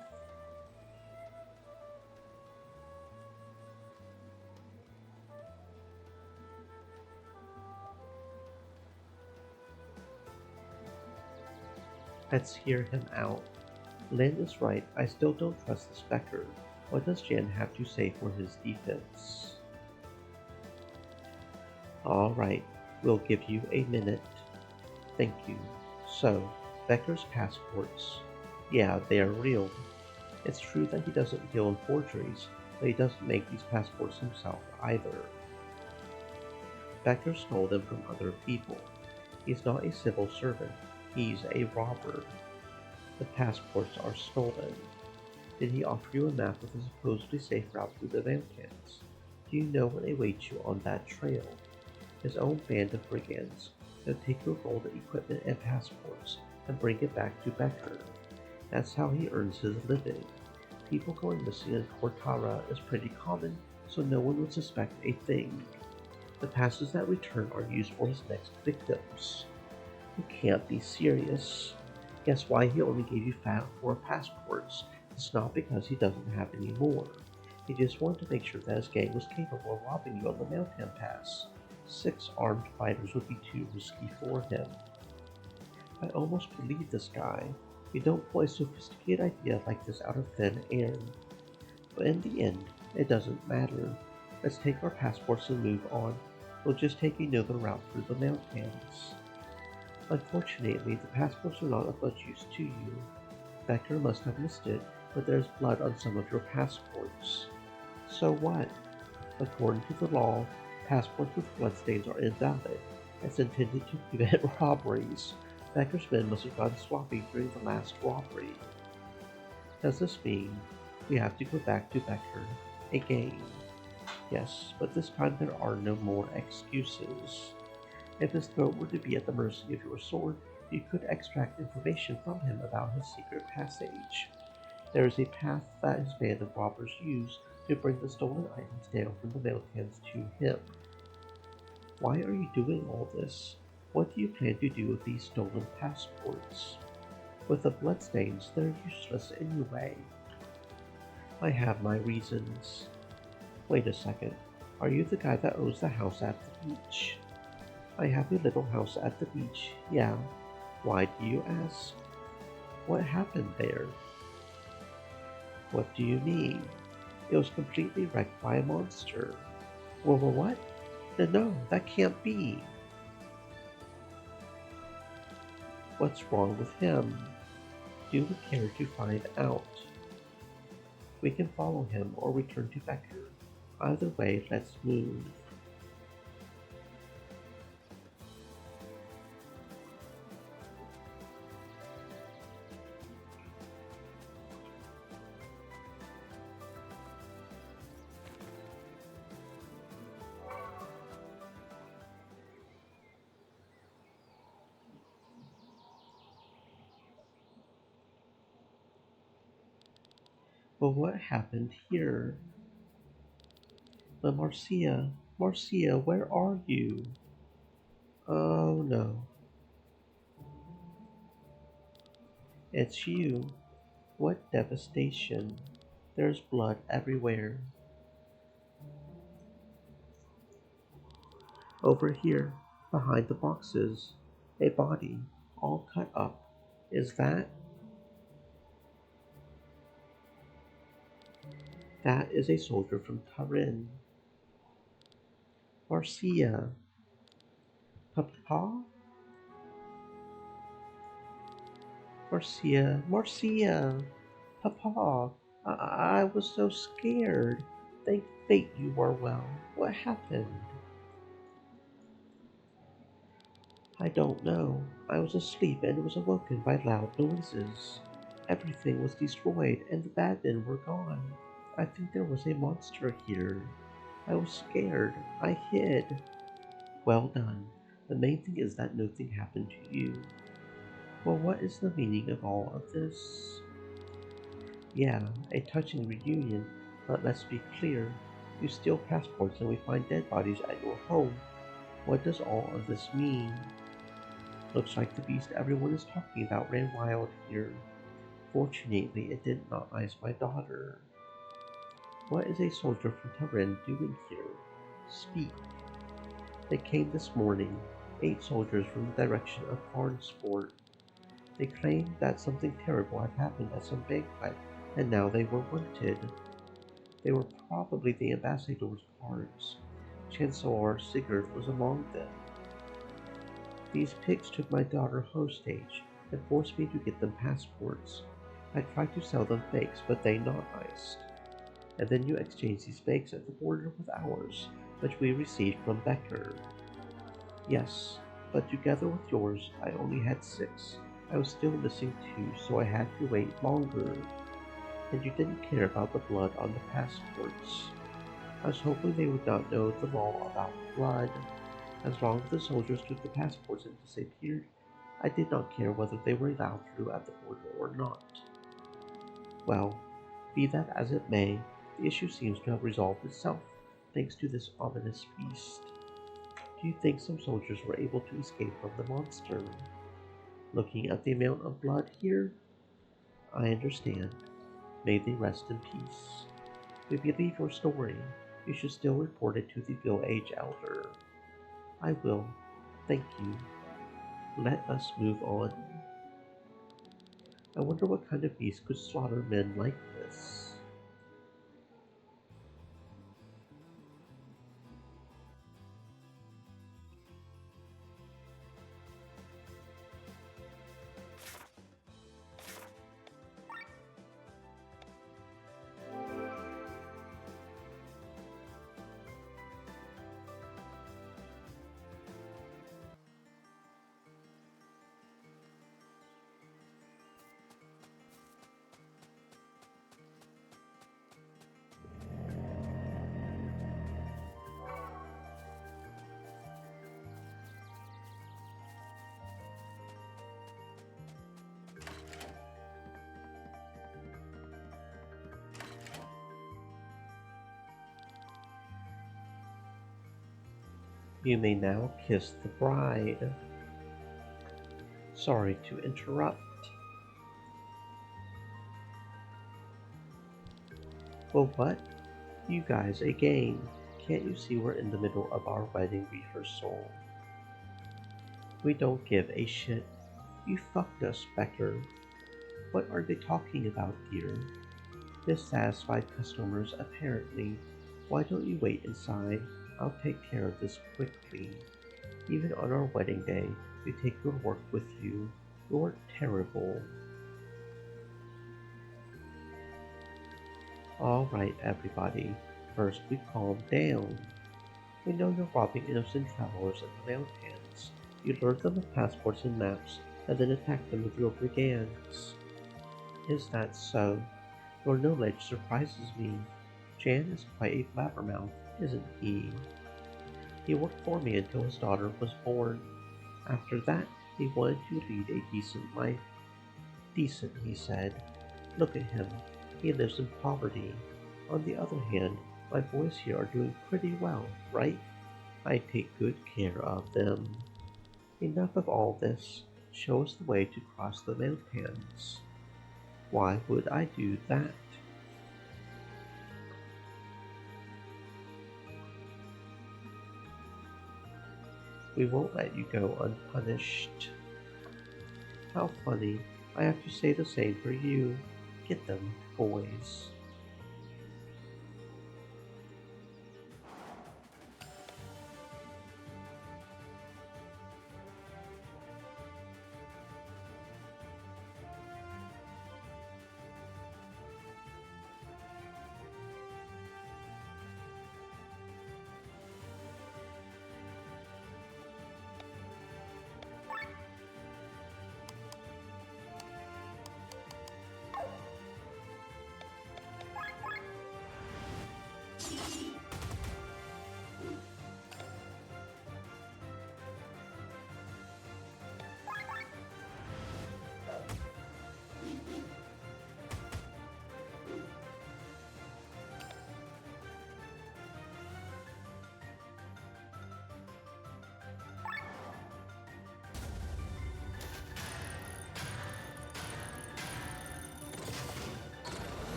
Let's hear him out. Lin is right. I still don't trust this Becker. What does Jan have to say for his defense? All right, we'll give you a minute. Thank you. So, Becker's passports. Yeah, they are real. It's true that he doesn't deal in forgeries, but he doesn't make these passports himself either. Becker stole them from other people. He's not a civil servant. He's a robber. The passports are stolen. Did he offer you a map with a supposedly safe route through the mountains? Do you know what awaits you on that trail? His own band of brigands. They'll take your gold equipment and passports and bring it back to Becker. That's how he earns his living. People going missing in Cortara is pretty common, so no one would suspect a thing. The passes that return are used for his next victims. You can't be serious. Guess why he only gave you 4 passports? It's not because he doesn't have any more. He just wanted to make sure that his gang was capable of robbing you on the Mountain Pass. 6 armed fighters would be too risky for him. I almost believe this guy. You don't pull a sophisticated idea like this out of thin air. But in the end, it doesn't matter. Let's take our passports and move on. We'll just take another route through the mountains. Unfortunately, the passports are not of much use to you. Becker must have missed it, but there's blood on some of your passports. So what? According to the law, passports with bloodstains are invalid. It's intended to prevent robberies. Becker's men must have gone swapping during the last robbery. Does this mean we have to go back to Becker again? Yes, but this time there are no more excuses. If his throat were to be at the mercy of your sword, you could extract information from him about his secret passage. There is a path that his band of robbers use to bring the stolen items down from the mountains to him. Why are you doing all this? What do you plan to do with these stolen passports? With the bloodstains, they're useless anyway. I have my reasons. Wait a second. Are you the guy that owns the house at the beach? I have a little house at the beach, yeah. Why do you ask? What happened there? What do you mean? It was completely wrecked by a monster. Well, what? No, that can't be. What's wrong with him? Do you care to find out? We can follow him or return to Becker. Either way, let's move. But what happened here? But Marcia, where are you? Oh no, it's you. What devastation. There's blood everywhere. Over here, behind the boxes, a body, all cut up. Is that? That is a soldier from Tarin. Marcia. Papa? Marcia, Marcia! Papa! I was so scared. Thank fate you are well. What happened? I don't know. I was asleep and was awoken by loud noises. Everything was destroyed and the bad men were gone. I think there was a monster here. I was scared. I hid. Well done. The main thing is that nothing happened to you. Well, what is the meaning of all of this? Yeah, a touching reunion, but let's be clear. You steal passports and we find dead bodies at your home. What does all of this mean? Looks like the beast everyone is talking about ran wild here. Fortunately, it did not ice my daughter. What is a soldier from Tehran doing here? Speak. They came this morning, 8 soldiers from the direction of Farnsport. They claimed that something terrible had happened at some banquet, and now they were wanted. They were probably the ambassador's guards. Chancellor Sigurd was among them. These pigs took my daughter hostage and forced me to get them passports. I tried to sell them fakes, but they not iced. And then you exchanged these fakes at the border with ours, which we received from Becker. Yes, but together with yours, I only had 6. I was still missing 2, so I had to wait longer. And you didn't care about the blood on the passports. I was hoping they would not know the law about blood. As long as the soldiers took the passports and disappeared, I did not care whether they were allowed through at the border or not. Well, be that as it may, the issue seems to have resolved itself, thanks to this ominous beast. Do you think some soldiers were able to escape from the monster? Looking at the amount of blood here, I understand. May they rest in peace. We believe your story. You should still report it to the village elder. I will. Thank you. Let us move on. I wonder what kind of beast could slaughter men like this. You may now kiss the bride. Sorry to interrupt. Well, what? You guys again. Can't you see we're in the middle of our wedding rehearsal? We don't give a shit. You fucked us, Becker. What are they talking about here? Dissatisfied customers, apparently. Why don't you wait inside? I'll take care of this quickly. Even on our wedding day, you take your work with you. You're terrible. Alright, everybody. First, we calm down. We know you're robbing innocent travelers in the mountains. You lure them with passports and maps, and then attack them with your brigands. Is that so? Your knowledge surprises me. Jan is quite a blabbermouth, isn't he? He worked for me until his daughter was born. After that, he wanted to lead a decent life. Decent, he said. Look at him. He lives in poverty. On the other hand, my boys here are doing pretty well, right? I take good care of them. Enough of all this. Show us the way to cross the mountains. Why would I do that? We won't let you go unpunished. How funny. I have to say the same for you. Get them, boys.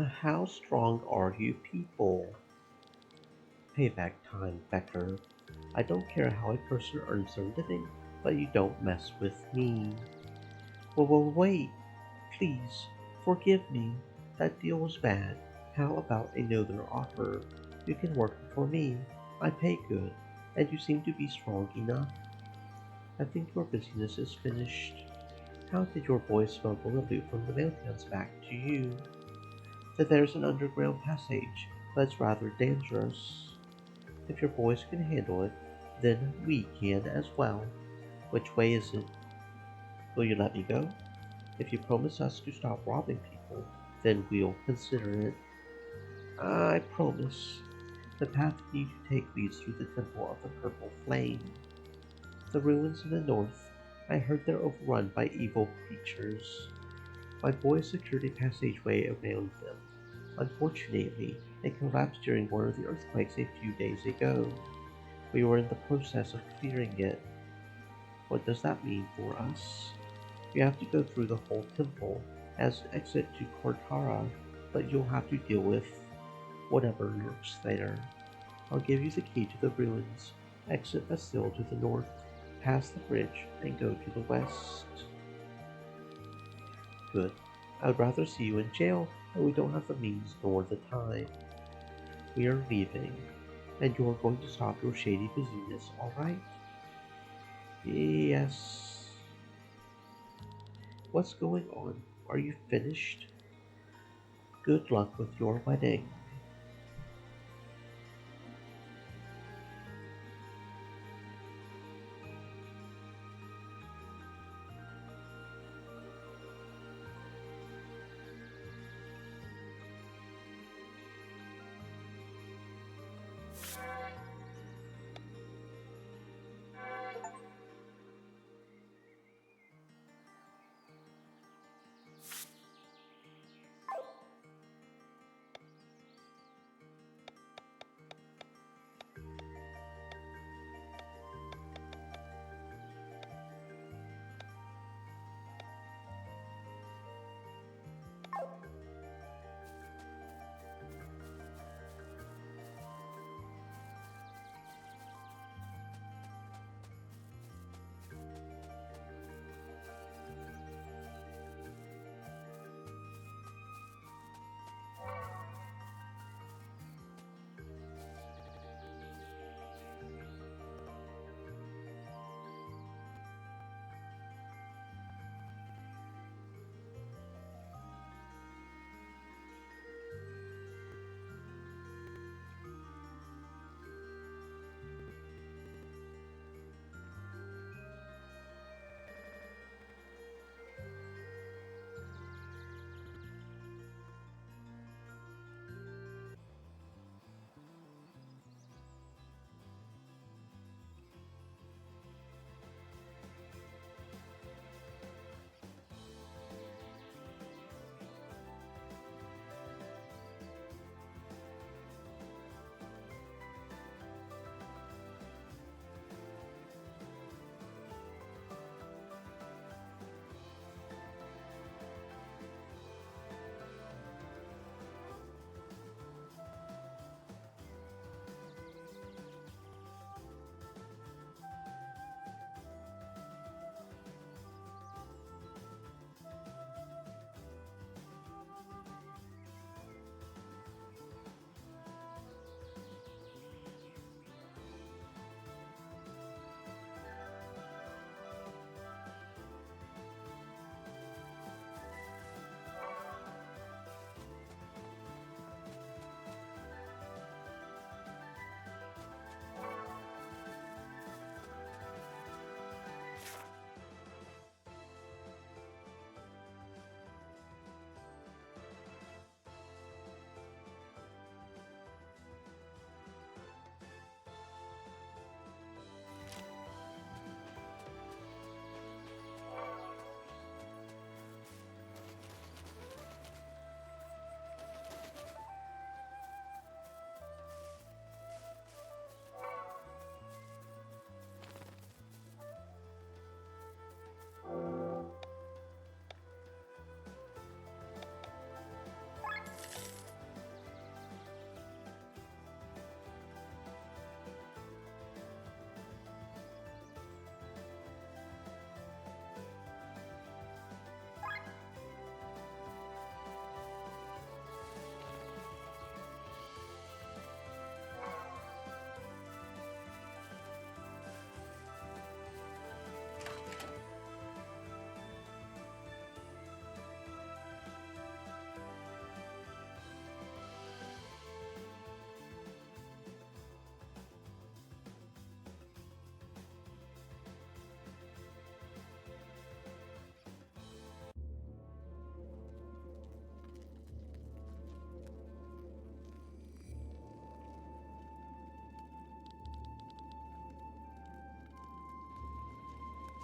How strong are you people? Payback time, Becker. I don't care how a person earns their living, but you don't mess with me. Well, wait. Please, forgive me. That deal was bad. How about another offer? You can work for me. I pay good, and you seem to be strong enough. I think your business is finished. How did your boys smuggle the loot from the mountains back to you? That there's an underground passage, but it's rather dangerous. If your boys can handle it, then we can as well. Which way is it? Will you let me go? If you promise us to stop robbing people, then we'll consider it. I promise. The path you need to take leads through the Temple of the Purple Flame. The ruins in the north. I heard they're overrun by evil creatures. My boys secured a passageway around them. Unfortunately, it collapsed during one of the earthquakes a few days ago. We were in the process of clearing it. What does that mean for us? You have to go through the whole temple as an exit to Kortara, but you'll have to deal with whatever lurks there. I'll give you the key to the ruins. Exit Bastille to the north, pass the bridge, and go to the west. Good. I'd rather see you in jail, but we don't have the means nor the time. We are leaving, and you're going to stop your shady busyness, alright? Yes. What's going on? Are you finished? Good luck with your wedding.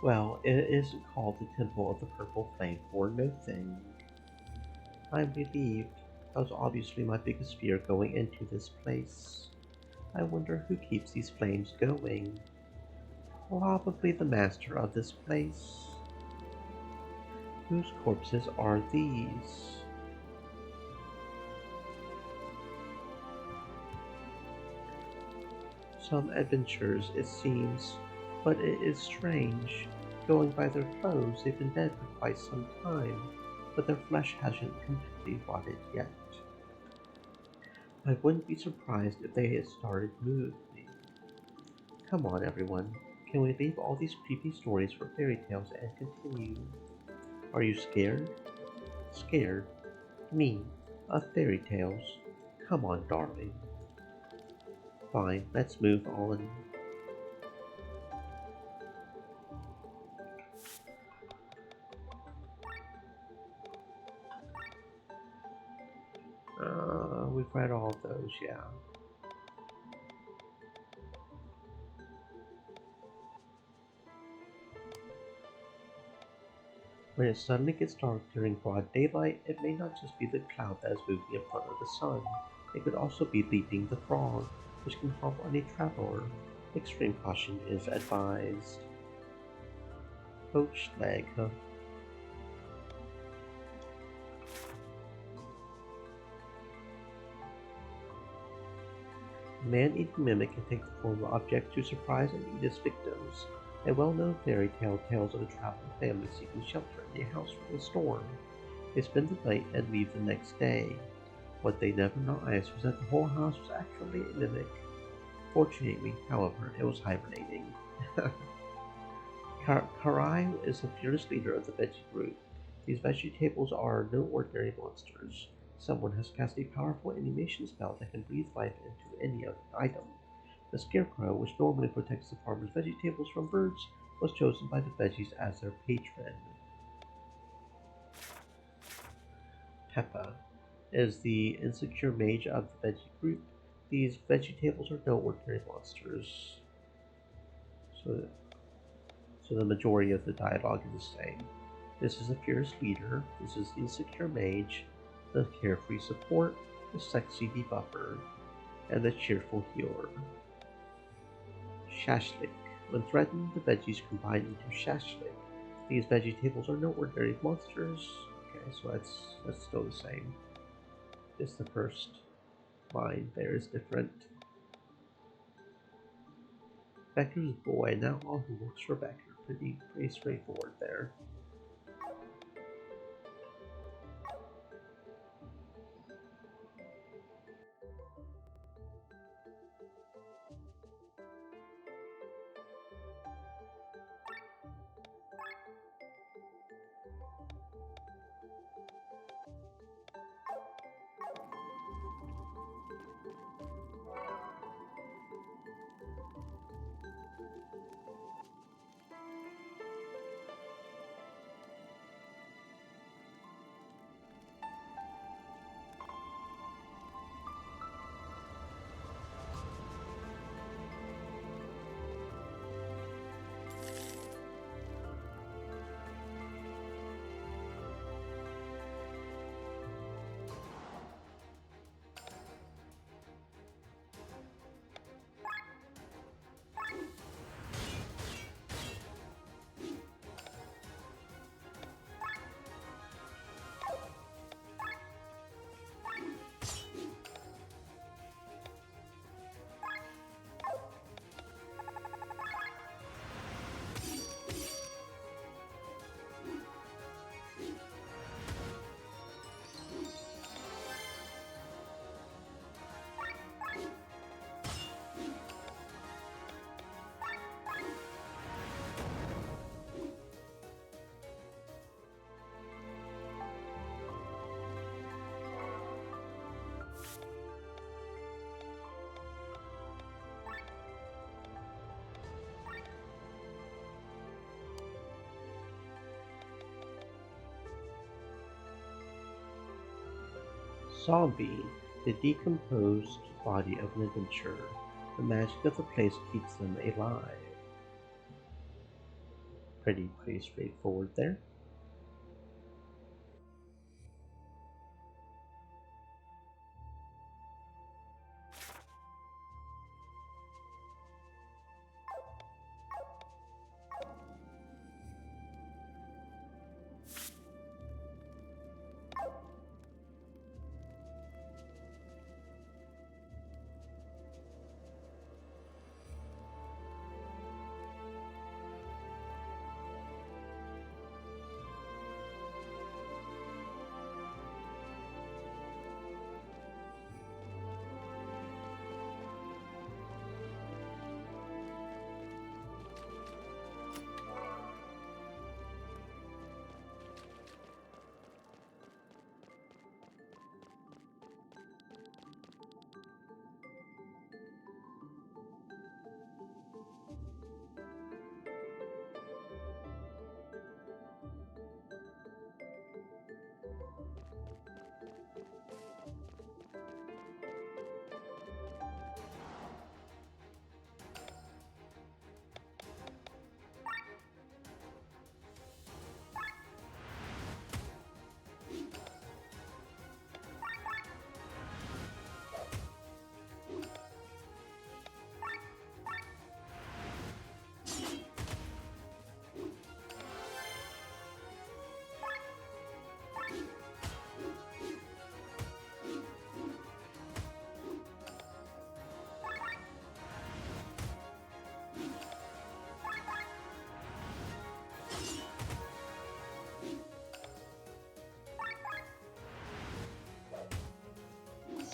Well, it isn't called the Temple of the Purple Flame for no thing. I'm relieved. That was obviously my biggest fear going into this place. I wonder who keeps these flames going. Probably the master of this place. Whose corpses are these? Some adventurers, it seems, but it is strange. Going by their clothes, they've been dead for quite some time, but their flesh hasn't completely rotted yet. I wouldn't be surprised if they had started moving. Come on, everyone. Can we leave all these creepy stories for fairy tales and continue? Are you scared? Scared? Me? Of fairy tales? Come on, darling. Fine, let's move on. We've read all of those, yeah. When it suddenly gets dark during broad daylight, it may not just be the cloud that is moving in front of the sun. It could also be Leaping the Frog, which can hop on a traveler. Extreme caution is advised. Poached leg, huh? Man-eating mimic can take the form of objects to surprise and eat its victims. A well-known fairy tale tells of a traveling family seeking shelter in a house from a storm. They spend the night and leave the next day. What they never realized was that the whole house was actually a mimic. Fortunately, however, it was hibernating. Karai is the fearless leader of the veggie group. These vegetables are no ordinary monsters. Someone has cast a powerful animation spell that can breathe life into any item. The scarecrow, which normally protects the farmer's vegetables from birds, was chosen by the veggies as their patron. Peppa is the insecure mage of the veggie group. These vegetables are no ordinary monsters. So so the majority of the dialogue is the same. This is the fierce leader, this is the insecure mage, the carefree support, the sexy debuffer, and the cheerful healer. Shashlik. When threatened, the veggies combine into Shashlik. These vegetables are no ordinary monsters. Okay, so that's still the same. Just the first line there is different. Becker's boy, now all who works for Becker. Pretty straightforward there. Zombie, the decomposed body of an adventurer. The magic of the place keeps them alive. Pretty straightforward there.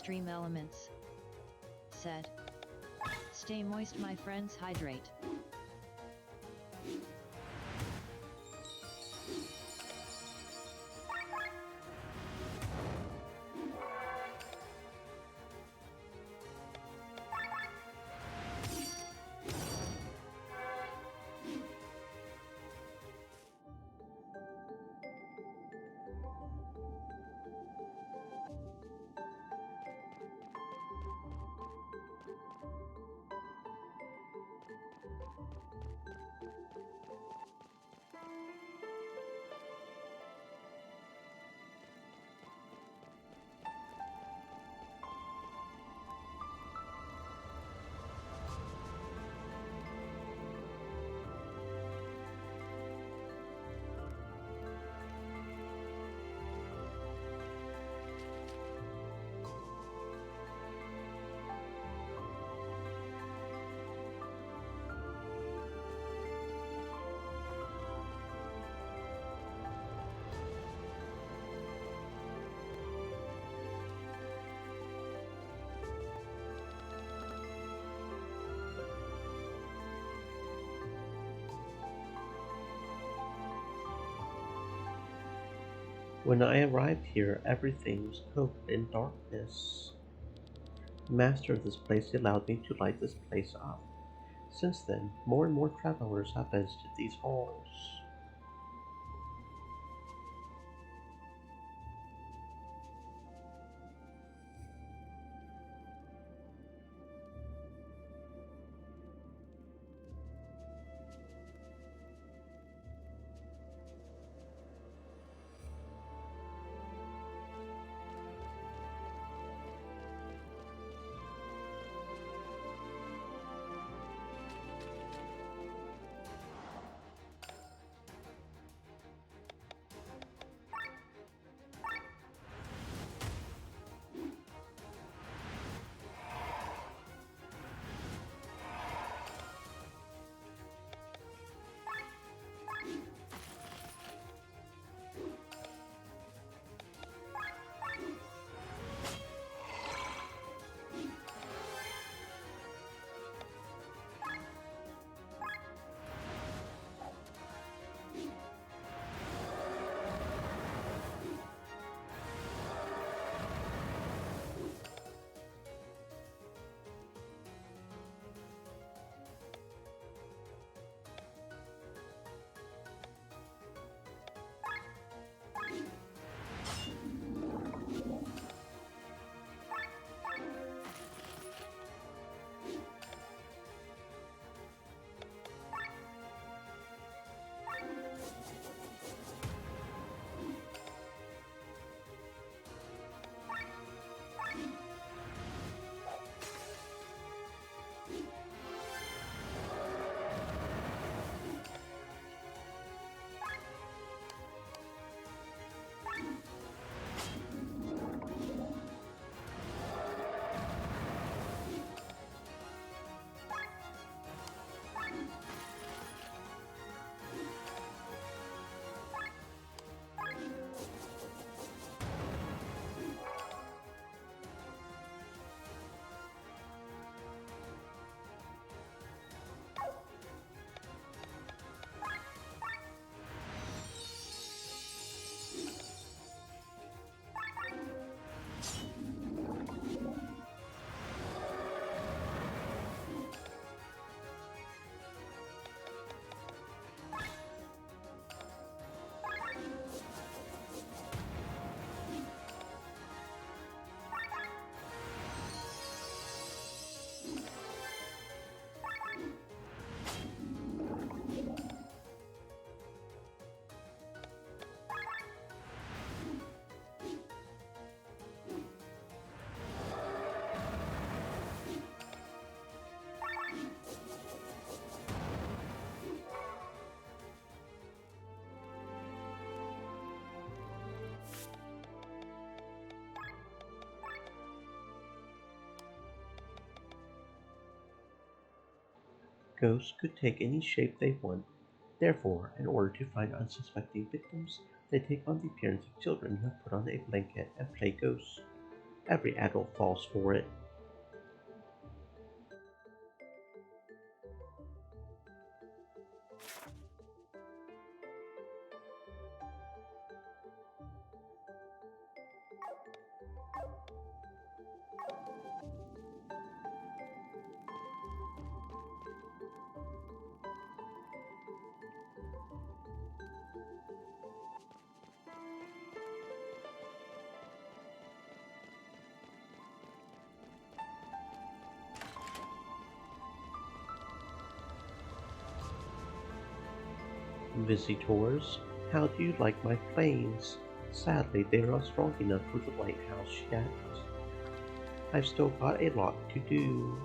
Stream elements. Said. Stay moist, my friends, hydrate. When I arrived here, everything was covered in darkness. The master of this place allowed me to light this place up. Since then, more and more travelers have visited these halls. Ghosts could take any shape they want. Therefore, in order to find unsuspecting victims, they take on the appearance of children who put on a blanket and play ghosts. Every adult falls for it. Visitors, how do you like my planes? Sadly, they are not strong enough for the lighthouse yet. I've still got a lot to do.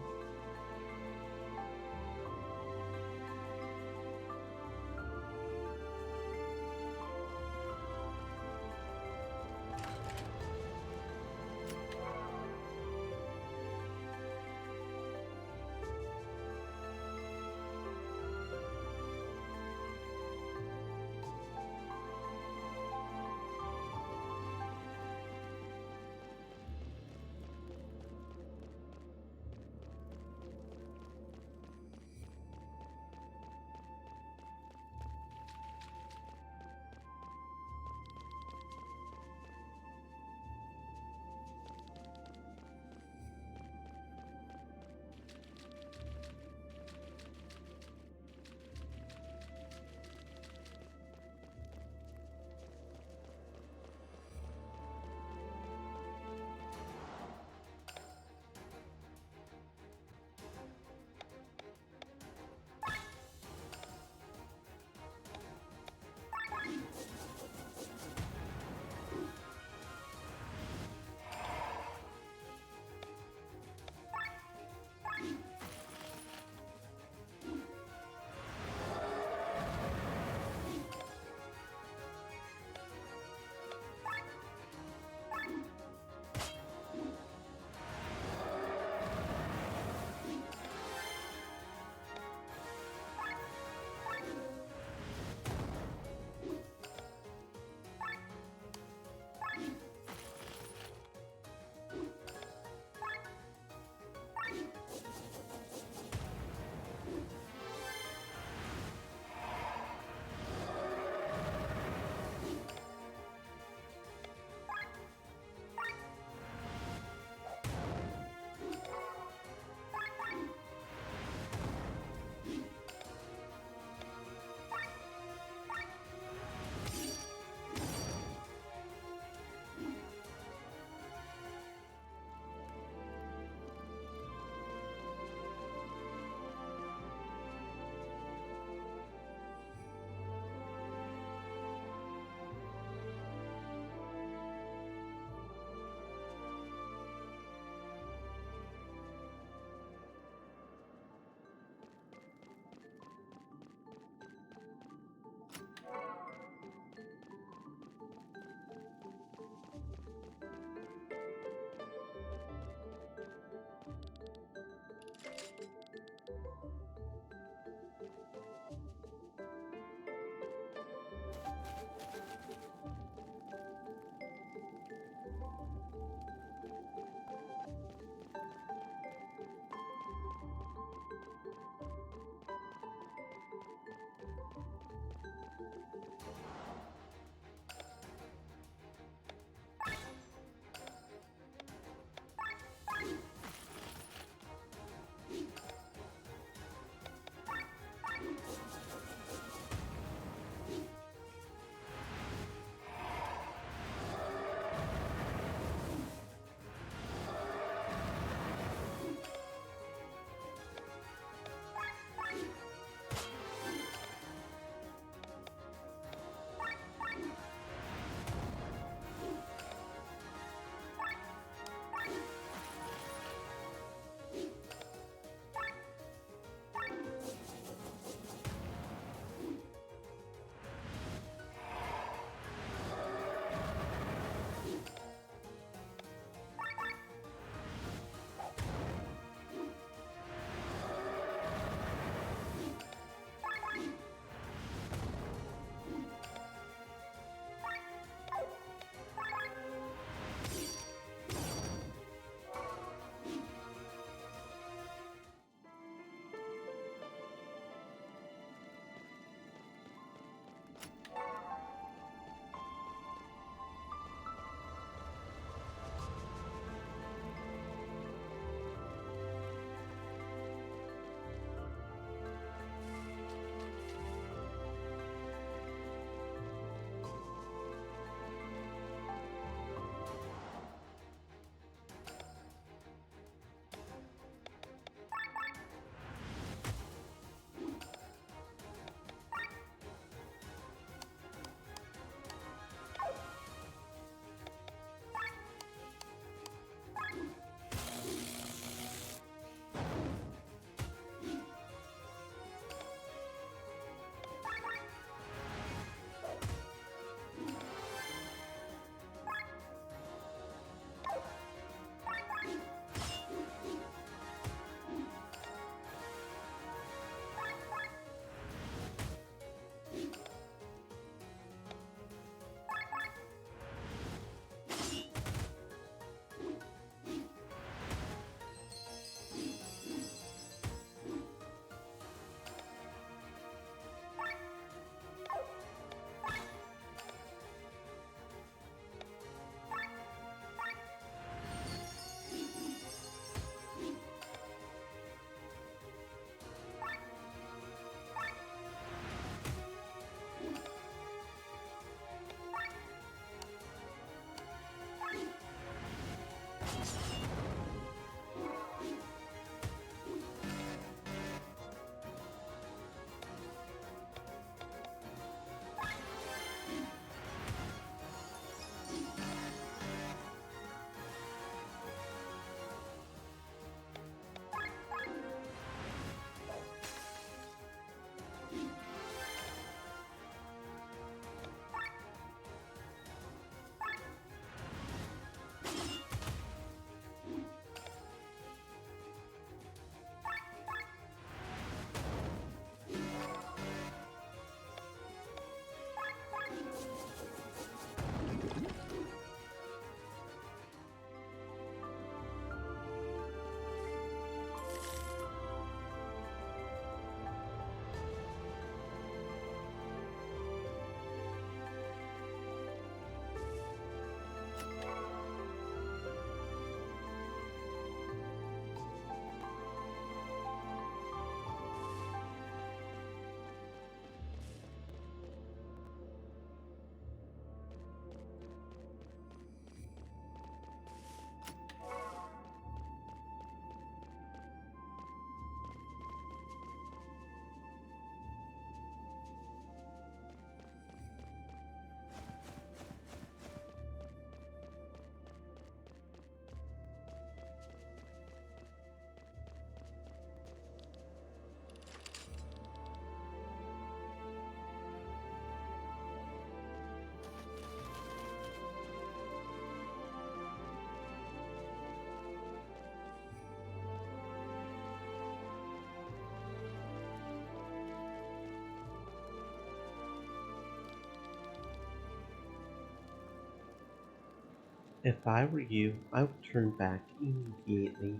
If I were you, I would turn back immediately.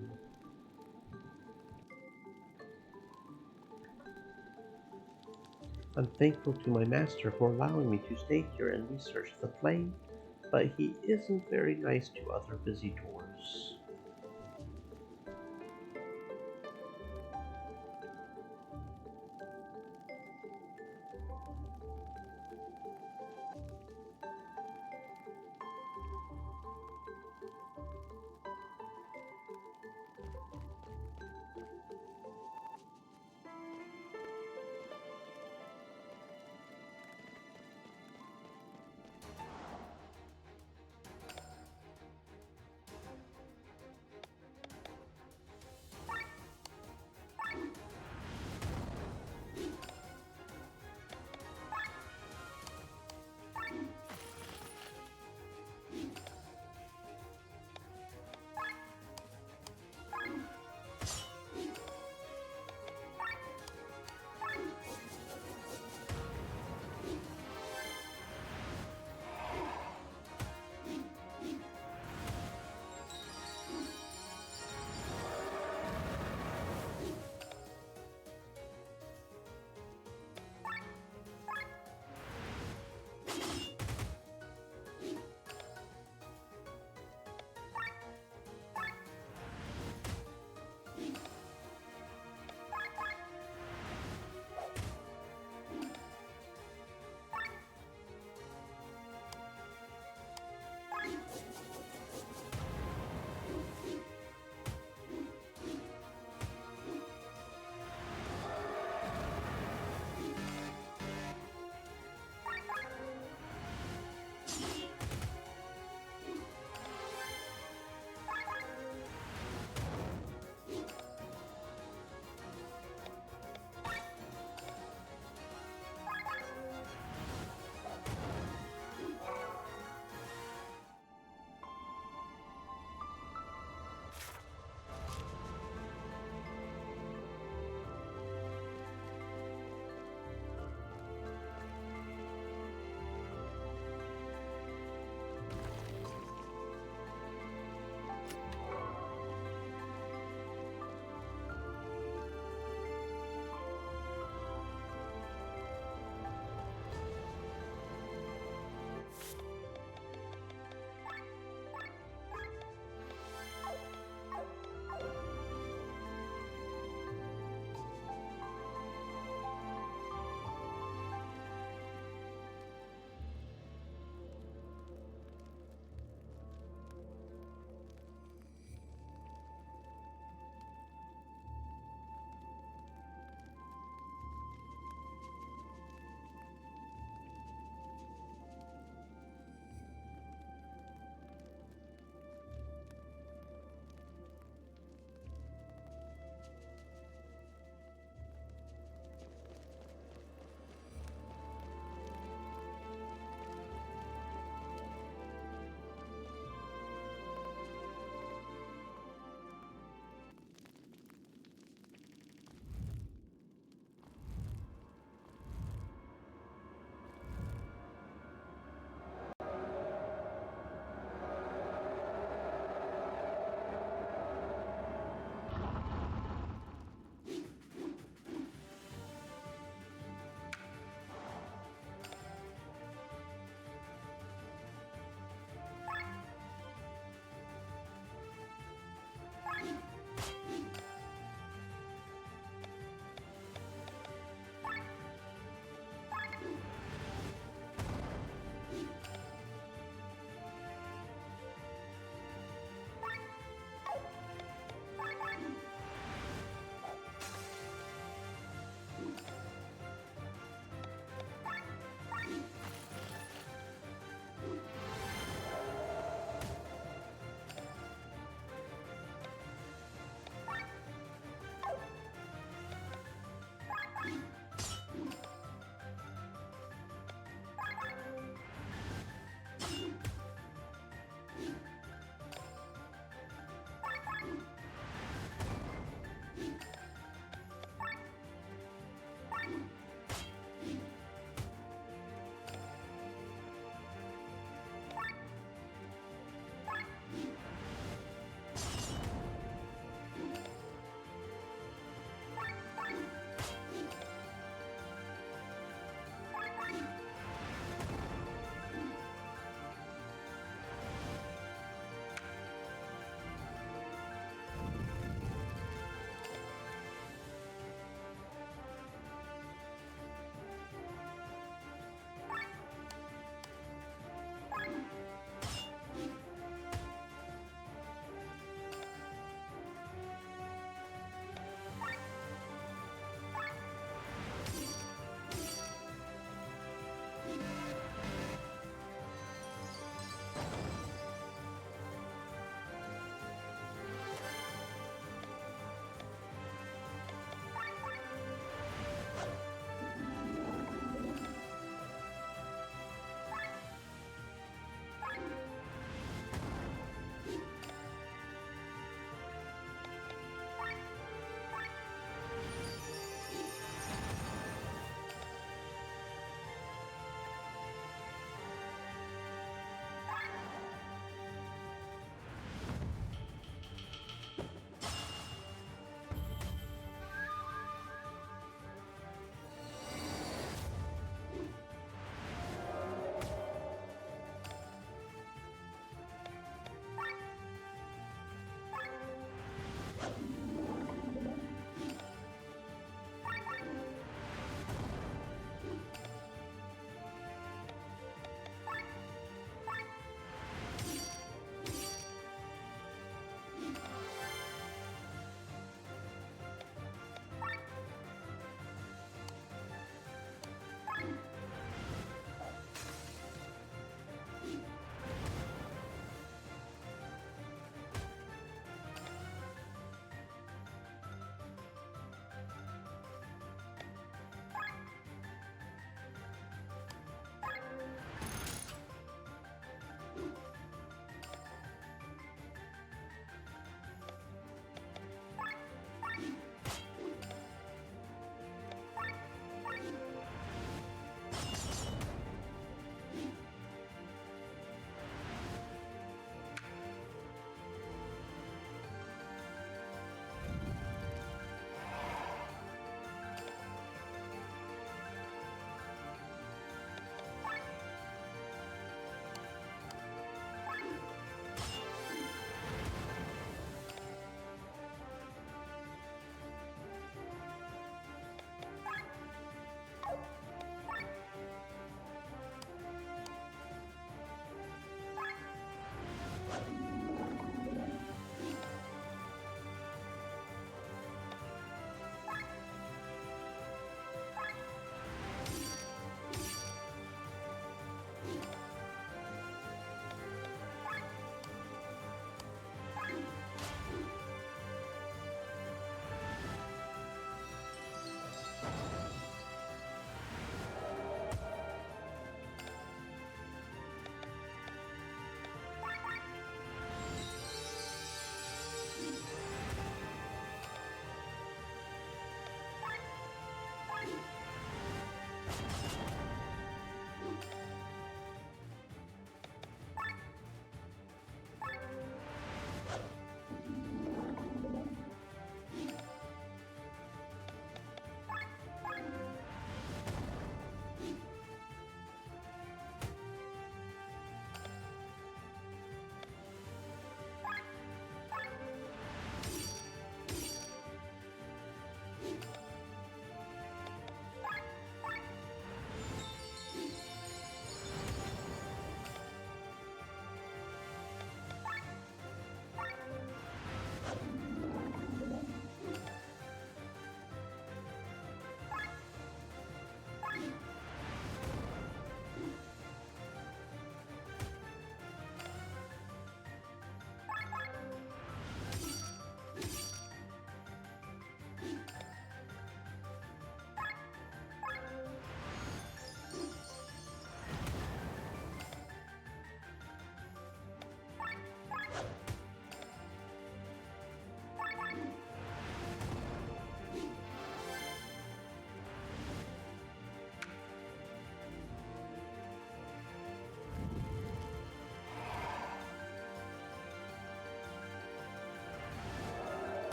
I'm thankful to my master for allowing me to stay here and research the play, but he isn't very nice to other visitors.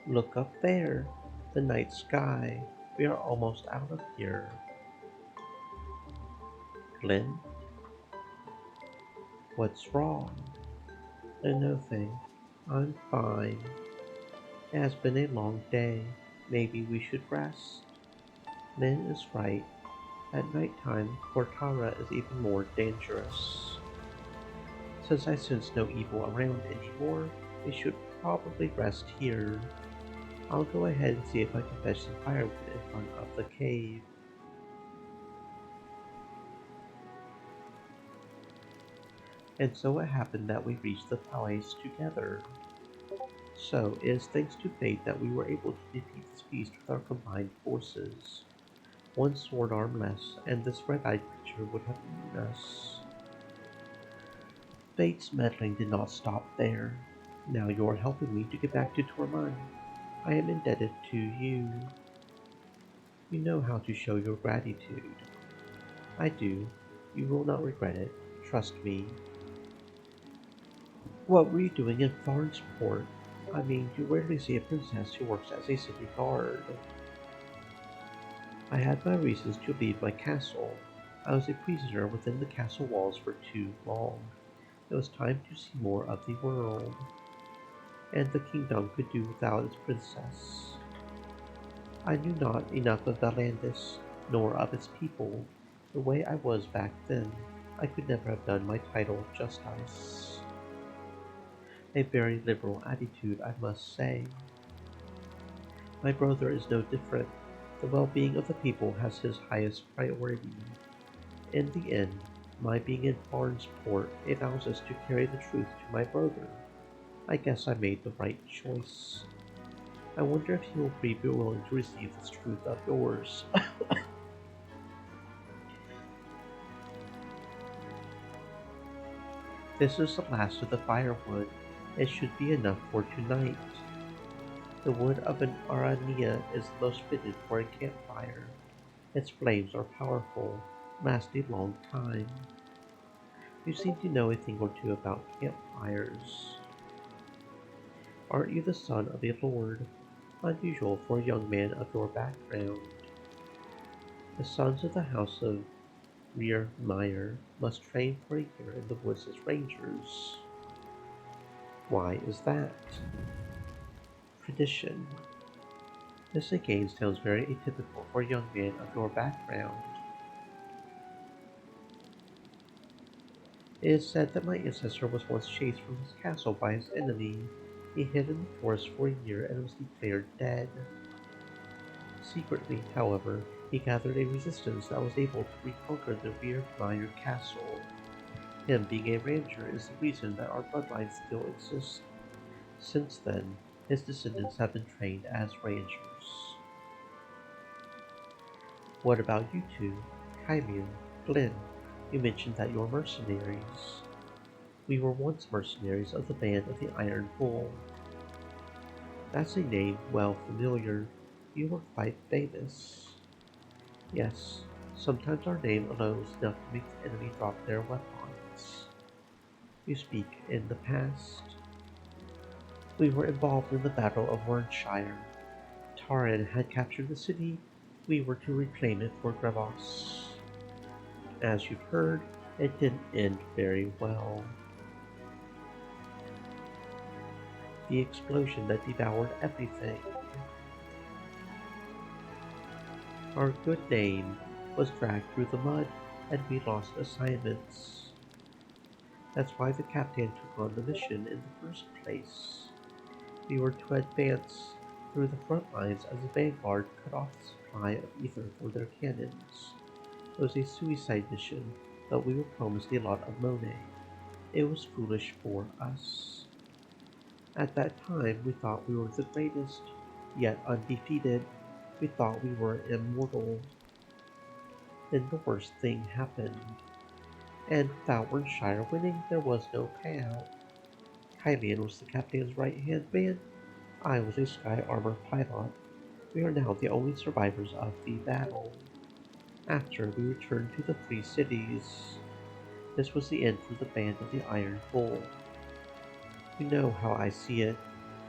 Look up there, the night sky. We are almost out of here. Glenn, what's wrong? Nothing. I'm fine. It has been a long day. Maybe we should rest. Lynn is right. At night time, Cortara is even more dangerous. Since I sense no evil around anymore, we should probably rest here. I'll go ahead and see if I can fetch some firewood in front of the cave. And so it happened that we reached the palace together. So it is thanks to fate that we were able to defeat this beast with our combined forces. One sword arm less, and this red-eyed creature would have eaten us. Fate's meddling did not stop there. Now you are helping me to get back to Tormund. I am indebted to you. You know how to show your gratitude. I do. You will not regret it. Trust me. What were you doing in Farnsport? I mean, you rarely see a princess who works as a city guard. I had my reasons to leave my castle. I was a prisoner within the castle walls for too long. It was time to see more of the world. And the kingdom could do without its princess. I knew not enough of Valandis, nor of its people. The way I was back then, I could never have done my title justice. A very liberal attitude, I must say. My brother is no different. The well-being of the people has his highest priority. In the end, my being in Farnsport allows us to carry the truth to my brother. I guess I made the right choice. I wonder if he will be willing to receive this truth of yours. This is the last of the firewood. It should be enough for tonight. The wood of an aranea is the most fitted for a campfire. Its flames are powerful, last a long time. You seem to know a thing or two about campfires. Aren't you the son of a lord? Unusual for a young man of your background. The sons of the house of Rearmeyer must train for a year in the woods as rangers. Why is that? Tradition. This again sounds very atypical for a young man of your background. It is said that my ancestor was once chased from his castle by his enemy. He hid in the forest for a year and was declared dead. Secretly, however, he gathered a resistance that was able to reconquer the Weirmeyer castle. Him being a ranger is the reason that our bloodline still exists. Since then, his descendants have been trained as rangers. What about you two? Kymian, Glenn, you mentioned that you're mercenaries. We were once mercenaries of the band of the Iron Bull. That's a name well familiar. You were quite famous. Yes, sometimes our name alone is enough to make the enemy drop their weapons. You speak in the past. We were involved in the Battle of Wernshire. Taran had captured the city. We were to reclaim it for Gravos. As you've heard, it didn't end very well. The explosion that devoured everything. Our good name was dragged through the mud, and we lost assignments. That's why the captain took on the mission in the first place. We were to advance through the front lines as the vanguard cut off the supply of ether for their cannons. It was a suicide mission, but we were promised a lot of money. It was foolish for us. At that time, we thought we were the greatest, yet undefeated. We thought we were immortal. Then the worst thing happened. And without Wernshire winning, there was no payout. Kymian was the captain's right-hand man. I was a Sky Armor pilot. We are now the only survivors of the battle. After we returned to the Three Cities, this was the end for the Band of the Iron Bull. You know how I see it.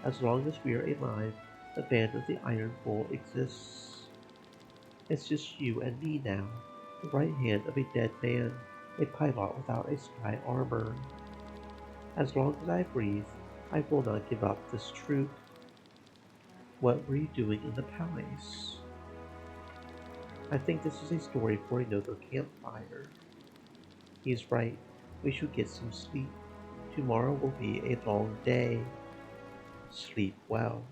As long as we are alive, the Band of the Iron Bull exists. It's just you and me now, the right hand of a dead man, a pilot without a sky armor. As long as I breathe, I will not give up this truth. What were you doing in the palace? I think this is a story for another campfire. He's right. We should get some sleep. Tomorrow will be a long day. Sleep well.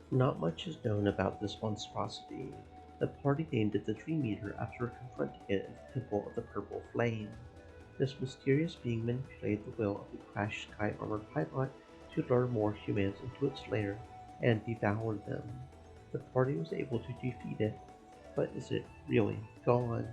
Not much is known about this monstrosity. The party named it the Dream Eater after confronting it in the Temple of the Purple Flame. This mysterious being manipulated the will of the crashed Sky Armor pilot to lure more humans into its lair and devour them. The party was able to defeat it, but is it really gone?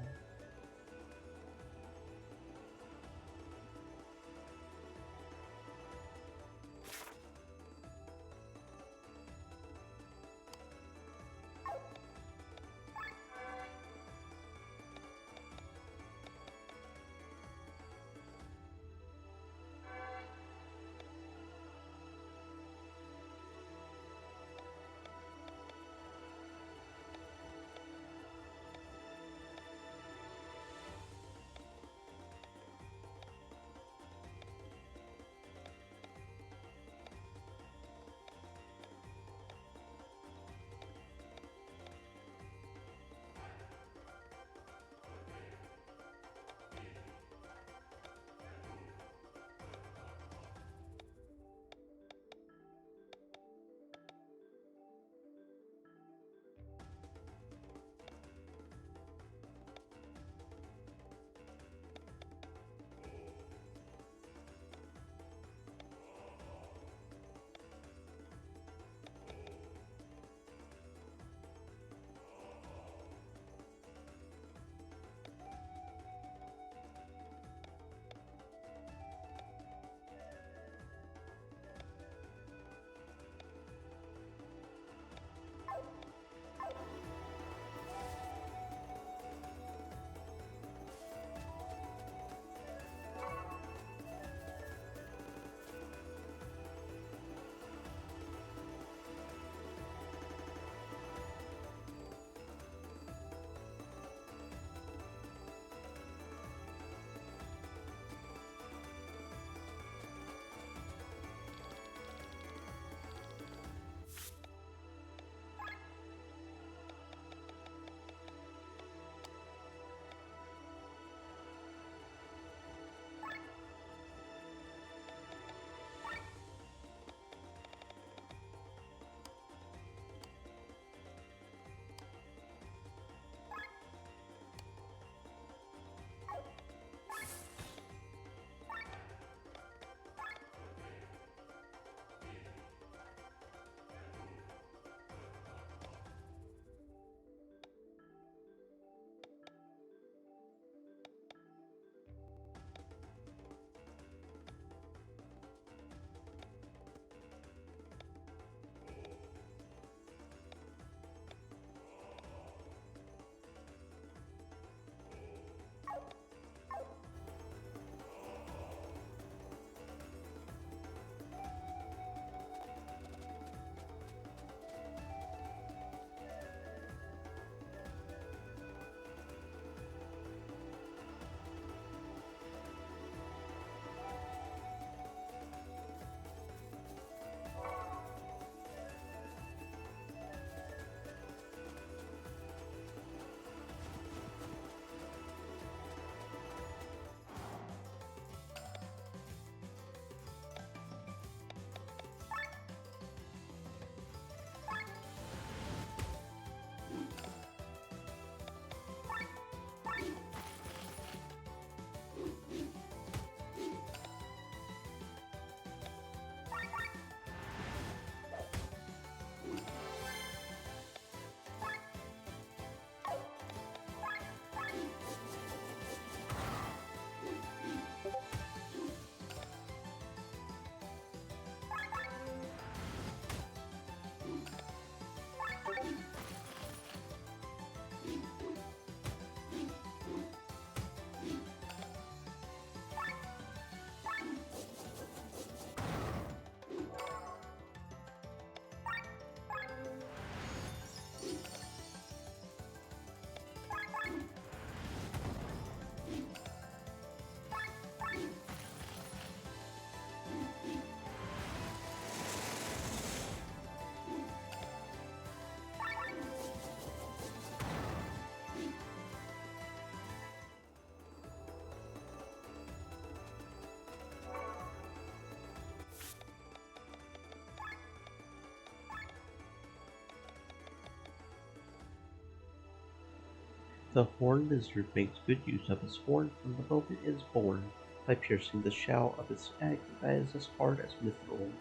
The horned lizard makes good use of its horn from the moment it is born by piercing the shell of its egg that is as hard as mithril.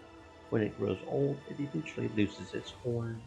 When it grows old, it eventually loses its horn.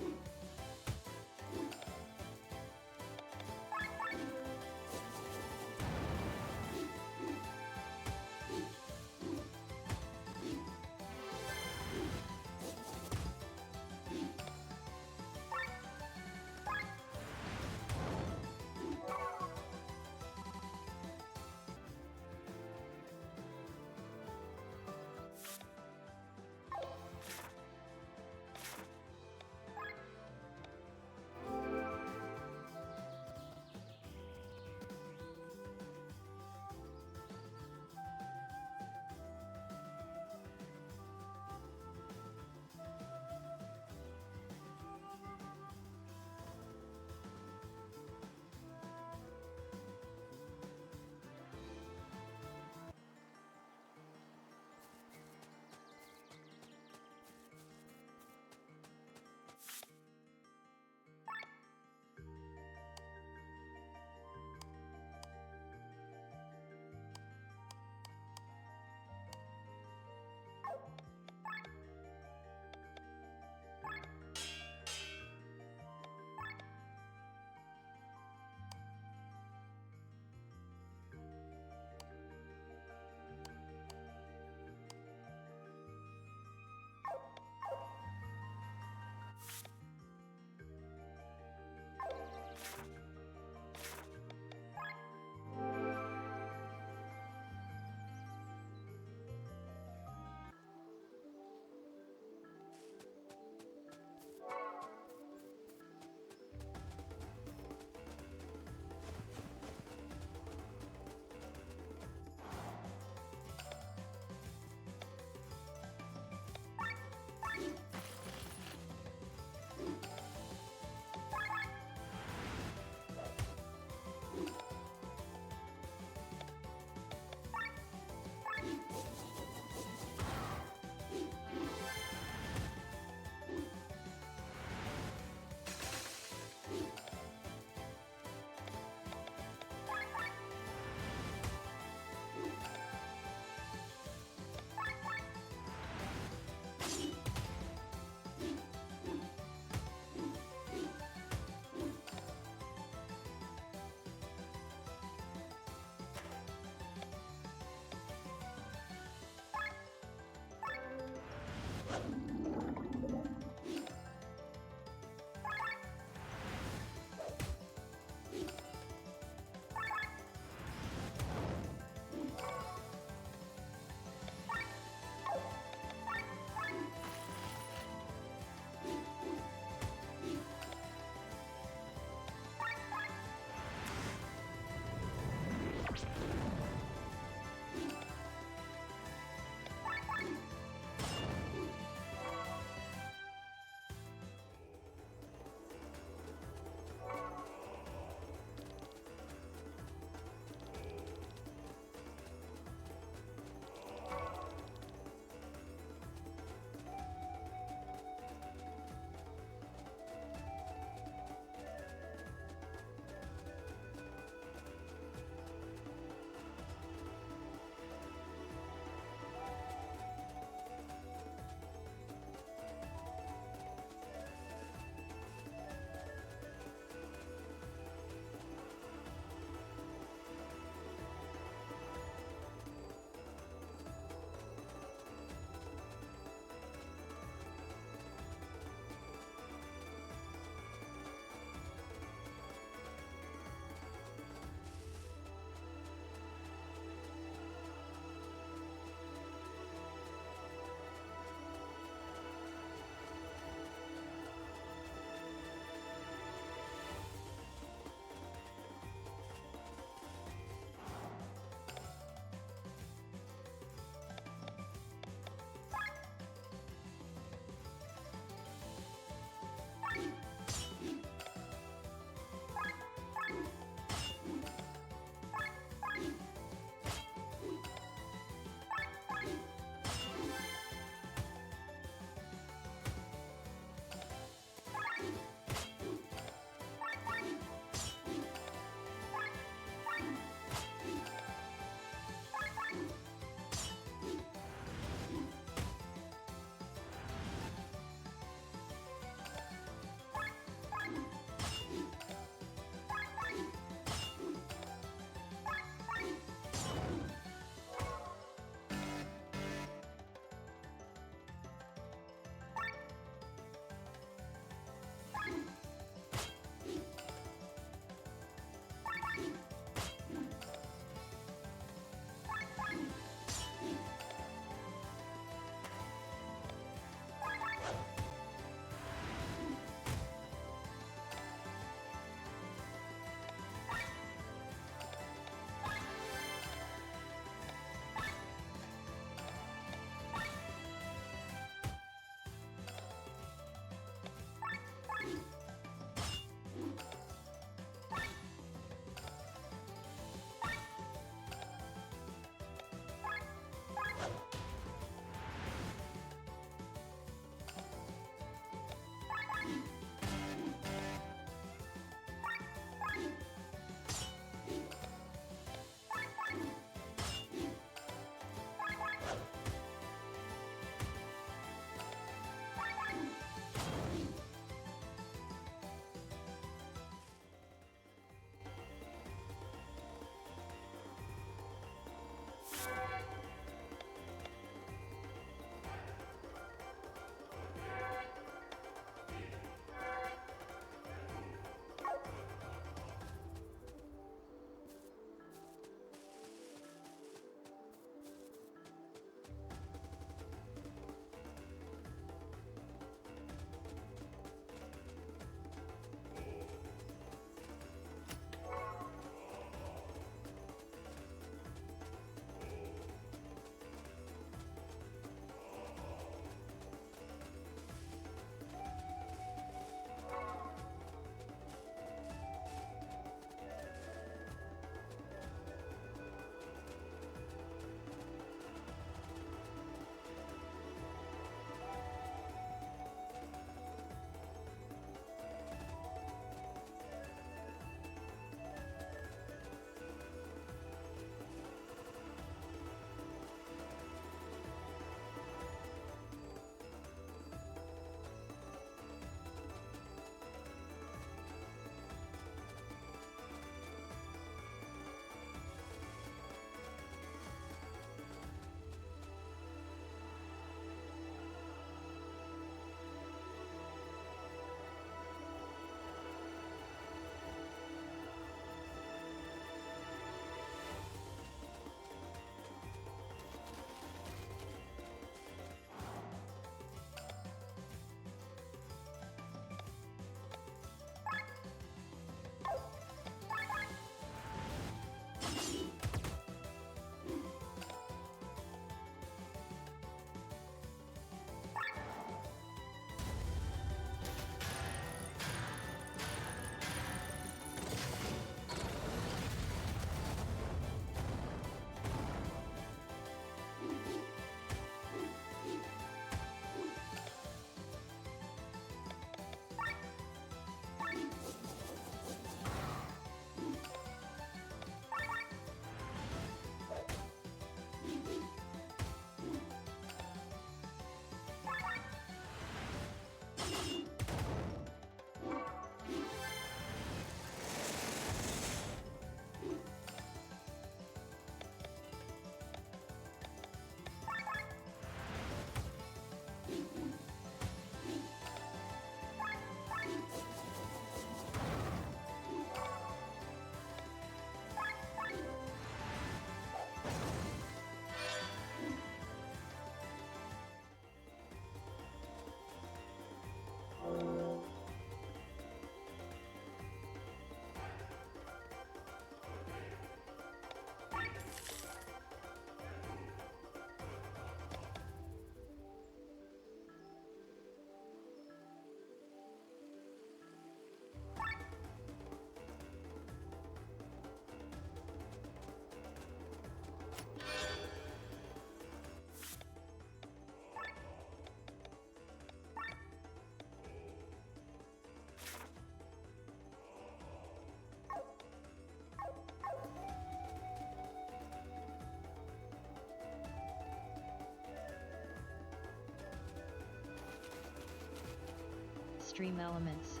extreme elements.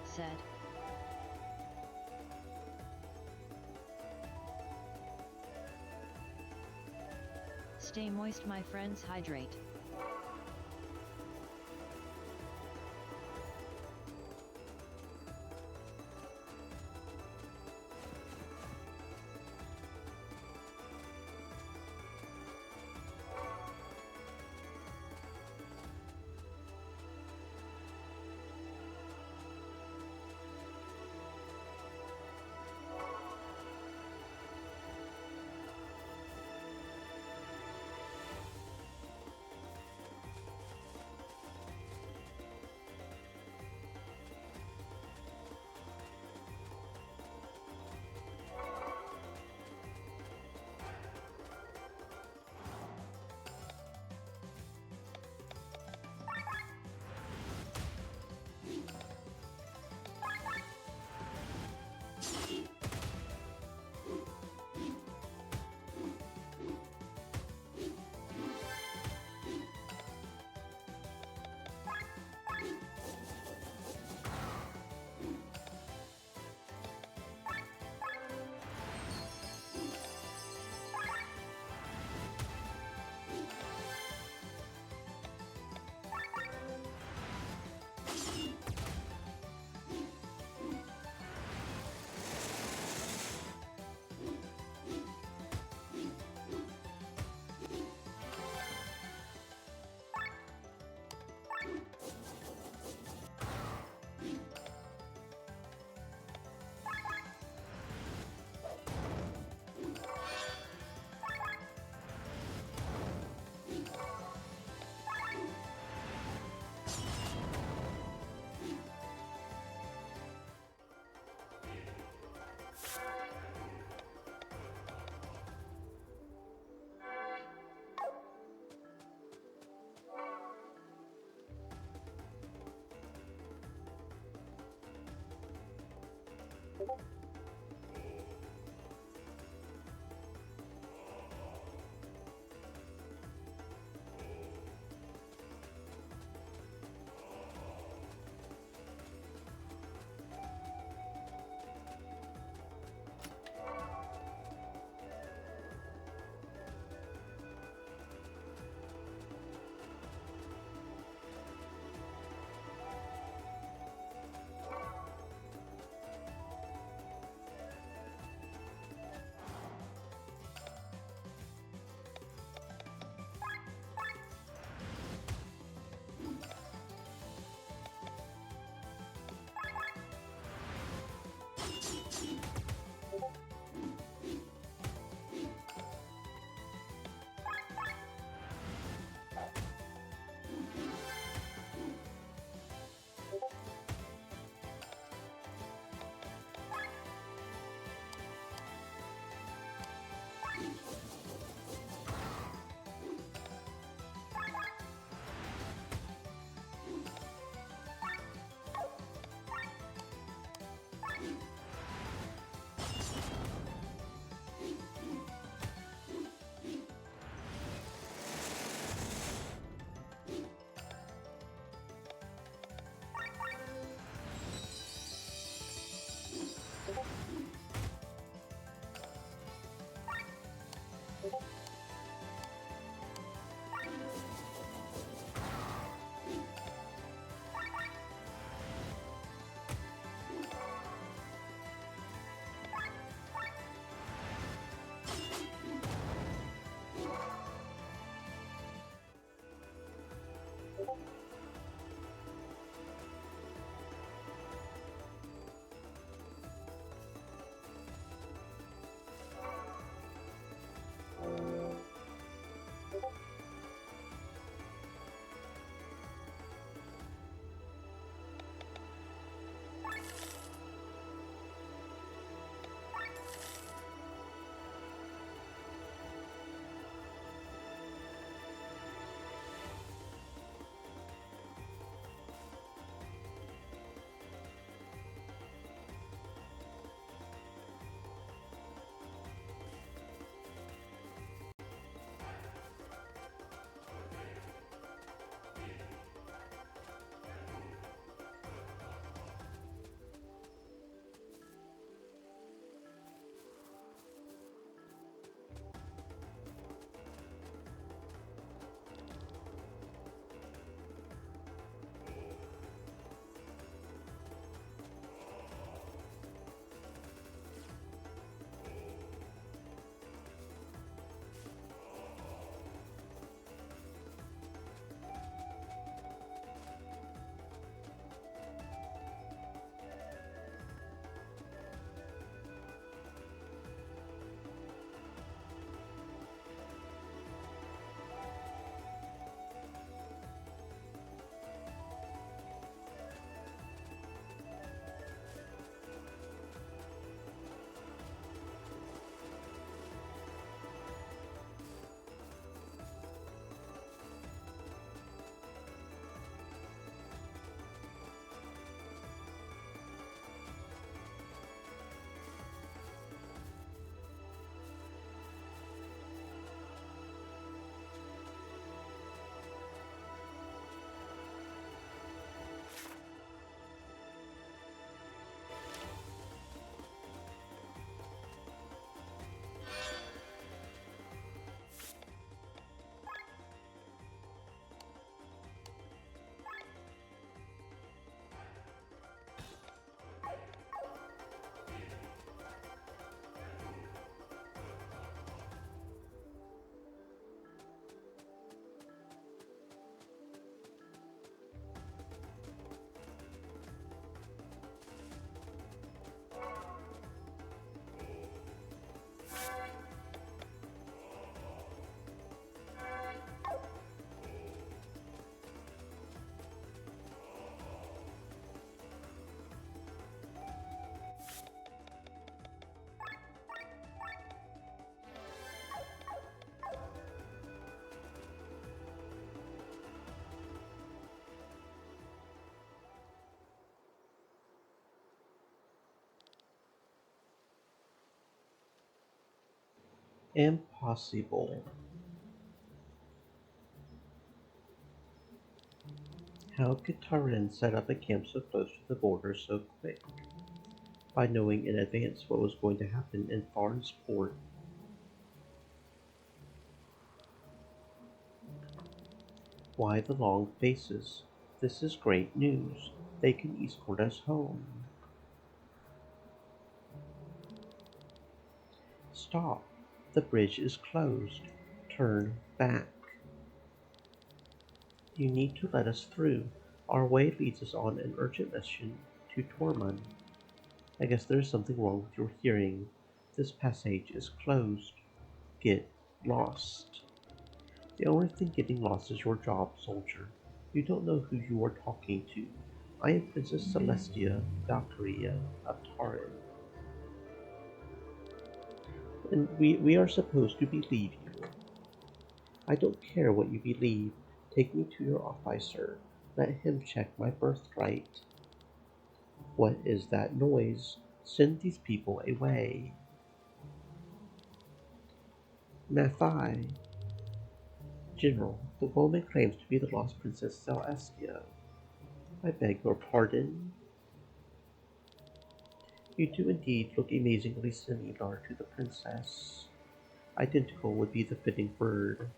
Said. Stay moist, my friends, hydrate. Impossible. How could Taran set up a camp so close to the border so quick? By knowing in advance what was going to happen in Farn's port. Why the long faces? This is great news. They can escort us home. Stop. The bridge is closed. Turn back. You need to let us through. Our way leads us on an urgent mission to Tormund. I guess there's something wrong with your hearing. This passage is closed. Get lost. The only thing getting lost is your job, soldier. You don't know who you are talking to. I am Princess Celestia Valkyria of Taran, and we are supposed to believe you. I don't care what you believe. Take me to your officer. Let him check my birthright. What is that noise? Send these people away. Mathai. General, the woman claims to be the lost Princess Celestia. I beg your pardon? You do indeed look amazingly similar to the princess. Identical would be the fitting word.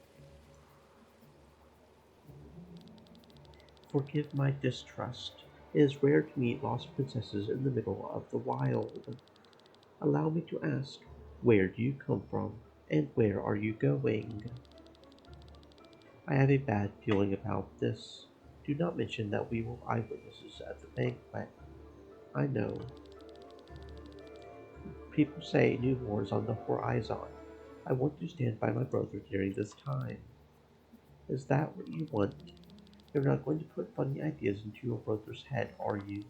Forgive my distrust. It is rare to meet lost princesses in the middle of the wild. Allow me to ask, where do you come from, and where are you going? I have a bad feeling about this. Do not mention that we were eyewitnesses at the banquet. I know. People say new war is on the horizon. I want to stand by my brother during this time. Is that what you want? You're not going to put funny ideas into your brother's head, are you?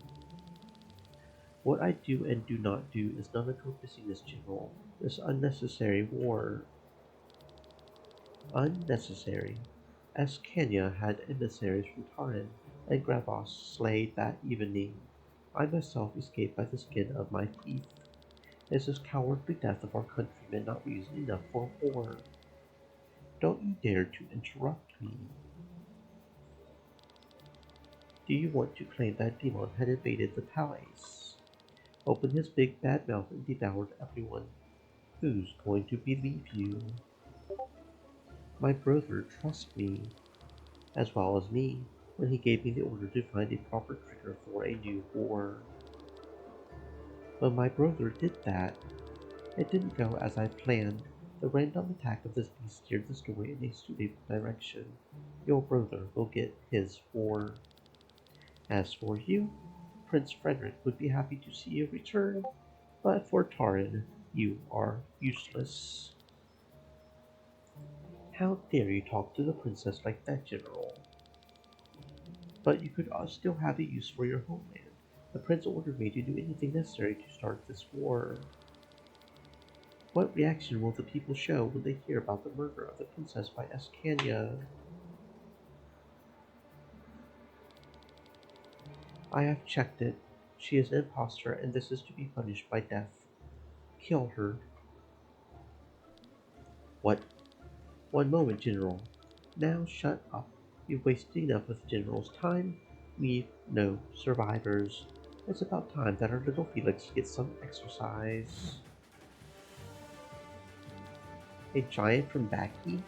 What I do and do not do is none of your business, General. This unnecessary war. Unnecessary. Ascania had emissaries from Taran and Gravos slayed that evening. I myself escaped by the skin of my teeth. Is this cowardly death of our countrymen not reason enough for war? Don't you dare to interrupt me. Do you want to claim that Demon had invaded the palace? Opened his big bad mouth and devoured everyone. Who's going to believe you? My brother trusts me, as well as me, when he gave me the order to find a proper trigger for a new war. When my brother did that, it didn't go as I planned. The random attack of this beast steered the story in a suitable direction. Your brother will get his war. As for you, Prince Frederick would be happy to see you return, but for Taran, you are useless. How dare you talk to the princess like that, General? But you could still have a use for your homeland. The prince ordered me to do anything necessary to start this war. What reaction will the people show when they hear about the murder of the princess by Ascania? I have checked it. She is an impostor, and this is to be punished by death. Kill her. What? One moment, General. Now shut up. You've wasted enough of the General's time. Leave no survivors. It's about time that our little Felix gets some exercise. A giant from Baki?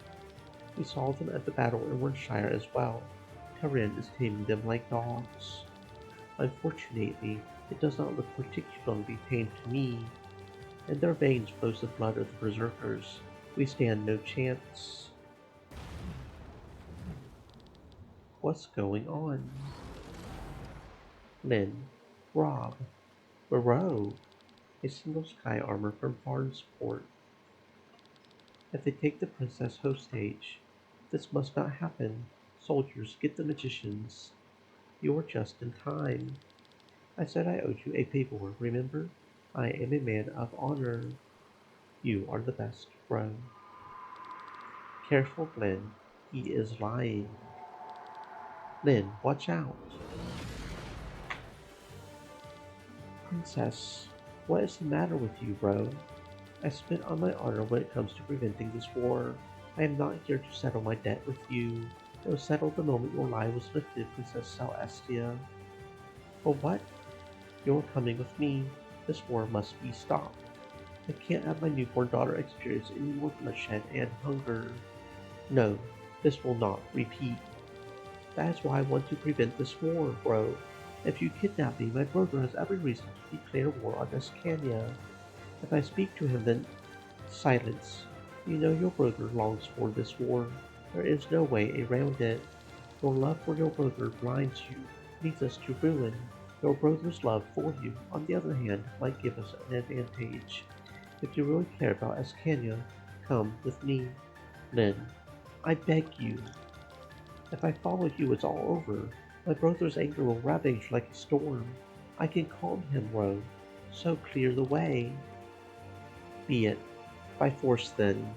We saw them at the battle in Worcestershire as well. Taran is taming them like dogs. Unfortunately, it does not look particularly tame to me. In their veins flows the blood of the berserkers. We stand no chance. What's going on? Lyn, Robb, Barrow, a single sky armor from Farn's port. If they take the princess hostage, this must not happen. Soldiers, get the magicians. You're just in time. I said I owed you a favor, remember? I am a man of honor. You are the best, bro. Careful, Lyn. He is lying. Lyn, watch out. Princess, what is the matter with you, bro? I spit on my honor when it comes to preventing this war. I am not here to settle my debt with you. It was settled the moment your lie was lifted, Princess Celestia. Well, what? You're coming with me. This war must be stopped. I can't have my newborn daughter experience any more bloodshed and hunger. No, this will not repeat. That is why I want to prevent this war, bro. If you kidnap me, my brother has every reason to declare war on Escania. If I speak to him, then silence. You know your brother longs for this war. There is no way around it. Your love for your brother blinds you, leads us to ruin. Your brother's love for you, on the other hand, might give us an advantage. If you really care about Ascania, come with me. Lyn, I beg you. If I follow you, it's all over. My brother's anger will ravage like a storm. I can calm him, Ro. So clear the way. Be it. By force, then.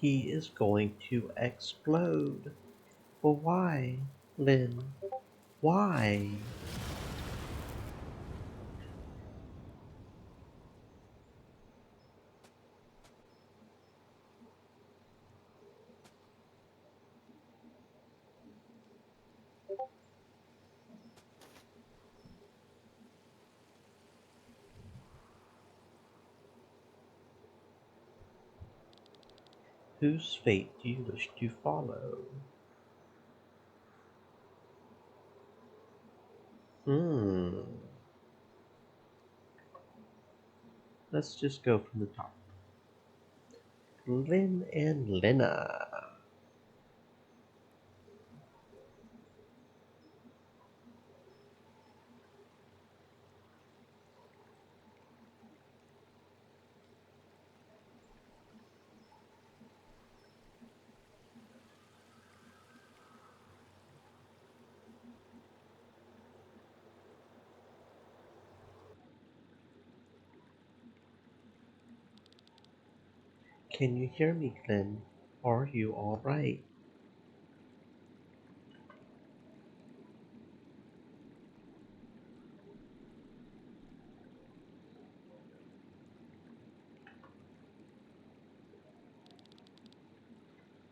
He is going to explode. But why, Lynn? Why? Whose fate do you wish to follow? Hmm. Let's just go from the top. Lynn and Lena. Can you hear me, Lynn? Are you alright?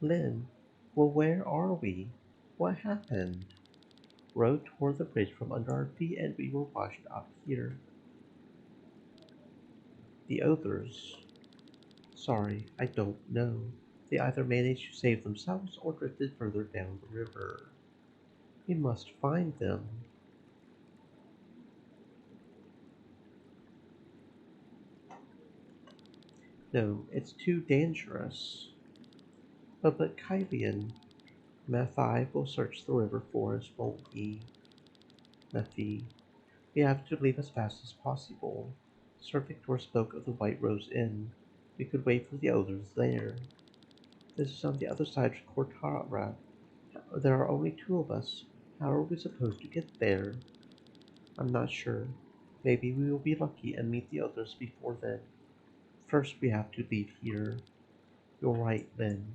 Lynn, well, where are we? What happened? Road tore the bridge from under our feet and we were washed up here. The others. Sorry, I don't know. They either managed to save themselves or drifted further down the river. We must find them. No, it's too dangerous. But Kylian, Mathai will search the river for us, won't he? Matthew, we have to leave as fast as possible. Sir Victor spoke of the White Rose Inn. We could wait for the others there. This is on the other side of Cortara. There are only two of us. How are we supposed to get there? I'm not sure. Maybe we will be lucky and meet the others before then. First, we have to leave here. You're right, Lynn.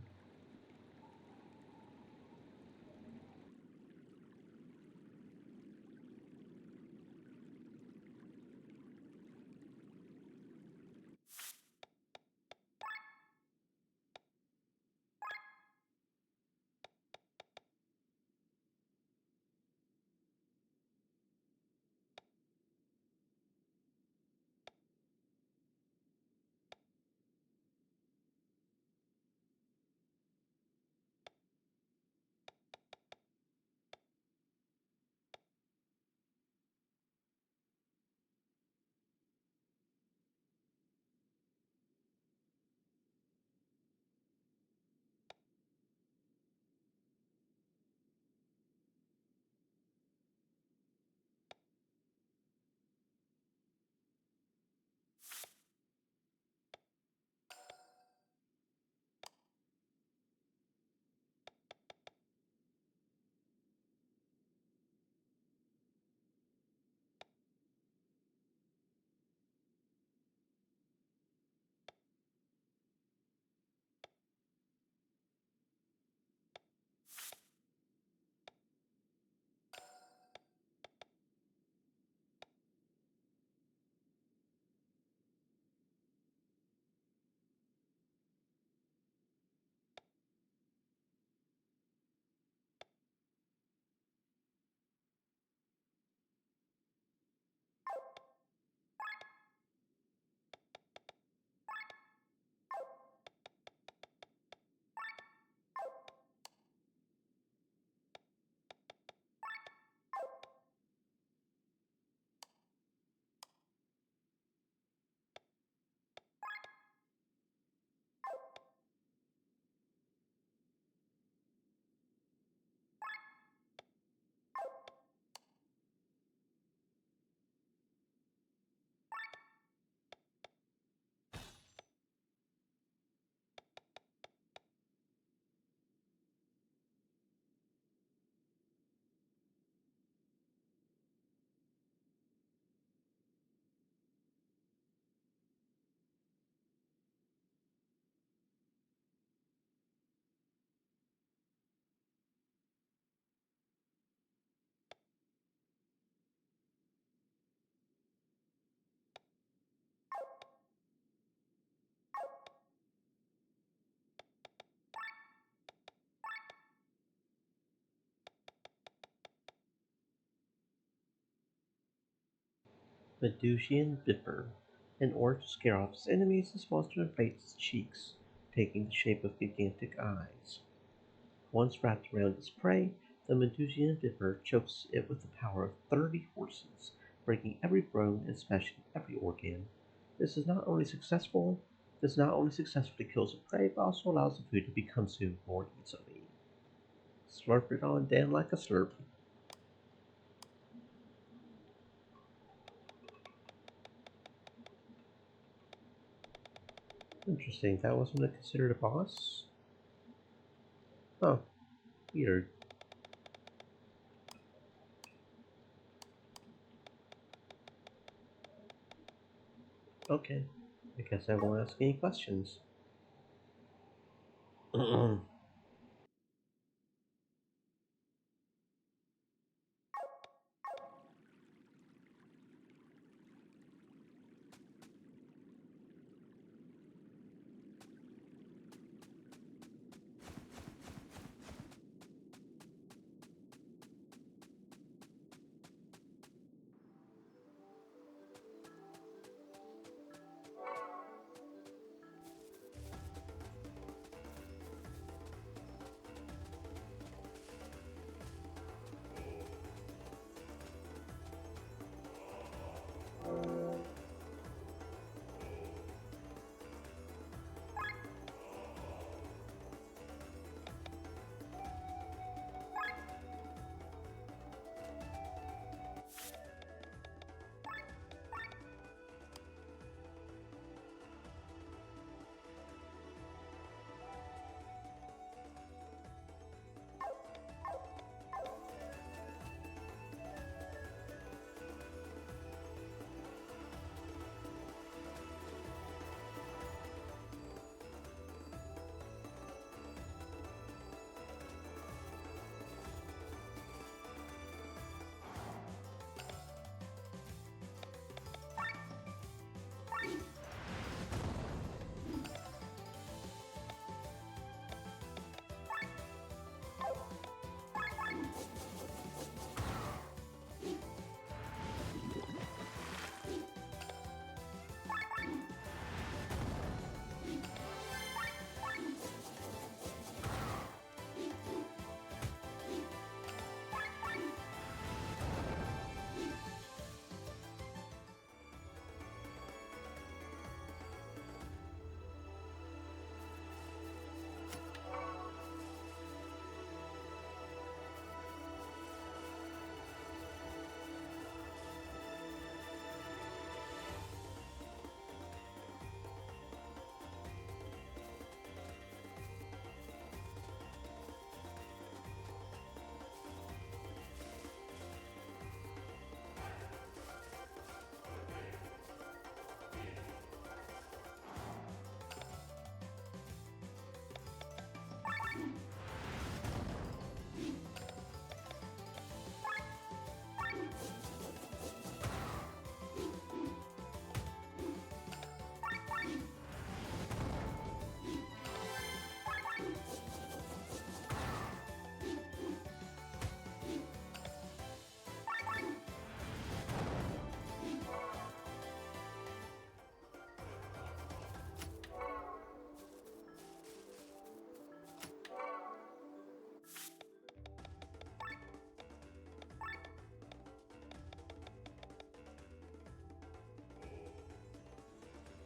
Medusian Viper. In order to scare off its enemies, this monster inflates its cheeks, taking the shape of gigantic eyes. Once wrapped around its prey, the Medusian Viper chokes it with the power of 30 horses, breaking every bone and smashing every organ. This not only successfully kills the prey, but also allows the food to be consumed more easily. Slurp it on down like a slurp. Interesting, that wasn't considered a boss? Oh, weird. Okay, I guess I won't ask any questions.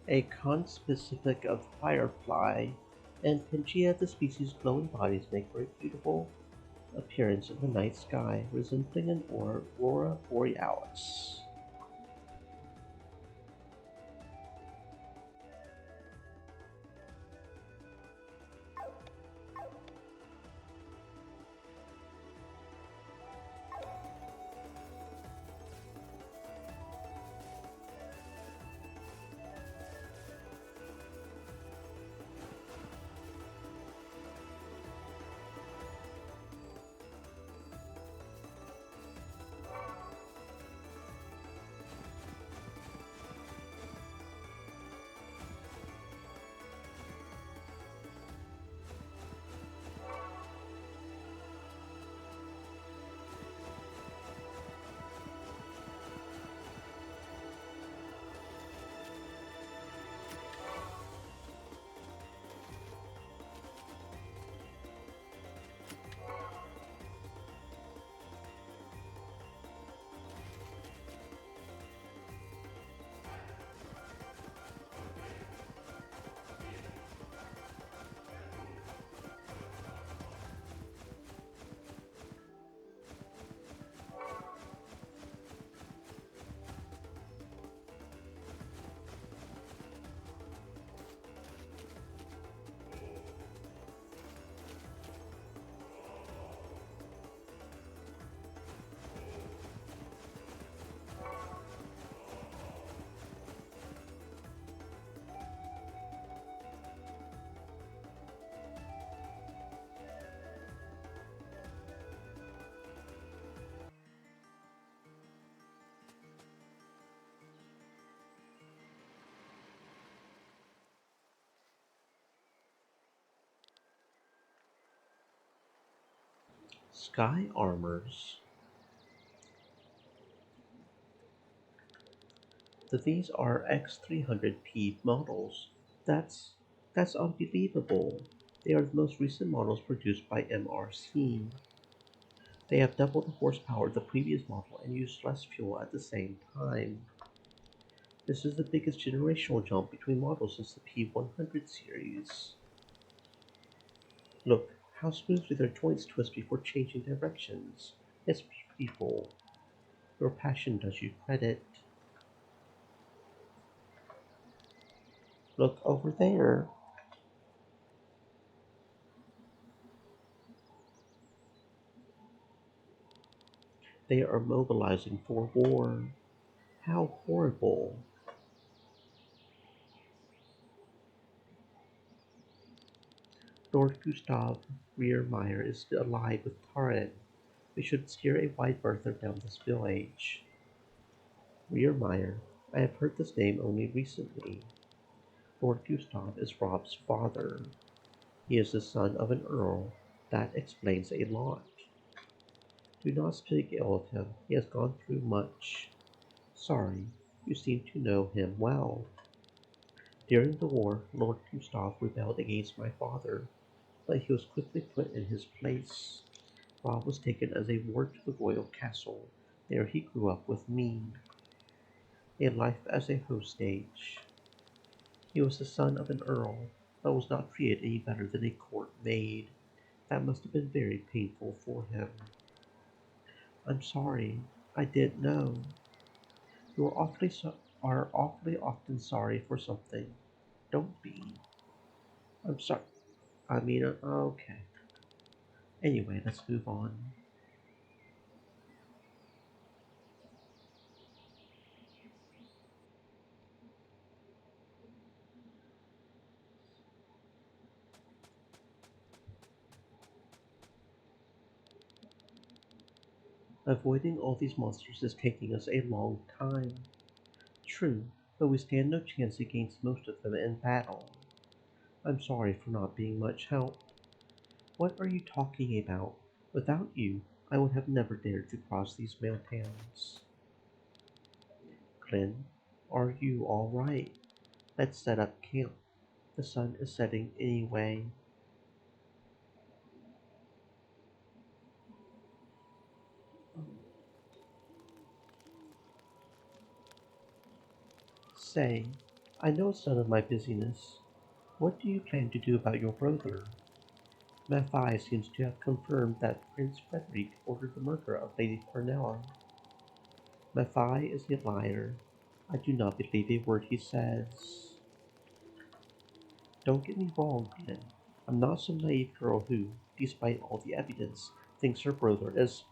A conspecific of firefly and Pangea, the species' glowing bodies make for a beautiful appearance in the night sky, resembling an aurora borealis. Sky armors. These are X300P models. That's that's unbelievable. They are the most recent models produced by MRC. They have double the horsepower of the previous model and use less fuel at the same time. This is the biggest generational jump between models since the P100 series. Look how smoothly their joints twist before changing directions. It's beautiful. Your passion does you credit. Look over there. They are mobilizing for war. How horrible. Lord Gustav Rearmeyer is allied with Taran. We should steer a wide berth down this village. Rearmeyer, I have heard this name only recently. Lord Gustav is Rob's father. He is the son of an earl. That explains a lot. Do not speak ill of him. He has gone through much. Sorry, you seem to know him well. During the war, Lord Gustav rebelled against my father, but he was quickly put in his place. Rob was taken as a ward to the royal castle. There he grew up with me. A life as a hostage. He was the son of an earl, but was not treated any better than a court maid. That must have been very painful for him. I'm sorry. I didn't know. You are awfully often sorry for something. Don't be. I'm sorry. Okay. Anyway, let's move on. Avoiding all these monsters is taking us a long time. True, but we stand no chance against most of them in battle. I'm sorry for not being much help. What are you talking about? Without you, I would have never dared to cross these mountains. Glenn, are you all right? Let's set up camp. The sun is setting anyway. Say, I know it's none of my business. What do you plan to do about your brother? Matthias seems to have confirmed that Prince Frederick ordered the murder of Lady Cornella. Matthias is a liar. I do not believe a word he says. Don't get me wrong, Glenn. I'm not some naive girl who, despite all the evidence, thinks her brother is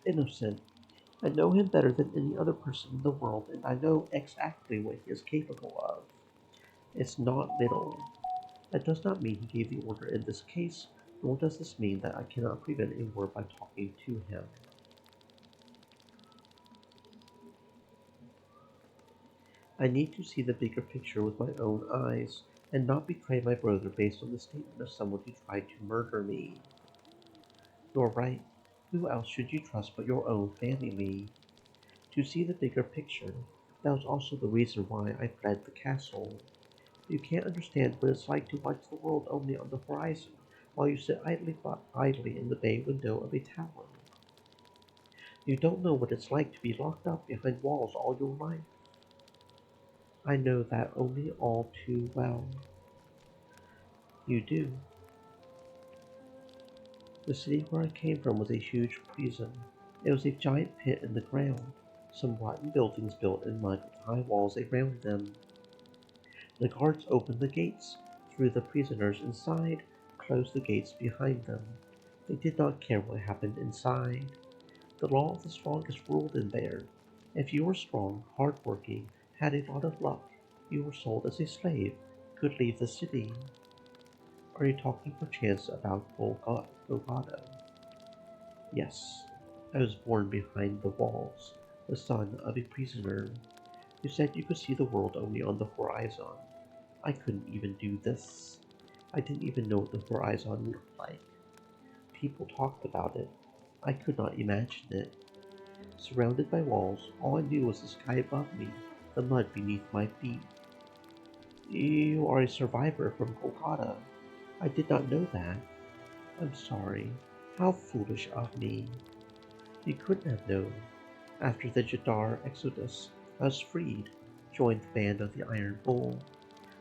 innocent. I know him better than any other person in the world, and I know exactly what he is capable of. It's not little. That does not mean he gave the order in this case, nor does this mean that I cannot prevent a war by talking to him. I need to see the bigger picture with my own eyes, and not betray my brother based on the statement of someone who tried to murder me. You're right. Who else should you trust but your own family? To see the bigger picture, that was also the reason why I fled the castle. You can't understand what it's like to watch the world only on the horizon, while you sit idly in the bay window of a tower. You don't know what it's like to be locked up behind walls all your life. I know that only all too well. You do. The city where I came from was a huge prison. It was a giant pit in the ground, some rotten buildings built in mud with high walls around them. The guards opened the gates, threw the prisoners inside, closed the gates behind them. They did not care what happened inside. The law of the strongest ruled in there. If you were strong, hard-working, had a lot of luck, you were sold as a slave, could leave the city. Are you talking perchance about Golgotha? Yes. I was born behind the walls, the son of a prisoner. You said you could see the world only on the horizon. I couldn't even do this. I didn't even know what the horizon looked like. People talked about it. I could not imagine it. Surrounded by walls, all I knew was the sky above me, the mud beneath my feet. You are a survivor from Kolkata. I did not know that. I'm sorry. How foolish of me. You couldn't have known. After the Jadar exodus, I was freed, joined the band of the Iron Bull.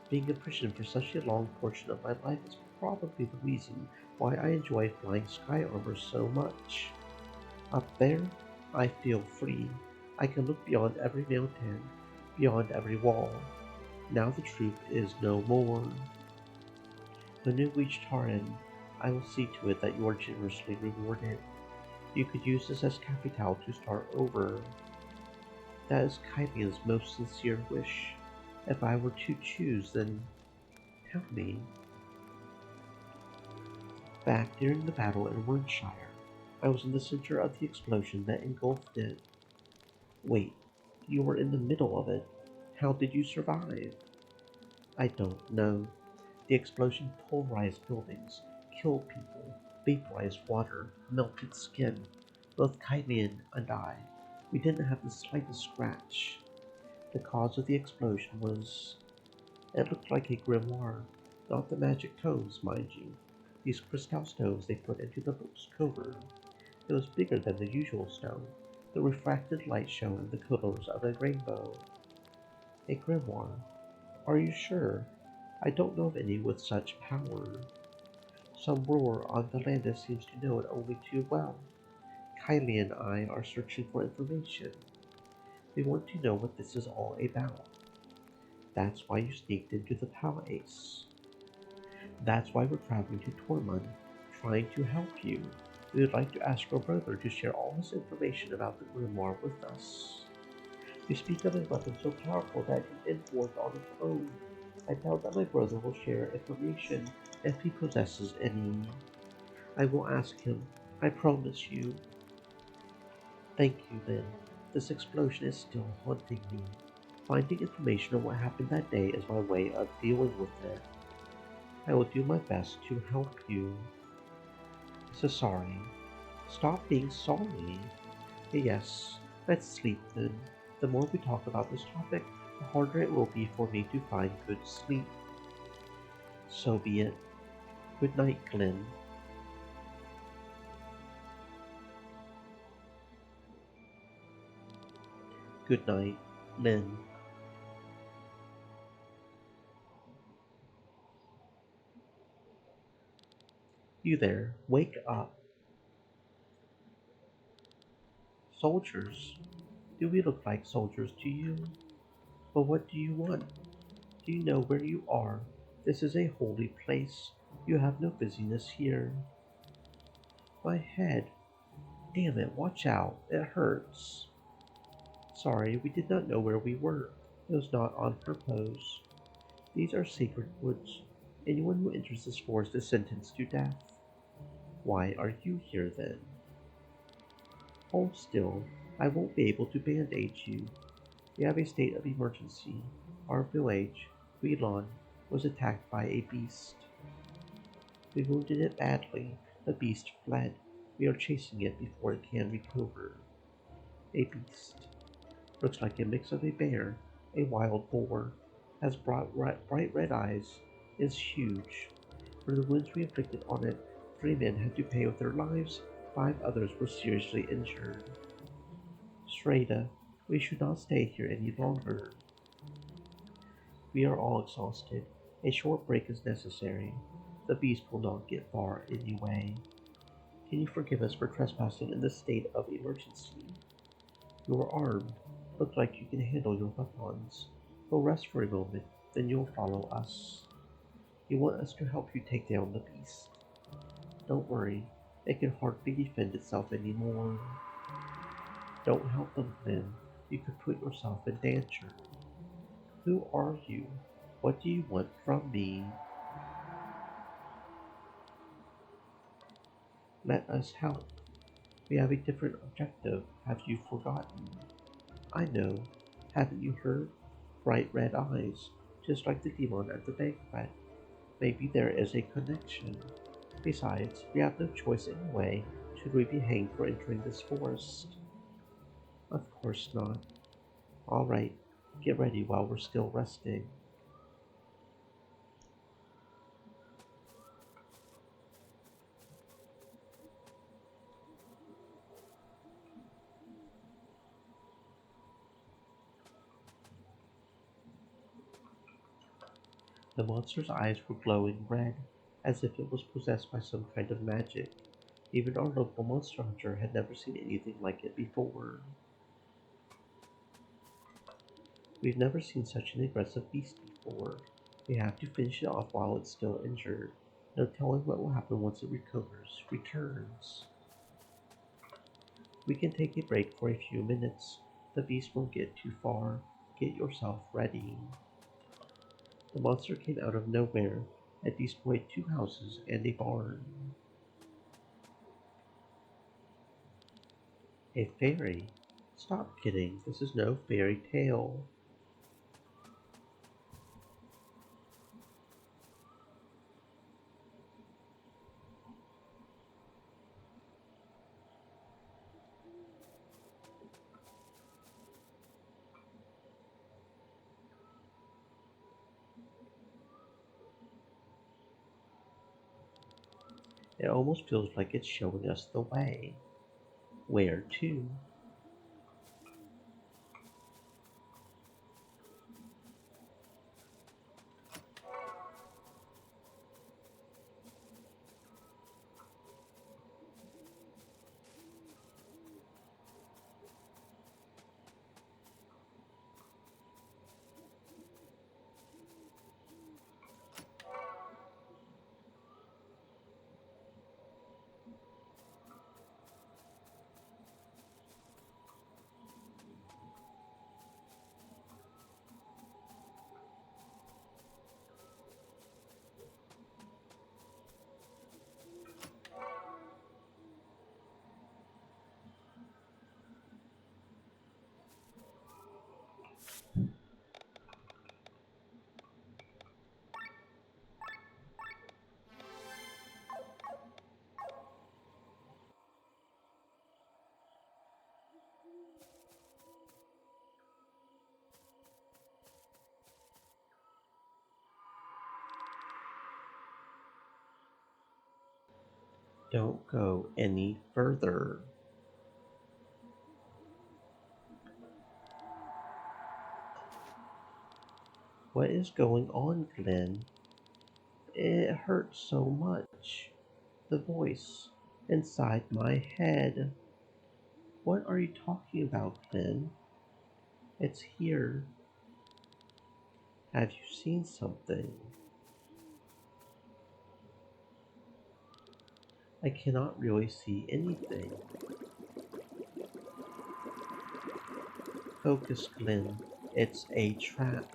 Being in prison for such a long portion of my life is probably the reason why I enjoy flying sky armor so much. Up there, I feel free. I can look beyond every mountain, beyond every wall. Now the truth is no more. When you reach Taran, I will see to it that you are generously rewarded. You could use this as capital to start over. That is Kylian's most sincere wish. If I were to choose, then tell me. Back during the battle in Wernshire, I was in the center of the explosion that engulfed it. Wait, you were in the middle of it. How did you survive? I don't know. The explosion pulverized buildings, killed people, vaporized water, melted skin. Both Kylian and I, we didn't have the slightest scratch. The cause of the explosion was... It looked like a grimoire, not the magic tomes, mind you. These crystal stones they put into the book's cover. It was bigger than the usual stone. The refracted light shone in the colors of a rainbow. A grimoire. Are you sure? I don't know of any with such power. Some ruler on the Landis seems to know it only too well. Kylie and I are searching for information. We want to know what this is all about. That's why you sneaked into the palace. That's why we're traveling to Tormund, trying to help you. We would like to ask your brother to share all this information about the grimoire with us. You speak of a weapon so powerful that it can end wars on its own. I doubt that my brother will share information if he possesses any. I will ask him, I promise you. Thank you, then. This explosion is still haunting me. Finding information on what happened that day is my way of dealing with it. I will do my best to help you. So sorry. Stop being sorry. Yes, let's sleep then. The more we talk about this topic, the harder it will be for me to find good sleep. So be it. Good night, Glenn. Good night, Lynn. You there, wake up. Soldiers? Do we look like soldiers to you? But what do you want? Do you know where you are? This is a holy place. You have no business here. My head. Damn it, watch out. It hurts. Sorry, we did not know where we were. It was not on purpose. These are sacred woods. Anyone who enters this forest is sentenced to death. Why are you here then? Hold still. I won't be able to bandage you. We have a state of emergency. Our village, Wheelon, was attacked by a beast. We wounded it badly. The beast fled. We are chasing it before it can recover. A beast. Looks like a mix of a bear, a wild boar. Has bright red eyes. Is huge. For the wounds we inflicted on it, 3 men had to pay with their lives. 5 others were seriously injured. Shreda, we should not stay here any longer. We are all exhausted. A short break is necessary. The beast will not get far anyway. Can you forgive us for trespassing in this state of emergency? You are armed. Look like you can handle your weapons. We'll rest for a moment, then you'll follow us. You want us to help you take down the beast. Don't worry, it can hardly defend itself anymore. Don't help them then. You could put yourself in danger. Who are you? What do you want from me? Let us help. We have a different objective. Have you forgotten? I know. Haven't you heard? Bright red eyes, just like the demon at the banquet. Maybe there is a connection. Besides, we have no choice anyway. Should we be hanged for entering this forest? Of course not. All right, get ready while we're still resting. The monster's eyes were glowing red, as if it was possessed by some kind of magic. Even our local monster hunter had never seen anything like it before. We've never seen such an aggressive beast before. We have to finish it off while it's still injured. No telling what will happen once it returns. We can take a break for a few minutes. The beast won't get too far. Get yourself ready. The monster came out of nowhere and destroyed 2 houses and a barn. A fairy? Stop kidding, this is no fairy tale. It almost feels like it's showing us the way. Where to? Don't go any further. What is going on, Glenn? It hurts so much. The voice inside my head. What are you talking about, Glenn? It's here. Have you seen something? I cannot really see anything. Focus, Glenn. It's a trap.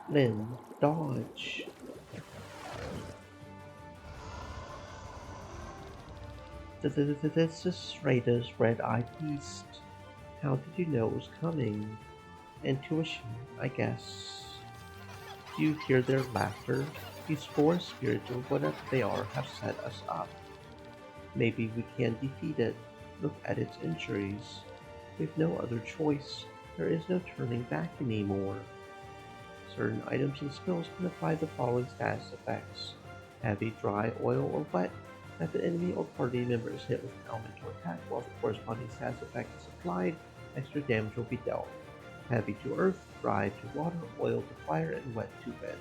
Glenn, dodge. This is Strata's red-eyed beast. How did you know it was coming? Intuition, I guess. Do you hear their laughter? These forest spirits, or whatever they are, have set us up. Maybe we can defeat it. Look at its injuries. We've no other choice. There is no turning back anymore. Certain items and skills can apply the following status effects. Heavy, dry, oil, or wet. If an enemy or party member is hit with an elemental attack while the corresponding status effect is applied, extra damage will be dealt. Heavy to earth, dry to water, oil to fire, and wet to wind.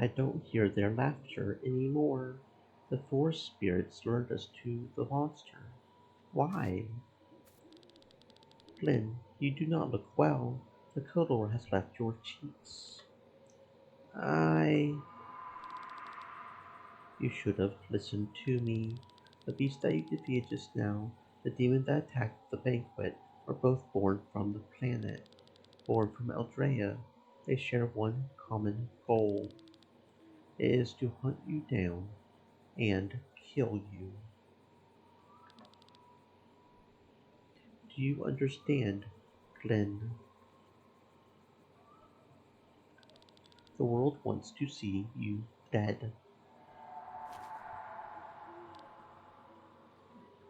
I don't hear their laughter any more. The forest spirits lured us to the monster. Why? Glenn, you do not look well. The color has left your cheeks. I... You should have listened to me. The beast that you defeated just now, the demon that attacked the banquet, are both born from the planet. Born from Eldrea. They share one common goal. It is to hunt you down and kill you. Do you understand, Glenn? The world wants to see you dead.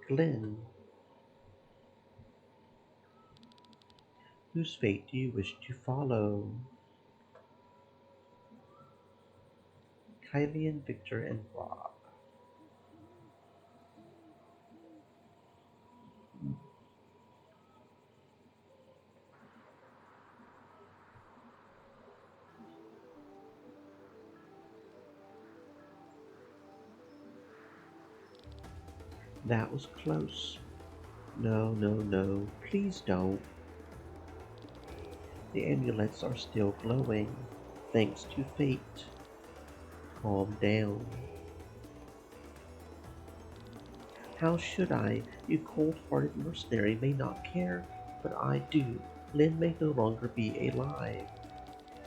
Glenn, whose fate do you wish to follow? Kylian, Victor, and Rob. That was close. No, no, no. Please don't. The amulets are still glowing, thanks to fate. Calm down. How should I? You cold-hearted mercenary may not care, but I do. Lynn may no longer be alive.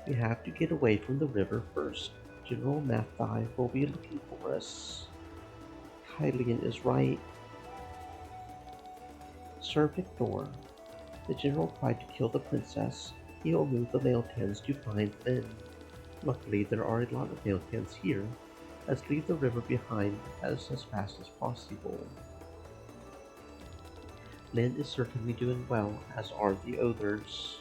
We have to get away from the river first. General Mathai will be looking for us. Kylian is right. Sir Victor. The general tried to kill the princess. He will move the Mailtans to find Lynn. Luckily, there are a lot of Mailtans here. Let's leave the river behind as fast as possible. Lynn is certainly doing well, as are the others.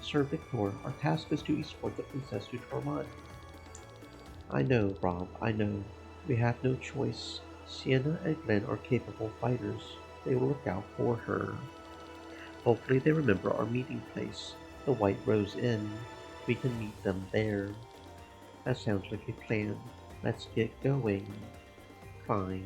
Sir Victor, our task is to escort the princess to Tormund. I know, Rob, I know. We have no choice. Sienna and Glenn are capable fighters. They will look out for her. Hopefully they remember our meeting place, the White Rose Inn. We can meet them there. That sounds like a plan. Let's get going. Fine.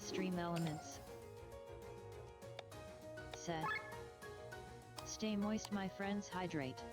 stream elements. Set. Stay moist, my friends, hydrate.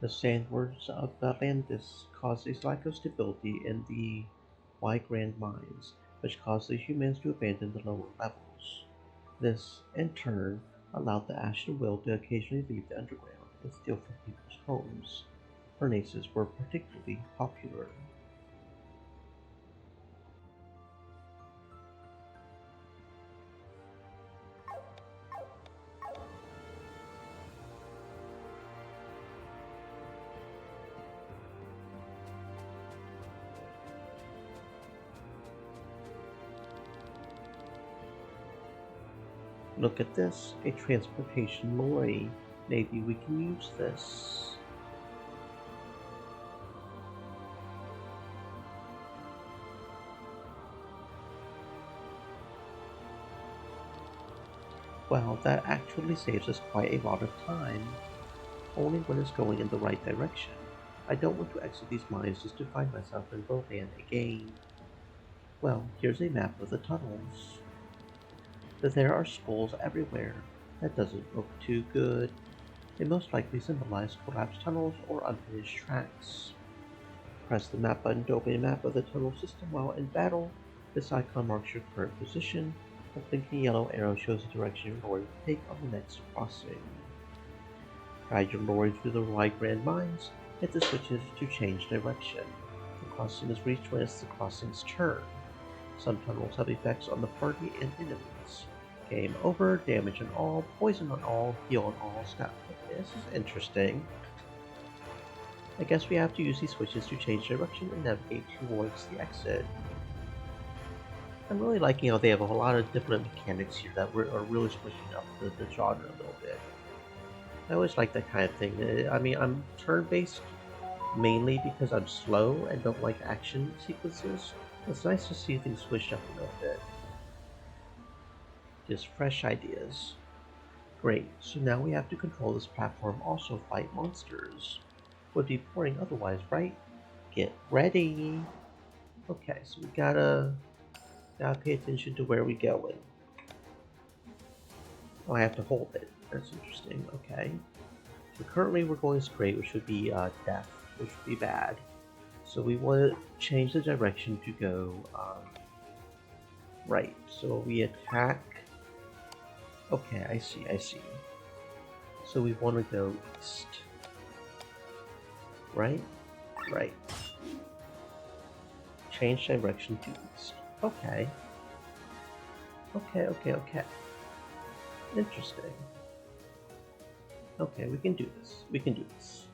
The sandworms of Atlantis cause a lack of stability in the Y Grand Mines, which caused the humans to abandon the lower levels. This, in turn, allowed the Ashen Will to occasionally leave the underground and steal from people's homes. Furnaces were particularly popular. Look at this, a transportation lorry. Maybe we can use this. Well, that actually saves us quite a lot of time, only when it's going in the right direction. I don't want to exit these mines just to find myself in Bohan again. Well, here's a map of the tunnels. There are skulls everywhere. That doesn't look too good. They most likely symbolize collapsed tunnels or unfinished tracks. Press the map button to open a map of the tunnel system while in battle. This icon marks your current position. A blinking yellow arrow shows the direction your lorry will take on the next crossing. Guide your lorry through the Y Grand Mines. Hit the switches to change direction. The crossing is reached when it's the crossing's turn. Some tunnels have effects on the party and enemies. Game over, damage on all, poison on all, heal on all, snap. This is interesting. I guess we have to use these switches to change direction and navigate towards the exit. I'm really liking how they have a lot of different mechanics here that are really switching up the genre a little bit. I always like that kind of thing. I mean, I'm turn-based mainly because I'm slow and don't like action sequences. It's nice to see things switched up a little bit. Just fresh ideas. Great, so now we have to control this platform, also fight monsters. Would be boring otherwise, right? Get ready! Okay, so we gotta pay attention to where we going. Oh, I have to hold it. That's interesting. Okay. So currently we're going straight, which would be death, which would be bad. So we want to change the direction to go right. So we attack. Okay, I see. So we want to go east. Right? Right. Change direction to east. Okay. Okay. Interesting. Okay, we can do this.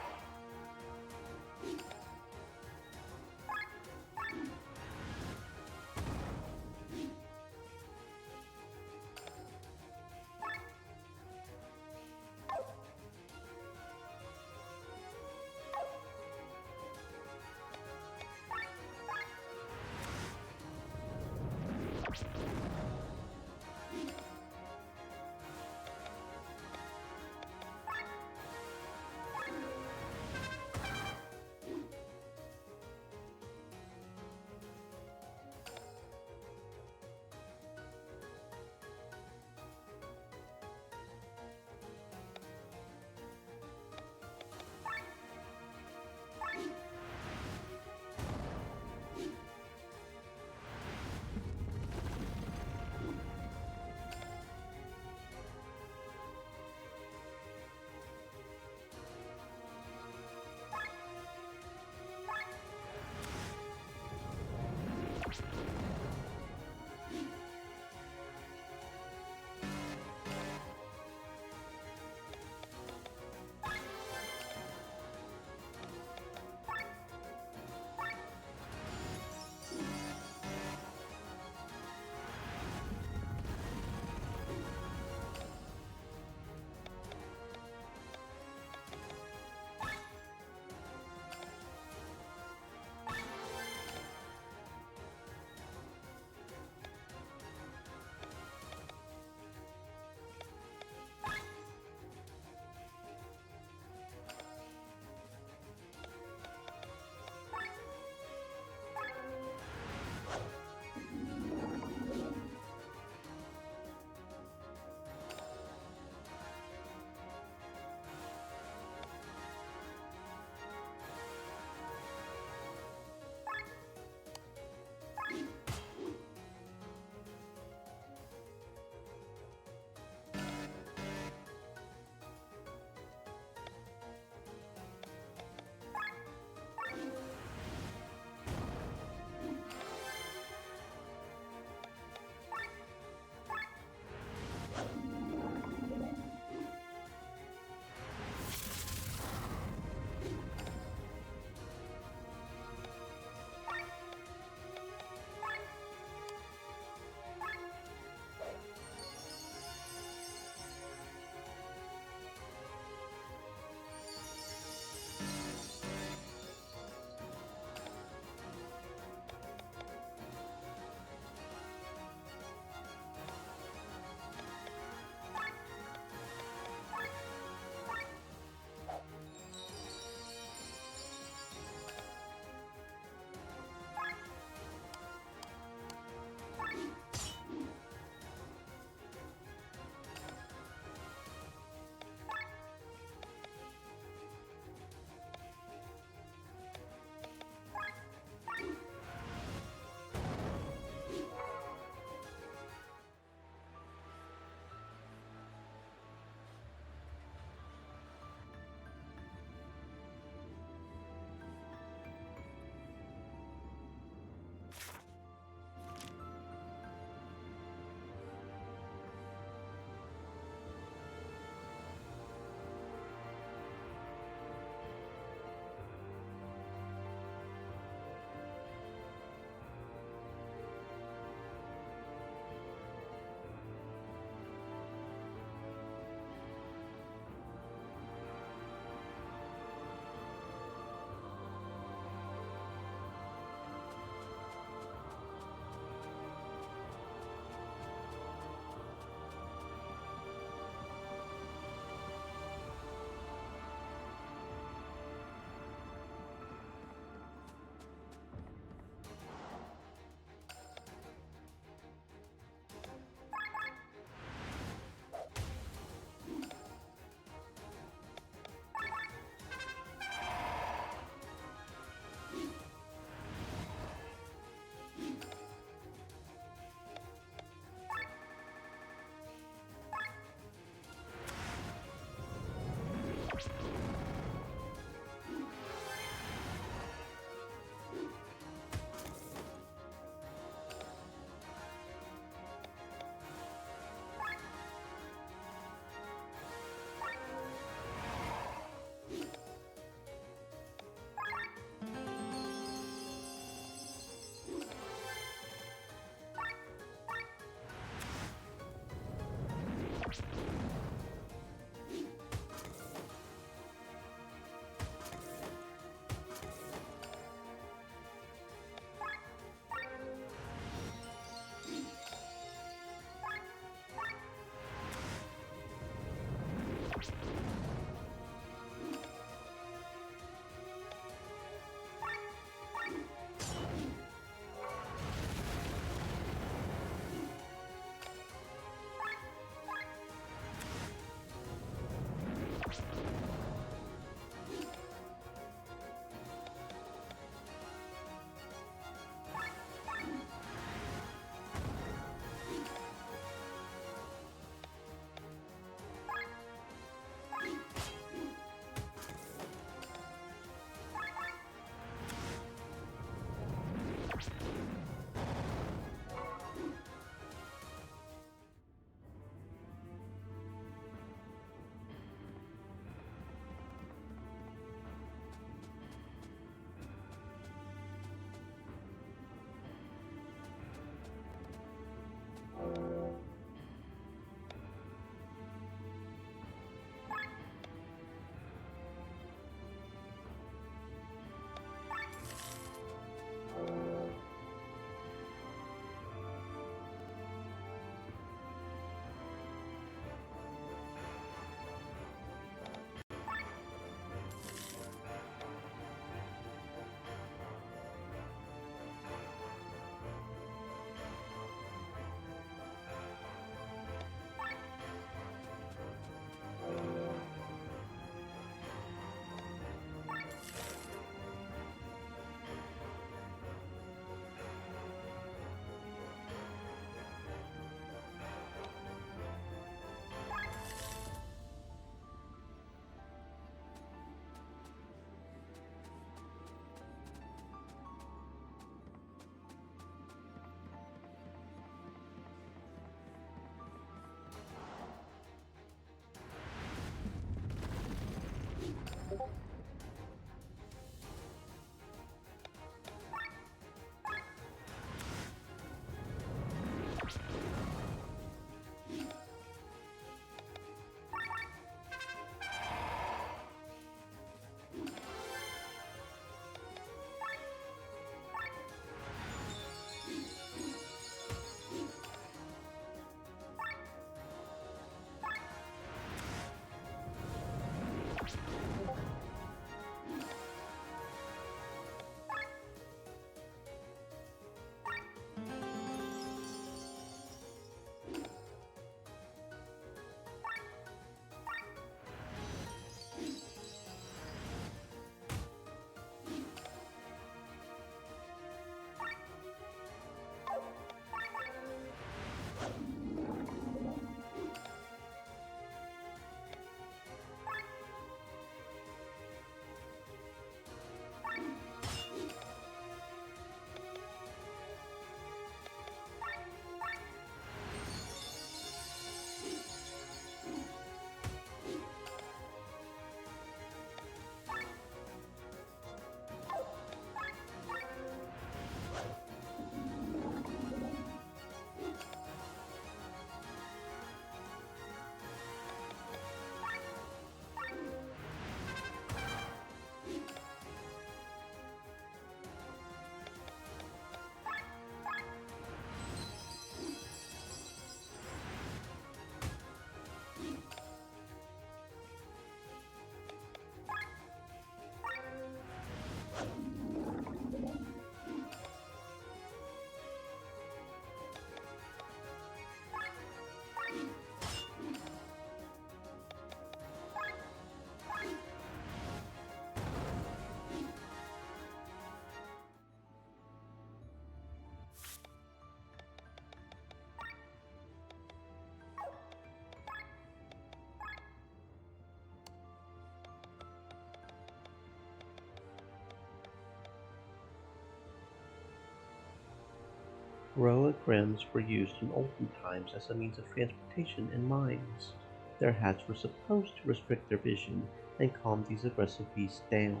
Roa Grims were used in olden times as a means of transportation in mines. Their hats were supposed to restrict their vision and calm these aggressive beasts down.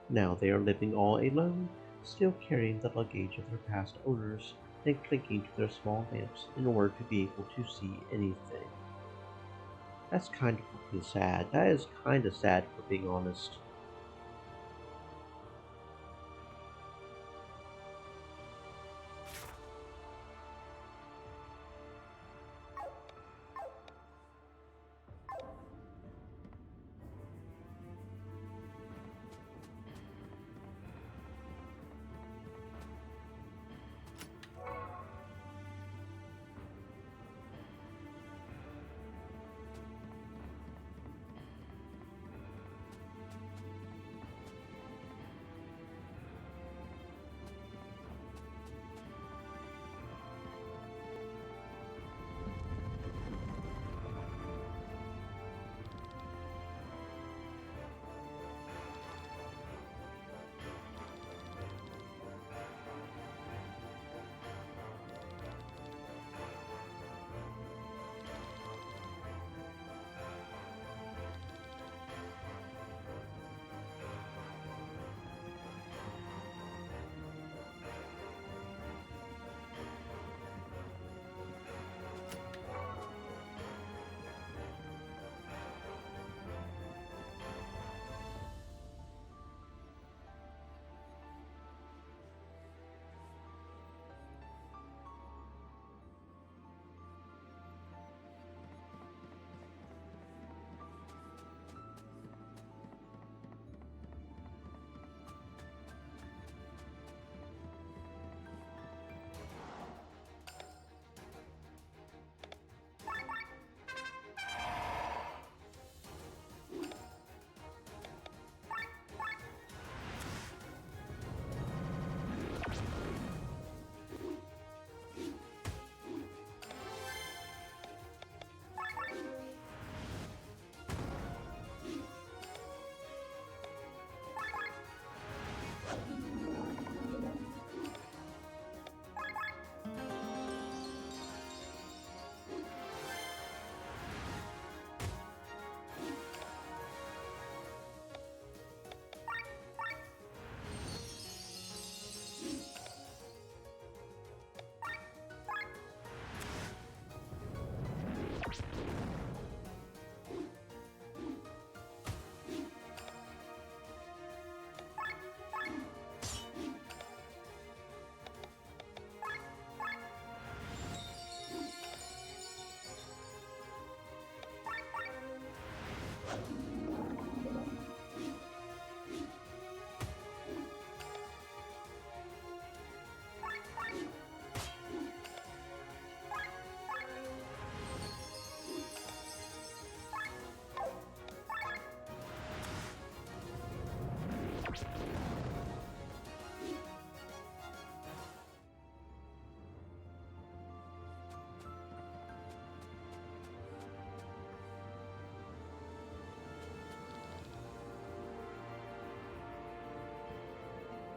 Now they are living all alone, still carrying the luggage of their past owners and clinging to their small lamps in order to be able to see anything. That's kind of fucking sad. That is kind of sad, for being honest.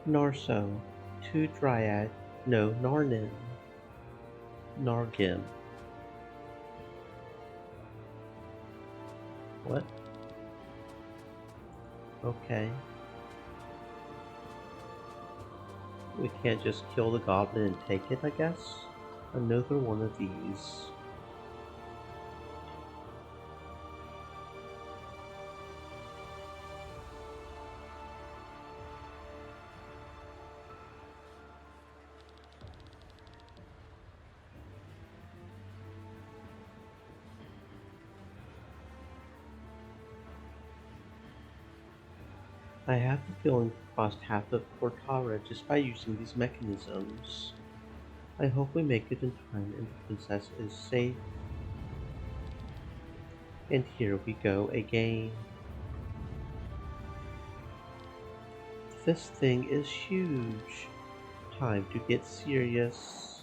Narso, two Dryad, no Narnin, Nargim. What? Okay. We can't just kill the goblin and take it, I guess? Another one of these. I have the feeling we crossed half of Portara just by using these mechanisms. I hope we make it in time and the princess is safe. And here we go again. This thing is huge. Time to get serious.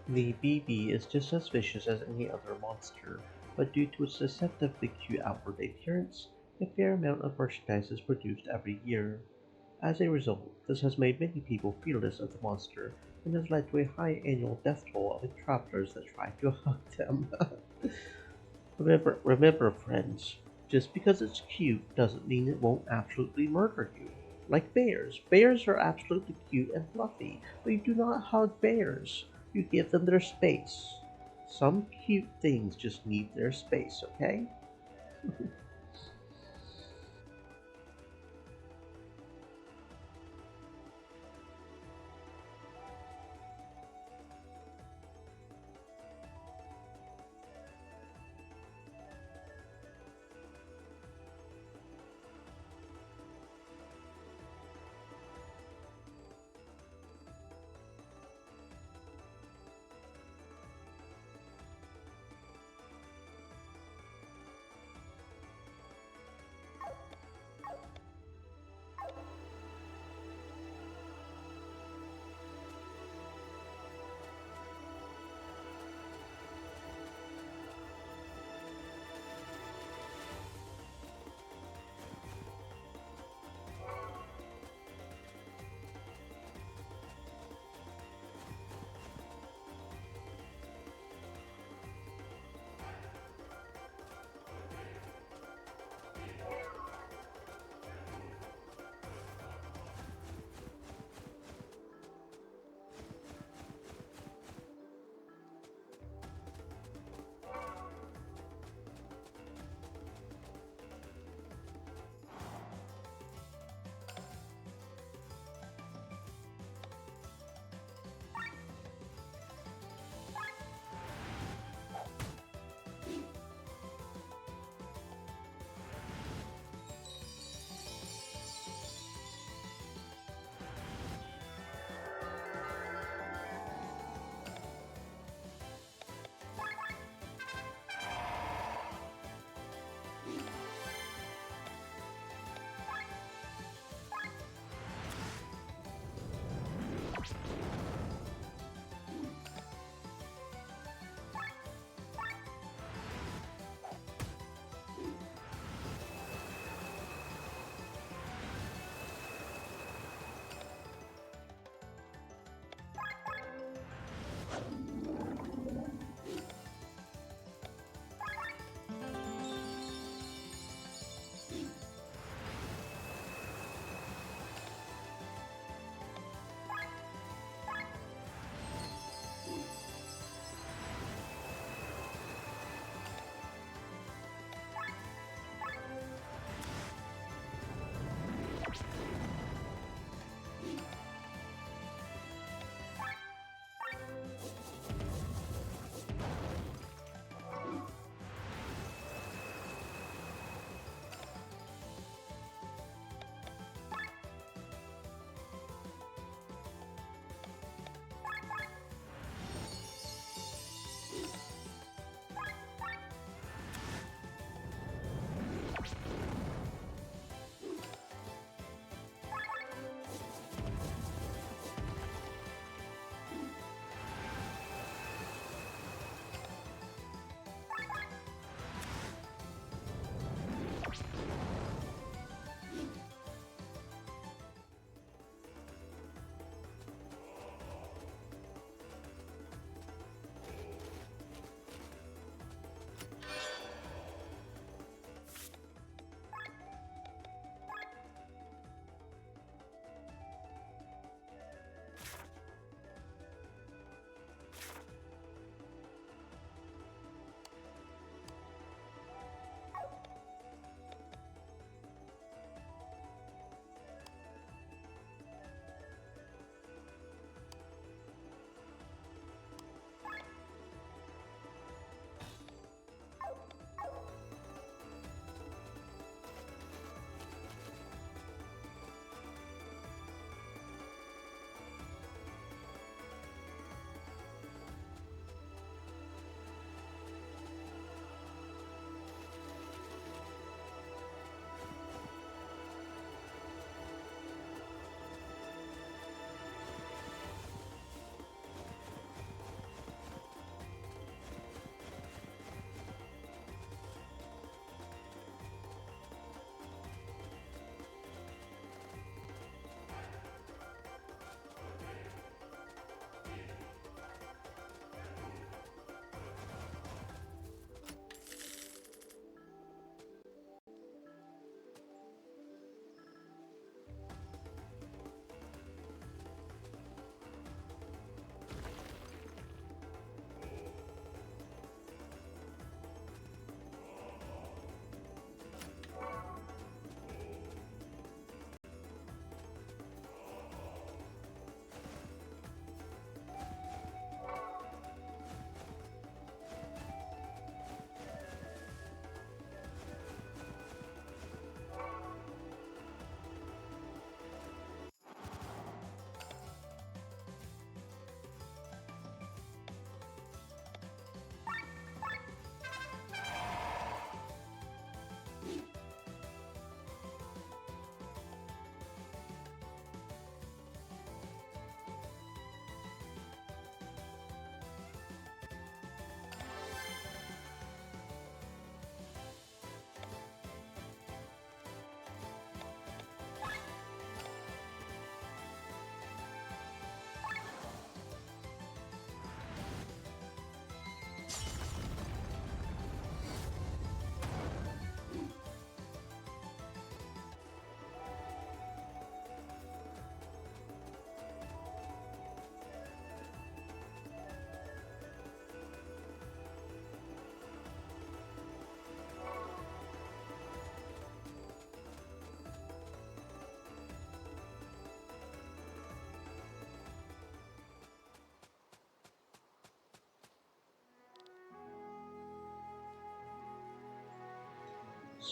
The BB is just as vicious as any other monster, but due to its deceptively cute outward appearance, a fair amount of merchandise is produced every year. As a result, this has made many people fearless of the monster and has led to a high annual death toll of travelers that try to hug them. Remember, friends, just because it's cute doesn't mean it won't absolutely murder you. Like bears. Bears are absolutely cute and fluffy, but you do not hug bears. You give them their space. Some cute things just need their space, okay?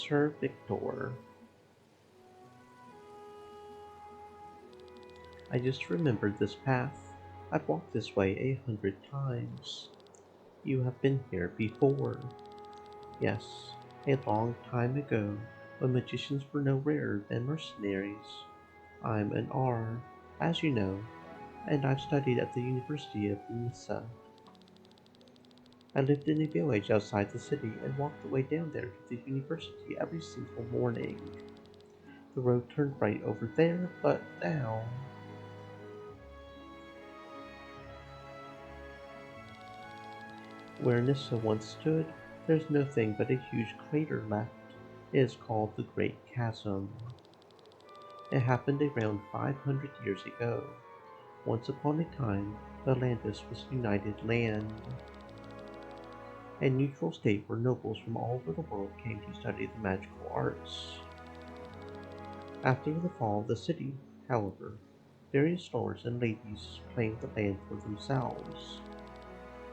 Sir Victor. I just remembered this path. I've walked this way 100 times. You have been here before. Yes, a long time ago, when magicians were no rarer than mercenaries. I'm an R, as you know, and I've studied at the University of Nissa. I lived in a village outside the city and walked the way down there to the university every single morning. The road turned right over there, but now... Where Nissa once stood, there's nothing but a huge crater left. It is called the Great Chasm. It happened around 500 years ago. Once upon a time, the Landis was United Land, a neutral state where nobles from all over the world came to study the magical arts. After the fall of the city, however, various lords and ladies claimed the land for themselves.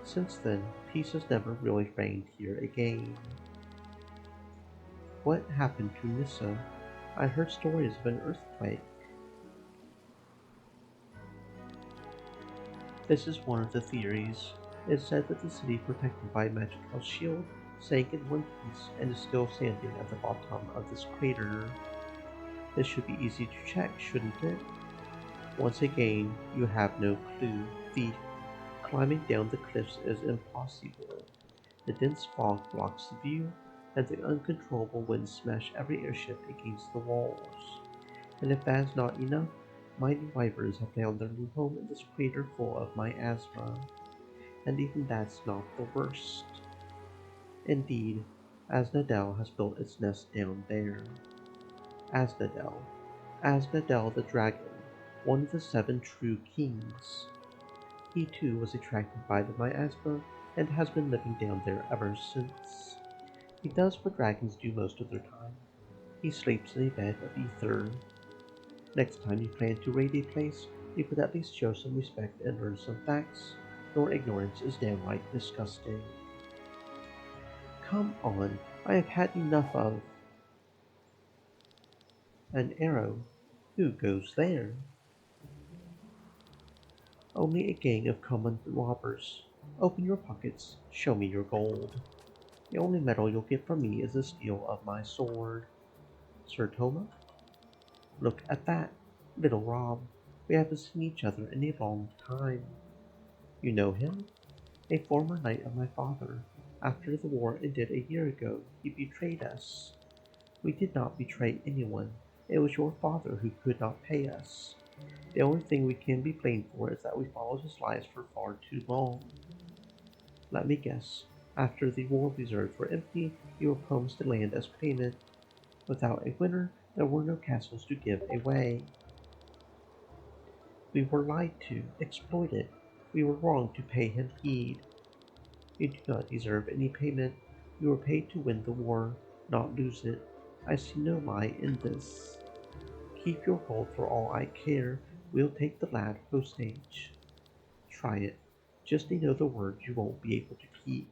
Since then, peace has never really reigned here again. What happened to Nissa? I heard stories of an earthquake. This is one of the theories. It is said that the city protected by a magical shield sank in one piece and is still standing at the bottom of this crater. This should be easy to check, shouldn't it? Once again, you have no clue, thief. Climbing down the cliffs is impossible. The dense fog blocks the view, and the uncontrollable winds smash every airship against the walls. And if that is not enough, mighty wyverns have found their new home in this crater full of miasma. And even that's not the worst. Indeed, Aznadel has built its nest down there. Aznadel. Aznadel the dragon, one of the 7 true kings. He too was attracted by the miasma and has been living down there ever since. He does what dragons do most of their time. He sleeps in a bed of ether. Next time you plan to raid a place, you could at least show some respect and learn some facts. Your ignorance is downright disgusting. Come on, I have had enough of... An arrow. Who goes there? Only a gang of common robbers. Open your pockets, show me your gold. The only metal you'll get from me is the steel of my sword. Sir Toma? Look at that. Little Rob. We haven't seen each other in a long time. You know him? A former knight of my father. After the war ended a year ago, he betrayed us. We did not betray anyone. It was your father who could not pay us. The only thing we can be blamed for is that we followed his lies for far too long. Let me guess. After the war reserves were empty, you were promised the land as payment. Without a winner, there were no castles to give away. We were lied to, exploited. We were wrong to pay him heed. You do not deserve any payment. You were paid to win the war, not lose it. I see no lie in this. Keep your gold for all I care. We'll take the lad postage. Try it. Just another word you won't be able to keep.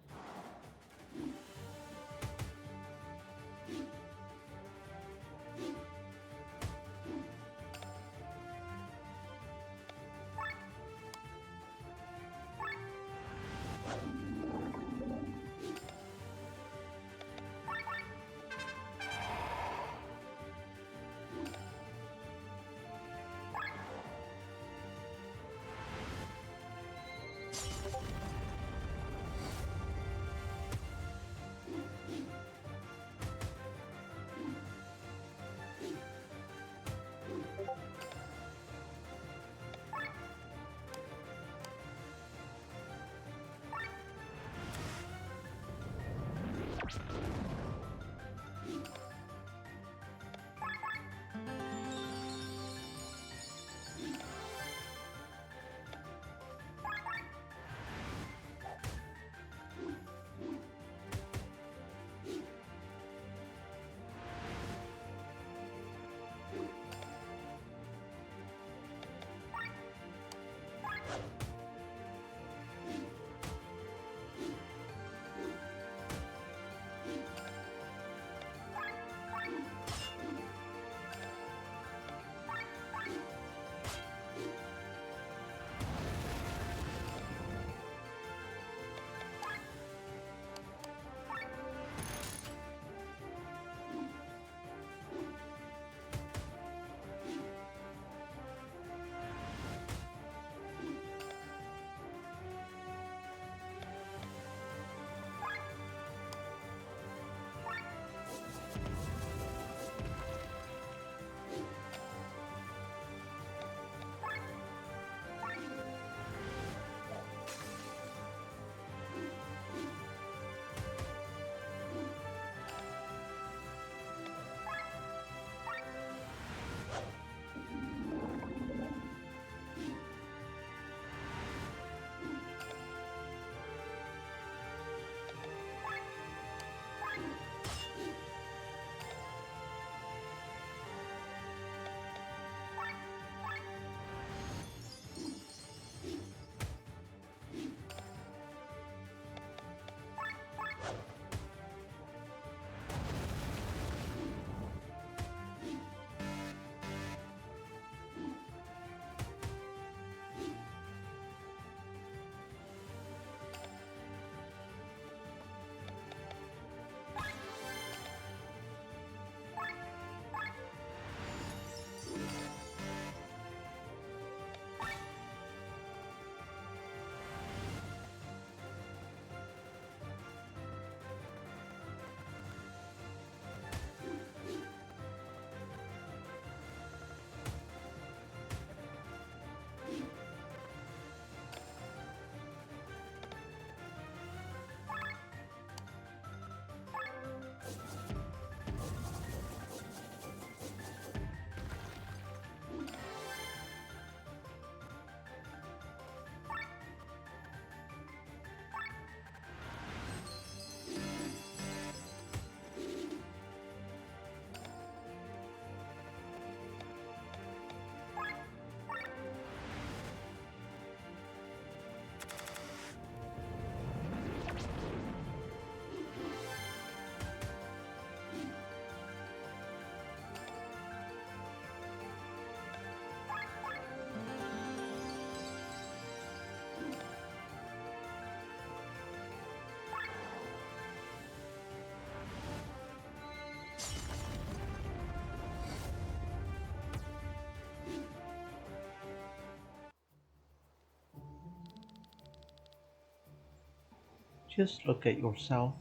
Just look at yourself,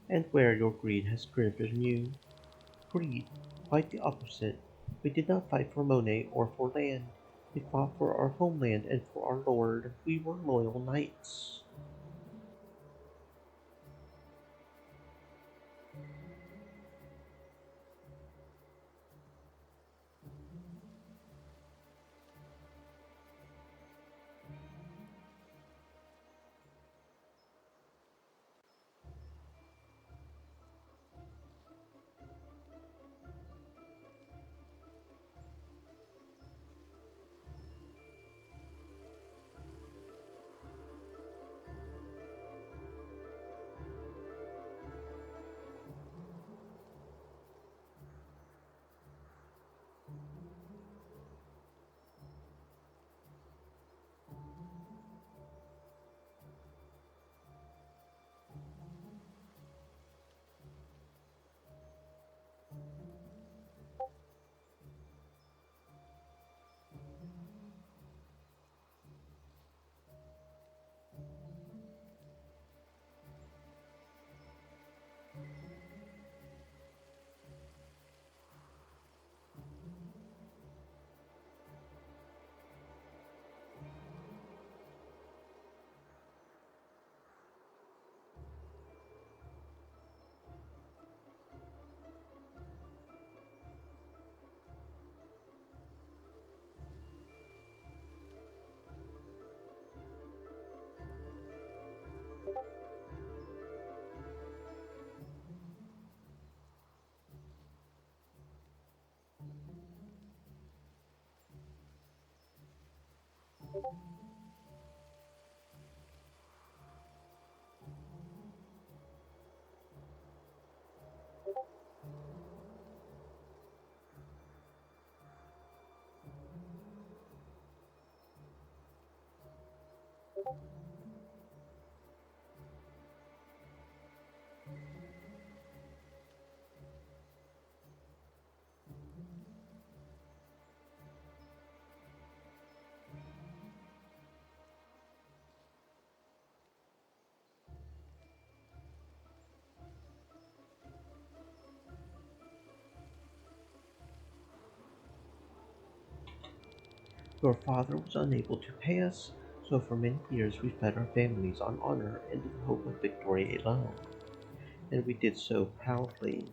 and where your greed has driven you. Greed, quite the opposite. We did not fight for Monet or for land. We fought for our homeland and for our lord. We were loyal knights. Your father was unable to pay us, so for many years we fed our families on honor and the hope of victory alone. And we did so proudly.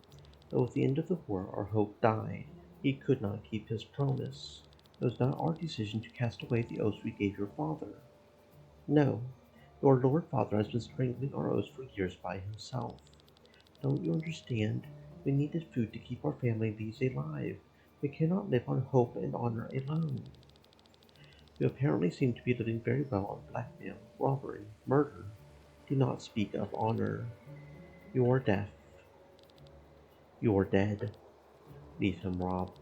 But with the end of the war, our hope died. He could not keep his promise. It was not our decision to cast away the oaths we gave your father. No, your Lord Father has been strangling our oaths for years by himself. Don't you understand? We needed food to keep our family leaves alive. We cannot live on hope and honor alone. You apparently seem to be living very well on blackmail, robbery, murder. Do not speak of honor. You are deaf. You are dead. Leave him, Rob.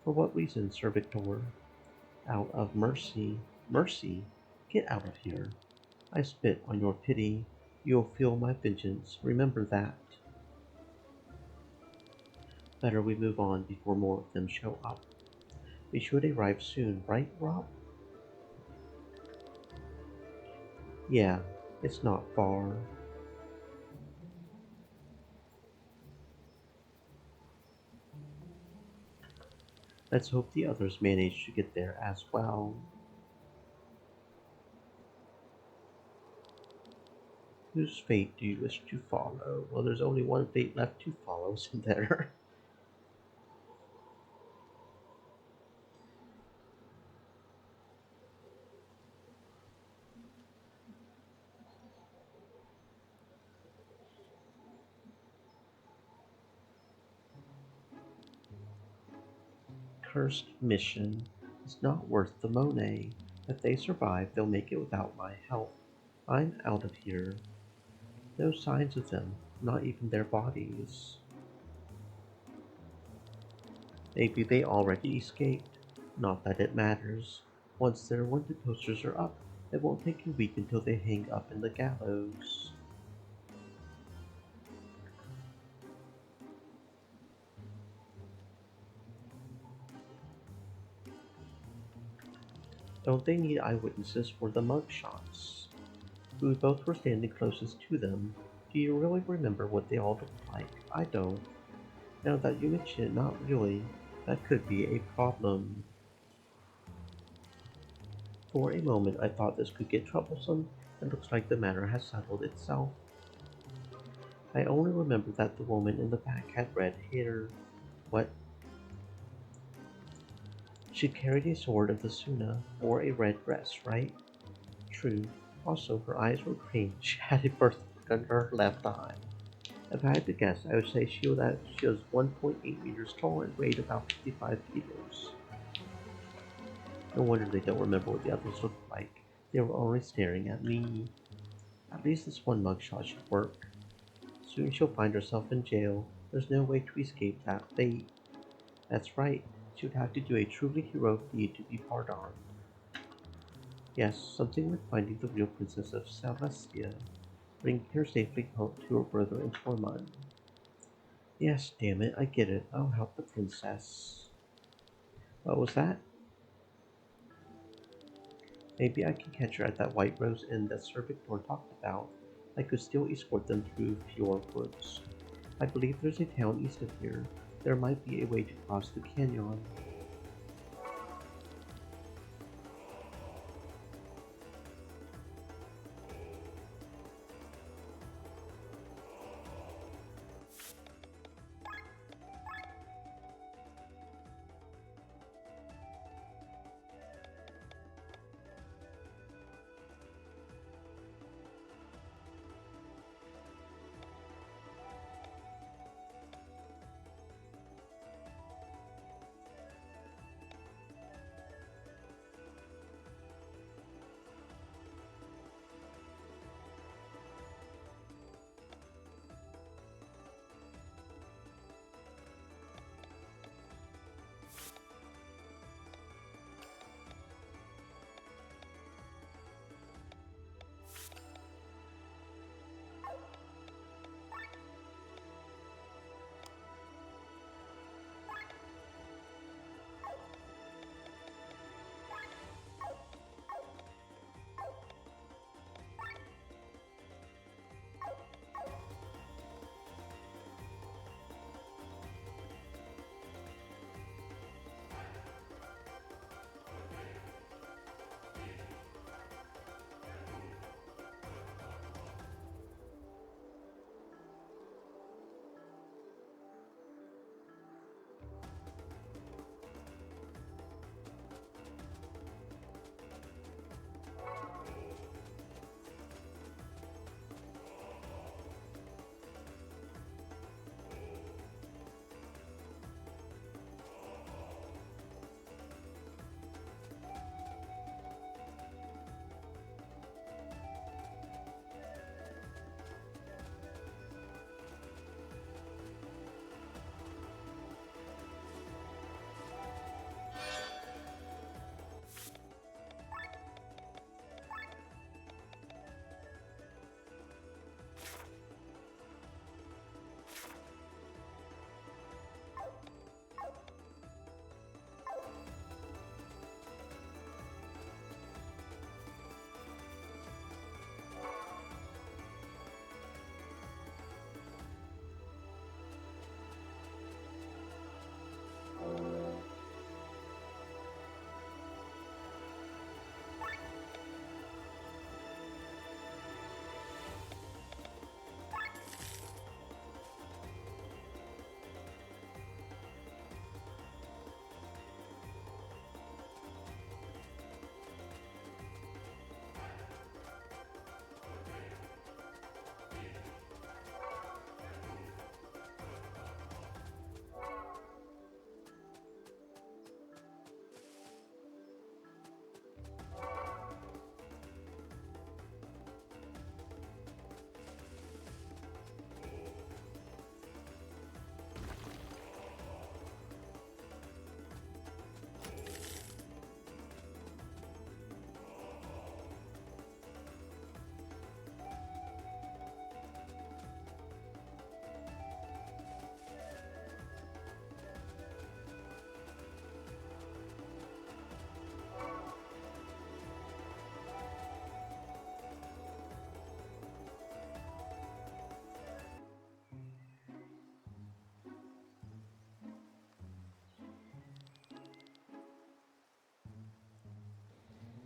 For what reason, Sir Victor? Out of mercy. Mercy? Get out of here. I spit on your pity. You'll feel my vengeance. Remember that. Better we move on before more of them show up. We should arrive soon, right, Rob? Yeah, it's not far. Let's hope the others manage to get there as well. Whose fate do you wish to follow? Well, there's only one fate left to follow, isn't there? Cursed mission. It's not worth the Monet. If they survive, they'll make it without my help. I'm out of here. No signs of them, not even their bodies. Maybe they already escaped. Not that it matters. Once their wanted posters are up, it won't take a week until they hang up in the gallows. Don't they need eyewitnesses for the mug shots? We both were standing closest to them. Do you really remember what they all looked like? I don't. Now that you mention it, not really. That could be a problem. For a moment I thought this could get troublesome. It looks like the matter has settled itself. I only remember that the woman in the back had red hair. What? She carried a sword of the Suna, or a red dress, right? True. Also, her eyes were green. She had a birthmark under her left eye. If I had to guess, I would say she was 1.8 meters tall and weighed about 55 kilos. No wonder they don't remember what the others looked like. They were only staring at me. At least this one mugshot should work. Soon she'll find herself in jail. There's no way to escape that fate. That's right. She would have to do a truly heroic deed to be pardoned. Yes, something like finding the real princess of Celestia, bringing her safely home to her brother in Tormund. Yes, damn it, I get it. I'll help the princess. What was that? Maybe I can catch her at that White Rose Inn that Sir Victor talked about. I could still escort them through Fjord Woods. I believe there's a town east of here. There might be a way to cross the canyon.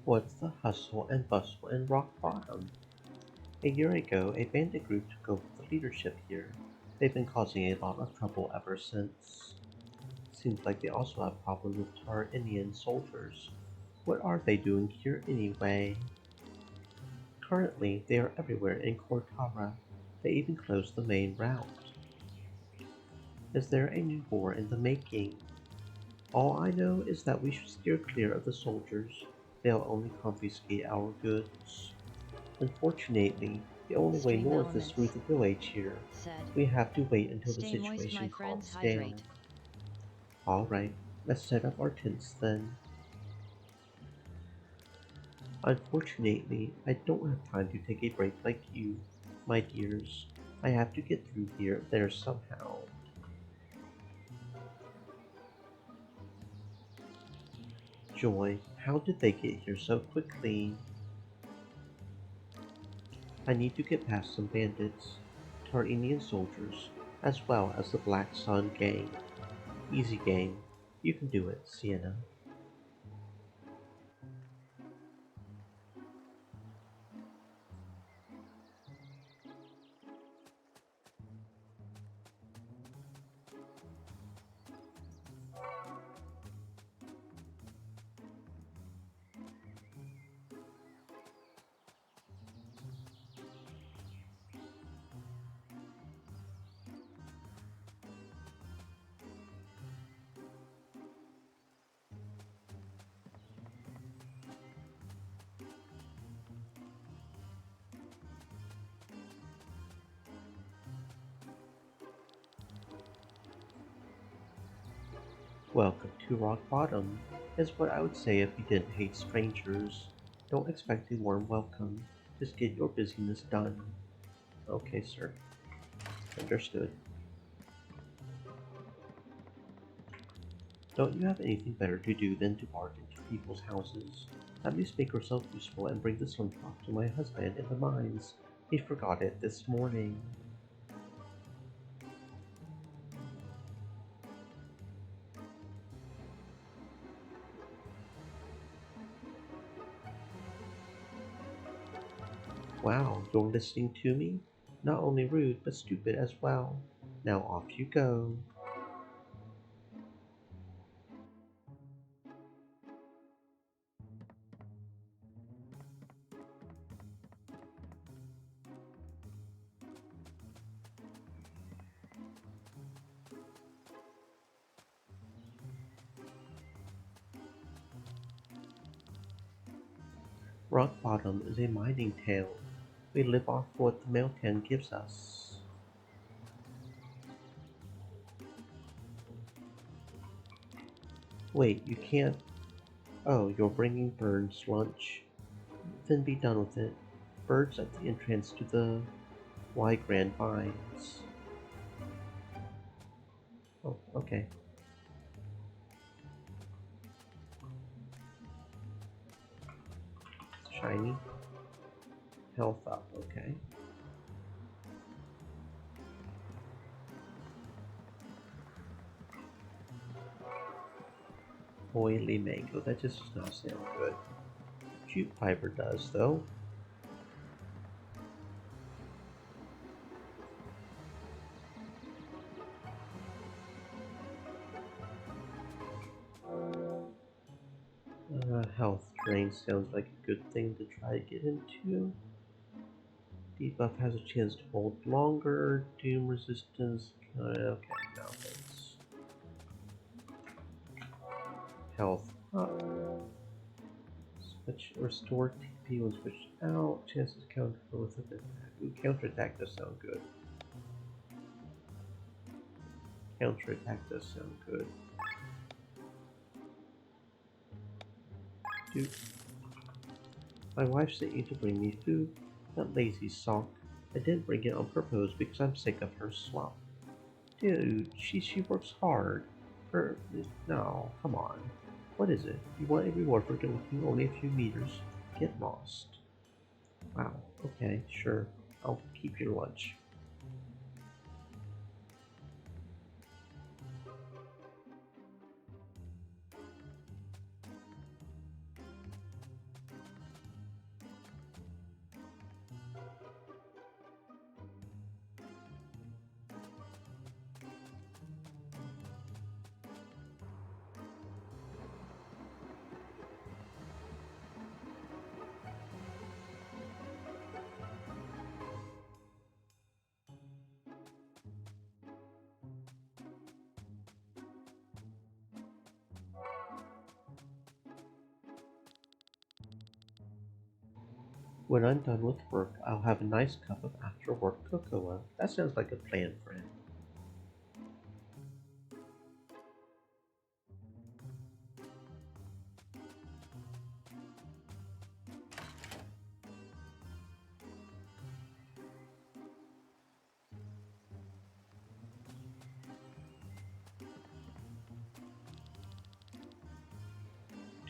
What's the hustle and bustle in Rock Bottom? A year ago, a bandit group took over the leadership here. They've been causing a lot of trouble ever since. Seems like they also have problems with Tar Indian soldiers. What are they doing here anyway? Currently, they are everywhere in Cortara. They even closed the main route. Is there a new war in the making? All I know is that we should steer clear of the soldiers. They'll only confiscate our goods. Unfortunately, the only way Stream north is through elements. the village here. Said. We have to wait until the Stay moist, my situation friends, calms down. hydrate. Alright, let's set up our tents then. Unfortunately, I don't have time to take a break like you, my dears. I have to get through there somehow. Joy, how did they get here so quickly? I need to get past some bandits, Tardinian soldiers, as well as the Black Sun gang. Easy game. You can do it, Sienna. Welcome to Rock Bottom, is what I would say if you didn't hate strangers. Don't expect a warm welcome. Just get your busyness done. Okay, sir. Understood. Don't you have anything better to do than to barge into people's houses? At least make yourself useful and bring the slingshot to my husband in the mines. He forgot it this morning. Wow, you're listening to me? Not only rude, but stupid as well. Now off you go. Rock Bottom is a mining town. We live off what the mountain gives us. Wait, you can't. Oh, you're bringing birds lunch? Then be done with it. Birds at the entrance to the Y Grand Vines. Oh, okay. Shiny. Health up, okay. Oily mango, that just does not sound good. Jute fiber does, though. Health drain sounds like a good thing to try to get into. Debuff has a chance to hold longer. Doom resistance. Okay, no thanks. Health up. Switch restore TP when switched out. Chances to counter with an attack. Ooh, counterattack does sound good. Counterattack does sound good. Dude. My wife sent you to bring me food. That lazy sock. I didn't bring it on purpose because I'm sick of her slop. Dude, she works hard. Her no, come on. What is it? You want a reward for walking only a few meters? Get lost. Wow, okay, sure. I'll keep your lunch. When I'm done with work, I'll have a nice cup of after work cocoa. That sounds like a plan, friend.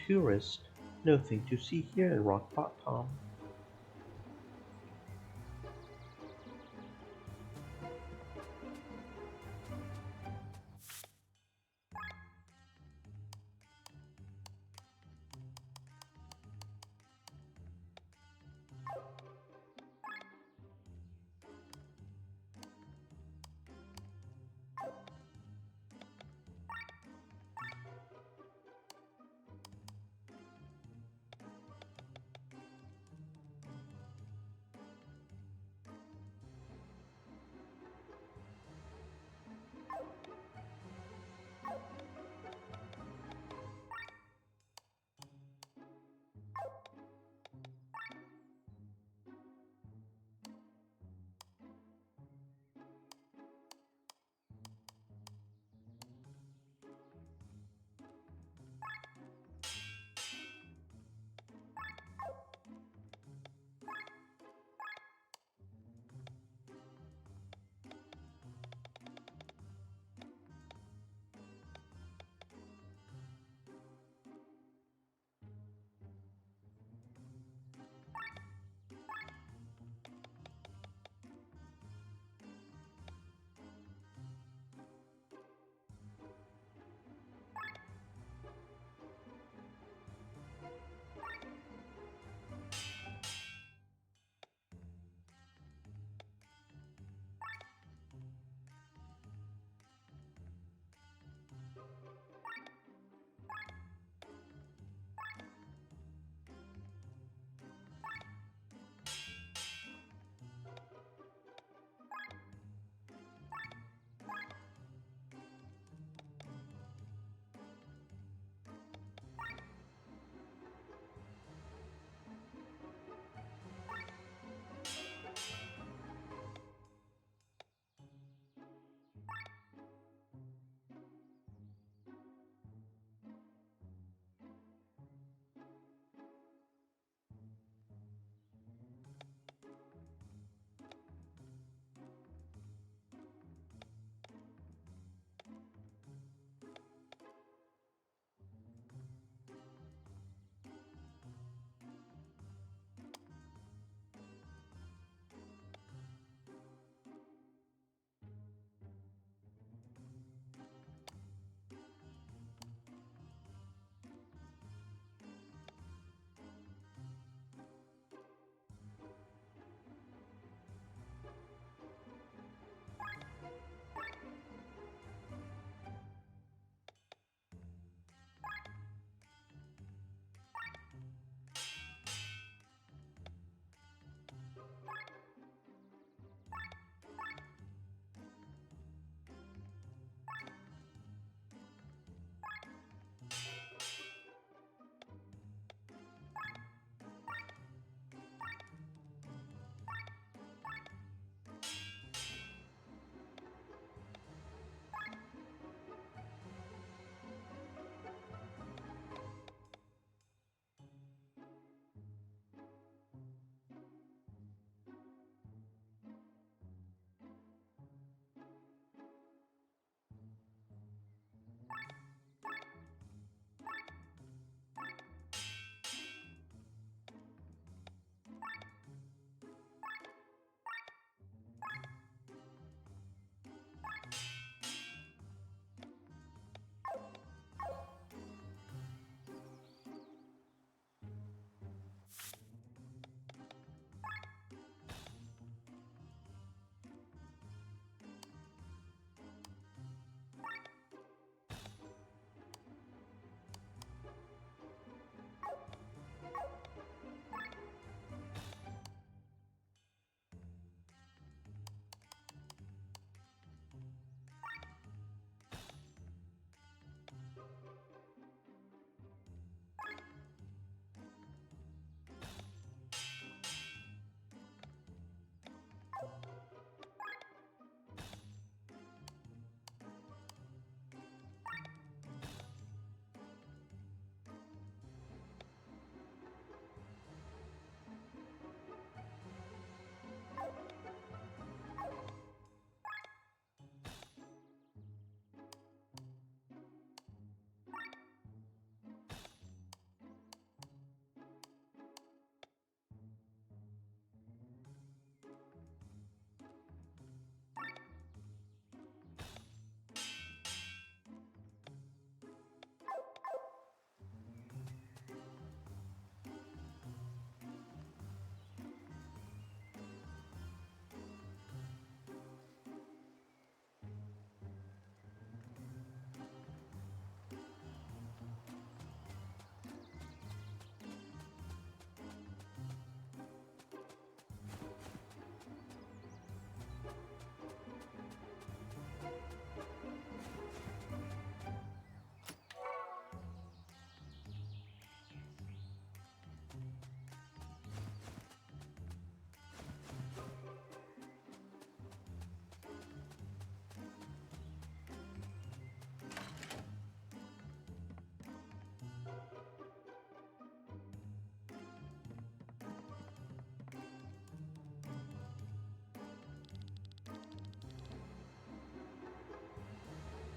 Tourist, nothing to see here in Rock Bottom.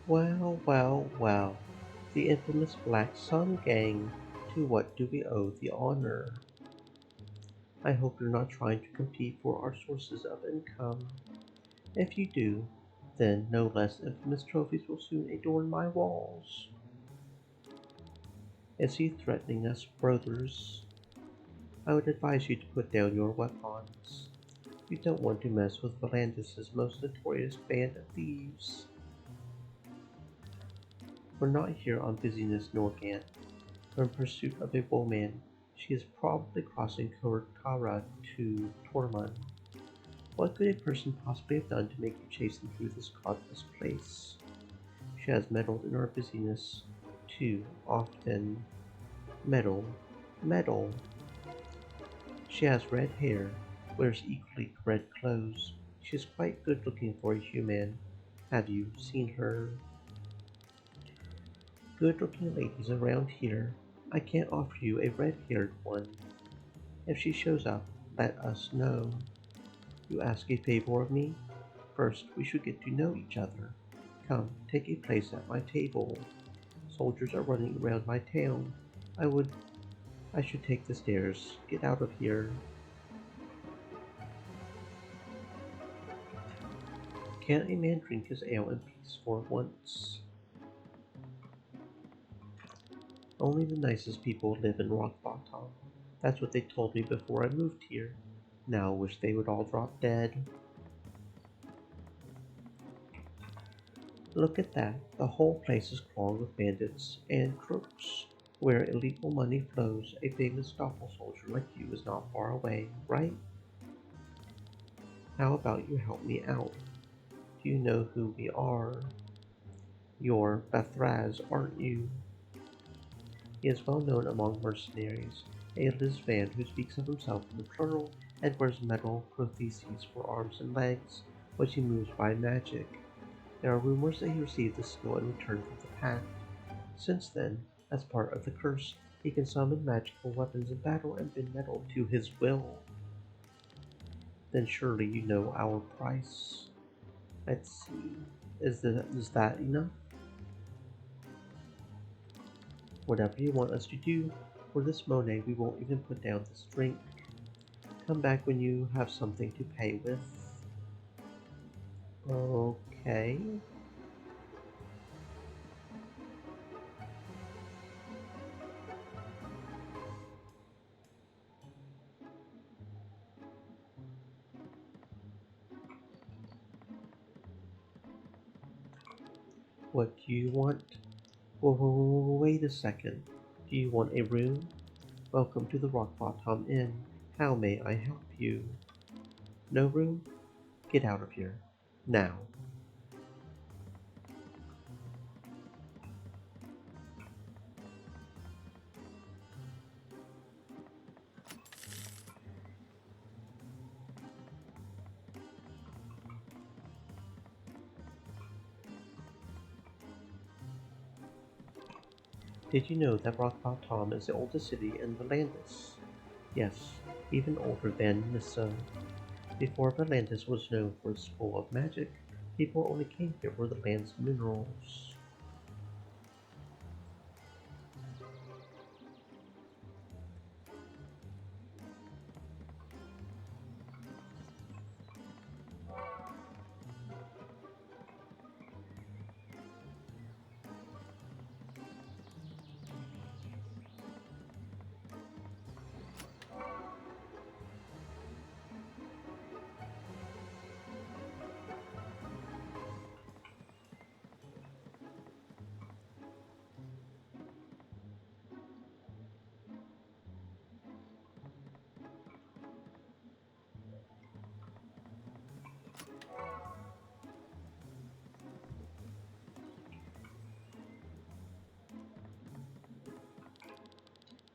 Well, well, well. The infamous Black Sun Gang. To what do we owe the honor? I hope you're not trying to compete for our sources of income. If you do, then no less infamous trophies will soon adorn my walls. Is he threatening us, brothers? I would advise you to put down your weapons. You don't want to mess with Volandis' most notorious band of thieves. We're not here on business, Norgant. We're in pursuit of a woman. She is probably crossing Kurkara to Tormund. What could a person possibly have done to make you chase them through this godless place? She has meddled in our busyness too often. Meddle, meddle. She has red hair, wears equally red clothes. She is quite good looking for a human. Have you seen her? Good looking ladies around here. I can't offer you a red haired one. If she shows up, let us know. You ask a favor of me? First, we should get to know each other. Come, take a place at my table. Soldiers are running around my town. I should take the stairs. Get out of here. Can't a man drink his ale in peace for once? Only the nicest people live in Rock Bottom. That's what they told me before I moved here. Now I wish they would all drop dead. Look at that. The whole place is clogged with bandits and crooks. Where illegal money flows, a famous doppel soldier like you is not far away, right? How about you help me out? Do you know who we are? You're Bathraz, aren't you? He is well known among mercenaries, a Lisvan who speaks of himself in the plural and wears metal protheses for arms and legs, which he moves by magic. There are rumors that he received the skill in return from the pact. Since then, as part of the curse, he can summon magical weapons in battle and bend metal to his will. Then surely you know our price. Let's see. Is that enough? Whatever you want us to do, for this Monet we won't even put down this drink. Come back when you have something to pay with. Okay. What do you want? Wait a second. Do you want a room? Welcome to the Rock Bottom Inn. How may I help you? No room? Get out of here. Now. Did you know that Rock Bottom is the oldest city in Volandis? Yes, even older than Nissa. Before Volandis was known for its school of magic, people only came here for the land's minerals.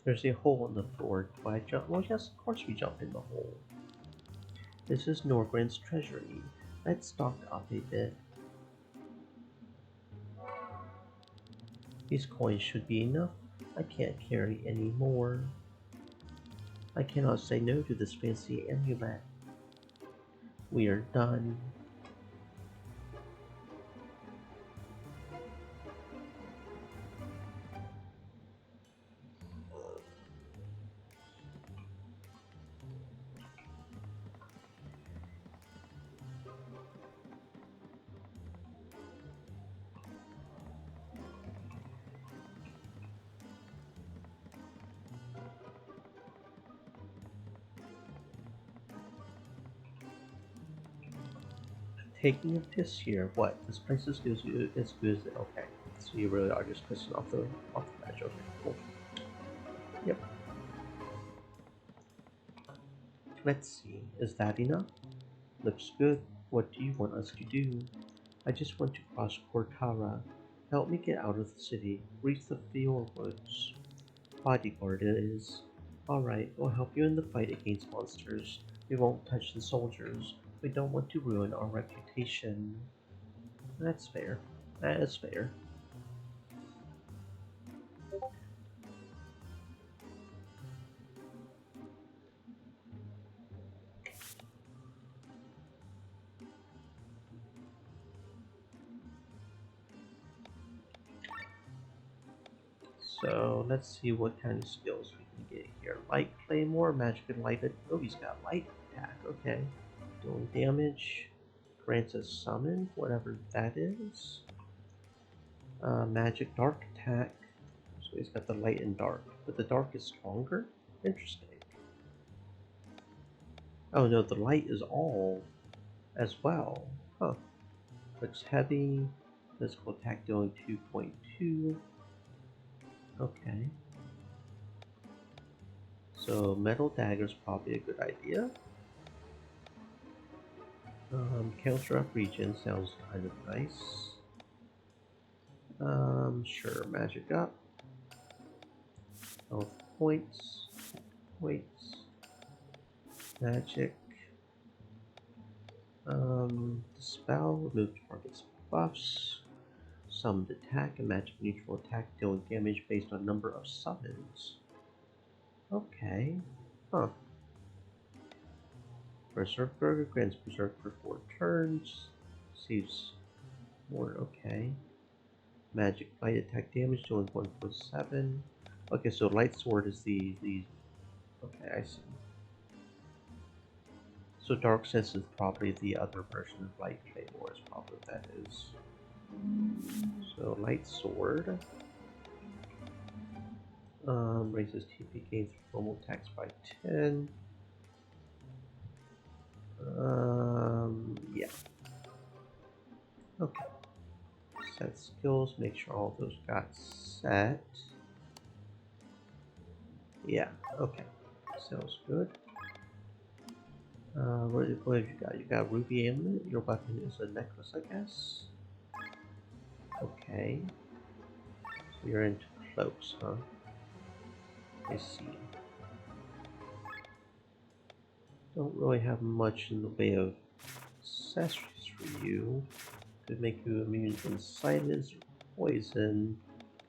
There's a hole in the floor. Do I jump? Well, yes, of course we jump in the hole. This is Norgrand's treasury. Let's stock up a bit. These coins should be enough. I can't carry any more. I cannot say no to this fancy amulet. We are done. taking a piss here. What? This place is good as good as okay. So you really are just pissing off the badge. Okay, cool. Yep. Let's see. Is that enough? Looks good. What do you want us to do? I just want to cross Cortara. Help me get out of the city. Reach the Fior Woods. Bodyguard it is. Alright, we'll help you in the fight against monsters. We won't touch the soldiers. We don't want to ruin our reputation. That's fair. That is fair. So let's see what kind of skills we can get here. Light Claymore, Magic and Light. Oh, he's got Light Attack. Okay. Doing damage. Grants a summon, whatever that is. Magic Dark Attack. So he's got the Light and Dark. But the Dark is stronger? Interesting. Oh no, the Light is all as well. Huh. Looks heavy. Physical attack doing 2.2. Okay. So metal dagger is probably a good idea. Counter up regen sounds kind of nice. Sure, magic up. Health points. Magic. Dispel, remove target's buffs. Summoned attack and magic neutral attack dealing damage based on number of summons. Okay. Huh. Berserker grants Berserk for 4 turns. Saves more, okay. Magic light attack damage doing 1.7. Okay, so light sword is the okay, I see. So dark sense is probably the other version of light claymore is probably what that is. So light sword. Raises TP gains normal attacks by 10. Yeah. Okay. Set skills, make sure all those got set. Yeah, okay. Sounds good. What have you got? You got Ruby Amulet. Your weapon is a necklace, I guess. Okay. So you're into cloaks, huh? I see. Don't really have much in the way of accessories for you. Could make you immune from silence or poison.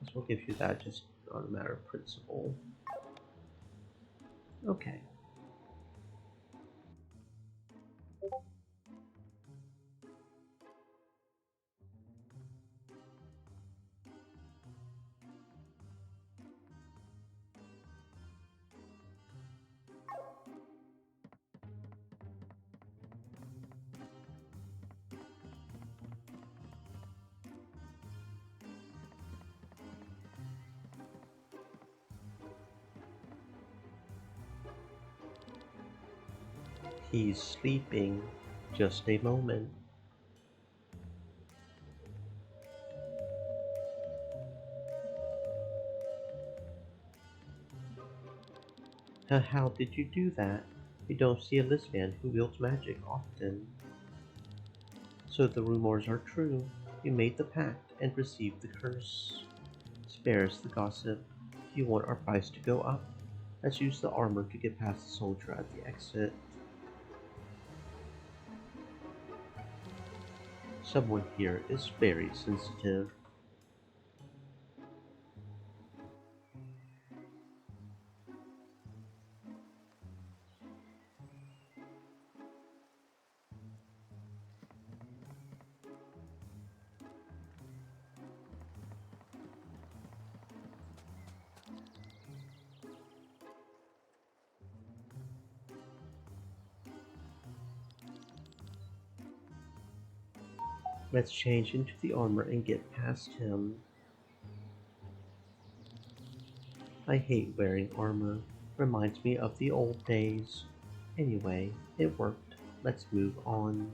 Guess we'll give you that just on a matter of principle. Okay. He's sleeping. Just a moment. How did you do that? You don't see a Lisvan who wields magic often. So the rumors are true. You made the pact and received the curse. Spares the gossip. If you want our price to go up, let's use the armor to get past the soldier at the exit. Someone here is very sensitive. Let's change into the armor and get past him. I hate wearing armor. Reminds me of the old days. Anyway, it worked. Let's move on.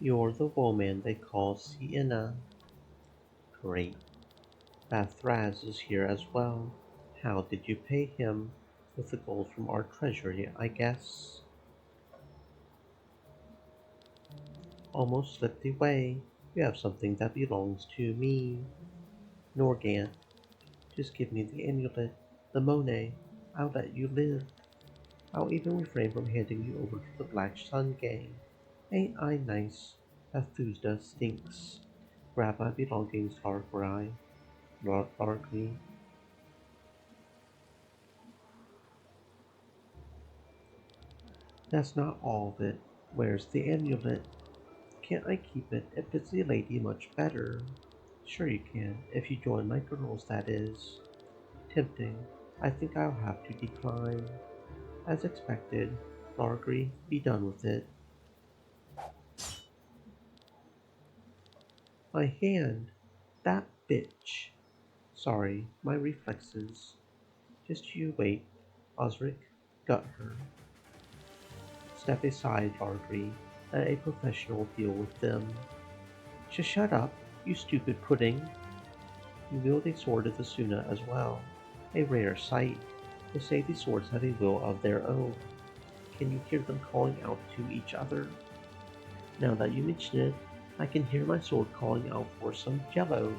You're the woman they call Sienna. Great. Bathraz is here as well. How did you pay him? With the gold from our treasury, I guess. Almost slipped away. You have something that belongs to me. Norgant, just give me the amulet, the Monet. I'll let you live. I'll even refrain from handing you over to the Black Sun Gang. Ain't I nice? Athusda stinks. Grab my belongings, Largly. That's not all of it. Where's the amulet? Can't I keep it? It fits the lady much better. Sure you can, if you join my girls, that is. Tempting. I think I'll have to decline. As expected, Largry, be done with it. My hand! That bitch! Sorry, my reflexes. Just you wait. Osric, gut her. Step aside, Largry. Let a professional deal with them. Shut up, you stupid pudding. You wield a sword of the Suna as well. A rare sight. They say these swords have a will of their own. Can you hear them calling out to each other? Now that you mention it, I can hear my sword calling out for some jello.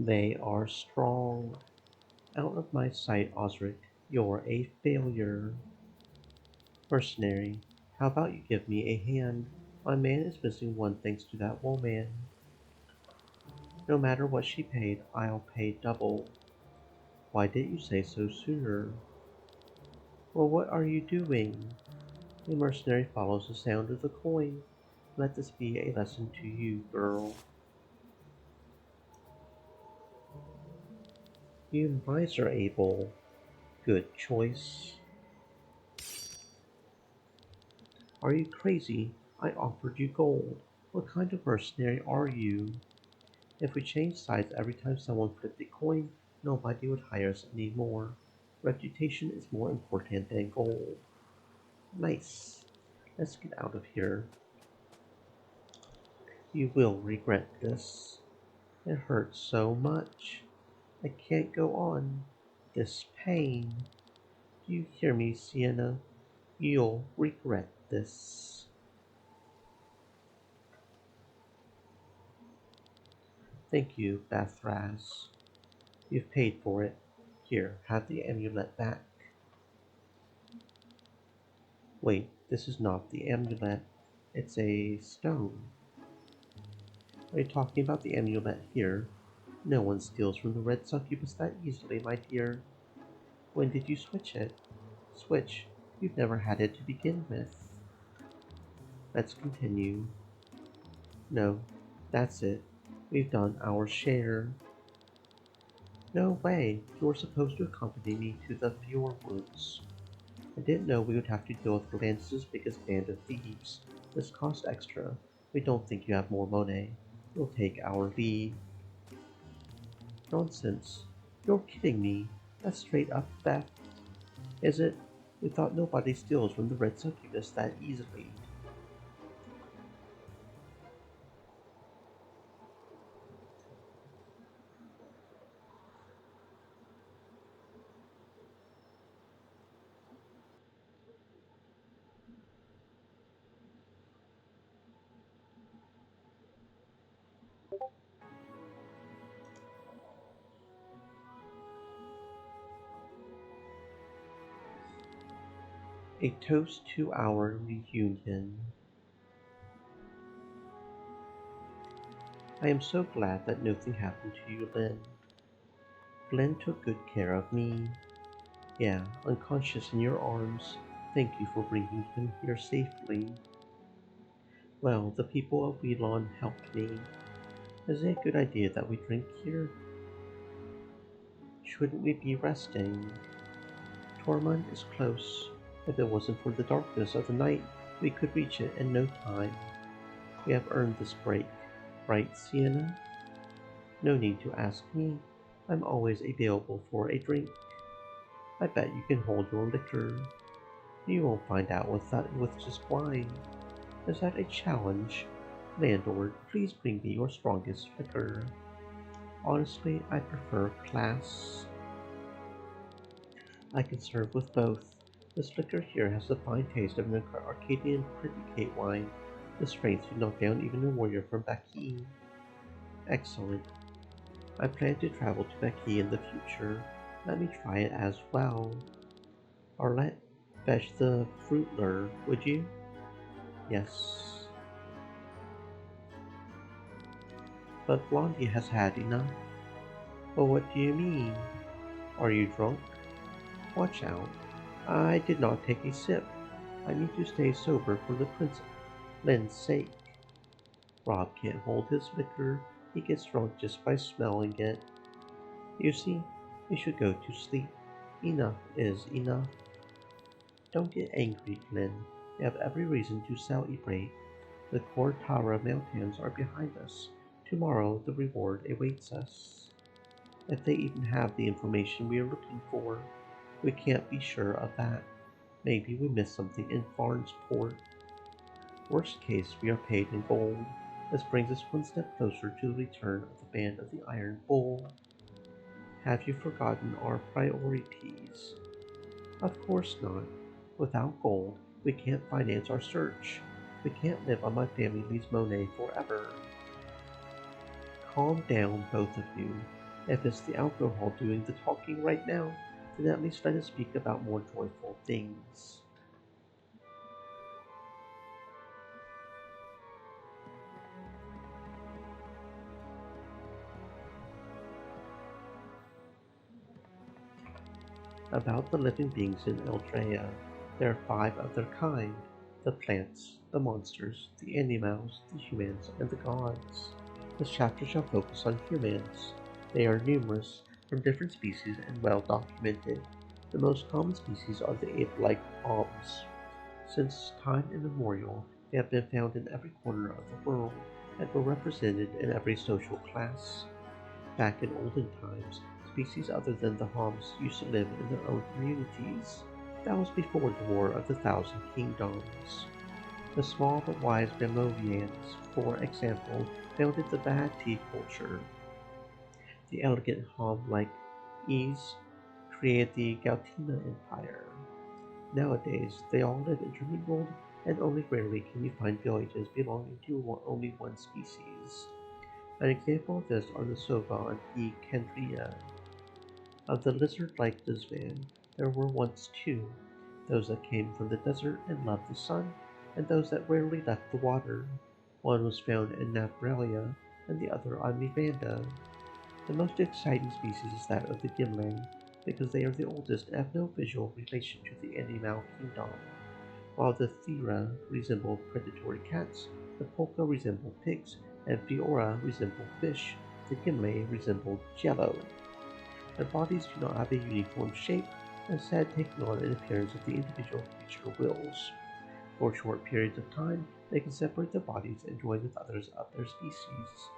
They are strong. Out of my sight, Osric. You're a failure. Mercenary, how about you give me a hand? My man is missing one thanks to that woman. No matter what she paid, I'll pay double. Why didn't you say so sooner? Well, what are you doing? The mercenary follows the sound of the coin. Let this be a lesson to you, girl. You miser, Abel. Good choice. Are you crazy? I offered you gold. What kind of mercenary are you? If we changed sides every time someone flipped a coin, nobody would hire us anymore. Reputation is more important than gold. Nice. Let's get out of here. You will regret this. It hurts so much. I can't go on. This pain. Do you hear me, Sienna? You'll regret this. Thank you, Bathraz. You've paid for it. Here, have the amulet back. Wait, this is not the amulet. It's a stone. Are you talking about the amulet here? No one steals from the red succubus that easily, my dear. When did you switch it? Switch? You've never had it to begin with. Let's continue. No, that's it. We've done our share. No way. You were supposed to accompany me to the Fjordwoods. I didn't know we would have to deal with Berlantis' biggest band of thieves. This cost extra. We don't think you have more money. We'll take our leave. Nonsense. You're kidding me. That's straight up theft. Is it? We thought nobody steals from the red succubus that easily. A toast to our reunion. I am so glad that nothing happened to you, Lynn. Glenn took good care of me. Yeah, unconscious in your arms. Thank you for bringing him here safely. Well, the people of Wheelon helped me. Is it a good idea that we drink here? Shouldn't we be resting? Tormund is close. If it wasn't for the darkness of the night, we could reach it in no time. We have earned this break, right, Sienna? No need to ask me. I'm always available for a drink. I bet you can hold your liquor. You won't find out with just wine. Is that a challenge? Landlord, please bring me your strongest liquor. Honestly, I prefer class. I can serve with both. This liquor here has the fine taste of an Arcadian predicate wine. The strength to knock down even a warrior from Baki. Excellent. I plan to travel to Baki in the future. Let me try it as well. Arlette, fetch the fruitler, would you? Yes. But Blondie has had enough. Well, what do you mean? Are you drunk? Watch out. I did not take a sip. I need to stay sober for the Prince Lynn's sake. Rob can't hold his liquor. He gets drunk just by smelling it. You see, you should go to sleep. Enough is enough. Don't get angry, Glenn. We have every reason to celebrate. The Kortara Mountains are behind us. Tomorrow the reward awaits us. If they even have the information we are looking for, we can't be sure of that. Maybe we missed something in Farnsport. Worst case, we are paid in gold. This brings us one step closer to the return of the Band of the Iron Bull. Have you forgotten our priorities? Of course not. Without gold, we can't finance our search. We can't live on my family's money forever. Calm down, both of you. If it's the alcohol doing the talking right now, then at least let us speak about more joyful things. About the living beings in Eldrea. There are 5 of their kind: the plants, the monsters, the animals, the humans, and the gods. This chapter shall focus on humans. They are numerous, from different species and well documented. The most common species are the ape-like palms. Since time immemorial, they have been found in every corner of the world and were represented in every social class. Back in olden times, species other than the Homs used to live in their own communities. That was before the War of the Thousand Kingdoms. The small but wise Bamovians, for example, founded the Bati culture. The elegant Hom-like Is created the Gautima Empire. Nowadays, they all live intermingled, and only rarely can you find villages belonging to only one species. An example of this are the Sova and the Kandria. Of the lizard-like Dizvan, there were once 2, those that came from the desert and loved the sun, and those that rarely left the water. One was found in Nabralia, and the other on Mivanda. The most exciting species is that of the Gimli, because they are the oldest and have no visual relation to the animal kingdom. While the Thera resemble predatory cats, the Polka resemble pigs, and Fiora resemble fish, the Gimli resemble jello. Their bodies do not have a uniform shape, instead taking on an appearance of the individual creature wills. For short periods of time, they can separate their bodies and join with others of their species.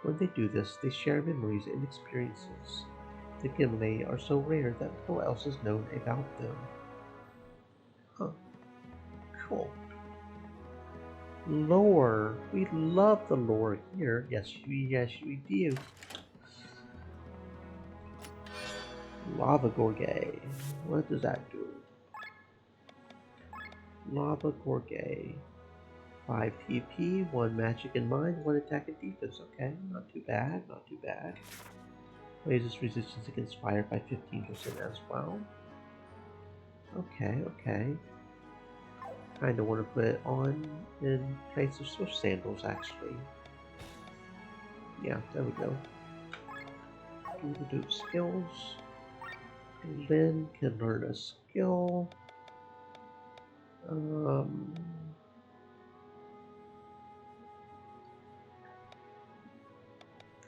When they do this, they share memories and experiences. The Gimli are so rare that little else is known about them. Cool. Lore. We love the lore here. Yes, we do. Lava Gorge. What does that do? Lava Gorge. 5 TP, 1 magic and mine, 1 attack and defense. Okay, not too bad, not too bad. Raises resistance against fire by 15% as well. Okay. Kinda want to put it on in place of Swift Sandals, actually. Yeah, there we go. Do skills. Lynn can learn a skill.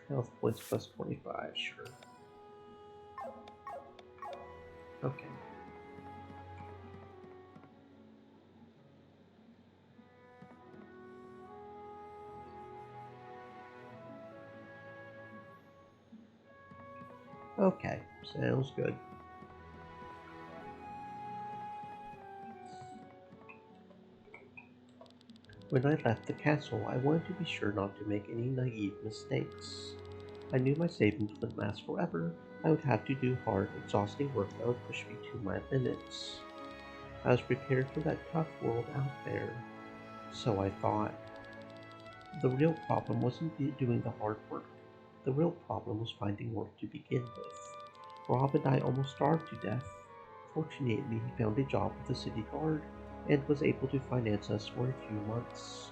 Health points plus 25, sure. Okay. Okay, sounds good. When I left the castle, I wanted to be sure not to make any naive mistakes. I knew my savings wouldn't last forever. I would have to do hard, exhausting work that would push me to my limits. I was prepared for that tough world out there. So I thought. The real problem wasn't doing the hard work. The real problem was finding work to begin with. Rob and I almost starved to death. Fortunately, he found a job with the city guard and was able to finance us for a few months.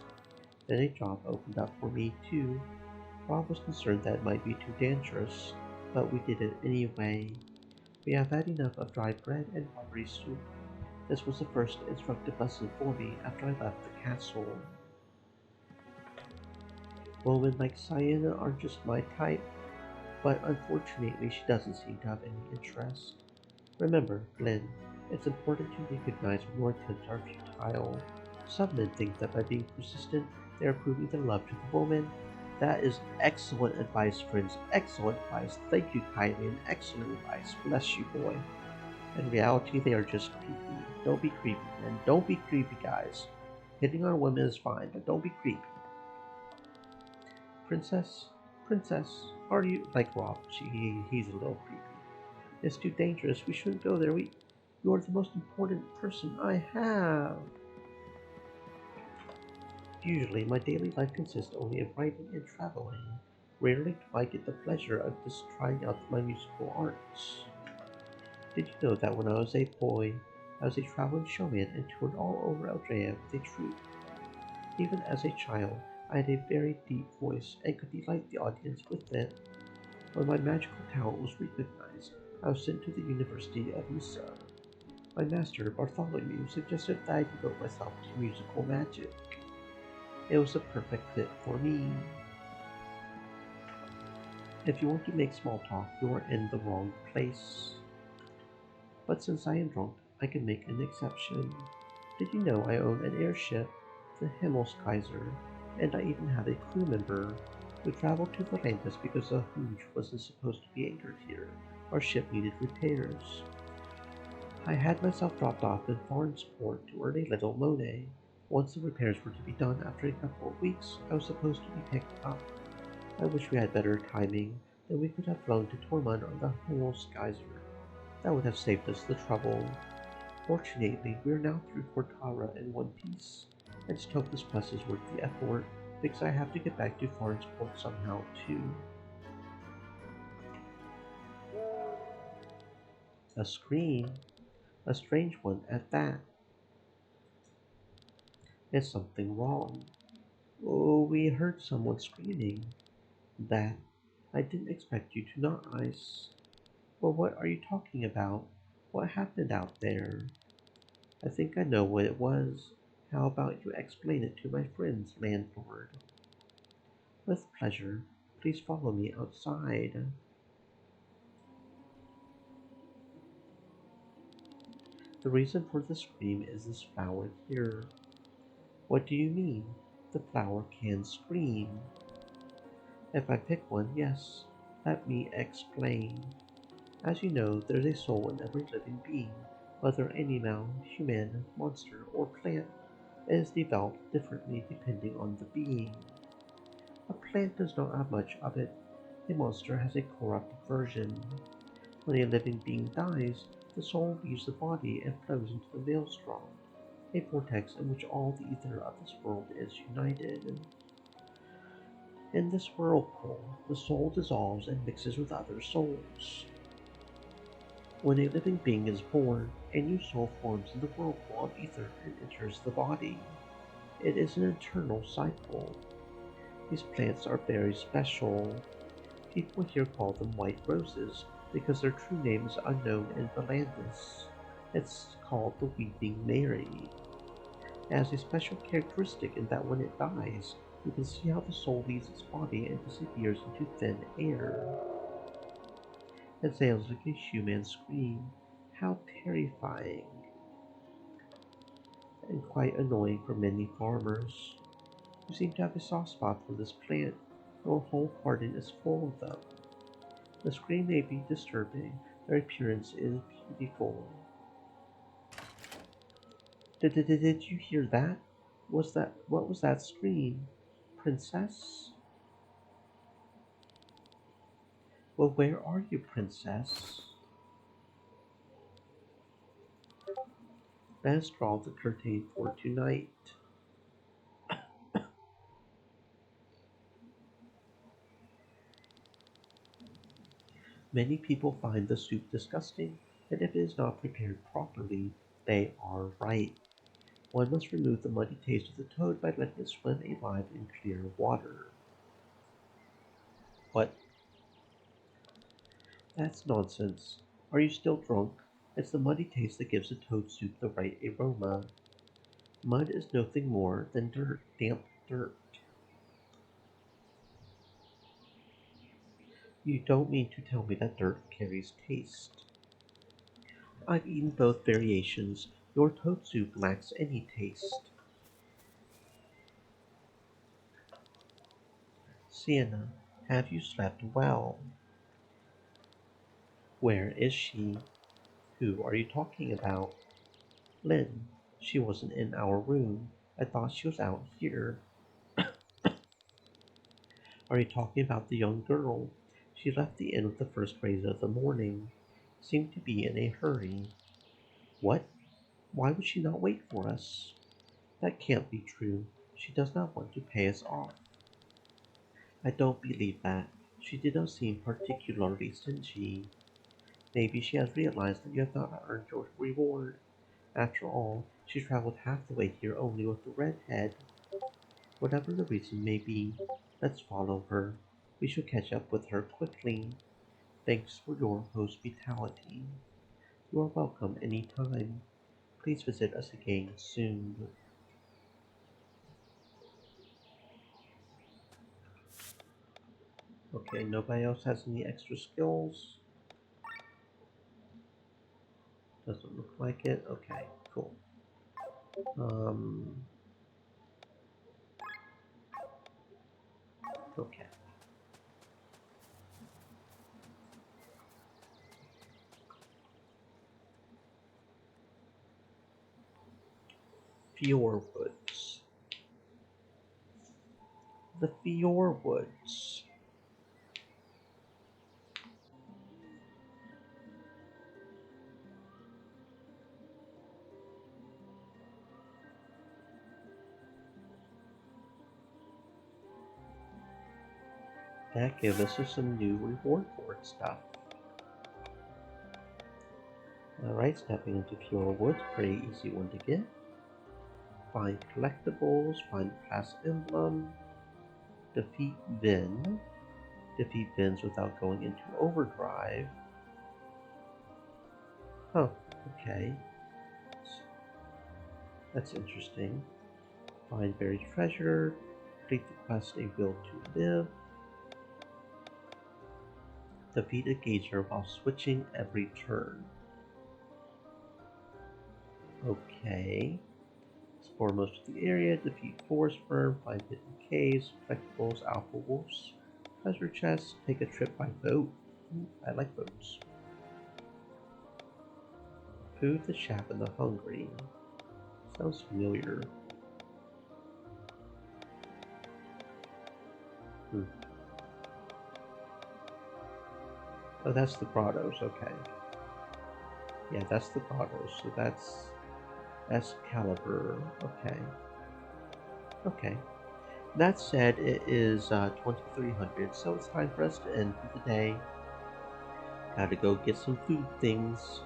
Then a job opened up for me too. Rob was concerned that it might be too dangerous, but we did it anyway. We have had enough of dry bread and watery soup. This was the first instructive lesson for me after I left the castle. Women like Sienna are just my type, but unfortunately she doesn't seem to have any interest. Remember, Lynn, it's important to recognize when your attempts are futile. Some men think that by being persistent, they are proving their love to the woman. That is excellent advice, friends. Excellent advice. Thank you, Kylie. Excellent advice. Bless you, boy. In reality, they are just creepy. Don't be creepy, men. Don't be creepy, guys. Hitting on women is fine, but don't be creepy. Princess, Princess, are you like Rob? He's a little creepy. It's too dangerous. We shouldn't go there. You're the most important person I have. Usually, my daily life consists only of writing and traveling. Rarely do I get the pleasure of just trying out my musical arts. Did you know that when I was a boy, I was a traveling showman and toured all over Eldrea with a troupe? Even as a child, I had a very deep voice and could delight the audience with it. When my magical talent was recognized, I was sent to the University of Nissa. My master, Bartholomew, suggested that I devote myself to musical magic. It was a perfect fit for me. If you want to make small talk, you are in the wrong place. But since I am drunk, I can make an exception. Did you know I own an airship, the Himmelskaiser, and I even have a crew member. We traveled to Volantis because the Hooge wasn't supposed to be anchored here. Our ship needed repairs. I had myself dropped off in Farnsport to earn a little money. Once the repairs were to be done after a couple of weeks, I was supposed to be picked up. I wish we had better timing, then we could have flown to Tormund on the Himmelskaiser. That would have saved us the trouble. Fortunately, we are now through Cortara in one piece, and Stokos Plus is worth the effort, because I have to get back to Farnsport somehow too. A scream? A strange one at that. Is something wrong? Oh, we heard someone screaming. That. I didn't expect you to not ice. Well, what are you talking about? What happened out there? I think I know what it was. How about you explain it to my friends, landlord? With pleasure. Please follow me outside. The reason for the scream is this flower here. What do you mean? The flower can scream. If I pick one, yes. Let me explain. As you know, there's a soul in every living being, whether animal, human, monster, or plant. It is developed differently depending on the being. A plant does not have much of it. A monster has a corrupted version. When a living being dies, the soul leaves the body and flows into the maelstrom, a vortex in which all the ether of this world is united. In this whirlpool, the soul dissolves and mixes with other souls. When a living being is born, a new soul forms in the whirlpool of ether and enters the body. It is an eternal cycle. These plants are very special. People here call them white roses because their true name is unknown in Valandis. It's called the Weeping Mary. It has a special characteristic in that when it dies, you can see how the soul leaves its body and disappears into thin air. It sounds like a human scream. How terrifying, and quite annoying for many farmers. You seem to have a soft spot for this plant. Your whole garden is full of them. The scream may be disturbing, their appearance is beautiful. Did you hear that? What was that scream? Princess? Well, where are you, princess? Let us draw the curtain for tonight. Many people find the soup disgusting, and if it is not prepared properly, they are right. One must remove the muddy taste of the toad by letting it swim alive in clear water. What? That's nonsense. Are you still drunk? It's the muddy taste that gives the toad soup the right aroma. Mud is nothing more than dirt, damp dirt. You don't mean to tell me that dirt carries taste. I've eaten both variations. Your toad soup lacks any taste. Sienna, have you slept well? Where is she? Who are you talking about? Lynn. She wasn't in our room. I thought she was out here. Are you talking about the young girl? She left the inn with the first rays of the morning. Seemed to be in a hurry. What? Why would she not wait for us? That can't be true. She does not want to pay us off. I don't believe that. She did not seem particularly stingy. Maybe she has realized that you have not earned your reward. After all, she traveled half the way here only with the redhead. Whatever the reason may be, let's follow her. We should catch up with her quickly. Thanks for your hospitality. You are welcome any time. Please visit us again soon. Okay, nobody else has any extra skills. Doesn't look like it. Okay, cool. Um, okay. Fior Woods. The Fior Woods. That gives us some new reward board stuff. Alright, stepping into Fior Woods, pretty easy one to get. Find collectibles, find class emblem, defeat Vin. Defeat Vins without going into overdrive. Huh, okay. That's interesting. Find buried treasure. Complete the quest A Will to Live. Defeat a gauger while switching every turn. Okay. Explore most of the area. Defeat Forest Firm. Find hidden caves, collectibles, alpha wolves, treasure chests. Take a trip by boat. Ooh, I like boats. Food the Chap and the Hungry. Sounds familiar. Hmm. Oh, that's the Prados. Okay. Yeah, that's the Prados. So that's Excalibur. Okay. Okay. That said, it is 2300, so it's time for us to end for the day. Gotta go get some food things.